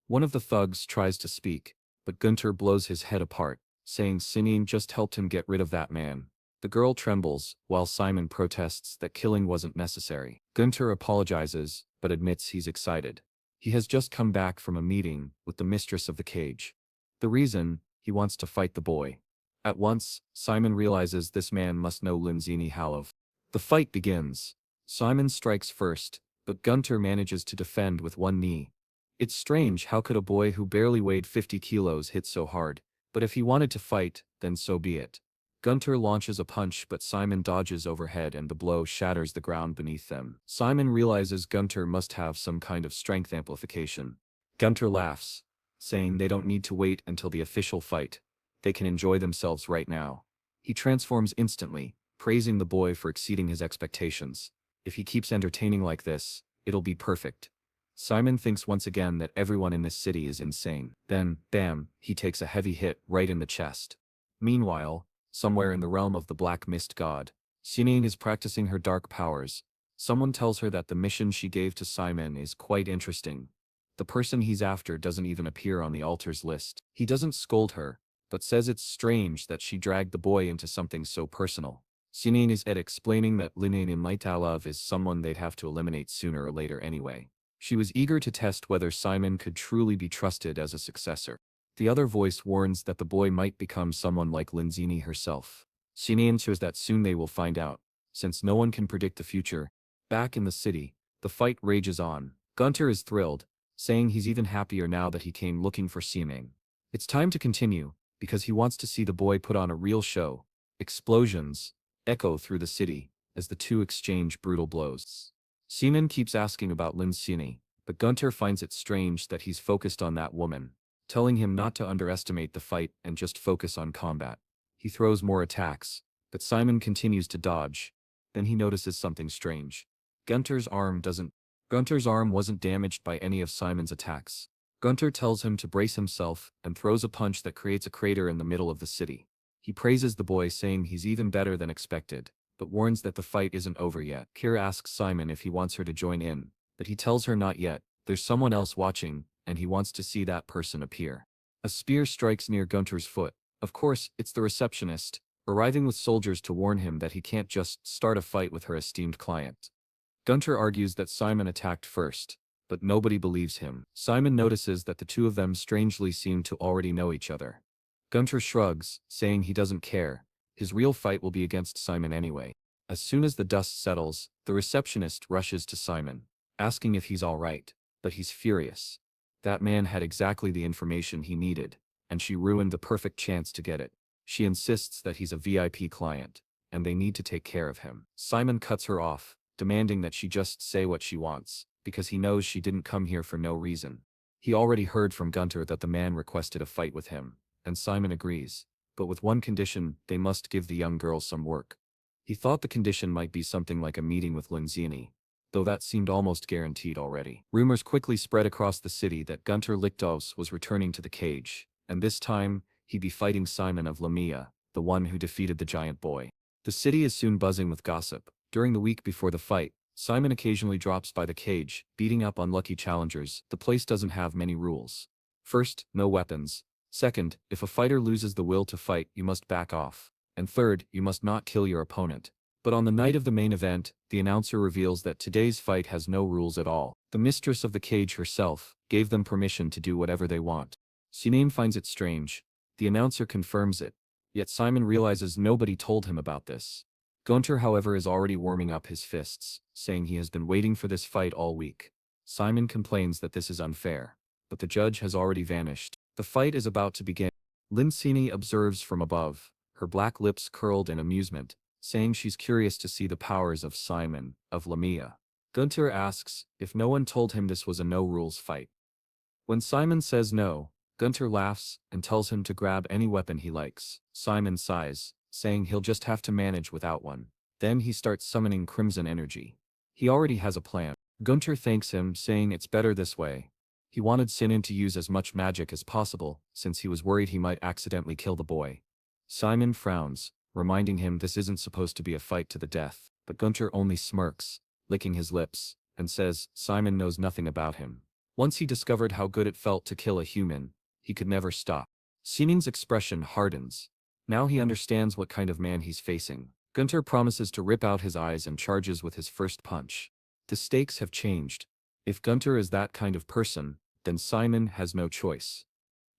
One of the thugs tries to speak, but Gunter blows his head apart, saying Sinin just helped him get rid of that man. The girl trembles, while Simon protests that killing wasn't necessary. Gunter apologizes, but admits he's excited. He has just come back from a meeting with the mistress of the cage. The reason, he wants to fight the boy. At once, Simon realizes this man must know Linzini Halov. The fight begins. Simon strikes first, but Gunter manages to defend with one knee. It's strange how could a boy who barely weighed 50 kilos hit so hard, but if he wanted to fight, then so be it. Gunter launches a punch but Simon dodges overhead and the blow shatters the ground beneath them. Simon realizes Gunter must have some kind of strength amplification. Gunter laughs, saying they don't need to wait until the official fight. They can enjoy themselves right now. He transforms instantly, praising the boy for exceeding his expectations. If he keeps entertaining like this, it'll be perfect. Simon thinks once again that everyone in this city is insane. Then, bam, he takes a heavy hit right in the chest. Meanwhile, somewhere in the realm of the Black Mist God, Sinin is practicing her dark powers. Someone tells her that the mission she gave to Simon is quite interesting. The person he's after doesn't even appear on the altar's list. He doesn't scold her, but says it's strange that she dragged the boy into something so personal. Sinin is explaining that Linin in Maitalov is someone they'd have to eliminate sooner or later anyway. She was eager to test whether Simon could truly be trusted as a successor. The other voice warns that the boy might become someone like Linzini herself. Sinin answers that soon they will find out, since no one can predict the future. Back in the city, the fight rages on. Gunter is thrilled, saying he's even happier now that he came looking for Sinin. It's time to continue, because he wants to see the boy put on a real show. Explosions echo through the city as the two exchange brutal blows. Sinin keeps asking about Linzini, but Gunter finds it strange that he's focused on that woman, telling him not to underestimate the fight and just focus on combat. He throws more attacks, but Simon continues to dodge. Then he notices something strange. Gunter's arm wasn't damaged by any of Simon's attacks. Gunter tells him to brace himself and throws a punch that creates a crater in the middle of the city. He praises the boy, saying he's even better than expected, but warns that the fight isn't over yet. Kira asks Simon if he wants her to join in, but he tells her not yet. There's someone else watching, and he wants to see that person appear. A spear strikes near Gunter's foot. Of course, it's the receptionist, arriving with soldiers to warn him that he can't just start a fight with her esteemed client. Gunter argues that Simon attacked first, but nobody believes him. Simon notices that the two of them strangely seem to already know each other. Gunter shrugs, saying he doesn't care. His real fight will be against Simon anyway. As soon as the dust settles, the receptionist rushes to Simon, asking if he's all right, but he's furious. That man had exactly the information he needed, and she ruined the perfect chance to get it. She insists that he's a VIP client, and they need to take care of him. Simon cuts her off, demanding that she just say what she wants, because he knows she didn't come here for no reason. He already heard from Gunter that the man requested a fight with him, and Simon agrees, but with one condition: they must give the young girl some work. He thought the condition might be something like a meeting with Linziani, though that seemed almost guaranteed already. Rumors quickly spread across the city that Gunter Lichtos was returning to the cage, and this time, he'd be fighting Simon of Lamia, the one who defeated the giant boy. The city is soon buzzing with gossip. During the week before the fight, Simon occasionally drops by the cage, beating up unlucky challengers. The place doesn't have many rules. First, no weapons. Second, if a fighter loses the will to fight, you must back off. And third, you must not kill your opponent. But on the night of the main event, the announcer reveals that today's fight has no rules at all. The mistress of the cage herself gave them permission to do whatever they want. Sinan finds it strange. The announcer confirms it. Yet Simon realizes nobody told him about this. Gunter, however, is already warming up his fists, saying he has been waiting for this fight all week. Simon complains that this is unfair, but the judge has already vanished. The fight is about to begin. Lincini observes from above, her black lips curled in amusement, saying she's curious to see the powers of Simon of Lamia. Gunter asks if no one told him this was a no-rules fight. When Simon says no, Gunter laughs and tells him to grab any weapon he likes. Simon sighs, saying he'll just have to manage without one. Then he starts summoning crimson energy. He already has a plan. Gunter thanks him, saying it's better this way. He wanted Sinan to use as much magic as possible, since he was worried he might accidentally kill the boy. Simon frowns, reminding him this isn't supposed to be a fight to the death, but Gunter only smirks, licking his lips, and says Simon knows nothing about him. Once he discovered how good it felt to kill a human, he could never stop. Sinan's expression hardens. Now he understands what kind of man he's facing. Gunter promises to rip out his eyes and charges with his first punch. The stakes have changed. If Gunter is that kind of person, then Simon has no choice.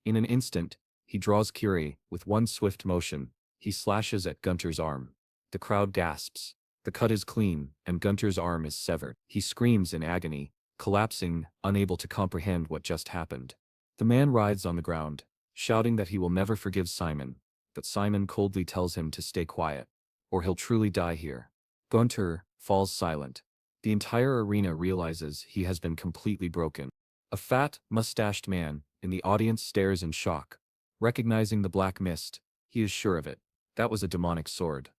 In an instant, he draws Kiri. With one swift motion, he slashes at Gunter's arm. The crowd gasps. The cut is clean, and Gunter's arm is severed. He screams in agony, collapsing, unable to comprehend what just happened. The man writhes on the ground, shouting that he will never forgive Simon, but Simon coldly tells him to stay quiet, or he'll truly die here. Gunter falls silent. The entire arena realizes he has been completely broken. A fat, mustached man in the audience stares in shock. Recognizing the black mist, he is sure of it. That was a demonic sword.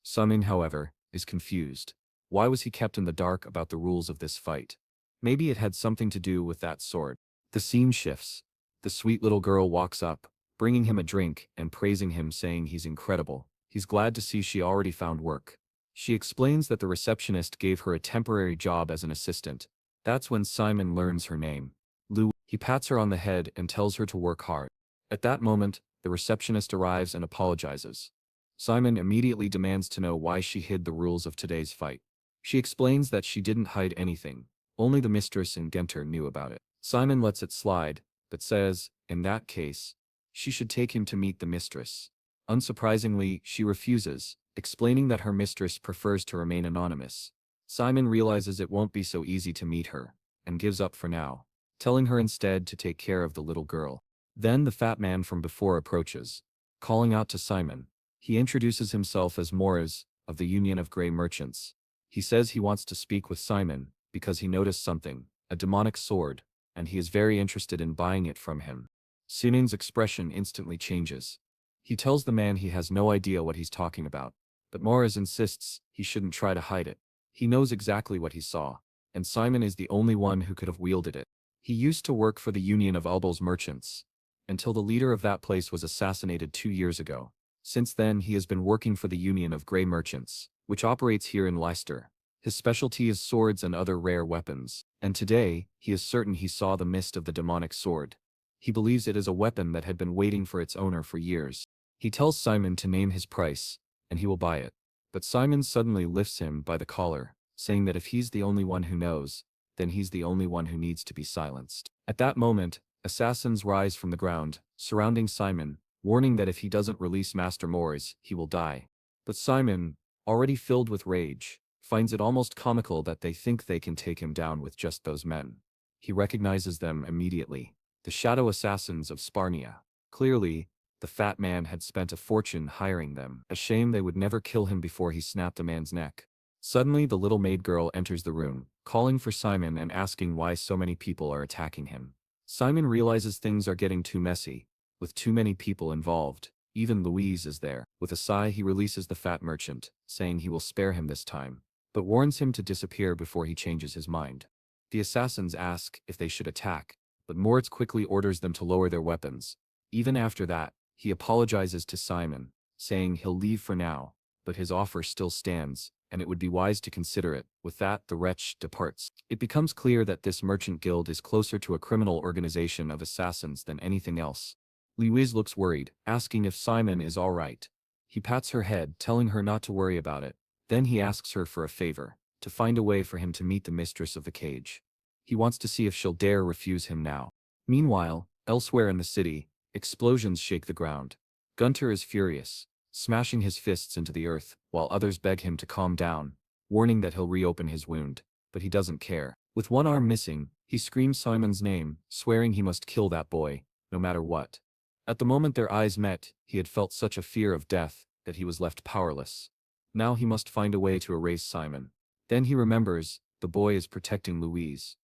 Simon, however, is confused. Why was he kept in the dark about the rules of this fight? Maybe it had something to do with that sword. The scene shifts. The sweet little girl walks up, bringing him a drink and praising him, saying he's incredible. He's glad to see she already found work. She explains that the receptionist gave her a temporary job as an assistant. That's when Simon learns her name. Lou. He pats her on the head and tells her to work hard. At that moment, the receptionist arrives and apologizes. Simon immediately demands to know why she hid the rules of today's fight. She explains that she didn't hide anything. Only the mistress and Gunter knew about it. Simon lets it slide, but says, in that case, she should take him to meet the mistress. Unsurprisingly, she refuses, explaining that her mistress prefers to remain anonymous. Simon realizes it won't be so easy to meet her, and gives up for now, telling her instead to take care of the little girl. Then the fat man from before approaches, calling out to Simon. He introduces himself as Morris, of the Union of Grey Merchants. He says he wants to speak with Simon, because he noticed something, a demonic sword, and he is very interested in buying it from him. Sinan's expression instantly changes. He tells the man he has no idea what he's talking about, but Morris insists he shouldn't try to hide it. He knows exactly what he saw, and Simon is the only one who could have wielded it. He used to work for the Union of Ulbel's Merchants, until the leader of that place was assassinated 2 years ago. Since then he has been working for the Union of Grey Merchants, which operates here in Leicester. His specialty is swords and other rare weapons, and today, he is certain he saw the mist of the demonic sword. He believes it is a weapon that had been waiting for its owner for years. He tells Simon to name his price, and he will buy it. But Simon suddenly lifts him by the collar, saying that if he's the only one who knows, then he's the only one who needs to be silenced. At that moment, assassins rise from the ground, surrounding Simon, warning that if he doesn't release Master Morris, he will die. But Simon, already filled with rage, finds it almost comical that they think they can take him down with just those men. He recognizes them immediately, the shadow assassins of Sparnia. Clearly, the fat man had spent a fortune hiring them. A shame they would never kill him before he snapped a man's neck. Suddenly the little maid girl enters the room, calling for Simon and asking why so many people are attacking him. Simon realizes things are getting too messy, with too many people involved. Even Louise is there. With a sigh, he releases the fat merchant, saying he will spare him this time, but warns him to disappear before he changes his mind. The assassins ask if they should attack, but Moritz quickly orders them to lower their weapons. Even after that, he apologizes to Simon, saying he'll leave for now, but his offer still stands, and it would be wise to consider it. With that, the wretch departs. It becomes clear that this merchant guild is closer to a criminal organization of assassins than anything else. Louise looks worried, asking if Simon is all right. He pats her head, telling her not to worry about it. Then he asks her for a favor, to find a way for him to meet the mistress of the cage. He wants to see if she'll dare refuse him now. Meanwhile, elsewhere in the city, explosions shake the ground. Gunter is furious, smashing his fists into the earth, while others beg him to calm down, warning that he'll reopen his wound, but he doesn't care. With one arm missing, he screams Simon's name, swearing he must kill that boy, no matter what. At the moment their eyes met, he had felt such a fear of death that he was left powerless. Now he must find a way to erase Simon. Then he remembers, the boy is protecting Louise.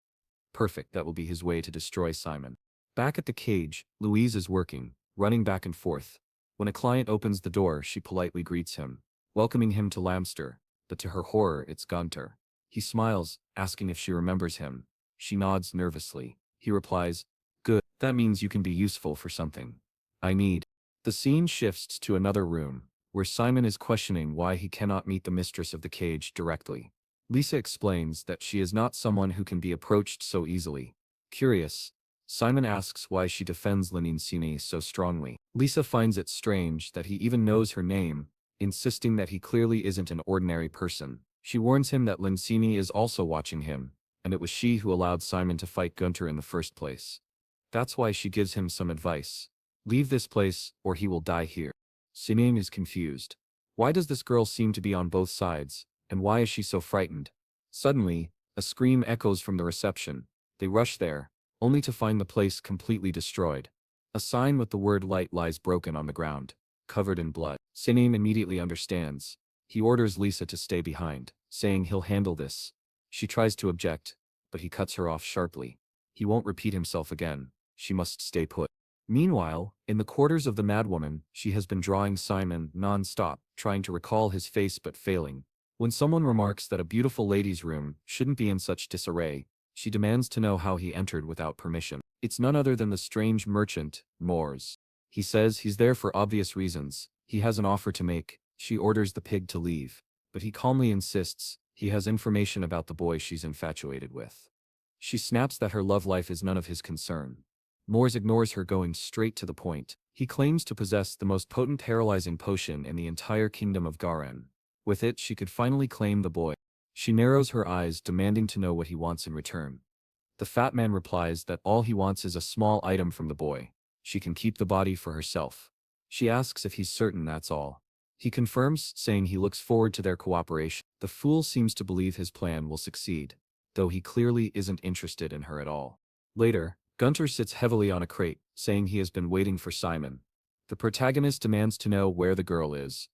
Perfect, that will be his way to destroy Simon. Back at the cage, Louise is working, running back and forth. When a client opens the door, she politely greets him, welcoming him to Lamster, but to her horror it's Gunter. He smiles, asking if she remembers him. She nods nervously. He replies, "Good, that means you can be useful for something. I need." The scene shifts to another room, where Simon is questioning why he cannot meet the mistress of the cage directly. Lisa explains that she is not someone who can be approached so easily. Curious, Simon asks why she defends Linsini so strongly. Lisa finds it strange that he even knows her name, insisting that he clearly isn't an ordinary person. She warns him that Linsini is also watching him, and it was she who allowed Simon to fight Gunter in the first place. That's why she gives him some advice. Leave this place, or he will die here. Sinan is confused. Why does this girl seem to be on both sides, and why is she so frightened? Suddenly, a scream echoes from the reception. They rush there, only to find the place completely destroyed. A sign with the word light lies broken on the ground, covered in blood. Sinan immediately understands. He orders Lisa to stay behind, saying he'll handle this. She tries to object, but he cuts her off sharply. He won't repeat himself again. She must stay put. Meanwhile, in the quarters of the madwoman, she has been drawing Simon non-stop, trying to recall his face but failing. When someone remarks that a beautiful lady's room shouldn't be in such disarray, she demands to know how he entered without permission. It's none other than the strange merchant, Moors. He says he's there for obvious reasons. He has an offer to make. She orders the pig to leave, but he calmly insists he has information about the boy she's infatuated with. She snaps that her love life is none of his concern. Moors ignores her, going straight to the point. He claims to possess the most potent paralyzing potion in the entire kingdom of Garen. With it, she could finally claim the boy. She narrows her eyes, demanding to know what he wants in return. The fat man replies that all he wants is a small item from the boy. She can keep the body for herself. She asks if he's certain that's all. He confirms, saying he looks forward to their cooperation. The fool seems to believe his plan will succeed, though he clearly isn't interested in her at all. Later, Gunter sits heavily on a crate, saying he has been waiting for Simon. The protagonist demands to know where the girl is.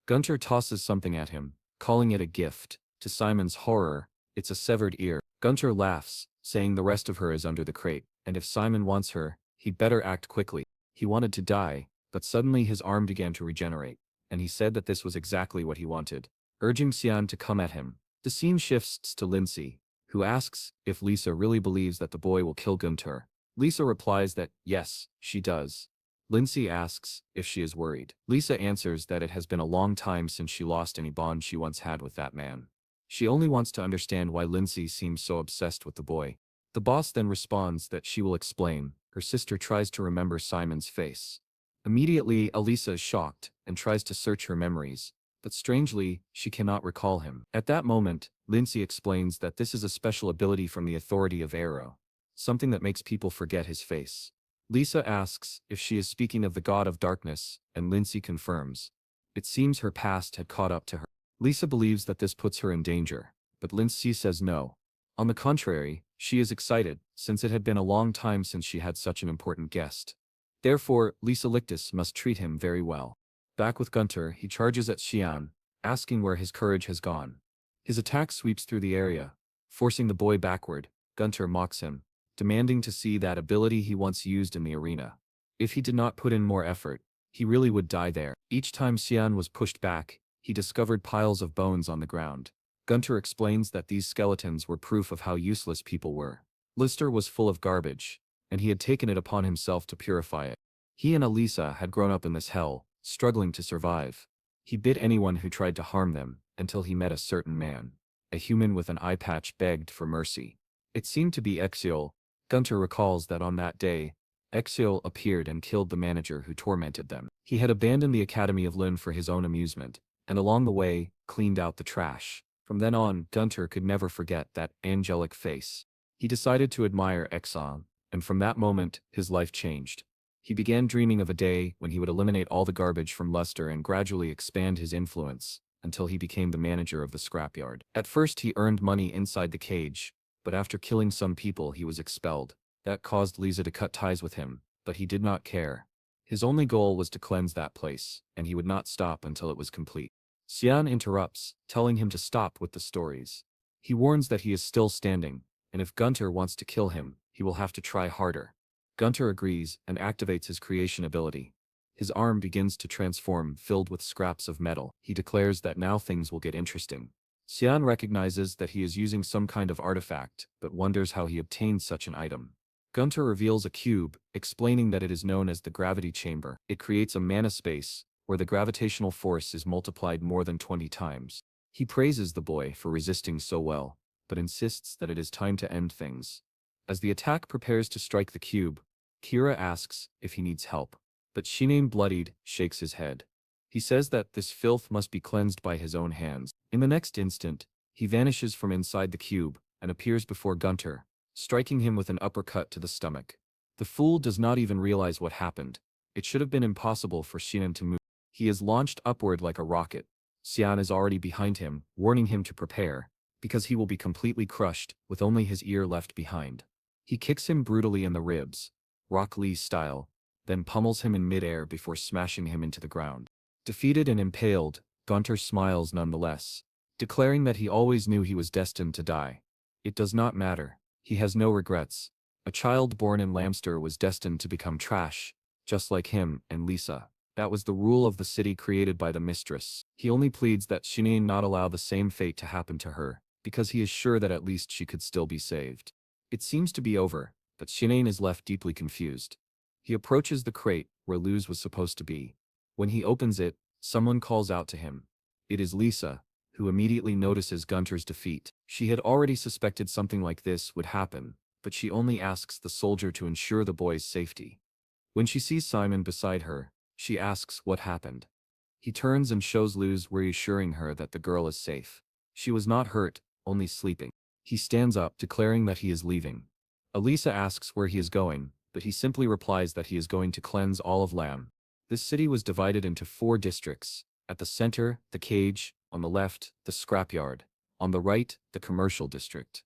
Gunter tosses something at him, calling it a gift. To Simon's horror, it's a severed ear. Gunter laughs, saying the rest of her is under the crate, and if Simon wants her, he'd better act quickly. He wanted to die, but suddenly his arm began to regenerate, and he said that this was exactly what he wanted, urging Cyan to come at him. The scene shifts to Lindsay, who asks if Lisa really believes that the boy will kill Gunter. Lisa replies that, yes, she does. Lindsay asks if she is worried. Lisa answers that it has been a long time since she lost any bond she once had with that man. She only wants to understand why Lindsay seems so obsessed with the boy. The boss then responds that she will explain. Her sister tries to remember Simon's face. Immediately, Elisa is shocked and tries to search her memories, but strangely, she cannot recall him. At that moment, Lindsay explains that this is a special ability from the authority of Arrow, something that makes people forget his face. Lisa asks if she is speaking of the god of darkness, and Lindsay confirms. It seems her past had caught up to her. Lisa believes that this puts her in danger, but Lindsay says no. On the contrary, she is excited, since it had been a long time since she had such an important guest. Therefore, Lisa Lictus must treat him very well. Back with Gunter, he charges at Cyan, asking where his courage has gone. His attack sweeps through the area, Forcing the boy backward, Gunter mocks him, demanding to see that ability he once used in the arena. If he did not put in more effort, he really would die there. Each time Cyan was pushed back, he discovered piles of bones on the ground. Gunter explains that these skeletons were proof of how useless people were. Lister was full of garbage, and he had taken it upon himself to purify it. He and Elise had grown up in this hell, struggling to survive. He bit anyone who tried to harm them, until he met a certain man. A human with an eye patch begged for mercy. It seemed to be Exiol. Gunter recalls that on that day, Exiol appeared and killed the manager who tormented them. He had abandoned the Academy of Lin for his own amusement, and along the way, cleaned out the trash. From then on, Gunter could never forget that angelic face. He decided to admire Exxon, and from that moment, his life changed. He began dreaming of a day when he would eliminate all the garbage from Luster and gradually expand his influence, until he became the manager of the scrapyard. At first he earned money inside the cage, but after killing some people he was expelled. That caused Lisa to cut ties with him, but he did not care. His only goal was to cleanse that place, and he would not stop until it was complete. Cyan interrupts, telling him to stop with the stories. He warns that he is still standing, and if Gunter wants to kill him, he will have to try harder. Gunter agrees and activates his creation ability. His arm begins to transform, filled with scraps of metal. He declares that now things will get interesting. Cyan recognizes that he is using some kind of artifact, but wonders how he obtained such an item. Gunter reveals a cube, explaining that it is known as the gravity chamber. It creates a mana space, where the gravitational force is multiplied more than 20 times. He praises the boy for resisting so well, but insists that it is time to end things. As the attack prepares to strike the cube, Kira asks if he needs help, but Shinain, bloodied, shakes his head. He says that this filth must be cleansed by his own hands. In the next instant, he vanishes from inside the cube and appears before Gunter, striking him with an uppercut to the stomach. The fool does not even realize what happened. It should have been impossible for Shinain to move. He is launched upward like a rocket. Cyan is already behind him, warning him to prepare, because he will be completely crushed, with only his ear left behind. He kicks him brutally in the ribs, Rock Lee style, then pummels him in midair before smashing him into the ground. Defeated and impaled, Gunter smiles nonetheless, declaring that he always knew he was destined to die. It does not matter. He has no regrets. A child born in Lamster was destined to become trash, just like him and Lisa. That was the rule of the city created by the mistress. He only pleads that Shinain not allow the same fate to happen to her, because he is sure that at least she could still be saved. It seems to be over, but Shinain is left deeply confused. He approaches the crate where Luz was supposed to be. When he opens it, someone calls out to him. It is Lisa, who immediately notices Gunter's defeat. She had already suspected something like this would happen, but she only asks the soldier to ensure the boy's safety. When she sees Simon beside her, she asks what happened. He turns and shows Luz, reassuring her that the girl is safe. She was not hurt, only sleeping. He stands up, declaring that he is leaving. Elise asks where he is going, but he simply replies that he is going to cleanse all of Lam. This city was divided into 4 districts. At the center, the cage; on the left, the scrapyard; on the right, the commercial district;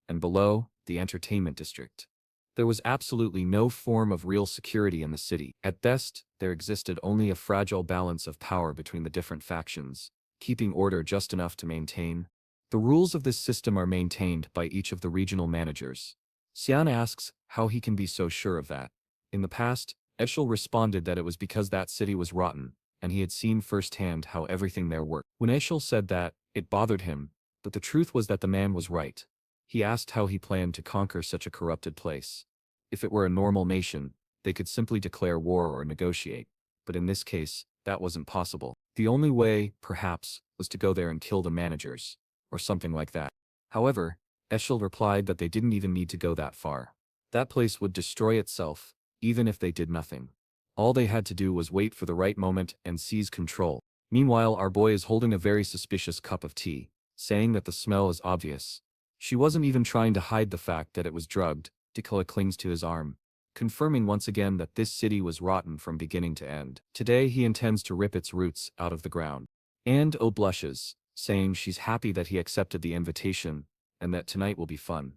and below, the entertainment district. There was absolutely no form of real security in the city. At best, there existed only a fragile balance of power between the different factions, keeping order just enough to maintain. The rules of this system are maintained by each of the regional managers. Cyan asks how he can be so sure of that. In the past, Eshel responded that it was because that city was rotten, and he had seen firsthand how everything there worked. When Eshel said that, it bothered him, but the truth was that the man was right. He asked how he planned to conquer such a corrupted place. If it were a normal nation, they could simply declare war or negotiate, but in this case, that wasn't possible. The only way, perhaps, was to go there and kill the managers, or something like that. However, Eshel replied that they didn't even need to go that far. That place would destroy itself, even if they did nothing. All they had to do was wait for the right moment and seize control. Meanwhile, our boy is holding a very suspicious cup of tea, saying that the smell is obvious. She wasn't even trying to hide the fact that it was drugged. Dikola clings to his arm, confirming once again that this city was rotten from beginning to end. Today he intends to rip its roots out of the ground. And O blushes, saying she's happy that he accepted the invitation, and that tonight will be fun.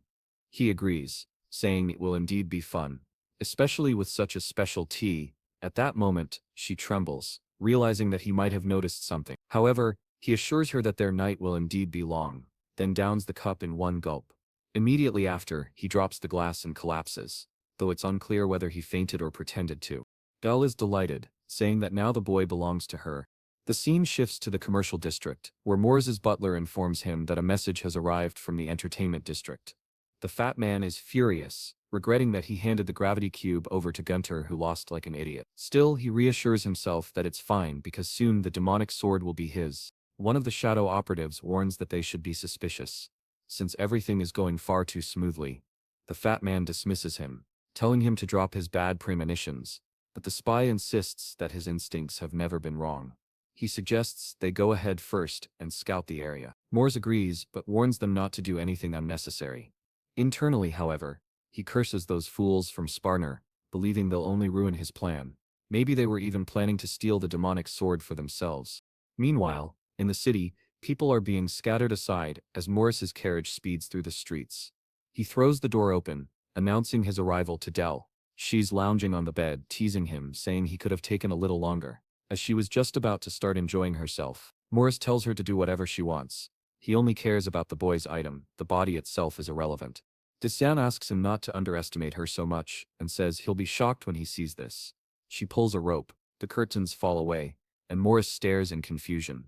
He agrees, saying it will indeed be fun, especially with such a special tea. At that moment, she trembles, realizing that he might have noticed something. However, he assures her that their night will indeed be long, then downs the cup in one gulp. Immediately after, he drops the glass and collapses, though it's unclear whether he fainted or pretended to. Belle is delighted, saying that now the boy belongs to her. The scene shifts to the commercial district, where Moore's butler informs him that a message has arrived from the entertainment district. The fat man is furious, regretting that he handed the gravity cube over to Gunter, who lost like an idiot. Still, he reassures himself that it's fine because soon the demonic sword will be his. One of the shadow operatives warns that they should be suspicious, since everything is going far too smoothly. The fat man dismisses him, telling him to drop his bad premonitions, but the spy insists that his instincts have never been wrong. He suggests they go ahead first and scout the area. Morse agrees but warns them not to do anything unnecessary. Internally, however, he curses those fools from Sparner, believing they'll only ruin his plan. Maybe they were even planning to steal the demonic sword for themselves. Meanwhile, in the city, people are being scattered aside as Morris's carriage speeds through the streets. He throws the door open, announcing his arrival to Dell. She's lounging on the bed, teasing him, saying he could have taken a little longer. As she was just about to start enjoying herself, Morris tells her to do whatever she wants. He only cares about the boy's item, the body itself is irrelevant. Cyan asks him not to underestimate her so much, and says he'll be shocked when he sees this. She pulls a rope, the curtains fall away, and Morris stares in confusion.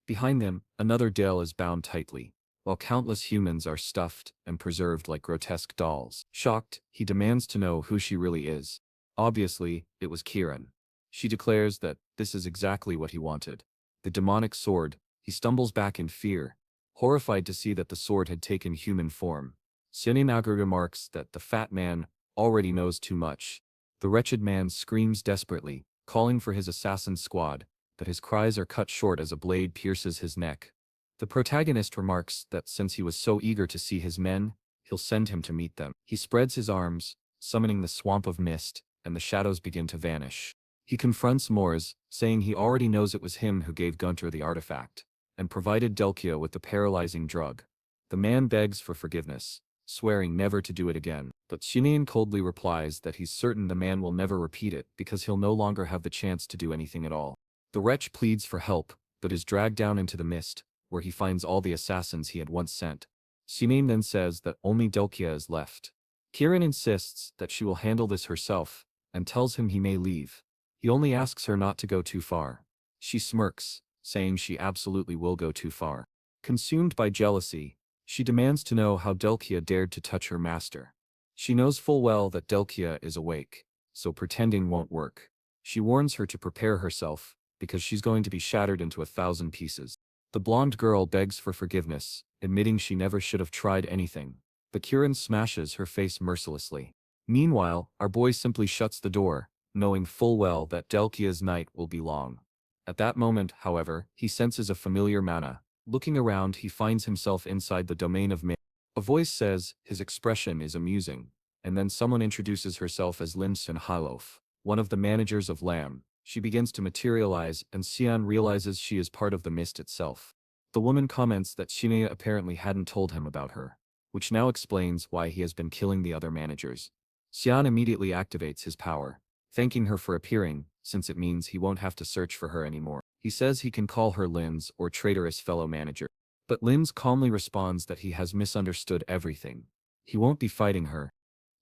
Behind them, another Dale is bound tightly, while countless humans are stuffed and preserved like grotesque dolls. Shocked, he demands to know who she really is. Obviously, it was Kieran. She declares that this is exactly what he wanted. The demonic sword. He stumbles back in fear, horrified to see that the sword had taken human form. Cyan Vert remarks that the fat man already knows too much. The wretched man screams desperately, calling for his assassin squad, but his cries are cut short as a blade pierces his neck. The protagonist remarks that since he was so eager to see his men, he'll send him to meet them. He spreads his arms, summoning the swamp of mist, and the shadows begin to vanish. He confronts Morse, saying he already knows it was him who gave Gunter the artifact, and provided Delkia with the paralyzing drug. The man begs for forgiveness, swearing never to do it again, but Cyan coldly replies that he's certain the man will never repeat it because he'll no longer have the chance to do anything at all. The wretch pleads for help, but is dragged down into the mist, where he finds all the assassins he had once sent. Cyan then says that only Delkia is left. Kieran insists that she will handle this herself, and tells him he may leave. He only asks her not to go too far. She smirks, saying she absolutely will go too far. Consumed by jealousy, she demands to know how Delkia dared to touch her master. She knows full well that Delkia is awake, so pretending won't work. She warns her to prepare herself, because she's going to be shattered into 1,000 pieces. The blonde girl begs for forgiveness, admitting she never should have tried anything, but Kieran smashes her face mercilessly. Meanwhile, our boy simply shuts the door, knowing full well that Delkia's night will be long. At that moment, however, he senses a familiar mana. Looking around, he finds himself inside the domain of myth. A voice says his expression is amusing, and then someone introduces herself as Linsen Halof, one of the managers of Lamb. She begins to materialize, and Cyan realizes she is part of the mist itself. The woman comments that Cyan apparently hadn't told him about her, which now explains why he has been killing the other managers. Cyan immediately activates his power, thanking her for appearing, since it means he won't have to search for her anymore. He says he can call her Linz or traitorous fellow manager. But Linz calmly responds that he has misunderstood everything. He won't be fighting her.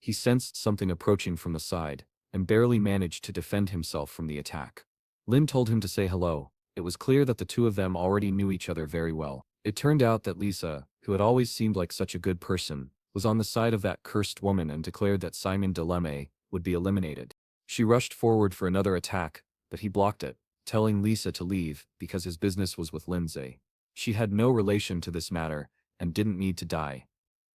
He sensed something approaching from the side, and barely managed to defend himself from the attack. Lin told him to say hello. It was clear that the two of them already knew each other very well. It turned out that Lisa, who had always seemed like such a good person, was on the side of that cursed woman and declared that Simon Deleme would be eliminated. She rushed forward for another attack, but he blocked it, telling Lisa to leave because his business was with Lindsay. She had no relation to this matter, and didn't need to die.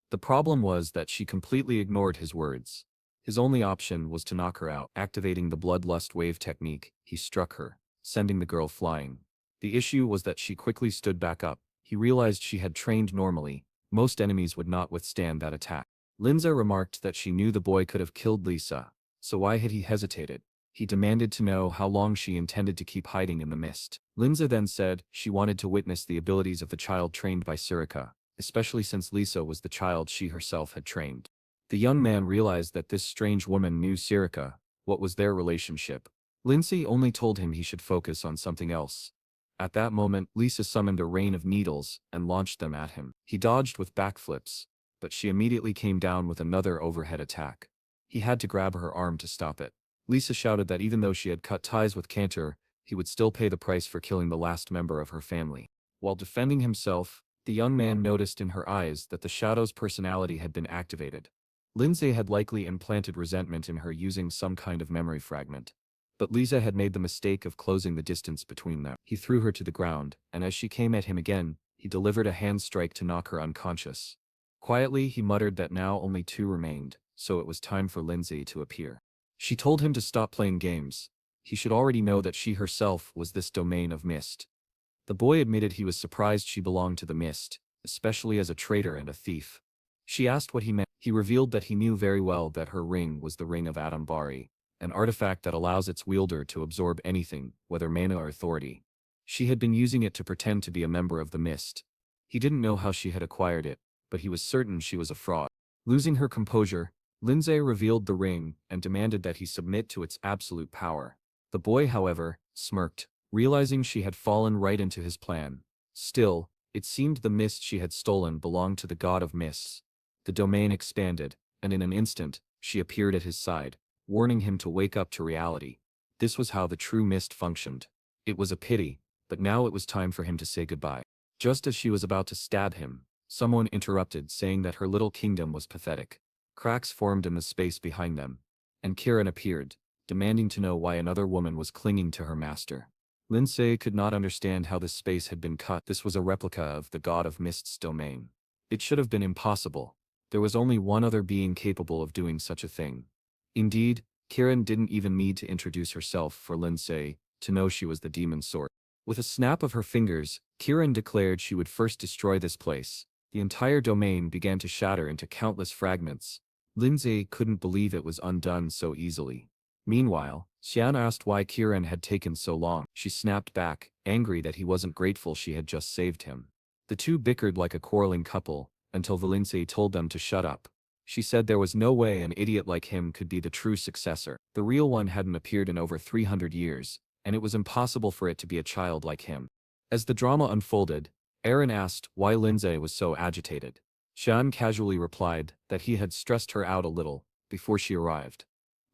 The problem was that she completely ignored his words. His only option was to knock her out. Activating the bloodlust wave technique, he struck her, sending the girl flying. The issue was that she quickly stood back up. He realized she had trained normally. Most enemies would not withstand that attack. Lindsay remarked that she knew the boy could have killed Lisa, so why had he hesitated? He demanded to know how long she intended to keep hiding in the mist. Lindsay then said she wanted to witness the abilities of the child trained by Surika, especially since Lisa was the child she herself had trained. The young man realized that this strange woman knew Surika. What was their relationship? Lindsay only told him he should focus on something else. At that moment, Lisa summoned a rain of needles and launched them at him. He dodged with backflips, but she immediately came down with another overhead attack. He had to grab her arm to stop it. Lisa shouted that even though she had cut ties with Cantor, he would still pay the price for killing the last member of her family. While defending himself, the young man noticed in her eyes that the Shadow's personality had been activated. Lindsay had likely implanted resentment in her using some kind of memory fragment. But Lisa had made the mistake of closing the distance between them. He threw her to the ground, and as she came at him again, he delivered a hand strike to knock her unconscious. Quietly, he muttered that now only 2 remained, so it was time for Lindsay to appear. She told him to stop playing games. He should already know that she herself was this domain of mist. The boy admitted he was surprised she belonged to the mist, especially as a traitor and a thief. She asked what he meant. He revealed that he knew very well that her ring was the Ring of Adambari, an artifact that allows its wielder to absorb anything, whether mana or authority. She had been using it to pretend to be a member of the mist. He didn't know how she had acquired it, but he was certain she was a fraud. Losing her composure, Lindsay revealed the ring and demanded that he submit to its absolute power. The boy, however, smirked, realizing she had fallen right into his plan. Still, it seemed the mist she had stolen belonged to the god of mists. The domain expanded, and in an instant, she appeared at his side, warning him to wake up to reality. This was how the true mist functioned. It was a pity, but now it was time for him to say goodbye. Just as she was about to stab him, someone interrupted, saying that her little kingdom was pathetic. Cracks formed in the space behind them, and Kieran appeared, demanding to know why another woman was clinging to her master. Lindsay could not understand how this space had been cut. This was a replica of the god of mist's domain. It should have been impossible. There was only one other being capable of doing such a thing. Indeed, Kieran didn't even need to introduce herself for Lindsay to know she was the demon sword. With a snap of her fingers, Kieran declared she would first destroy this place. The entire domain began to shatter into countless fragments. Lindsay couldn't believe it was undone so easily. Meanwhile, Cyan asked why Kieran had taken so long. She snapped back, angry that he wasn't grateful she had just saved him. The two bickered like a quarreling couple, until Lindsay told them to shut up. She said there was no way an idiot like him could be the true successor. The real one hadn't appeared in over 300 years, and it was impossible for it to be a child like him. As the drama unfolded, Aaron asked why Lindsay was so agitated. Cyan casually replied that he had stressed her out a little before she arrived.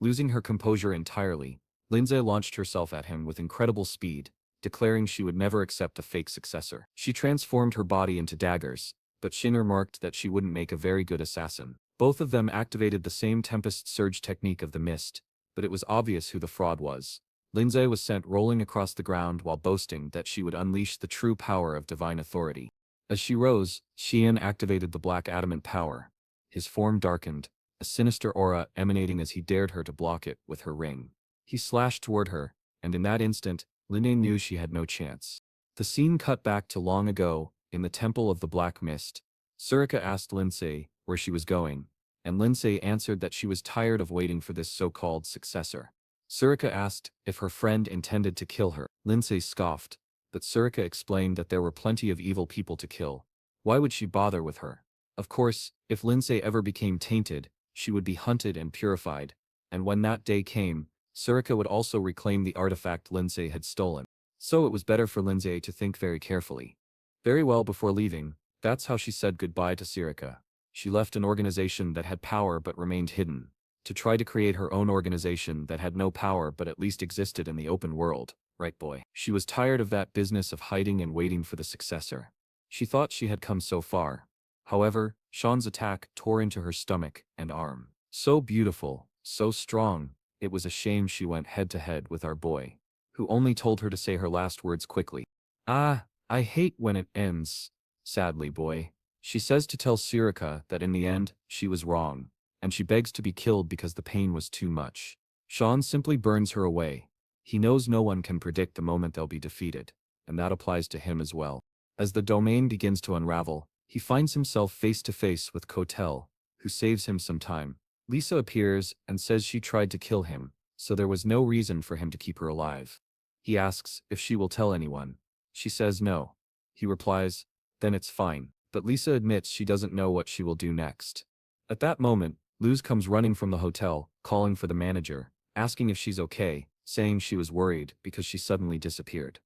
Losing her composure entirely, Lindsay launched herself at him with incredible speed, declaring she would never accept a fake successor. She transformed her body into daggers, but Shin remarked that she wouldn't make a very good assassin. Both of them activated the same Tempest Surge technique of the mist, but it was obvious who the fraud was. Lindsay was sent rolling across the ground while boasting that she would unleash the true power of divine authority. As she rose, Xian activated the black adamant power. His form darkened, a sinister aura emanating as he dared her to block it with her ring. He slashed toward her, and in that instant, Lindsay knew she had no chance. The scene cut back to long ago, in the Temple of the Black Mist. Surika asked Lindsay where she was going, and Lindsay answered that she was tired of waiting for this so-called successor. Surika asked if her friend intended to kill her. Lindsay scoffed, but Surika explained that there were plenty of evil people to kill. Why would she bother with her? Of course, if Lindsay ever became tainted, she would be hunted and purified, and when that day came, Surika would also reclaim the artifact Lindsay had stolen. So it was better for Lindsay to think very carefully. Very well, before leaving, that's how she said goodbye to Surika. She left an organization that had power but remained hidden, to try to create her own organization that had no power but at least existed in the open world, right boy? She was tired of that business of hiding and waiting for the successor. She thought she had come so far. However, Sean's attack tore into her stomach and arm. So beautiful, so strong, it was a shame she went head-to-head with our boy, who only told her to say her last words quickly. "Ah, I hate when it ends, sadly boy." She says to tell Surika that in the end, she was wrong, and she begs to be killed because the pain was too much. Sean simply burns her away. He knows no one can predict the moment they'll be defeated, and that applies to him as well. As the domain begins to unravel, he finds himself face to face with Kotel, who saves him some time. Lisa appears and says she tried to kill him, so there was no reason for him to keep her alive. He asks if she will tell anyone. She says no. He replies, then it's fine, but Lisa admits she doesn't know what she will do next. At that moment, Luz comes running from the hotel, calling for the manager, asking if she's okay, saying she was worried because she suddenly disappeared.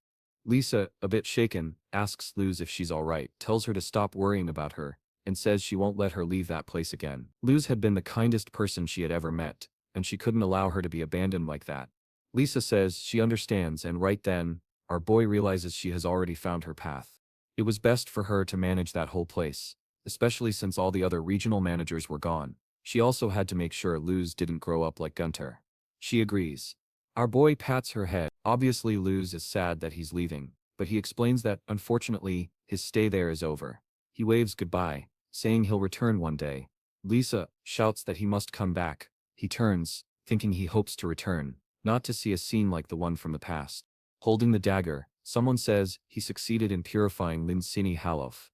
Lisa, a bit shaken, asks Luz if she's alright, tells her to stop worrying about her, and says she won't let her leave that place again. Luz had been the kindest person she had ever met, and she couldn't allow her to be abandoned like that. Lisa says she understands, and right then, our boy realizes she has already found her path. It was best for her to manage that whole place, especially since all the other regional managers were gone. She also had to make sure Luz didn't grow up like Gunter. She agrees. Our boy pats her head. Obviously Luz is sad that he's leaving, but he explains that, unfortunately, his stay there is over. He waves goodbye, saying he'll return one day. Lisa shouts that he must come back. He turns, thinking he hopes to return, not to see a scene like the one from the past. Holding the dagger, someone says he succeeded in purifying Linsini Halof.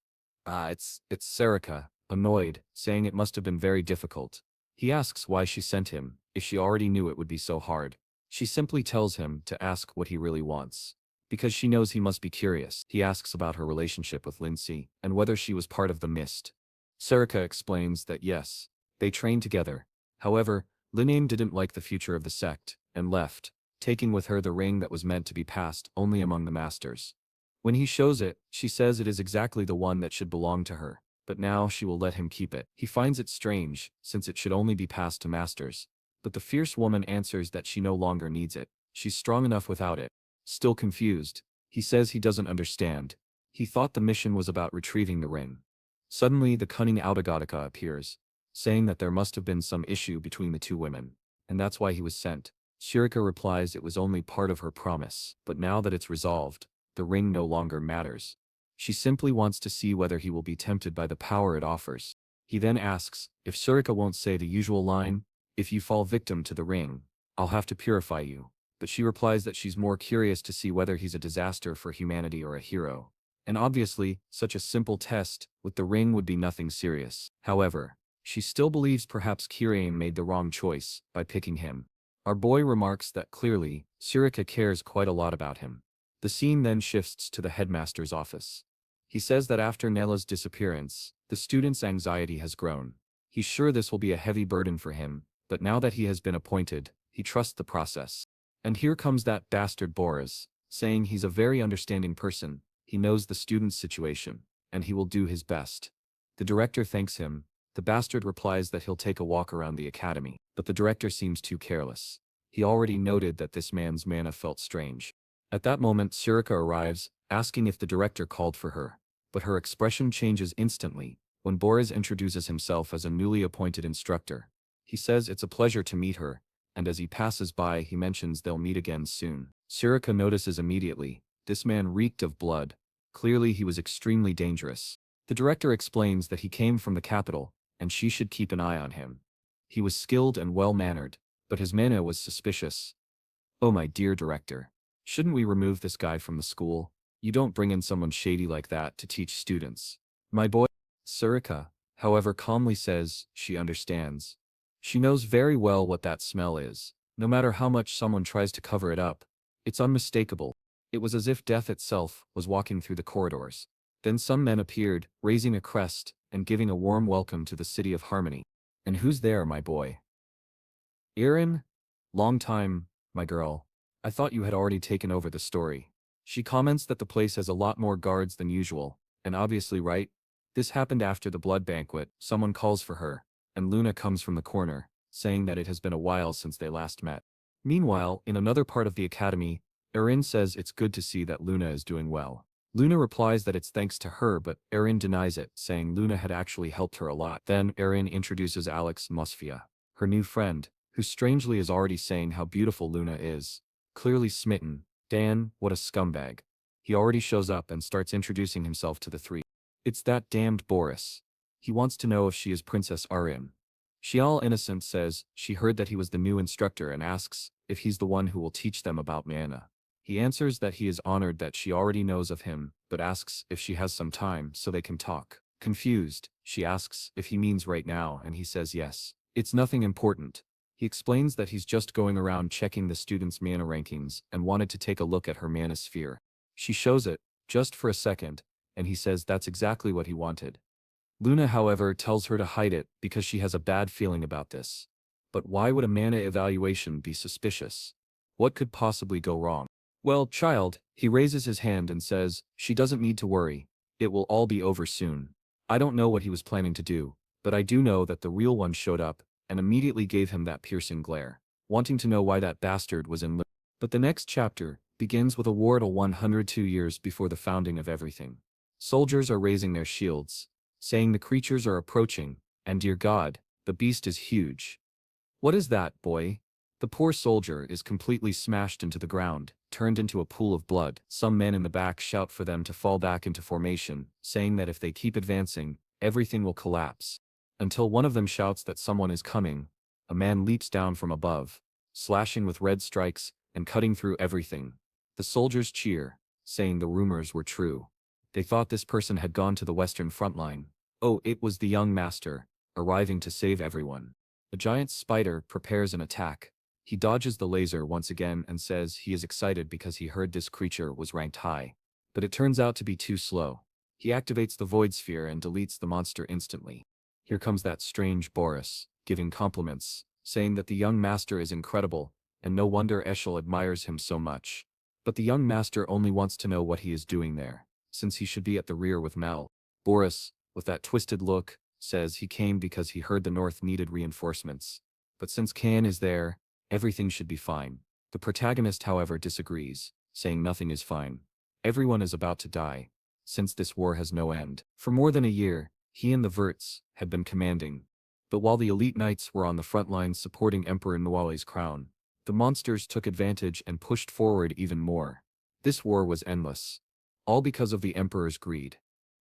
It's Sarika, annoyed, saying it must have been very difficult. He asks why she sent him, if she already knew it would be so hard. She simply tells him to ask what he really wants. Because she knows he must be curious, he asks about her relationship with Lindsay, and whether she was part of the mist. Sarika explains that yes, they trained together. However, Linane didn't like the future of the sect, and left, taking with her the ring that was meant to be passed only among the masters. When he shows it, she says it is exactly the one that should belong to her, but now she will let him keep it. He finds it strange, since it should only be passed to masters. But the fierce woman answers that she no longer needs it. She's strong enough without it. Still confused, he says he doesn't understand. He thought the mission was about retrieving the ring. Suddenly the cunning Autogotica appears, saying that there must have been some issue between the two women, and that's why he was sent. Shirika replies it was only part of her promise, but now that it's resolved, the ring no longer matters. She simply wants to see whether he will be tempted by the power it offers. He then asks if Shirika won't say the usual line, "If you fall victim to the ring, I'll have to purify you." But she replies that she's more curious to see whether he's a disaster for humanity or a hero. And obviously, such a simple test with the ring would be nothing serious. However, she still believes perhaps Kirane made the wrong choice by picking him. Our boy remarks that clearly, Shirika cares quite a lot about him. The scene then shifts to the headmaster's office. He says that after Nella's disappearance, the student's anxiety has grown. He's sure this will be a heavy burden for him, but now that he has been appointed, he trusts the process. And here comes that bastard Boris, saying he's a very understanding person, he knows the student's situation, and he will do his best. The director thanks him. The bastard replies that he'll take a walk around the academy, but the director seems too careless. He already noted that this man's mana felt strange. At that moment Shirika arrives, asking if the director called for her, but her expression changes instantly when Boris introduces himself as a newly appointed instructor. He says it's a pleasure to meet her, and as he passes by he mentions they'll meet again soon. Shirika notices immediately, this man reeked of blood. Clearly he was extremely dangerous. The director explains that he came from the capital, and she should keep an eye on him. He was skilled and well-mannered, but his mana was suspicious. Oh my dear director. Shouldn't we remove this guy from the school? You don't bring in someone shady like that to teach students. My boy. Shirika, however, calmly says she understands. She knows very well what that smell is. No matter how much someone tries to cover it up, it's unmistakable. It was as if death itself was walking through the corridors. Then some men appeared, raising a crest, and giving a warm welcome to the city of Harmony. And who's there, my boy? Erin? Long time, my girl. I thought you had already taken over the story. She comments that the place has a lot more guards than usual, and obviously right. This happened after the blood banquet. Someone calls for her, and Luna comes from the corner, saying that it has been a while since they last met. Meanwhile, in another part of the academy, Erin says it's good to see that Luna is doing well. Luna replies that it's thanks to her, but Erin denies it, saying Luna had actually helped her a lot. Then Erin introduces Alex Mosfia, her new friend, who strangely is already saying how beautiful Luna is. Clearly smitten. Dan, what a scumbag. He already shows up and starts introducing himself to the three. It's that damned Boris. He wants to know if she is Princess Arin. She all innocent says she heard that he was the new instructor and asks if he's the one who will teach them about mana. He answers that he is honored that she already knows of him, but asks if she has some time so they can talk. Confused, she asks if he means right now, and he says yes. It's nothing important. He explains that he's just going around checking the students' mana rankings and wanted to take a look at her mana sphere. She shows it, just for a second, and he says that's exactly what he wanted. Luna, however, tells her to hide it because she has a bad feeling about this. But why would a mana evaluation be suspicious? What could possibly go wrong? Well, child, he raises his hand and says, she doesn't need to worry. It will all be over soon. I don't know what he was planning to do, but I do know that the real one showed up and immediately gave him that piercing glare, wanting to know why that bastard was in. But the next chapter begins with a war at 102 years before the founding of everything. Soldiers are raising their shields, saying the creatures are approaching, and dear God, the beast is huge. What is that, boy? The poor soldier is completely smashed into the ground, turned into a pool of blood. Some men in the back shout for them to fall back into formation, saying that if they keep advancing, everything will collapse. Until one of them shouts that someone is coming. A man leaps down from above, slashing with red strikes and cutting through everything. The soldiers cheer, saying the rumors were true. They thought this person had gone to the western front line. Oh, it was the young master, arriving to save everyone. A giant spider prepares an attack. He dodges the laser once again and says he is excited because he heard this creature was ranked high. But it turns out to be too slow. He activates the void sphere and deletes the monster instantly. Here comes that strange Boris, giving compliments, saying that the young master is incredible, and no wonder Eshel admires him so much. But the young master only wants to know what he is doing there, since he should be at the rear with Mel. Boris, with that twisted look, says he came because he heard the North needed reinforcements. But since Cyan is there, everything should be fine. The protagonist, however, disagrees, saying nothing is fine. Everyone is about to die, since this war has no end. For more than a year, he and the Verts had been commanding. But while the elite knights were on the front lines supporting Emperor Nwale's crown, the monsters took advantage and pushed forward even more. This war was endless. All because of the Emperor's greed.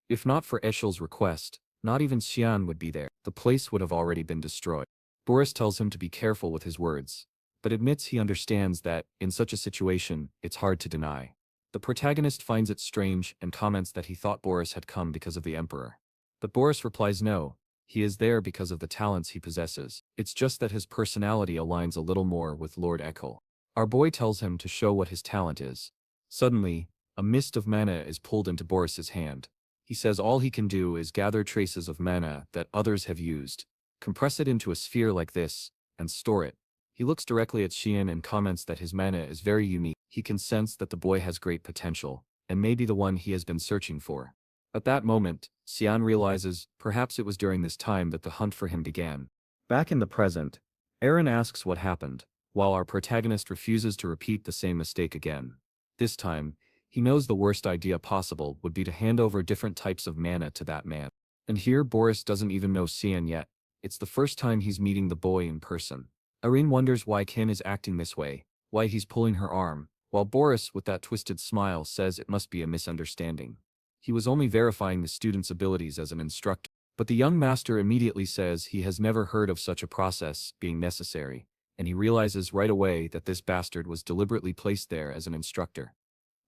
If not for Eshel's request, not even Cyan would be there. The place would have already been destroyed. Boris tells him to be careful with his words, but admits he understands that, in such a situation, it's hard to deny. The protagonist finds it strange and comments that he thought Boris had come because of the Emperor. But Boris replies no, he is there because of the talents he possesses. It's just that his personality aligns a little more with Lord Eckel. Our boy tells him to show what his talent is. Suddenly, a mist of mana is pulled into Boris's hand. He says all he can do is gather traces of mana that others have used, compress it into a sphere like this, and store it. He looks directly at Cyan and comments that his mana is very unique. He can sense that the boy has great potential, and may be the one he has been searching for. At that moment, Cyan realizes perhaps it was during this time that the hunt for him began. Back in the present, Aaron asks what happened, while our protagonist refuses to repeat the same mistake again. This time, he knows the worst idea possible would be to hand over different types of mana to that man. And here Boris doesn't even know Cyan yet. It's the first time he's meeting the boy in person. Irene wonders why Ken is acting this way, why he's pulling her arm, while Boris, with that twisted smile, says it must be a misunderstanding. He was only verifying the student's abilities as an instructor. But the young master immediately says he has never heard of such a process being necessary, and he realizes right away that this bastard was deliberately placed there as an instructor.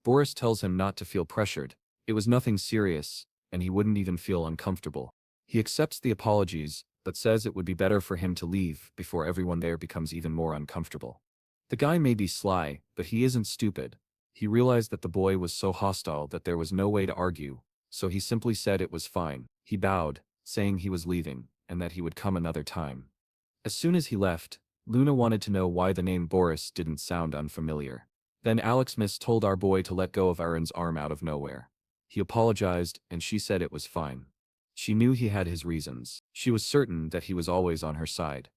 Boris tells him not to feel pressured. It was nothing serious, and he wouldn't even feel uncomfortable. He accepts the apologies, but says it would be better for him to leave before everyone there becomes even more uncomfortable. The guy may be sly, but he isn't stupid. He realized that the boy was so hostile that there was no way to argue, so he simply said it was fine. He bowed, saying he was leaving, and that he would come another time. As soon as he left, Luna wanted to know why the name Boris didn't sound unfamiliar. Then Alex Miss told our boy to let go of Aaron's arm out of nowhere. He apologized, and she said it was fine. She knew he had his reasons. She was certain that he was always on her side.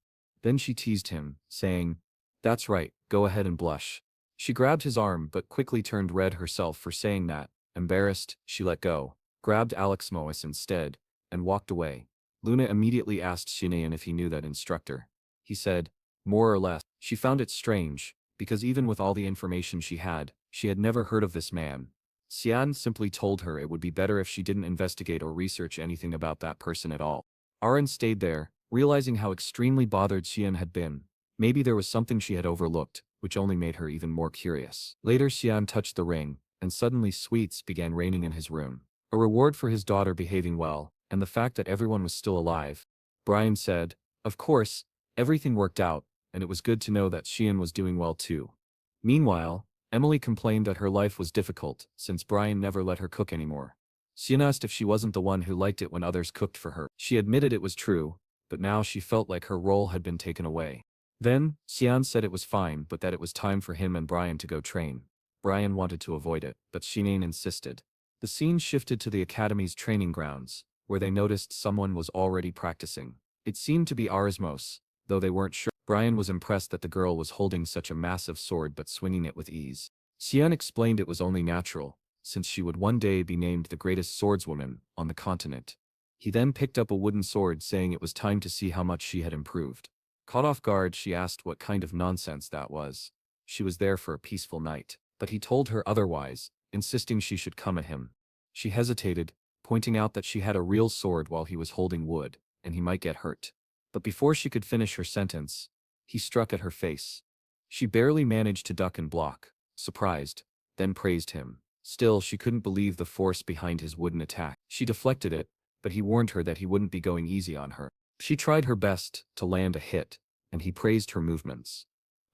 Then she teased him, saying, "That's right, go ahead and blush." She grabbed his arm but quickly turned red herself for saying that. Embarrassed, she let go, grabbed Alex Mois instead, and walked away. Luna immediately asked Shinean if he knew that instructor. He said, more or less. She found it strange, because even with all the information she had never heard of this man. Cyan simply told her it would be better if she didn't investigate or research anything about that person at all. Aaron stayed there, realizing how extremely bothered Cyan had been. Maybe there was something she had overlooked, which only made her even more curious. Later Cyan touched the ring, and suddenly sweets began raining in his room. A reward for his daughter behaving well, and the fact that everyone was still alive. Brian said, "Of course, everything worked out, and it was good to know that Cyan was doing well too." Meanwhile, Emily complained that her life was difficult, since Brian never let her cook anymore. Cyan asked if she wasn't the one who liked it when others cooked for her. She admitted it was true, but now she felt like her role had been taken away. Then, Cyan said it was fine but that it was time for him and Brian to go train. Brian wanted to avoid it, but Shinean insisted. The scene shifted to the academy's training grounds, where they noticed someone was already practicing. It seemed to be Arismos, though they weren't sure. Brian was impressed that the girl was holding such a massive sword but swinging it with ease. Cyan explained it was only natural, since she would one day be named the greatest swordswoman on the continent. He then picked up a wooden sword, saying it was time to see how much she had improved. Caught off guard, she asked what kind of nonsense that was. She was there for a peaceful night, but he told her otherwise, insisting she should come at him. She hesitated, pointing out that she had a real sword while he was holding wood, and he might get hurt. But before she could finish her sentence, he struck at her face. She barely managed to duck and block, surprised, then praised him. Still, she couldn't believe the force behind his wooden attack. She deflected it, but he warned her that he wouldn't be going easy on her. She tried her best to land a hit, and he praised her movements.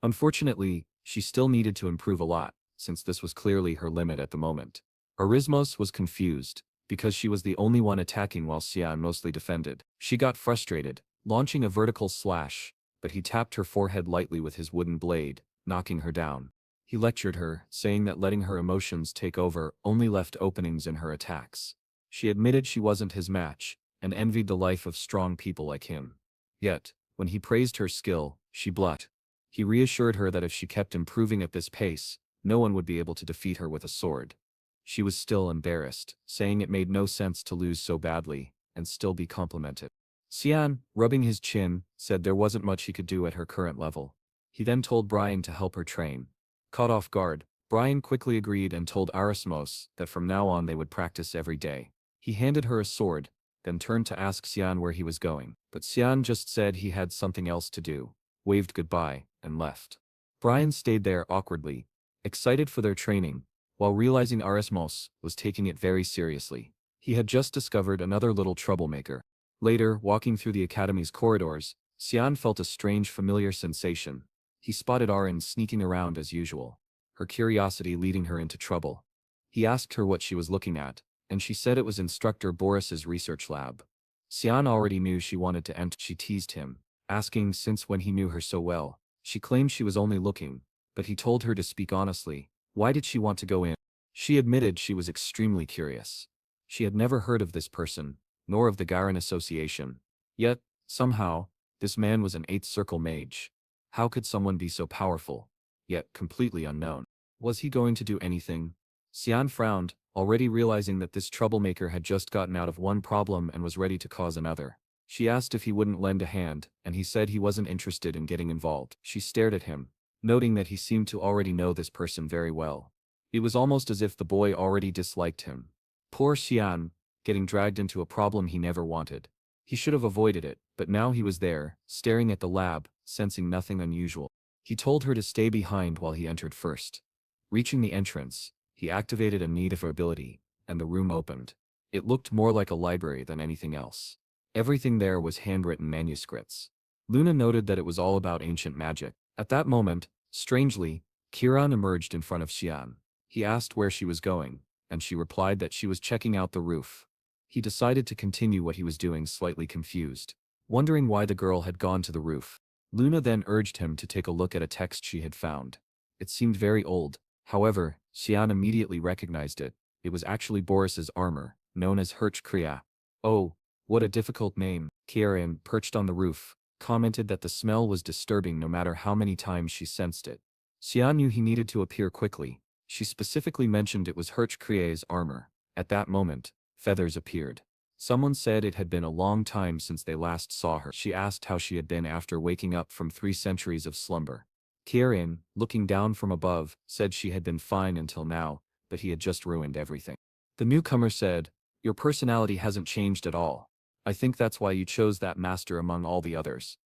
Unfortunately, she still needed to improve a lot, since this was clearly her limit at the moment. Arismos was confused, because she was the only one attacking while Cyan mostly defended. She got frustrated, launching a vertical slash, but he tapped her forehead lightly with his wooden blade, knocking her down. He lectured her, saying that letting her emotions take over only left openings in her attacks. She admitted she wasn't his match, and envied the life of strong people like him. Yet, when he praised her skill, she blushed. He reassured her that if she kept improving at this pace, no one would be able to defeat her with a sword. She was still embarrassed, saying it made no sense to lose so badly, and still be complimented. Cyan, rubbing his chin, said there wasn't much he could do at her current level. He then told Brian to help her train. Caught off guard, Brian quickly agreed and told Arismos that from now on they would practice every day. He handed her a sword, then turned to ask Cyan where he was going, but Cyan just said he had something else to do, waved goodbye, and left. Brian stayed there awkwardly, excited for their training, while realizing Arismos was taking it very seriously. He had just discovered another little troublemaker. Later, walking through the academy's corridors, Cyan felt a strange familiar sensation. He spotted Arin sneaking around as usual, her curiosity leading her into trouble. He asked her what she was looking at, and she said it was instructor Boris's research lab. Cyan already knew she wanted to enter. She teased him, asking since when he knew her so well. She claimed she was only looking, but he told her to speak honestly. Why did she want to go in? She admitted she was extremely curious. She had never heard of this person, nor of the Garen Association. Yet, somehow, this man was an 8th Circle mage. How could someone be so powerful, yet completely unknown? Was he going to do anything? Cyan frowned, already realizing that this troublemaker had just gotten out of one problem and was ready to cause another. She asked if he wouldn't lend a hand, and he said he wasn't interested in getting involved. She stared at him, noting that he seemed to already know this person very well. It was almost as if the boy already disliked him. Poor Cyan, getting dragged into a problem he never wanted. He should have avoided it, but now he was there, staring at the lab, sensing nothing unusual. He told her to stay behind while he entered first. Reaching the entrance, he activated a need for ability, and the room opened. It looked more like a library than anything else. Everything there was handwritten manuscripts. Luna noted that it was all about ancient magic. At that moment, strangely, Kiran emerged in front of Cyan. He asked where she was going, and she replied that she was checking out the roof. He decided to continue what he was doing, slightly confused, wondering why the girl had gone to the roof. Luna then urged him to take a look at a text she had found. It seemed very old. However, Cyan immediately recognized it. It was actually Boris's armor, known as Hirch Kriya. Oh, what a difficult name. Kiran, perched on the roof, commented that the smell was disturbing no matter how many times she sensed it. Cyan knew he needed to appear quickly. She specifically mentioned it was Hirch Kriya's armor. At that moment, feathers appeared. Someone said it had been a long time since they last saw her. She asked how she had been after waking up from 3 centuries of slumber. Kiran, looking down from above, said she had been fine until now, but he had just ruined everything. The newcomer said, "Your personality hasn't changed at all. I think that's why you chose that master among all the others."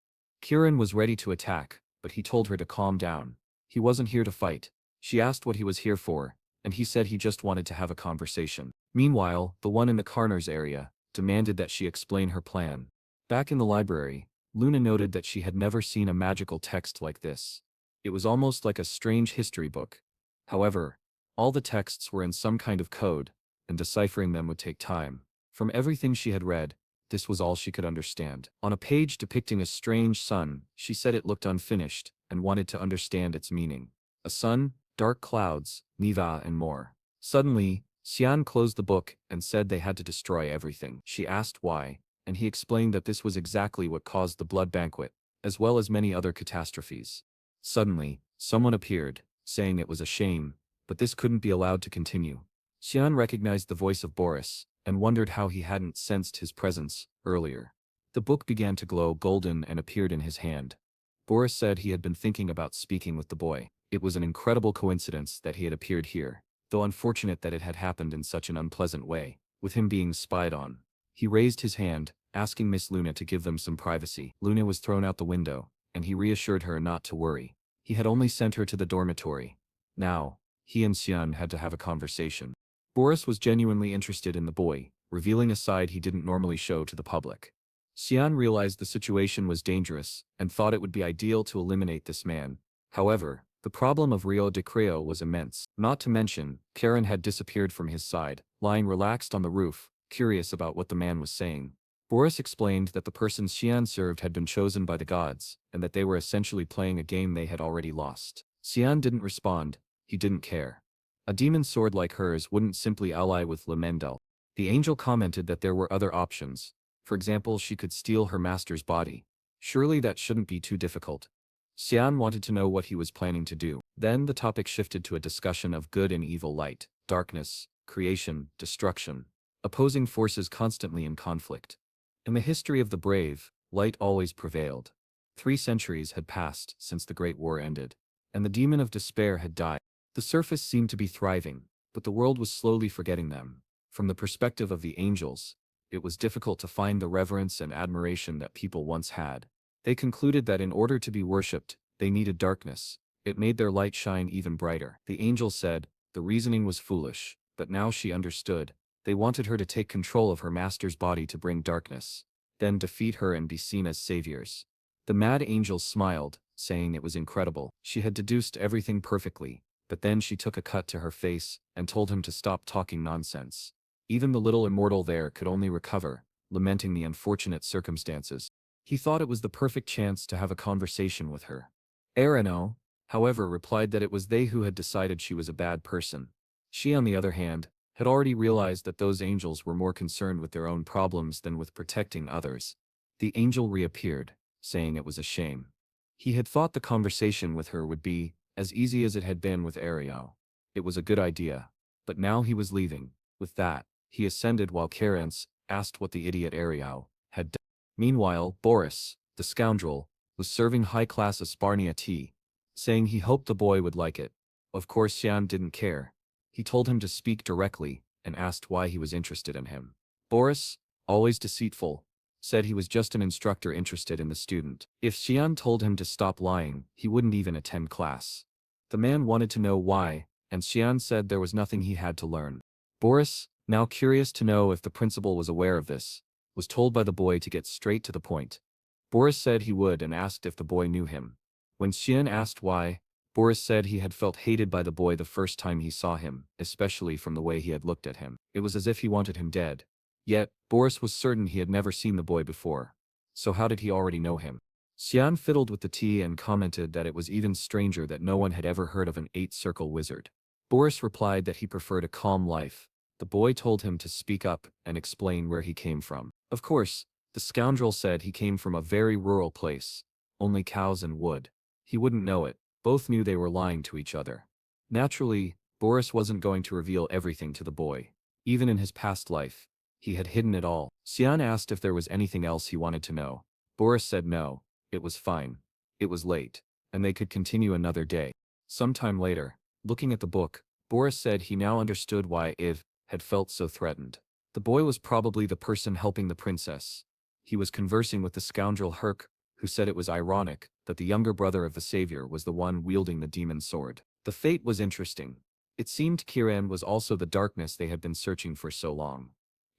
Kiran was ready to attack, but he told her to calm down. He wasn't here to fight. She asked what he was here for, and he said he just wanted to have a conversation. Meanwhile, the one in the Carners area demanded that she explain her plan. Back in the library, Luna noted that she had never seen a magical text like this. It was almost like a strange history book. However, all the texts were in some kind of code, and deciphering them would take time. From everything she had read, this was all she could understand. On a page depicting a strange sun, she said it looked unfinished, and wanted to understand its meaning. A sun, dark clouds, Niva and more. Suddenly, Cyan closed the book and said they had to destroy everything. She asked why, and he explained that this was exactly what caused the blood banquet, as well as many other catastrophes. Suddenly, someone appeared, saying it was a shame, but this couldn't be allowed to continue. Cyan recognized the voice of Boris, and wondered how he hadn't sensed his presence earlier. The book began to glow golden and appeared in his hand. Boris said he had been thinking about speaking with the boy. It was an incredible coincidence that he had appeared here, though unfortunate that it had happened in such an unpleasant way, with him being spied on. He raised his hand, asking Miss Luna to give them some privacy. Luna was thrown out the window, and he reassured her not to worry. He had only sent her to the dormitory. Now, he and Cyan had to have a conversation. Boris was genuinely interested in the boy, revealing a side he didn't normally show to the public. Cyan realized the situation was dangerous, and thought it would be ideal to eliminate this man. However, the problem of Rio de Creo was immense. Not to mention, Karen had disappeared from his side, lying relaxed on the roof, curious about what the man was saying. Boris explained that the person Cyan served had been chosen by the gods, and that they were essentially playing a game they had already lost. Cyan didn't respond. He didn't care. A demon sword like hers wouldn't simply ally with Lemendel. The angel commented that there were other options. For example, she could steal her master's body. Surely that shouldn't be too difficult. Cyan wanted to know what he was planning to do. Then the topic shifted to a discussion of good and evil, light, darkness, creation, destruction, opposing forces constantly in conflict. In the history of the brave, light always prevailed. 3 centuries had passed since the Great War ended, and the demon of despair had died. The surface seemed to be thriving, but the world was slowly forgetting them. From the perspective of the angels, it was difficult to find the reverence and admiration that people once had. They concluded that in order to be worshipped, they needed darkness. It made their light shine even brighter. The angel said, the reasoning was foolish, but now she understood. They wanted her to take control of her master's body to bring darkness, then defeat her and be seen as saviors. The mad angel smiled, saying it was incredible. She had deduced everything perfectly, but then she took a cut to her face and told him to stop talking nonsense. Even the little immortal there could only recover, lamenting the unfortunate circumstances. He thought it was the perfect chance to have a conversation with her. Reynold, however, replied that it was they who had decided she was a bad person. She, on the other hand, had already realized that those angels were more concerned with their own problems than with protecting others. The angel reappeared, saying it was a shame. He had thought the conversation with her would be as easy as it had been with Ariel. It was a good idea, but now he was leaving. With that, he ascended while Karens asked what the idiot Ariel had done. Meanwhile, Boris, the scoundrel, was serving high-class Asparnia tea, saying he hoped the boy would like it. Of course Cyan didn't care. He told him to speak directly, and asked why he was interested in him. Boris, always deceitful, said he was just an instructor interested in the student. If Cyan told him to stop lying, he wouldn't even attend class. The man wanted to know why, and Cyan said there was nothing he had to learn. Boris, now curious to know if the principal was aware of this, was told by the boy to get straight to the point. Boris said he would and asked if the boy knew him. When Cyan asked why, Boris said he had felt hated by the boy the first time he saw him, especially from the way he had looked at him. It was as if he wanted him dead. Yet, Boris was certain he had never seen the boy before. So how did he already know him? Cyan fiddled with the tea and commented that it was even stranger that no one had ever heard of an 8-circle wizard. Boris replied that he preferred a calm life. The boy told him to speak up and explain where he came from. Of course, the scoundrel said he came from a very rural place, only cows and wood. He wouldn't know it. Both knew they were lying to each other. Naturally, Boris wasn't going to reveal everything to the boy. Even in his past life, he had hidden it all. Cyan asked if there was anything else he wanted to know. Boris said no, it was fine. It was late, and they could continue another day. Sometime later, looking at the book, Boris said he now understood why Iv had felt so threatened. The boy was probably the person helping the princess. He was conversing with the scoundrel Herc, who said it was ironic that the younger brother of the savior was the one wielding the demon sword. The fate was interesting. It seemed Kiran was also the darkness they had been searching for so long.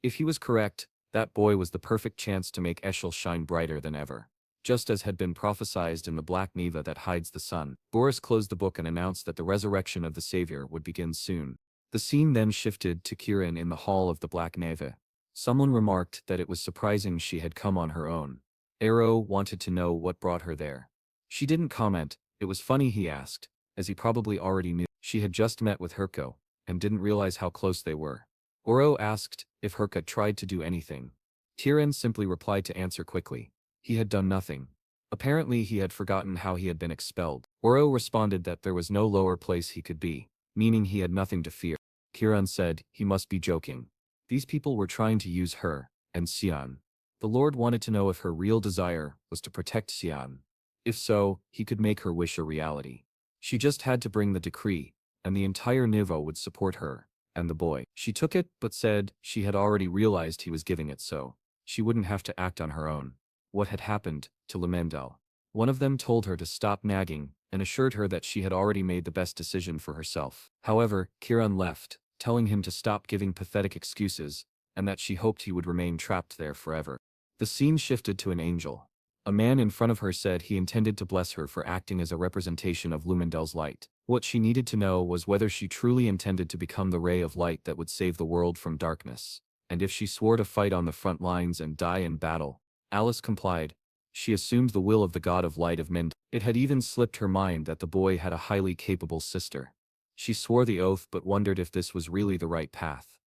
If he was correct, that boy was the perfect chance to make Eshel shine brighter than ever. Just as had been prophesied in the black Neva that hides the sun, Boris closed the book and announced that the resurrection of the savior would begin soon. The scene then shifted to Kiran in the hall of the black Neva. Someone remarked that it was surprising she had come on her own. Arrow wanted to know what brought her there. She didn't comment. It was funny, he asked, as he probably already knew. She had just met with Herco, and didn't realize how close they were. Oro asked if Herka tried to do anything. Kiran simply replied to answer quickly. He had done nothing. Apparently he had forgotten how he had been expelled. Oro responded that there was no lower place he could be, meaning he had nothing to fear. Kiran said he must be joking. These people were trying to use her, and Cyan. The Lord wanted to know if her real desire was to protect Cyan. If so, he could make her wish a reality. She just had to bring the decree, and the entire Nivo would support her, and the boy. She took it but said she had already realized he was giving it so she wouldn't have to act on her own. What had happened to Lemendel? One of them told her to stop nagging and assured her that she had already made the best decision for herself. However, Kiran left, telling him to stop giving pathetic excuses, and that she hoped he would remain trapped there forever. The scene shifted to an angel. A man in front of her said he intended to bless her for acting as a representation of Lumendel's light. What she needed to know was whether she truly intended to become the ray of light that would save the world from darkness, and if she swore to fight on the front lines and die in battle. Alice complied. She assumed the will of the god of light of Mend. It had even slipped her mind that the boy had a highly capable sister. She swore the oath but wondered if this was really the right path.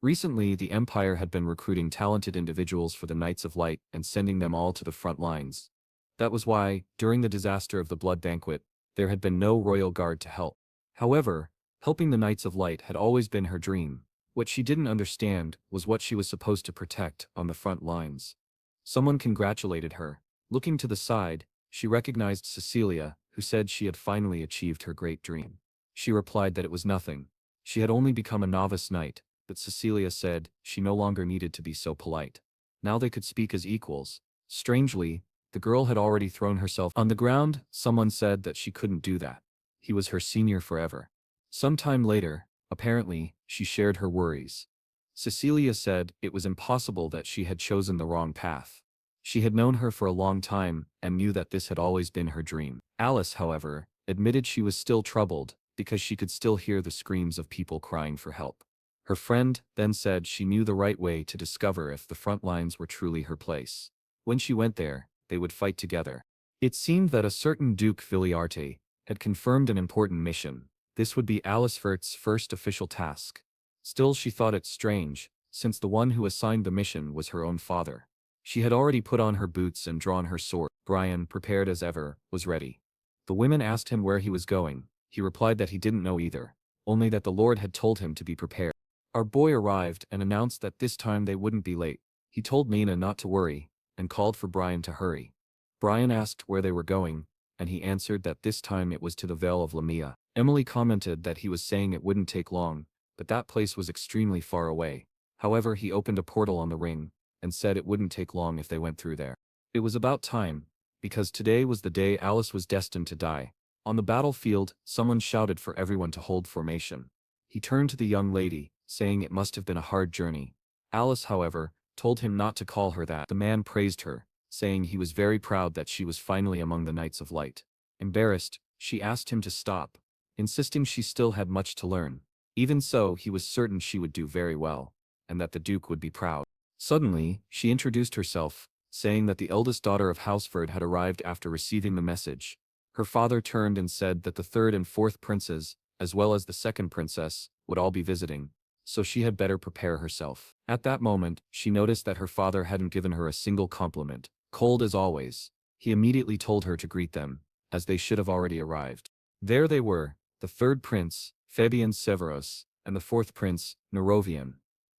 Recently, the Empire had been recruiting talented individuals for the Knights of Light and sending them all to the front lines. That was why, during the disaster of the Blood Banquet, there had been no royal guard to help. However, helping the Knights of Light had always been her dream. What she didn't understand was what she was supposed to protect on the front lines. Someone congratulated her. Looking to the side, she recognized Cecilia, who said she had finally achieved her great dream. She replied that it was nothing. She had only become a novice knight, but Cecilia said she no longer needed to be so polite. Now they could speak as equals. Strangely, the girl had already thrown herself on the ground. Someone said that she couldn't do that. He was her senior forever. Some time later, apparently, she shared her worries. Cecilia said it was impossible that she had chosen the wrong path. She had known her for a long time and knew that this had always been her dream. Alice, however, admitted she was still troubled because she could still hear the screams of people crying for help. Her friend then said she knew the right way to discover if the front lines were truly her place. When she went there, they would fight together. It seemed that a certain Duke Viliarte had confirmed an important mission. This would be Alice Vert's first official task. Still, she thought it strange, since the one who assigned the mission was her own father. She had already put on her boots and drawn her sword. Brian, prepared as ever, was ready. The women asked him where he was going. He replied that he didn't know either, only that the Lord had told him to be prepared. Our boy arrived and announced that this time they wouldn't be late. He told Mina not to worry, and called for Brian to hurry. Brian asked where they were going, and he answered that this time it was to the Vale of Lamia. Emily commented that he was saying it wouldn't take long, but that place was extremely far away. However, he opened a portal on the ring, and said it wouldn't take long if they went through there. It was about time, because today was the day Alice was destined to die. On the battlefield, someone shouted for everyone to hold formation. He turned to the young lady, saying it must have been a hard journey. Alice, however, told him not to call her that. The man praised her, saying he was very proud that she was finally among the Knights of Light. Embarrassed, she asked him to stop, insisting she still had much to learn. Even so, he was certain she would do very well, and that the Duke would be proud. Suddenly, she introduced herself, saying that the eldest daughter of House Vert had arrived after receiving the message. Her father turned and said that the third and fourth princes, as well as the second princess, would all be visiting, so she had better prepare herself. At that moment, she noticed that her father hadn't given her a single compliment. Cold as always, he immediately told her to greet them, as they should have already arrived. There they were, the third prince, Fabian Severus, and the fourth prince, Nerovian.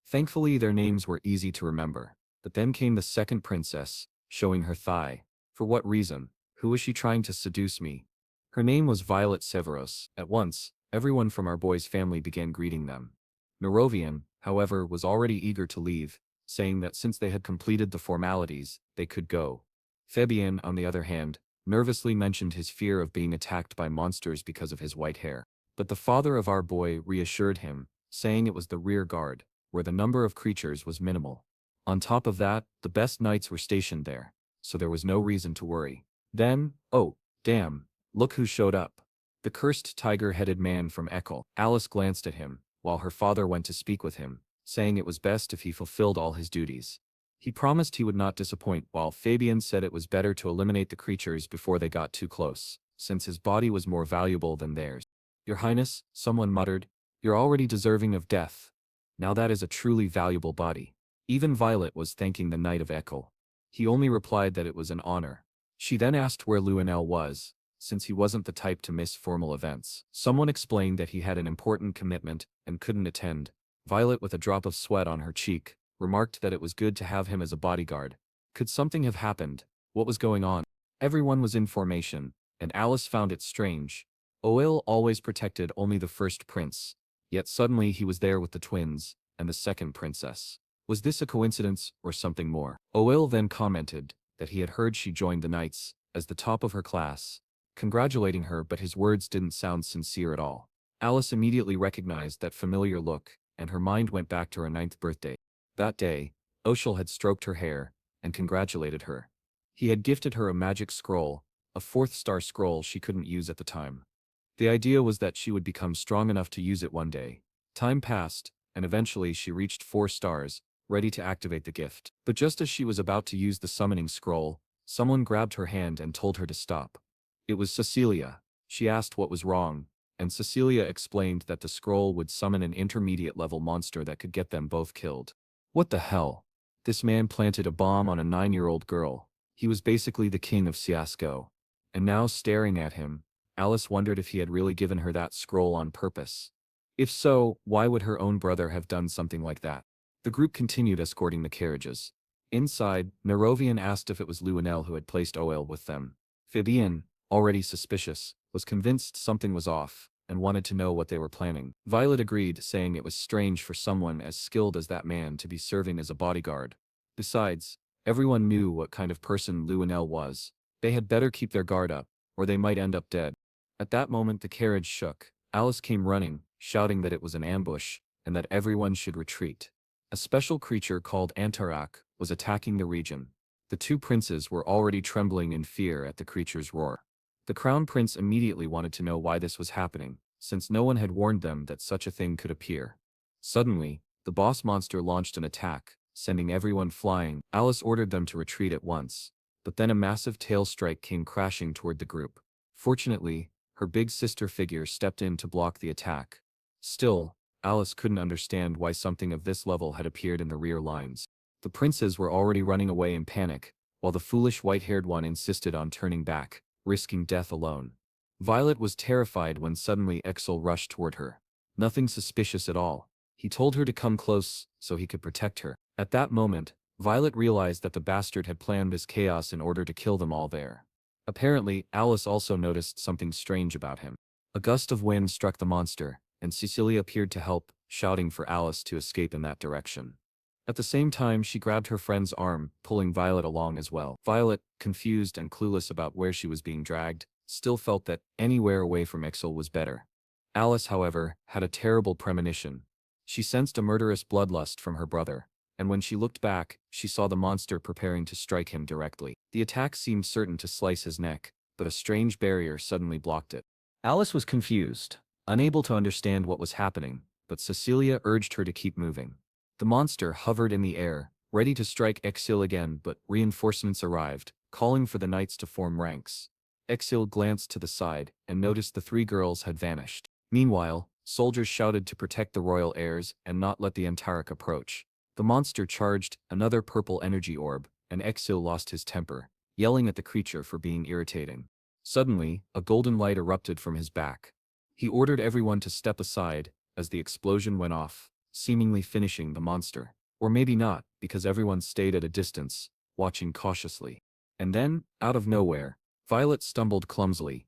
Thankfully their names were easy to remember. But then came the second princess, showing her thigh. For what reason? Who was she trying to seduce me? Her name was Violet Severus. At once, everyone from our boy's family began greeting them. Nerovian, however, was already eager to leave, saying that since they had completed the formalities, they could go. Fabian, on the other hand, nervously mentioned his fear of being attacked by monsters because of his white hair. But the father of our boy reassured him, saying it was the rear guard, where the number of creatures was minimal. On top of that, the best knights were stationed there, so there was no reason to worry. Then, oh, damn, look who showed up. The cursed tiger-headed man from Ekel. Alice glanced at him, while her father went to speak with him, saying it was best if he fulfilled all his duties. He promised he would not disappoint, while Fabian said it was better to eliminate the creatures before they got too close, since his body was more valuable than theirs. Your Highness, someone muttered. You're already deserving of death. Now that is a truly valuable body. Even Violet was thanking the Knight of Ekel. He only replied that it was an honor. She then asked where Lionel was, since he wasn't the type to miss formal events. Someone explained that he had an important commitment and couldn't attend. Violet, with a drop of sweat on her cheek, remarked that it was good to have him as a bodyguard. Could something have happened? What was going on? Everyone was in formation, and Alice found it strange. Oil always protected only the first prince, yet suddenly he was there with the twins and the second princess. Was this a coincidence or something more? Oil then commented that he had heard she joined the knights as the top of her class, congratulating her, but his words didn't sound sincere at all. Alice immediately recognized that familiar look, and her mind went back to her 9th birthday. That day, Oshel had stroked her hair and congratulated her. He had gifted her a magic scroll, a 4th-star scroll she couldn't use at the time. The idea was that she would become strong enough to use it one day. Time passed, and eventually she reached 4 stars, ready to activate the gift. But just as she was about to use the summoning scroll, someone grabbed her hand and told her to stop. It was Cecilia. She asked what was wrong, and Cecilia explained that the scroll would summon an intermediate-level monster that could get them both killed. What the hell? This man planted a bomb on a 9-year-old girl. He was basically the king of Siasco. And now, staring at him, Alice wondered if he had really given her that scroll on purpose. If so, why would her own brother have done something like that? The group continued escorting the carriages. Inside, Nerovian asked if it was Lionel who had placed Oil with them. Fabian, already suspicious, was convinced something was off, and wanted to know what they were planning. Violet agreed, saying it was strange for someone as skilled as that man to be serving as a bodyguard. Besides, everyone knew what kind of person Lionel was. They had better keep their guard up, or they might end up dead. At that moment the carriage shook. Alice came running, shouting that it was an ambush, and that everyone should retreat. A special creature called Antarak was attacking the region. The 2 princes were already trembling in fear at the creature's roar. The crown prince immediately wanted to know why this was happening, since no one had warned them that such a thing could appear. Suddenly, the boss monster launched an attack, sending everyone flying. Alice ordered them to retreat at once, but then a massive tail strike came crashing toward the group. Fortunately, her big sister figure stepped in to block the attack. Still, Alice couldn't understand why something of this level had appeared in the rear lines. The princes were already running away in panic, while the foolish white-haired one insisted on turning back, risking death alone. Violet was terrified when suddenly Exel rushed toward her. Nothing suspicious at all. He told her to come close so he could protect her. At that moment, Violet realized that the bastard had planned this chaos in order to kill them all there. Apparently, Alice also noticed something strange about him. A gust of wind struck the monster, and Cecilia appeared to help, shouting for Alice to escape in that direction. At the same time, she grabbed her friend's arm, pulling Violet along as well. Violet, confused and clueless about where she was being dragged, still felt that anywhere away from Ixel was better. Alice, however, had a terrible premonition. She sensed a murderous bloodlust from her brother, and when she looked back, she saw the monster preparing to strike him directly. The attack seemed certain to slice his neck, but a strange barrier suddenly blocked it. Alice was confused, unable to understand what was happening, but Cecilia urged her to keep moving. The monster hovered in the air, ready to strike Exil again, but reinforcements arrived, calling for the knights to form ranks. Exil glanced to the side and noticed the 3 girls had vanished. Meanwhile, soldiers shouted to protect the royal heirs and not let the Antarak approach. The monster charged another purple energy orb, and Exil lost his temper, yelling at the creature for being irritating. Suddenly, a golden light erupted from his back. He ordered everyone to step aside as the explosion went off, seemingly finishing the monster. Or maybe not, because everyone stayed at a distance, watching cautiously. And then, out of nowhere, Violet stumbled clumsily.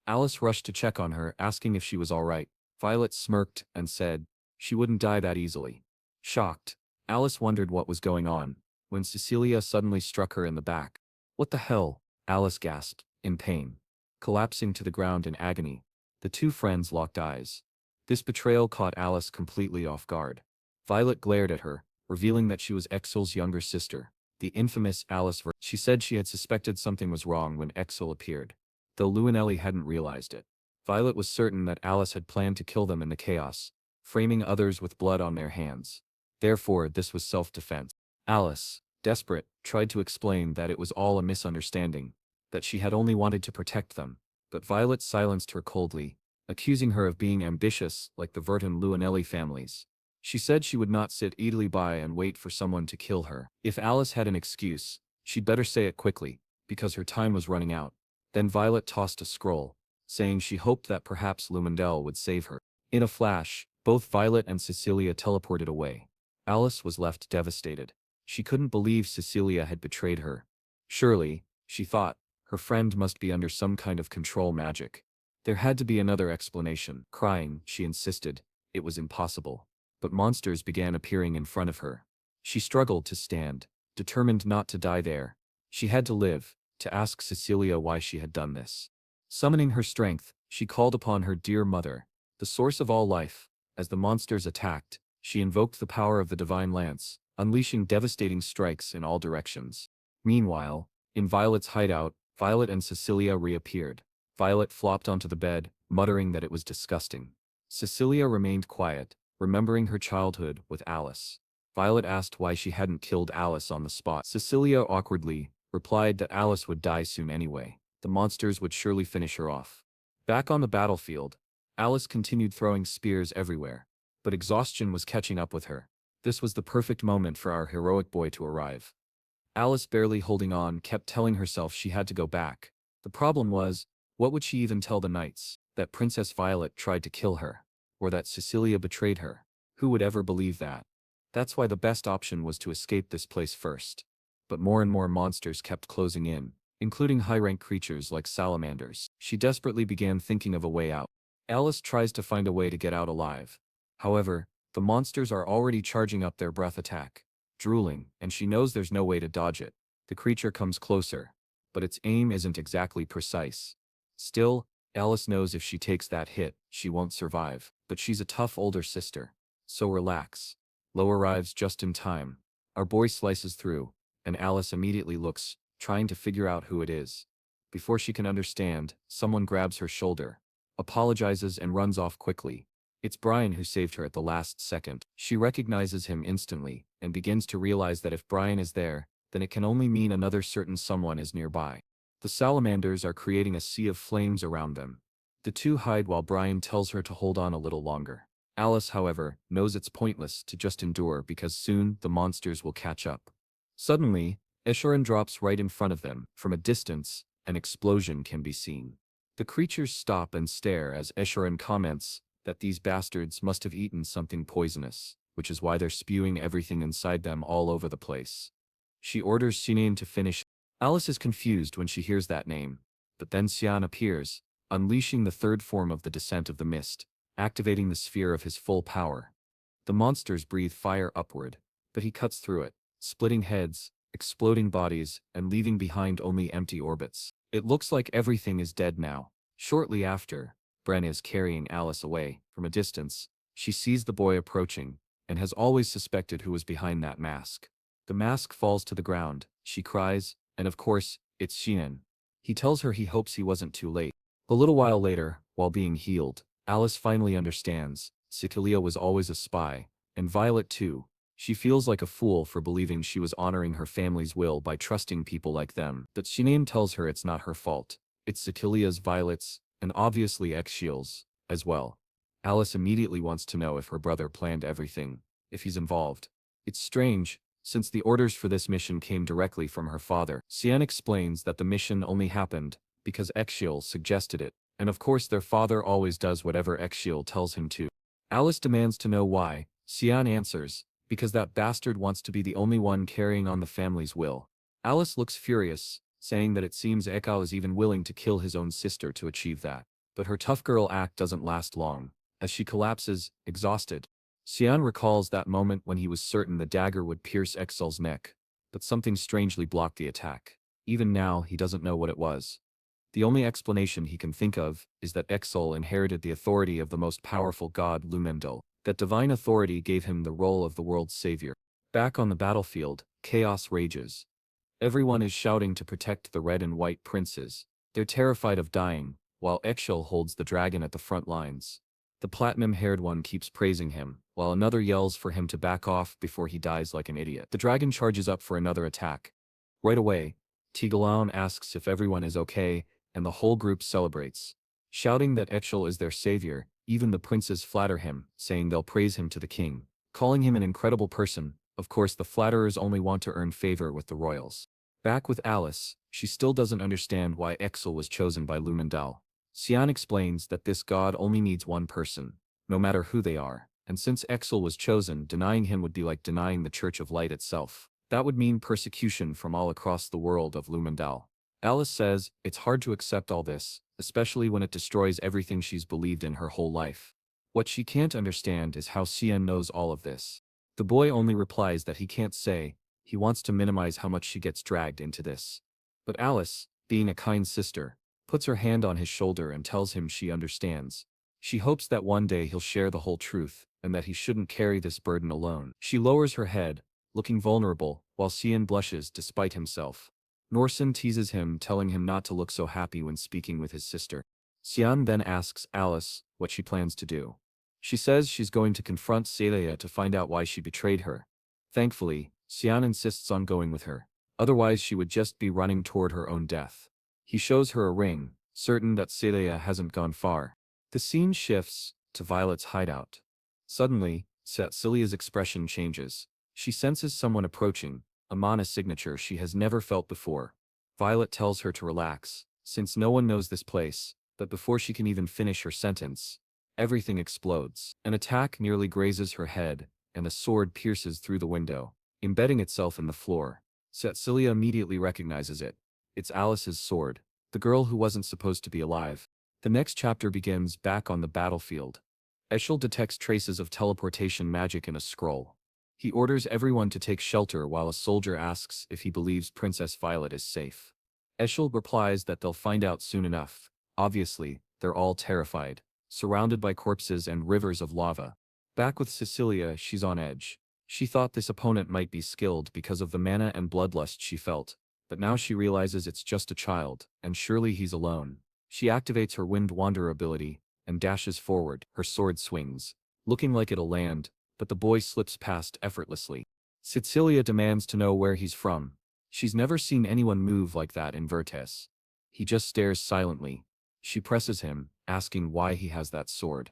Alice rushed to check on her, asking if she was all right. Violet smirked and said she wouldn't die that easily. Shocked, Alice wondered what was going on, when Cecilia suddenly struck her in the back. What the hell? Alice gasped, in pain. Collapsing to the ground in agony, the 2 friends locked eyes. This betrayal caught Alice completely off guard. Violet glared at her, revealing that she was Exil's younger sister, the infamous Alice Vert. She said she had suspected something was wrong when Exil appeared, though Luanelli hadn't realized it. Violet was certain that Alice had planned to kill them in the chaos, framing others with blood on their hands. Therefore, this was self-defense. Alice, desperate, tried to explain that it was all a misunderstanding, that she had only wanted to protect them, but Violet silenced her coldly, accusing her of being ambitious like the Vert and Luanelli families. She said she would not sit idly by and wait for someone to kill her. If Alice had an excuse, she'd better say it quickly, because her time was running out. Then Violet tossed a scroll, saying she hoped that perhaps Lumendel would save her. In a flash, both Violet and Cecilia teleported away. Alice was left devastated. She couldn't believe Cecilia had betrayed her. Surely, she thought, her friend must be under some kind of control magic. There had to be another explanation. Crying, she insisted. It was impossible. But monsters began appearing in front of her. She struggled to stand, determined not to die there. She had to live, to ask Cecilia why she had done this. Summoning her strength, she called upon her dear mother, the source of all life. As the monsters attacked, she invoked the power of the divine lance, unleashing devastating strikes in all directions. Meanwhile, in Violet's hideout, Violet and Cecilia reappeared. Violet flopped onto the bed, muttering that it was disgusting. Cecilia remained quiet, remembering her childhood with Alice. Violet asked why she hadn't killed Alice on the spot. Cecilia awkwardly replied that Alice would die soon anyway. The monsters would surely finish her off. Back on the battlefield, Alice continued throwing spears everywhere, but exhaustion was catching up with her. This was the perfect moment for our heroic boy to arrive. Alice, barely holding on, kept telling herself she had to go back. The problem was, what would she even tell the knights? That Princess Violet tried to kill her? Or that Cecilia betrayed her? Who would ever believe that? That's why the best option was to escape this place first. But more and more monsters kept closing in, including high-rank creatures like salamanders. She desperately began thinking of a way out. Alice tries to find a way to get out alive. However, the monsters are already charging up their breath attack, drooling, and she knows there's no way to dodge it. The creature comes closer, but its aim isn't exactly precise. Still, Alice knows if she takes that hit, she won't survive. But she's a tough older sister. So relax. Lo arrives just in time. Our boy slices through, and Alice immediately looks, trying to figure out who it is. Before she can understand, someone grabs her shoulder, apologizes and runs off quickly. It's Brian who saved her at the last second. She recognizes him instantly, and begins to realize that if Brian is there, then it can only mean another certain someone is nearby. The salamanders are creating a sea of flames around them. The two hide while Brian tells her to hold on a little longer. Alice, however, knows it's pointless to just endure because soon the monsters will catch up. Suddenly, Escharon drops right in front of them. From a distance, an explosion can be seen. The creatures stop and stare as Escharon comments that these bastards must have eaten something poisonous, which is why they're spewing everything inside them all over the place. She orders Cyan to finish. Alice is confused when she hears that name, but then Cyan appears, unleashing the third form of the Descent of the Mist, activating the sphere of his full power. The monsters breathe fire upward, but he cuts through it, splitting heads, exploding bodies, and leaving behind only empty orbits. It looks like everything is dead now. Shortly after, Bren is carrying Alice away. From a distance, she sees the boy approaching, and has always suspected who was behind that mask. The mask falls to the ground, she cries, and of course, it's Cyan. He tells her he hopes he wasn't too late. A little while later, while being healed, Alice finally understands. Cecilia was always a spy, and Violet too. She feels like a fool for believing she was honoring her family's will by trusting people like them. But Cyan tells her it's not her fault. It's Cecilia's, Violet's, and obviously Exchiel's, as well. Alice immediately wants to know if her brother planned everything, if he's involved. It's strange, since the orders for this mission came directly from her father. Cyan explains that the mission only happened because Exchiel suggested it, and of course their father always does whatever Exchiel tells him to. Alice demands to know why. Cyan answers, because that bastard wants to be the only one carrying on the family's will. Alice looks furious, saying that it seems Ekao is even willing to kill his own sister to achieve that. But her tough girl act doesn't last long, as she collapses, exhausted. Cyan recalls that moment when he was certain the dagger would pierce Excel's neck, but something strangely blocked the attack. Even now, he doesn't know what it was. The only explanation he can think of is that Excel inherited the authority of the most powerful god Lumendel. That divine authority gave him the role of the world's savior. Back on the battlefield, chaos rages. Everyone is shouting to protect the red and white princes. They're terrified of dying, while Excel holds the dragon at the front lines. The platinum-haired one keeps praising him, while another yells for him to back off before he dies like an idiot. The dragon charges up for another attack. Right away, Tigalaun asks if everyone is okay, and the whole group celebrates. shouting that Echel is their savior. Even the princes flatter him, saying they'll praise him to the king, calling him an incredible person. Of course, the flatterers only want to earn favor with the royals. Back with Alice, she still doesn't understand why Echel was chosen by Lumendal. Cyan explains that this god only needs one person, no matter who they are, and since Echel was chosen, denying him would be like denying the Church of Light itself. That would mean persecution from all across the world of Lumendal. Alice says it's hard to accept all this, especially when it destroys everything she's believed in her whole life. What she can't understand is how Cyan knows all of this. The boy only replies that he can't say. He wants to minimize how much she gets dragged into this. But Alice, being a kind sister, puts her hand on his shoulder and tells him she understands. She hopes that one day he'll share the whole truth, and that he shouldn't carry this burden alone. She lowers her head, looking vulnerable, while Cyan blushes despite himself. Norsen teases him, telling him not to look so happy when speaking with his sister. Cyan then asks Alice what she plans to do. She says she's going to confront Celia to find out why she betrayed her. Thankfully, Cyan insists on going with her. Otherwise she would just be running toward her own death. He shows her a ring, certain that Celia hasn't gone far. The scene shifts to Violet's hideout. Suddenly, Celia's expression changes. She senses someone approaching, a mana signature she has never felt before. Violet tells her to relax, since no one knows this place, but before she can even finish her sentence, everything explodes. An attack nearly grazes her head, and a sword pierces through the window, embedding itself in the floor. Celia immediately recognizes it. It's Alice's sword, the girl who wasn't supposed to be alive. The next chapter begins back on the battlefield. Echel detects traces of teleportation magic in a scroll. He orders everyone to take shelter while a soldier asks if he believes Princess Violet is safe. Echel replies that they'll find out soon enough. Obviously, they're all terrified, surrounded by corpses and rivers of lava. Back with Cecilia, she's on edge. She thought this opponent might be skilled because of the mana and bloodlust she felt, but now she realizes it's just a child, and surely he's alone. She activates her Wind Wander ability, and dashes forward. Her sword swings, looking like it'll land, but the boy slips past effortlessly. Cecilia demands to know where he's from. She's never seen anyone move like that in Vertes. He just stares silently. She presses him, asking why he has that sword.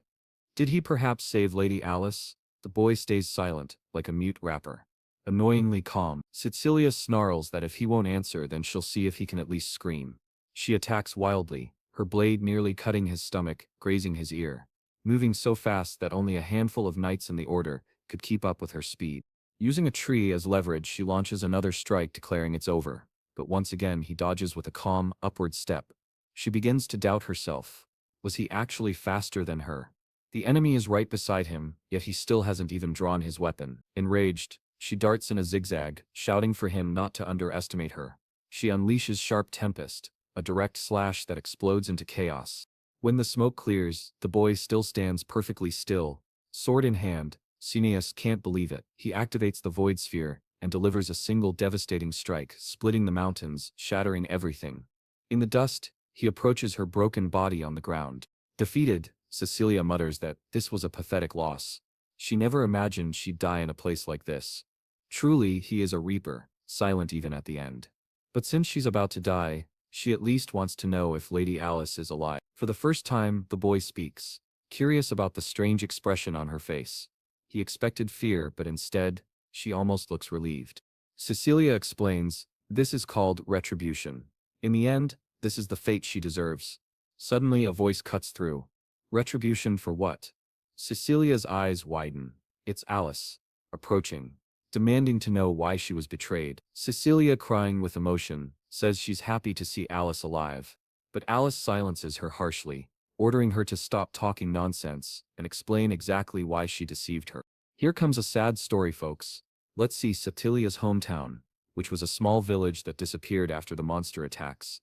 Did he perhaps save Lady Alice? The boy stays silent, like a mute rapper. Annoyingly calm, Cecilia snarls that if he won't answer then she'll see if he can at least scream. She attacks wildly, her blade nearly cutting his stomach, grazing his ear. Moving so fast that only a handful of knights in the order could keep up with her speed. Using a tree as leverage, she launches another strike, declaring it's over. But once again he dodges with a calm, upward step. She begins to doubt herself. Was he actually faster than her? The enemy is right beside him, yet he still hasn't even drawn his weapon. Enraged, she darts in a zigzag, shouting for him not to underestimate her. She unleashes Sharp Tempest, a direct slash that explodes into chaos. When the smoke clears, the boy still stands perfectly still, sword in hand. Cineas can't believe it. He activates the Void Sphere, and delivers a single devastating strike, splitting the mountains, shattering everything. In the dust, he approaches her broken body on the ground. Defeated, Cecilia mutters that this was a pathetic loss. She never imagined she'd die in a place like this. Truly, he is a reaper, silent even at the end. But since she's about to die, she at least wants to know if Lady Alice is alive. For the first time, the boy speaks, curious about the strange expression on her face. He expected fear, but instead, she almost looks relieved. Cecilia explains, this is called retribution. In the end, this is the fate she deserves. Suddenly a voice cuts through. Retribution for what? Cecilia's eyes widen. It's Alice, approaching, demanding to know why she was betrayed. Cecilia, crying with emotion, says she's happy to see Alice alive. But Alice silences her harshly, ordering her to stop talking nonsense and explain exactly why she deceived her. Here comes a sad story, folks. Let's see Cecilia's hometown, which was a small village that disappeared after the monster attacks.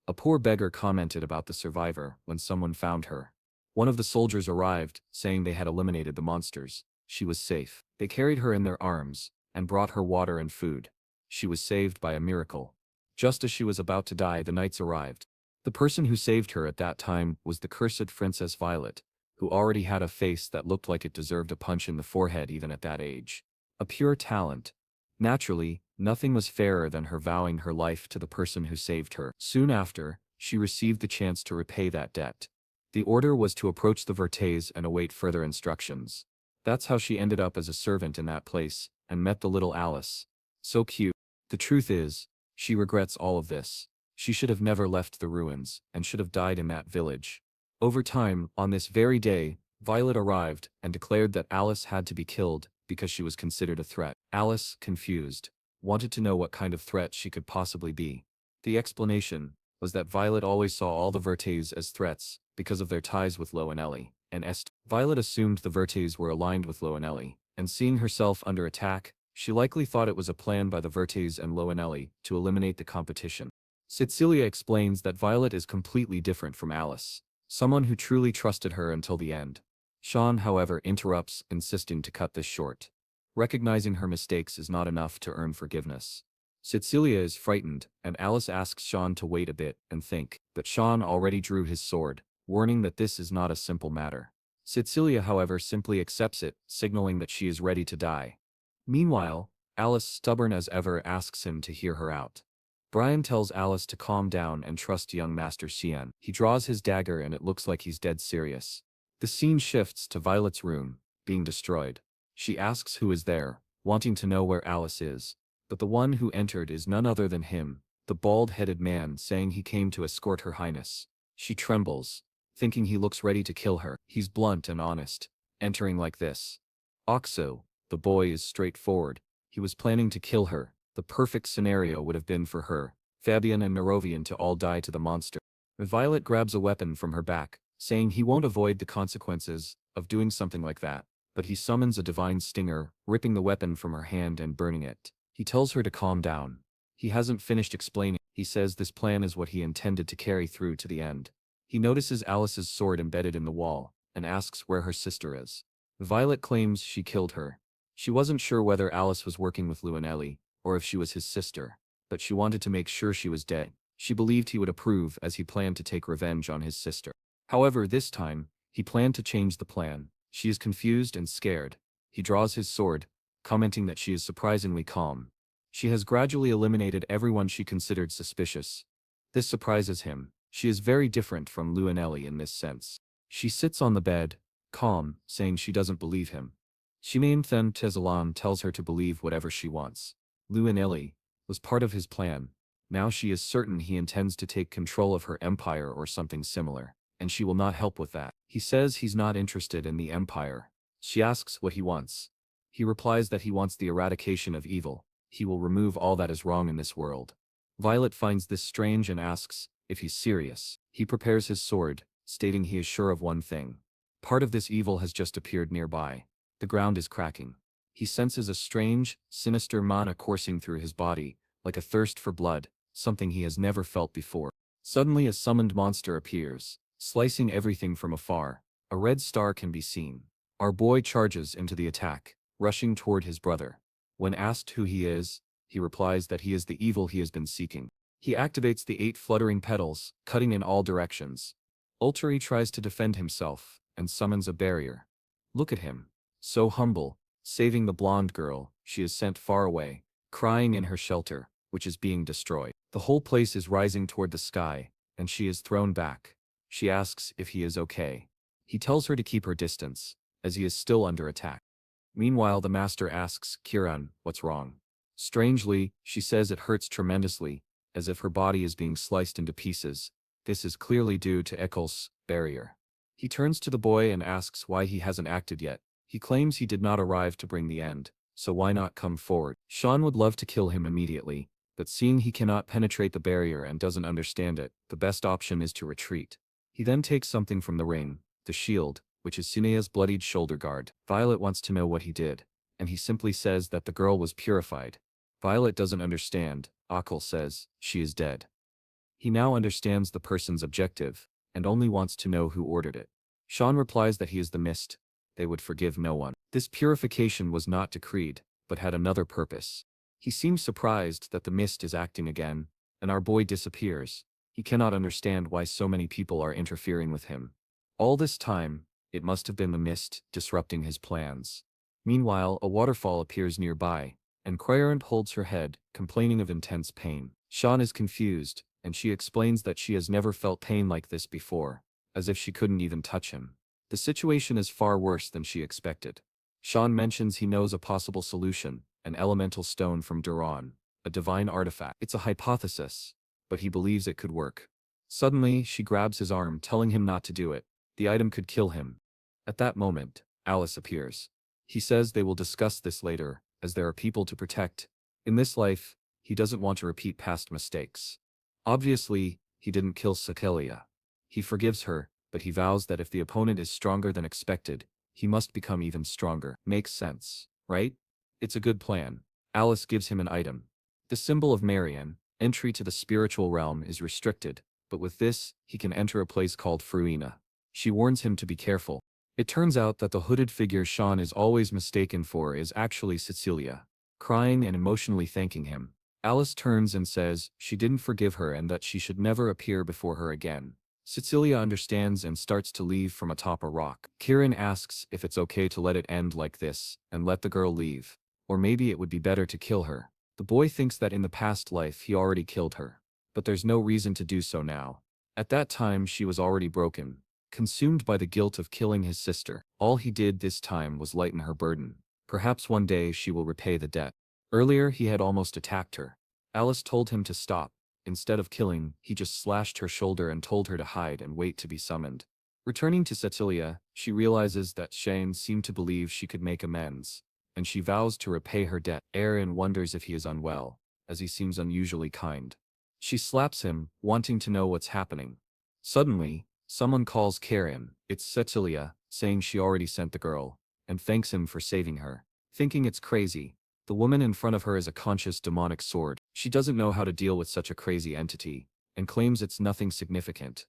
A poor beggar commented about the survivor when someone found her. One of the soldiers arrived, saying they had eliminated the monsters. She was safe. They carried her in their arms and brought her water and food. She was saved by a miracle. Just as she was about to die, the knights arrived. The person who saved her at that time was the cursed Princess Violet, who already had a face that looked like it deserved a punch in the forehead even at that age. A pure talent. Naturally, nothing was fairer than her vowing her life to the person who saved her. Soon after, she received the chance to repay that debt. The order was to approach the Vertes and await further instructions. That's how she ended up as a servant in that place, and met the little Alice. So cute. The truth is, she regrets all of this. She should have never left the ruins, and should have died in that village. Over time, on this very day, Violet arrived and declared that Alice had to be killed because she was considered a threat. Alice, confused, wanted to know what kind of threat she could possibly be. The explanation was that Violet always saw all the Vertes as threats because of their ties with Loanelli and Est. Violet assumed the Vertes were aligned with Loanelli, and seeing herself under attack, she likely thought it was a plan by the Vertes and Loanelli to eliminate the competition. Cecilia explains that Violet is completely different from Alice, someone who truly trusted her until the end. Sean, however, interrupts, insisting to cut this short. Recognizing her mistakes is not enough to earn forgiveness. Cecilia is frightened, and Alice asks Sean to wait a bit and think, but Sean already drew his sword, warning that this is not a simple matter. Cecilia, however, simply accepts it, signaling that she is ready to die. Meanwhile, Alice, stubborn as ever, asks him to hear her out. Brian tells Alice to calm down and trust young Master Cyan. He draws his dagger and it looks like he's dead serious. The scene shifts to Violet's room, being destroyed. She asks who is there, wanting to know where Alice is, but the one who entered is none other than him, the bald-headed man, saying he came to escort her highness. She trembles, thinking he looks ready to kill her. He's blunt and honest, entering like this. Oxo, the boy, is straightforward. He was planning to kill her. The perfect scenario would have been for her, Fabian and Merovian to all die to the monster. Violet grabs a weapon from her back, saying he won't avoid the consequences of doing something like that, but he summons a divine stinger, ripping the weapon from her hand and burning it. He tells her to calm down. He hasn't finished explaining. He says this plan is what he intended to carry through to the end. He notices Alice's sword embedded in the wall, and asks where her sister is. Violet claims she killed her. She wasn't sure whether Alice was working with Luanelli, or if she was his sister, but she wanted to make sure she was dead. She believed he would approve, as he planned to take revenge on his sister. However, this time, he planned to change the plan. She is confused and scared. He draws his sword, commenting that she is surprisingly calm. She has gradually eliminated everyone she considered suspicious. This surprises him. She is very different from Luanelli in this sense. She sits on the bed, calm, saying she doesn't believe him. Shimaine Then Tezalan tells her to believe whatever she wants. Luanelli was part of his plan. Now she is certain he intends to take control of her empire or something similar, and she will not help with that. He says he's not interested in the empire. She asks what he wants. He replies that he wants the eradication of evil. He will remove all that is wrong in this world. Violet finds this strange and asks if he's serious. He prepares his sword, stating he is sure of one thing. Part of this evil has just appeared nearby. The ground is cracking. He senses a strange, sinister mana coursing through his body, like a thirst for blood, something he has never felt before. Suddenly a summoned monster appears, slicing everything from afar. A red star can be seen. Our boy charges into the attack, rushing toward his brother. When asked who he is, he replies that he is the evil he has been seeking. He activates the 8 fluttering petals, cutting in all directions. Ultari tries to defend himself, and summons a barrier. Look at him. So humble, saving the blonde girl. She is sent far away, crying in her shelter, which is being destroyed. The whole place is rising toward the sky, and she is thrown back. She asks if he is okay. He tells her to keep her distance, as he is still under attack. Meanwhile, the master asks Kiran what's wrong. Strangely, she says it hurts tremendously, as if her body is being sliced into pieces. This is clearly due to Eccles' barrier. He turns to the boy and asks why he hasn't acted yet. He claims he did not arrive to bring the end, so why not come forward? Sean would love to kill him immediately, but seeing he cannot penetrate the barrier and doesn't understand it, the best option is to retreat. He then takes something from the ring, the shield, which is Sinea's bloodied shoulder guard. Violet wants to know what he did, and he simply says that the girl was purified. Violet doesn't understand. Akil says she is dead. He now understands the person's objective, and only wants to know who ordered it. Sean replies that he is the mist. They would forgive no one. This purification was not decreed, but had another purpose. He seems surprised that the mist is acting again, and our boy disappears. He cannot understand why so many people are interfering with him. All this time, it must have been the mist disrupting his plans. Meanwhile, a waterfall appears nearby, and Croyant holds her head, complaining of intense pain. Sean is confused, and she explains that she has never felt pain like this before. as if she couldn't even touch him. The situation is far worse than she expected. Sean mentions he knows a possible solution, an elemental stone from Duran, a divine artifact. It's a hypothesis, but he believes it could work. Suddenly, she grabs his arm, telling him not to do it. The item could kill him. At that moment, Alice appears. He says they will discuss this later, as there are people to protect. In this life, he doesn't want to repeat past mistakes. Obviously, he didn't kill Sakelia. He forgives her, but he vows that if the opponent is stronger than expected, he must become even stronger. Makes sense, right? It's a good plan. Alice gives him an item. The symbol of Marian, entry to the spiritual realm is restricted, but with this, he can enter a place called Fruina. She warns him to be careful. It turns out that the hooded figure Sean is always mistaken for is actually Cecilia, crying and emotionally thanking him. Alice turns and says she didn't forgive her and that she should never appear before her again. Cecilia understands and starts to leave from atop a rock. Kieran asks if it's okay to let it end like this, and let the girl leave. Or maybe it would be better to kill her. The boy thinks that in the past life he already killed her. But there's no reason to do so now. At that time she was already broken, consumed by the guilt of killing his sister. All he did this time was lighten her burden. Perhaps one day she will repay the debt. Earlier he had almost attacked her. Alice told him to stop. Instead of killing, he just slashed her shoulder and told her to hide and wait to be summoned. Returning to Cecilia, she realizes that Shane seemed to believe she could make amends, and she vows to repay her debt. Aaron wonders if he is unwell, as he seems unusually kind. She slaps him, wanting to know what's happening. Suddenly, someone calls Karen. It's Cecilia, saying she already sent the girl, and thanks him for saving her. Thinking it's crazy, the woman in front of her is a conscious demonic sword. She doesn't know how to deal with such a crazy entity, and claims it's nothing significant.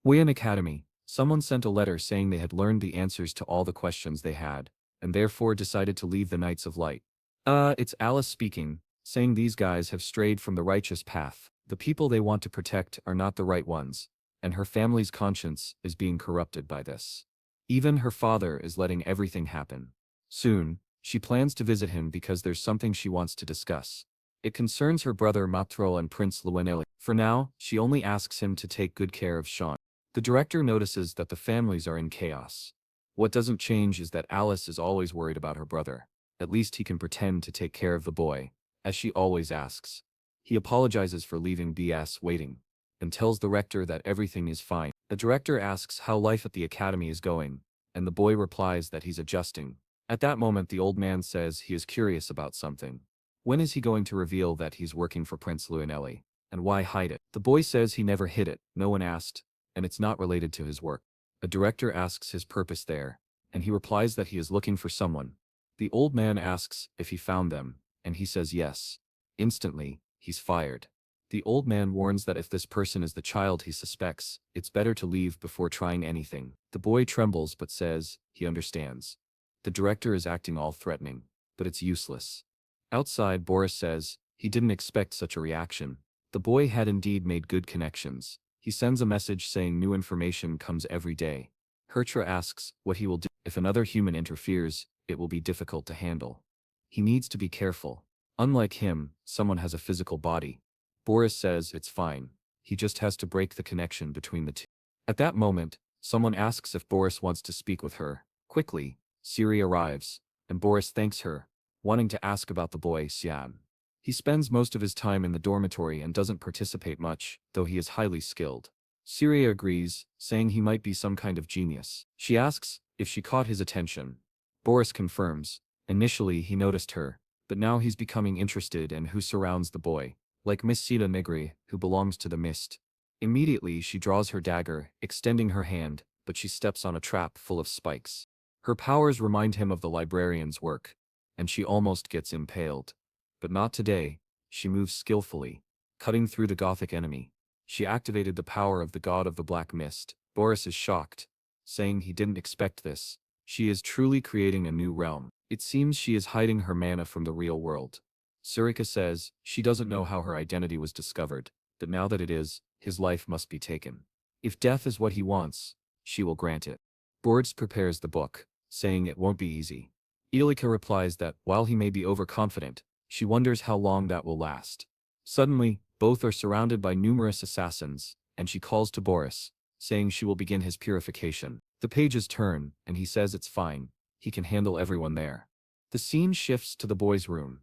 Wayan Academy. Someone sent a letter saying they had learned the answers to all the questions they had, and therefore decided to leave the Knights of Light. It's Alice speaking, saying these guys have strayed from the righteous path. The people they want to protect are not the right ones, and her family's conscience is being corrupted by this. Even her father is letting everything happen. Soon, she plans to visit him because there's something she wants to discuss. It concerns her brother Matro and Prince Lueneli. For now, she only asks him to take good care of Sean. The director notices that the families are in chaos. What doesn't change is that Alice is always worried about her brother. At least he can pretend to take care of the boy, as she always asks. He apologizes for leaving BS waiting, and tells the rector that everything is fine. The director asks how life at the academy is going, and the boy replies that he's adjusting. At that moment the old man says he is curious about something. When is he going to reveal that he's working for Prince Luanelli? And why hide it? The boy says he never hid it, no one asked, and it's not related to his work. A director asks his purpose there, and he replies that he is looking for someone. The old man asks if he found them, and he says yes. Instantly, he's fired. The old man warns that if this person is the child he suspects, it's better to leave before trying anything. The boy trembles but says he understands. The director is acting all threatening, but it's useless. Outside, Boris says he didn't expect such a reaction. The boy had indeed made good connections. He sends a message saying new information comes every day. Hertra asks what he will do. If another human interferes, it will be difficult to handle. He needs to be careful. Unlike him, someone has a physical body. Boris says it's fine. He just has to break the connection between the two. At that moment, someone asks if Boris wants to speak with her. Quickly, Siri arrives, and Boris thanks her, wanting to ask about the boy Cyan. He spends most of his time in the dormitory and doesn't participate much, though he is highly skilled. Syria agrees, saying he might be some kind of genius. She asks if she caught his attention. Boris confirms. Initially he noticed her, but now he's becoming interested in who surrounds the boy, like Miss Sita Negri, who belongs to the mist. Immediately she draws her dagger, extending her hand, but she steps on a trap full of spikes. Her powers remind him of the librarian's work, and she almost gets impaled. But not today. She moves skillfully, cutting through the Gothic enemy. She activated the power of the god of the black mist. Boris is shocked, saying he didn't expect this. She is truly creating a new realm. It seems she is hiding her mana from the real world. Surika says she doesn't know how her identity was discovered, but now that it is, his life must be taken. If death is what he wants, she will grant it. Boris prepares the book, saying it won't be easy. Ilika replies that while he may be overconfident, she wonders how long that will last. Suddenly, both are surrounded by numerous assassins, and she calls to Boris, saying she will begin his purification. The pages turn, and he says it's fine, he can handle everyone there. The scene shifts to the boy's room.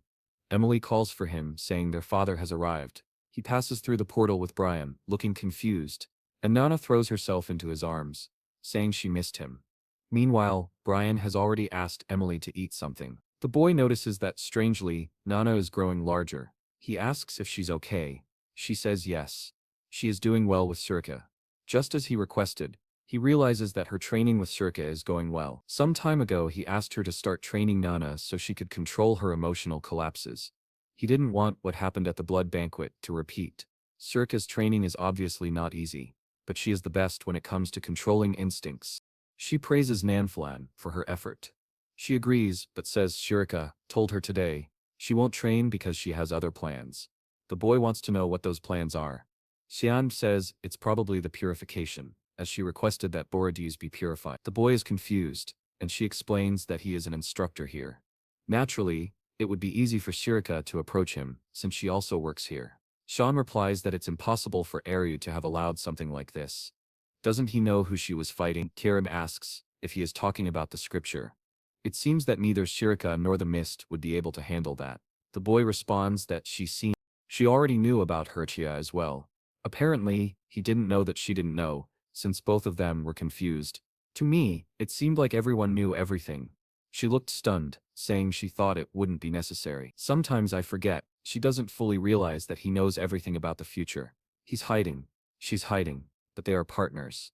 Emily calls for him, saying their father has arrived. He passes through the portal with Brian, looking confused, and Nana throws herself into his arms, saying she missed him. Meanwhile, Brian has already asked Emily to eat something. The boy notices that, strangely, Nana is growing larger. He asks if she's okay. She says yes. She is doing well with Surika. Just as he requested, he realizes that her training with Surika is going well. Some time ago he asked her to start training Nana so she could control her emotional collapses. He didn't want what happened at the blood banquet to repeat. Surika's training is obviously not easy, but she is the best when it comes to controlling instincts. She praises Nanflan for her effort. She agrees, but says Surika told her today she won't train because she has other plans. The boy wants to know what those plans are. Cyan says it's probably the purification, as she requested that Borodis be purified. The boy is confused, and she explains that he is an instructor here. Naturally, it would be easy for Surika to approach him, since she also works here. Sean replies that it's impossible for Eru to have allowed something like this. Doesn't he know who she was fighting? Kirim asks if he is talking about the scripture. It seems that neither Surika nor the mist would be able to handle that. The boy responds that she already knew about Hertia as well. Apparently, he didn't know that she didn't know, since both of them were confused. To me, it seemed like everyone knew everything. She looked stunned, saying she thought it wouldn't be necessary. Sometimes I forget, she doesn't fully realize that he knows everything about the future. He's hiding. She's hiding, but they are partners.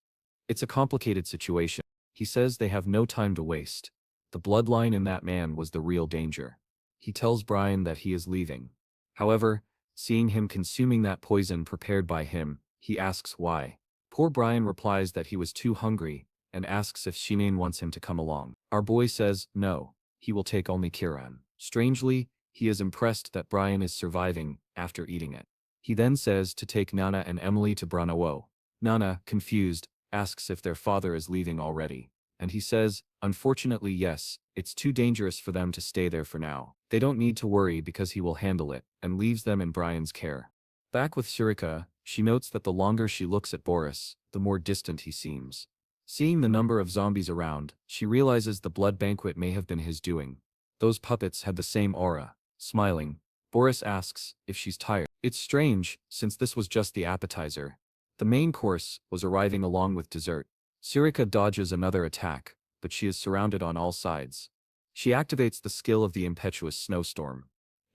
It's a complicated situation. He says they have no time to waste. The bloodline in that man was the real danger. He tells Brian that he is leaving. However, seeing him consuming that poison prepared by him, he asks why. Poor Brian replies that he was too hungry, and asks if Shinan wants him to come along. Our boy says no, he will take only Kiran. Strangely, he is impressed that Brian is surviving after eating it. He then says to take Nana and Emily to Branawo. Nana, confused, asks if their father is leaving already. And he says, unfortunately yes, it's too dangerous for them to stay there for now. They don't need to worry because he will handle it, and leaves them in Brian's care. Back with Surika, she notes that the longer she looks at Boris, the more distant he seems. Seeing the number of zombies around, she realizes the blood banquet may have been his doing. Those puppets had the same aura. Smiling, Boris asks if she's tired. It's strange, since this was just the appetizer. The main course was arriving along with dessert. Surika dodges another attack, but she is surrounded on all sides. She activates the skill of the impetuous snowstorm.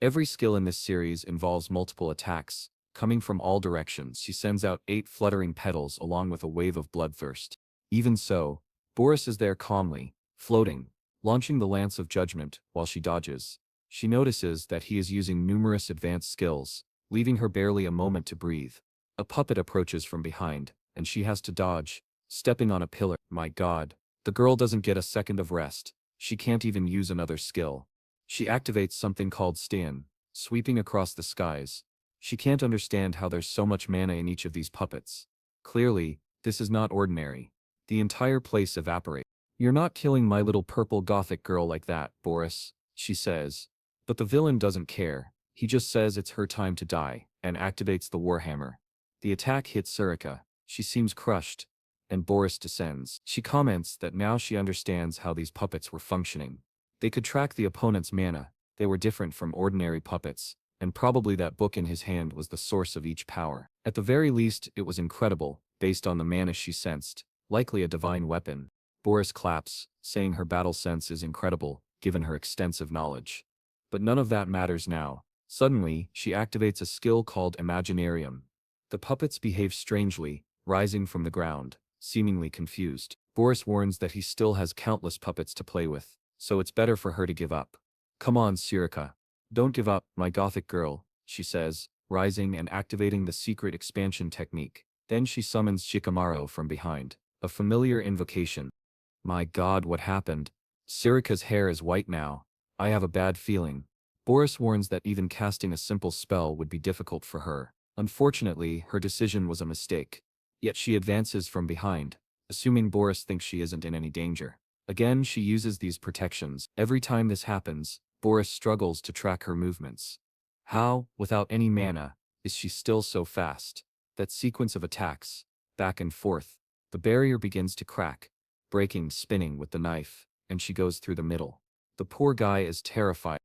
Every skill in this series involves multiple attacks, coming from all directions. She sends out 8 fluttering petals along with a wave of bloodthirst. Even so, Boris is there calmly, floating, launching the Lance of Judgment while she dodges. She notices that he is using numerous advanced skills, leaving her barely a moment to breathe. A puppet approaches from behind, and she has to dodge, stepping on a pillar. My God, the girl doesn't get a second of rest. She can't even use another skill. She activates something called Stan, sweeping across the skies. She can't understand how there's so much mana in each of these puppets. Clearly, this is not ordinary. The entire place evaporates. You're not killing my little purple gothic girl like that, Boris, she says. But the villain doesn't care. He just says it's her time to die, and activates the Warhammer. The attack hits Surika. She seems crushed, and Boris descends. She comments that now she understands how these puppets were functioning. They could track the opponent's mana. They were different from ordinary puppets, and probably that book in his hand was the source of each power. At the very least, it was incredible, based on the mana she sensed, likely a divine weapon. Boris claps, saying her battle sense is incredible, given her extensive knowledge. But none of that matters now. Suddenly, she activates a skill called Imaginarium. The puppets behave strangely, rising from the ground, seemingly confused. Boris warns that he still has countless puppets to play with, so it's better for her to give up. Come on, Sirika. Don't give up, my gothic girl, she says, rising and activating the secret expansion technique. Then she summons Shikamaru from behind, a familiar invocation. My god, what happened? Sirika's hair is white now. I have a bad feeling. Boris warns that even casting a simple spell would be difficult for her. Unfortunately, her decision was a mistake. Yet she advances from behind, assuming Boris thinks she isn't in any danger. Again, she uses these protections. Every time this happens, Boris struggles to track her movements. How, without any mana, is she still so fast? That sequence of attacks, back and forth, the barrier begins to crack, breaking, spinning with the knife, and she goes through the middle. The poor guy is terrified.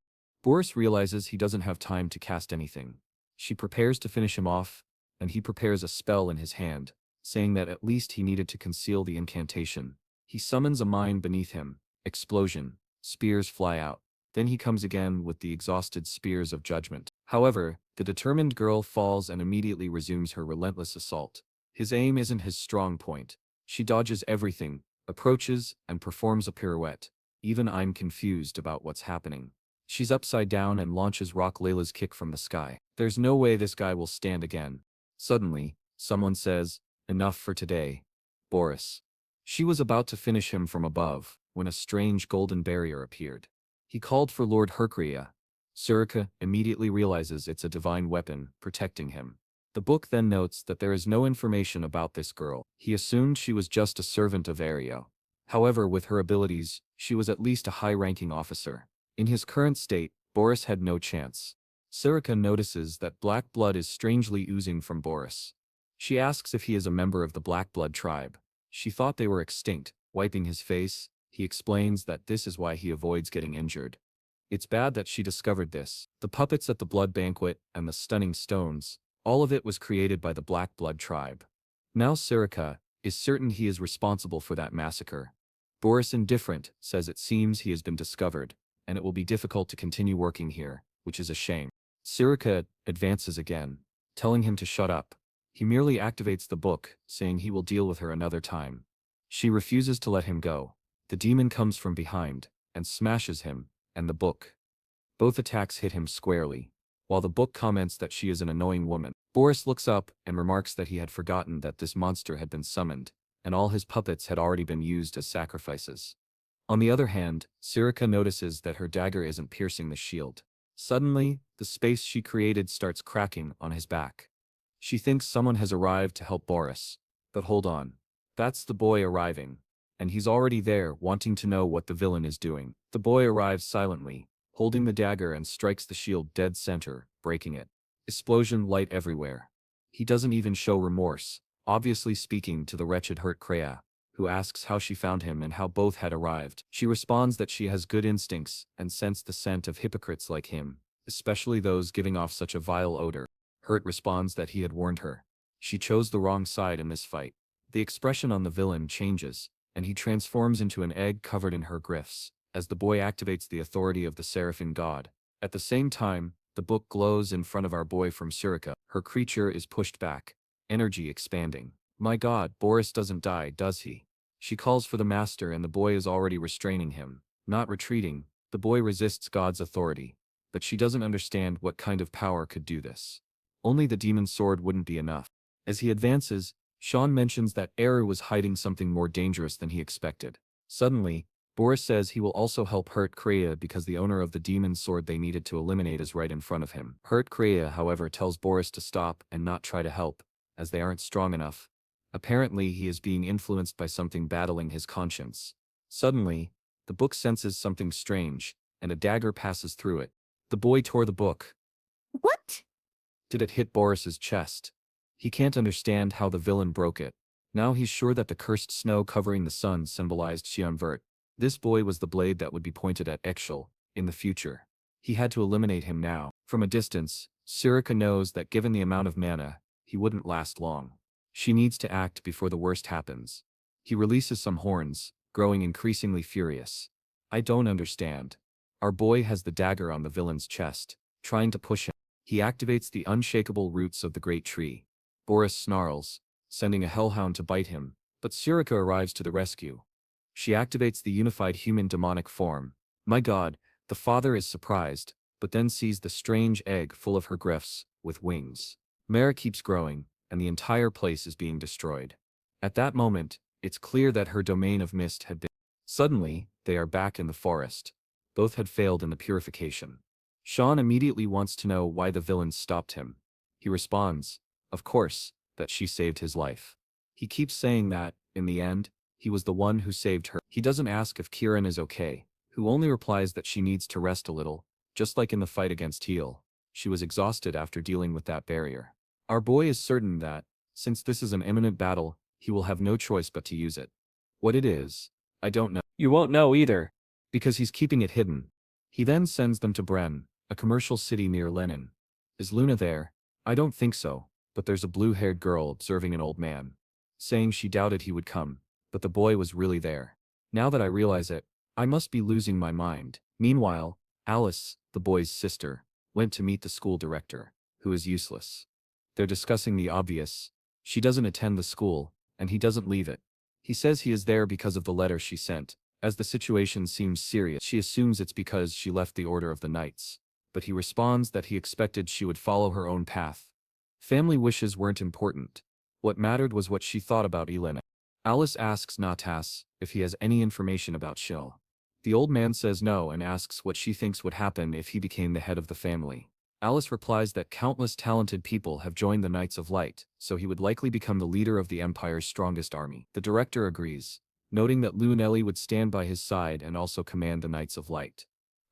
Boris realizes he doesn't have time to cast anything. She prepares to finish him off, and he prepares a spell in his hand, saying that at least he needed to conceal the incantation. He summons a mine beneath him. Explosion. Spears fly out. Then he comes again with the exhausted spears of judgment. However, the determined girl falls and immediately resumes her relentless assault. His aim isn't his strong point. She dodges everything, approaches, and performs a pirouette. Even I'm confused about what's happening. She's upside down and launches Rock Layla's kick from the sky. There's no way this guy will stand again. Suddenly, someone says, "Enough for today, Boris." She was about to finish him from above, when a strange golden barrier appeared. He called for Lord Herkria. Surika immediately realizes it's a divine weapon, protecting him. The book then notes that there is no information about this girl. He assumed she was just a servant of Aereo. However, with her abilities, she was at least a high-ranking officer. In his current state, Boris had no chance. Surika notices that black blood is strangely oozing from Boris. She asks if he is a member of the Black Blood tribe. She thought they were extinct. Wiping his face, he explains that this is why he avoids getting injured. It's bad that she discovered this. The puppets at the blood banquet and the stunning stones, all of it was created by the Black Blood tribe. Now Surika is certain he is responsible for that massacre. Boris, indifferent, says it seems he has been discovered, and it will be difficult to continue working here, which is a shame. Surika advances again, telling him to shut up. He merely activates the book, saying he will deal with her another time. She refuses to let him go. The demon comes from behind, and smashes him, and the book. Both attacks hit him squarely, while the book comments that she is an annoying woman. Boris looks up and remarks that he had forgotten that this monster had been summoned, and all his puppets had already been used as sacrifices. On the other hand, Surika notices that her dagger isn't piercing the shield. Suddenly, the space she created starts cracking on his back. She thinks someone has arrived to help Boris. But hold on. That's the boy arriving. And he's already there, wanting to know what the villain is doing. The boy arrives silently, holding the dagger, and strikes the shield dead center, breaking it. Explosion, light everywhere. He doesn't even show remorse, obviously speaking to the wretched hurt Kreia, who asks how she found him and how both had arrived. She responds that she has good instincts and sensed the scent of hypocrites like him, especially those giving off such a vile odor. Hurt responds that he had warned her. She chose the wrong side in this fight. The expression on the villain changes, and he transforms into an egg covered in her glyphs, as the boy activates the authority of the Seraphim god. At the same time, the book glows in front of our boy from Surika. Her creature is pushed back, energy expanding. My god, Boris doesn't die, does he? She calls for the master, and the boy is already restraining him. Not retreating, the boy resists God's authority. But she doesn't understand what kind of power could do this. Only the demon's sword wouldn't be enough. As he advances, Sean mentions that Eru was hiding something more dangerous than he expected. Suddenly, Boris says he will also help hurt Kreia because the owner of the demon's sword they needed to eliminate is right in front of him. Hurt Kreia, however, tells Boris to stop and not try to help, as they aren't strong enough. Apparently, he is being influenced by something battling his conscience. Suddenly, the book senses something strange, and a dagger passes through it. The boy tore the book. What? Did it hit Boris's chest? He can't understand how the villain broke it. Now he's sure that the cursed snow covering the sun symbolized Cyan Vert. This boy was the blade that would be pointed at Ekshal in the future. He had to eliminate him now. From a distance, Surika knows that given the amount of mana, he wouldn't last long. She needs to act before the worst happens. He releases some horns, growing increasingly furious. I don't understand. Our boy has the dagger on the villain's chest, trying to push him. He activates the unshakable roots of the great tree. Boris snarls, sending a hellhound to bite him, but Surika arrives to the rescue. She activates the unified human demonic form. My god, the father is surprised, but then sees the strange egg full of her griffs, with wings. Mara keeps growing, and the entire place is being destroyed. At that moment, it's clear that her domain of mist had been. Suddenly, they are back in the forest. Both had failed in the purification. Sean immediately wants to know why the villains stopped him. He responds, of course, that she saved his life. He keeps saying that, in the end, he was the one who saved her. He doesn't ask if Kieran is okay, who only replies that she needs to rest a little, just like in the fight against Heel. She was exhausted after dealing with that barrier. Our boy is certain that, since this is an imminent battle, he will have no choice but to use it. What it is, I don't know. You won't know either. Because he's keeping it hidden. He then sends them to Bren, a commercial city near Lenin. Is Luna there? I don't think so, but there's a blue-haired girl observing an old man, saying she doubted he would come, but the boy was really there. Now that I realize it, I must be losing my mind. Meanwhile, Alice, the boy's sister, went to meet the school director, who is useless. They're discussing the obvious. She doesn't attend the school, and he doesn't leave it. He says he is there because of the letter she sent. As the situation seems serious, she assumes it's because she left the Order of the Knights. But he responds that he expected she would follow her own path. Family wishes weren't important. What mattered was what she thought about Elena. Alice asks Natas if he has any information about Shil. The old man says no and asks what she thinks would happen if he became the head of the family. Alice replies that countless talented people have joined the Knights of Light, so he would likely become the leader of the Empire's strongest army. The director agrees, noting that Lunelli would stand by his side and also command the Knights of Light.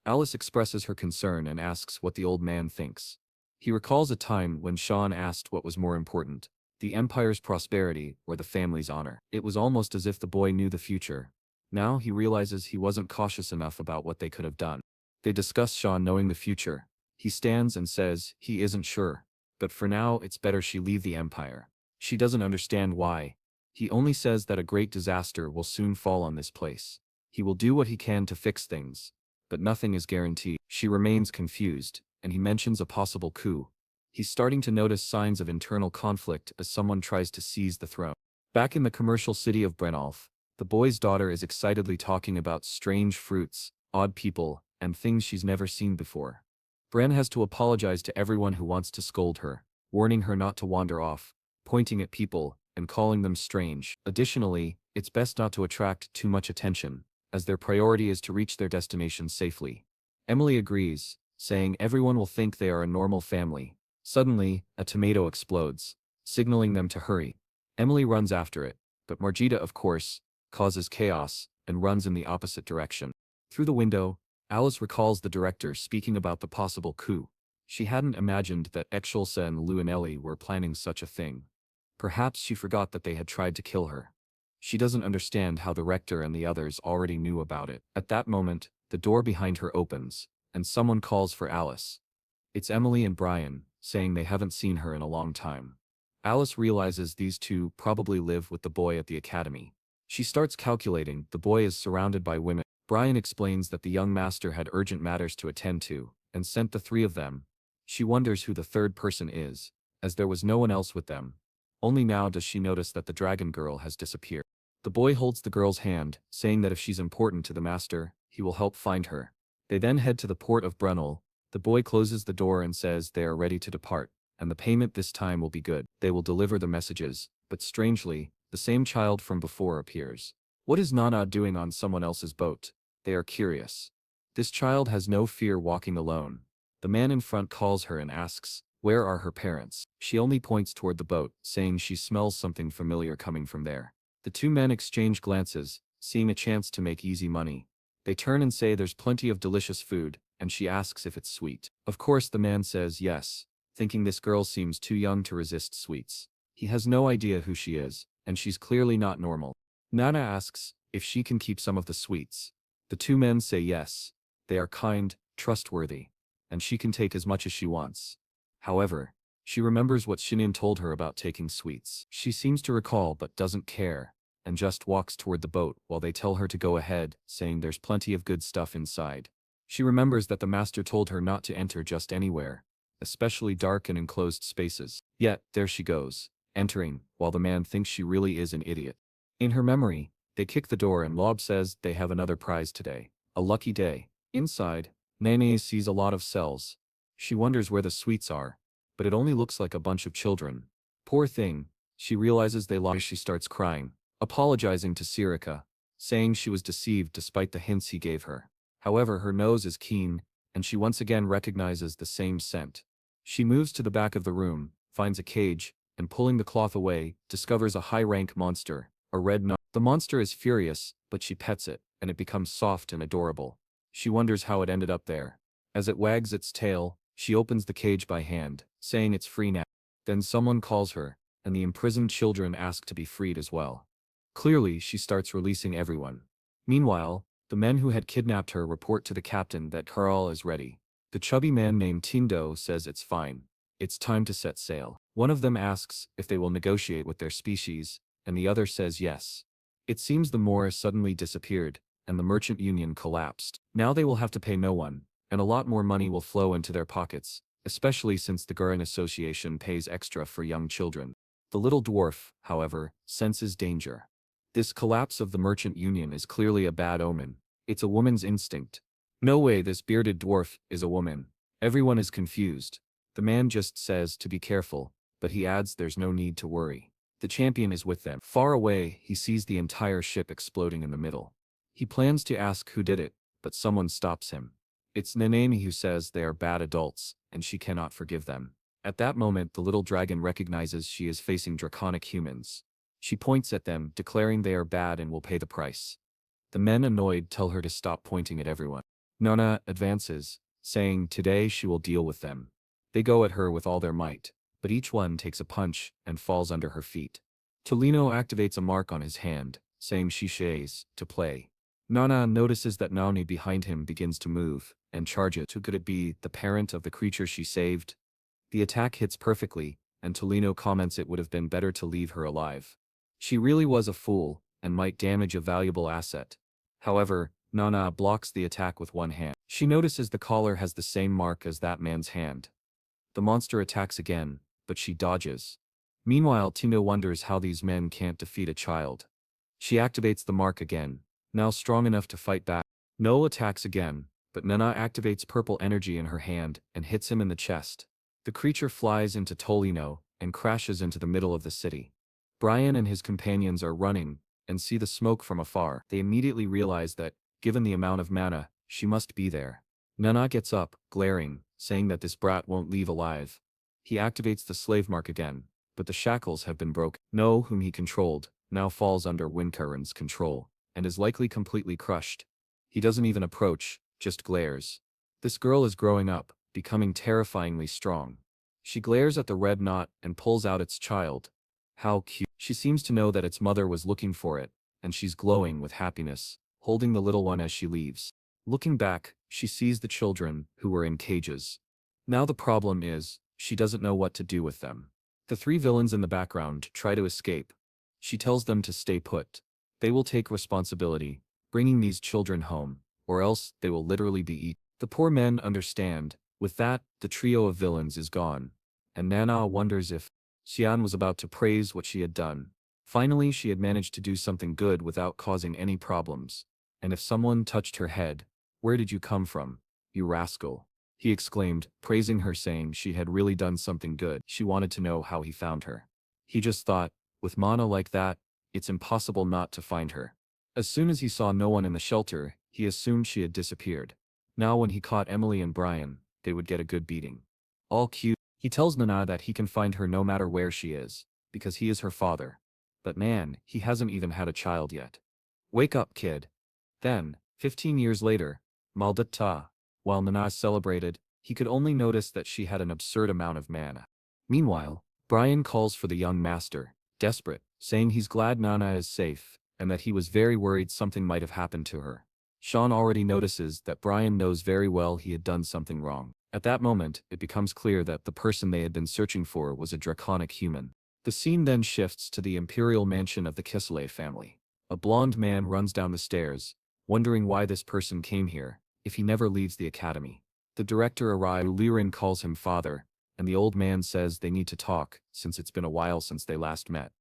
Alice expresses her concern and asks what the old man thinks. He recalls a time when Sean asked what was more important, the Empire's prosperity or the family's honor. It was almost as if the boy knew the future. Now he realizes he wasn't cautious enough about what they could have done. They discuss Sean knowing the future. He stands and says he isn't sure, but for now it's better she leave the Empire. She doesn't understand why. He only says that a great disaster will soon fall on this place. He will do what he can to fix things, but nothing is guaranteed. She remains confused, and he mentions a possible coup. He's starting to notice signs of internal conflict as someone tries to seize the throne. Back in the commercial city of Brenolf, the boy's daughter is excitedly talking about strange fruits, odd people, and things she's never seen before. Bren has to apologize to everyone who wants to scold her, warning her not to wander off, pointing at people, and calling them strange. Additionally, it's best not to attract too much attention, as their priority is to reach their destination safely. Emily agrees, saying everyone will think they are a normal family. Suddenly, a tomato explodes, signaling them to hurry. Emily runs after it, but Margita, of course, causes chaos and runs in the opposite direction. Through the window, Alice recalls the director speaking about the possible coup. She hadn't imagined that Excelsa and Lunelli were planning such a thing. Perhaps she forgot that they had tried to kill her. She doesn't understand how the rector and the others already knew about it. At that moment, the door behind her opens, and someone calls for Alice. It's Emily and Brian, saying they haven't seen her in a long time. Alice realizes these two probably live with the boy at the academy. She starts calculating. The boy is surrounded by women. Brian explains that the young master had urgent matters to attend to, and sent the three of them. She wonders who the third person is, as there was no one else with them. Only now does she notice that the dragon girl has disappeared. The boy holds the girl's hand, saying that if she's important to the master, he will help find her. They then head to the port of Brunel. The boy closes the door and says they are ready to depart, and the payment this time will be good. They will deliver the messages, but strangely, the same child from before appears. What is Nana doing on someone else's boat? They are curious. This child has no fear walking alone. The man in front calls her and asks, where are her parents? She only points toward the boat, saying she smells something familiar coming from there. The two men exchange glances, seeing a chance to make easy money. They turn and say there's plenty of delicious food, and she asks if it's sweet. Of course the man says yes, thinking this girl seems too young to resist sweets. He has no idea who she is, and she's clearly not normal. Nana asks if she can keep some of the sweets. The two men say yes. They are kind, trustworthy, and she can take as much as she wants. However, She remembers what Shinin told her about taking sweets. She seems to recall but doesn't care, and just walks toward the boat while they tell her to go ahead, saying there's plenty of good stuff inside. She remembers that the master told her not to enter just anywhere, especially dark and enclosed spaces. Yet, there she goes, entering, while the man thinks she really is an idiot. In her memory, they kick the door and Lob says they have another prize today. A lucky day. Inside, Nene sees a lot of cells. She wonders where the sweets are, but it only looks like a bunch of children. Poor thing, she realizes they lie. She starts crying, apologizing to Sirika, saying she was deceived despite the hints he gave her. However, her nose is keen, and she once again recognizes the same scent. She moves to the back of the room, finds a cage, and pulling the cloth away, discovers a high-rank monster, a red nut. The monster is furious, but she pets it, and it becomes soft and adorable. She wonders how it ended up there. As it wags its tail, she opens the cage by hand, saying it's free now. Then someone calls her, and the imprisoned children ask to be freed as well. Clearly, she starts releasing everyone. Meanwhile, the men who had kidnapped her report to the captain that Karl is ready. The chubby man named Tindo says it's fine. It's time to set sail. One of them asks if they will negotiate with their species, and the other says yes. It seems the Moor suddenly disappeared, and the merchant union collapsed. Now they will have to pay no one, and a lot more money will flow into their pockets, especially since the Gurren Association pays extra for young children. The little dwarf, however, senses danger. This collapse of the merchant union is clearly a bad omen. It's a woman's instinct. No way this bearded dwarf is a woman. Everyone is confused. The man just says to be careful, but he adds there's no need to worry. The champion is with them. Far away, he sees the entire ship exploding in the middle. He plans to ask who did it, but someone stops him. It's Nanami who says they are bad adults, and she cannot forgive them. At that moment, the little dragon recognizes she is facing draconic humans. She points at them, declaring they are bad and will pay the price. The men, annoyed, tell her to stop pointing at everyone. Nana advances, saying today she will deal with them. They go at her with all their might, but each one takes a punch and falls under her feet. Tolino activates a mark on his hand, saying she shays to play. Nana notices that Naoni behind him begins to move, and charges. Could it be the parent of the creature she saved? The attack hits perfectly, and Tolino comments it would have been better to leave her alive. She really was a fool, and might damage a valuable asset. However, Nana blocks the attack with one hand. She notices the collar has the same mark as that man's hand. The monster attacks again, but she dodges. Meanwhile, Tino wonders how these men can't defeat a child. She activates the mark again, now strong enough to fight back. No attacks again, but Nana activates purple energy in her hand and hits him in the chest. The creature flies into Tolino and crashes into the middle of the city. Brian and his companions are running and see the smoke from afar. They immediately realize that, given the amount of mana, she must be there. Nana gets up, glaring, saying that this brat won't leave alive. He activates the slave mark again, but the shackles have been broken. No, whom he controlled, now falls under Winkaren's control, and is likely completely crushed. He doesn't even approach, just glares. This girl is growing up, becoming terrifyingly strong. She glares at the red knot and pulls out its child. How cute. She seems to know that its mother was looking for it, and she's glowing with happiness, holding the little one as she leaves. Looking back, she sees the children, who were in cages. Now the problem is, she doesn't know what to do with them. The three villains in the background try to escape. She tells them to stay put. They will take responsibility, bringing these children home, or else they will literally be eaten. The poor men understand. With that, the trio of villains is gone, and Nana wonders if Cyan was about to praise what she had done. Finally, she had managed to do something good without causing any problems. And if someone touched her head, "Where did you come from, you rascal?" he exclaimed, praising her, saying she had really done something good. She wanted to know how he found her. He just thought, with mana like that, it's impossible not to find her. As soon as he saw no one in the shelter, he assumed she had disappeared. Now when he caught Emily and Brian, they would get a good beating. All cute. He tells Nana that he can find her no matter where she is, because he is her father. But man, he hasn't even had a child yet. Wake up, kid. Then, 15 years later, Maldita, while Nana celebrated, he could only notice that she had an absurd amount of mana. Meanwhile, Brian calls for the young master, desperate, saying he's glad Nana is safe, and that he was very worried something might have happened to her. Sean already notices that Brian knows very well he had done something wrong. At that moment, it becomes clear that the person they had been searching for was a draconic human. The scene then shifts to the imperial mansion of the Kislev family. A blonde man runs down the stairs, wondering why this person came here, if he never leaves the academy. The director arrives. Liren calls him father, and the old man says they need to talk, since it's been a while since they last met.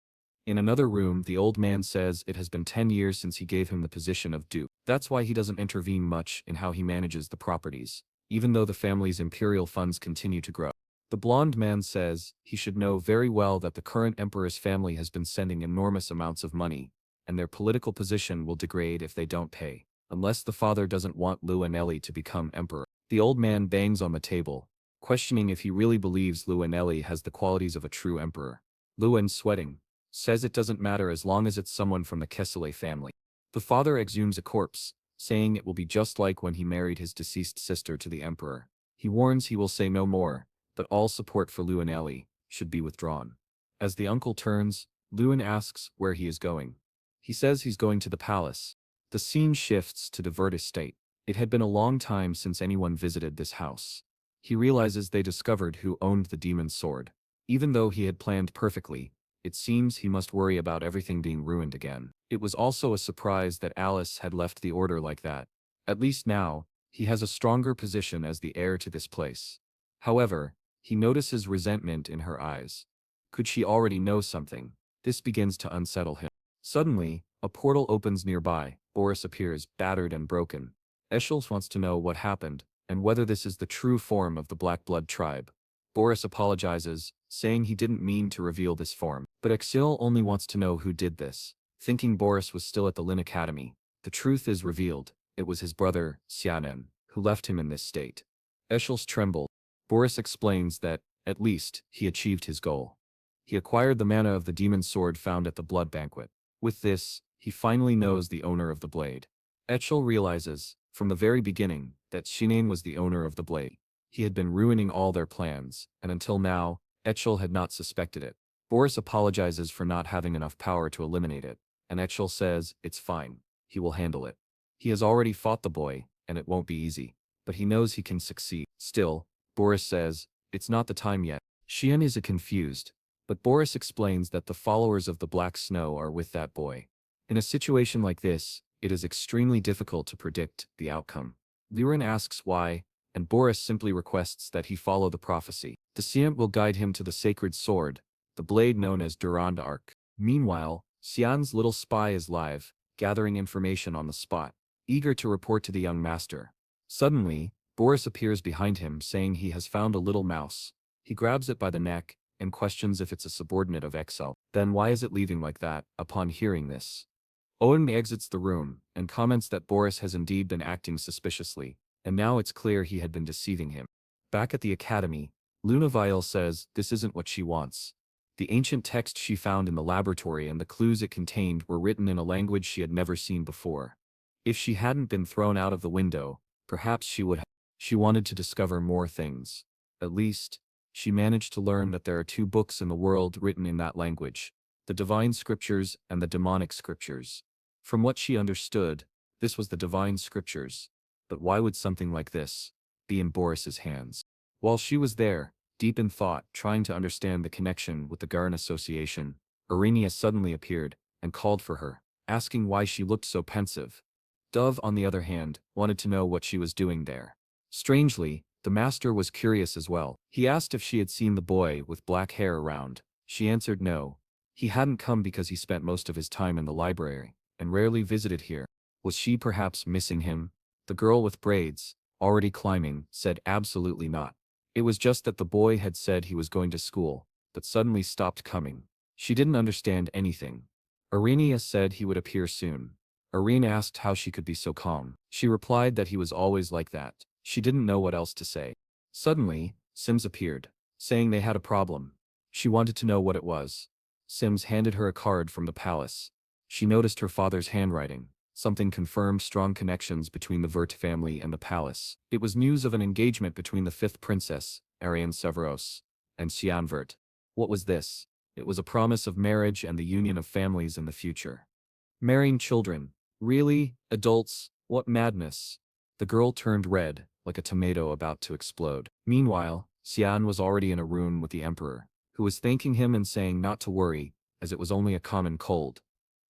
In another room, the old man says it has been 10 years since he gave him the position of duke. That's why he doesn't intervene much in how he manages the properties, even though the family's imperial funds continue to grow. The blonde man says he should know very well that the current emperor's family has been sending enormous amounts of money, and their political position will degrade if they don't pay, unless the father doesn't want Luanelli to become emperor. The old man bangs on the table, questioning if he really believes Luanelli has the qualities of a true emperor. Luan, sweating, says it doesn't matter as long as it's someone from the Kesele family. The father exhumes a corpse, saying it will be just like when he married his deceased sister to the emperor. He warns he will say no more, but all support for Luanelli should be withdrawn. As the uncle turns, Luan asks where he is going. He says he's going to the palace. The scene shifts to the Vert estate. It had been a long time since anyone visited this house. He realizes they discovered who owned the demon's sword. Even though he had planned perfectly, it seems he must worry about everything being ruined again. It was also a surprise that Alice had left the order like that. At least now, he has a stronger position as the heir to this place. However, he notices resentment in her eyes. Could she already know something? This begins to unsettle him. Suddenly, a portal opens nearby. Boris appears, battered and broken. Eschels wants to know what happened, and whether this is the true form of the Black Blood tribe. Boris apologizes, saying he didn't mean to reveal this form, but Exil only wants to know who did this. Thinking Boris was still at the Lin Academy, the truth is revealed. It was his brother, Cyanen, who left him in this state. Eschels trembled. Boris explains that, at least, he achieved his goal. He acquired the mana of the demon's sword found at the blood banquet. With this, he finally knows the owner of the blade. Eschel realizes, from the very beginning, that Shinain was the owner of the blade. He had been ruining all their plans, and until now, Etchel had not suspected it. Boris apologizes for not having enough power to eliminate it, and Etchel says it's fine, he will handle it. He has already fought the boy, and it won't be easy, but he knows he can succeed. Still, Boris says, it's not the time yet. Xian is confused, but Boris explains that the followers of the Black Snow are with that boy. In a situation like this, it is extremely difficult to predict the outcome. Liren asks why, and Boris simply requests that he follow the prophecy. The Sient will guide him to the sacred sword, the blade known as Durand Arc. Meanwhile, Xian's little spy is live, gathering information on the spot, eager to report to the young master. Suddenly, Boris appears behind him saying he has found a little mouse. He grabs it by the neck, and questions if it's a subordinate of Excel. Then why is it leaving like that? Upon hearing this, Owen exits the room, and comments that Boris has indeed been acting suspiciously, and now it's clear he had been deceiving him. Back at the academy, Luna Vial says this isn't what she wants. The ancient text she found in the laboratory and the clues it contained were written in a language she had never seen before. If she hadn't been thrown out of the window, perhaps she would have. She wanted to discover more things. At least, she managed to learn that there are two books in the world written in that language, the Divine Scriptures and the Demonic Scriptures. From what she understood, this was the Divine Scriptures. But why would something like this be in Boris's hands? While she was there, deep in thought, trying to understand the connection with the Garn Association, Irenia suddenly appeared and called for her, asking why she looked so pensive. Dove, on the other hand, wanted to know what she was doing there. Strangely, the master was curious as well. He asked if she had seen the boy with black hair around. She answered no. He hadn't come because he spent most of his time in the library, and rarely visited here. Was she perhaps missing him? The girl with braids, already climbing, said absolutely not. It was just that the boy had said he was going to school, but suddenly stopped coming. She didn't understand anything. Irenia said he would appear soon. Irene asked how she could be so calm. She replied that he was always like that. She didn't know what else to say. Suddenly, Sims appeared, saying they had a problem. She wanted to know what it was. Sims handed her a card from the palace. She noticed her father's handwriting. Something confirmed strong connections between the Vert family and the palace. It was news of an engagement between the fifth princess, Ariane Severos, and Cyan Vert. What was this? It was a promise of marriage and the union of families in the future. Marrying children. Really? Adults? What madness! The girl turned red, like a tomato about to explode. Meanwhile, Cyan was already in a room with the emperor, who was thanking him and saying not to worry, as it was only a common cold.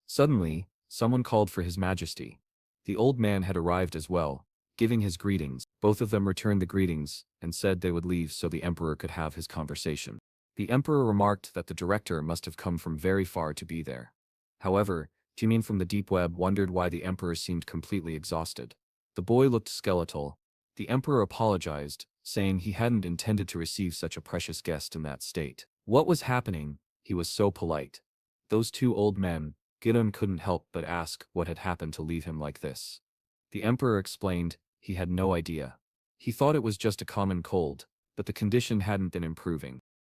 Suddenly, someone called for His Majesty. The old man had arrived as well, giving his greetings. Both of them returned the greetings, and said they would leave so the emperor could have his conversation. The emperor remarked that the director must have come from very far to be there. However, Jimin from the deep web wondered why the emperor seemed completely exhausted. The boy looked skeletal. The emperor apologized, saying he hadn't intended to receive such a precious guest in that state. What was happening? He was so polite. Those two old men, Gideon couldn't help but ask what had happened to leave him like this. The emperor explained, he had no idea. He thought it was just a common cold, but the condition hadn't been improving.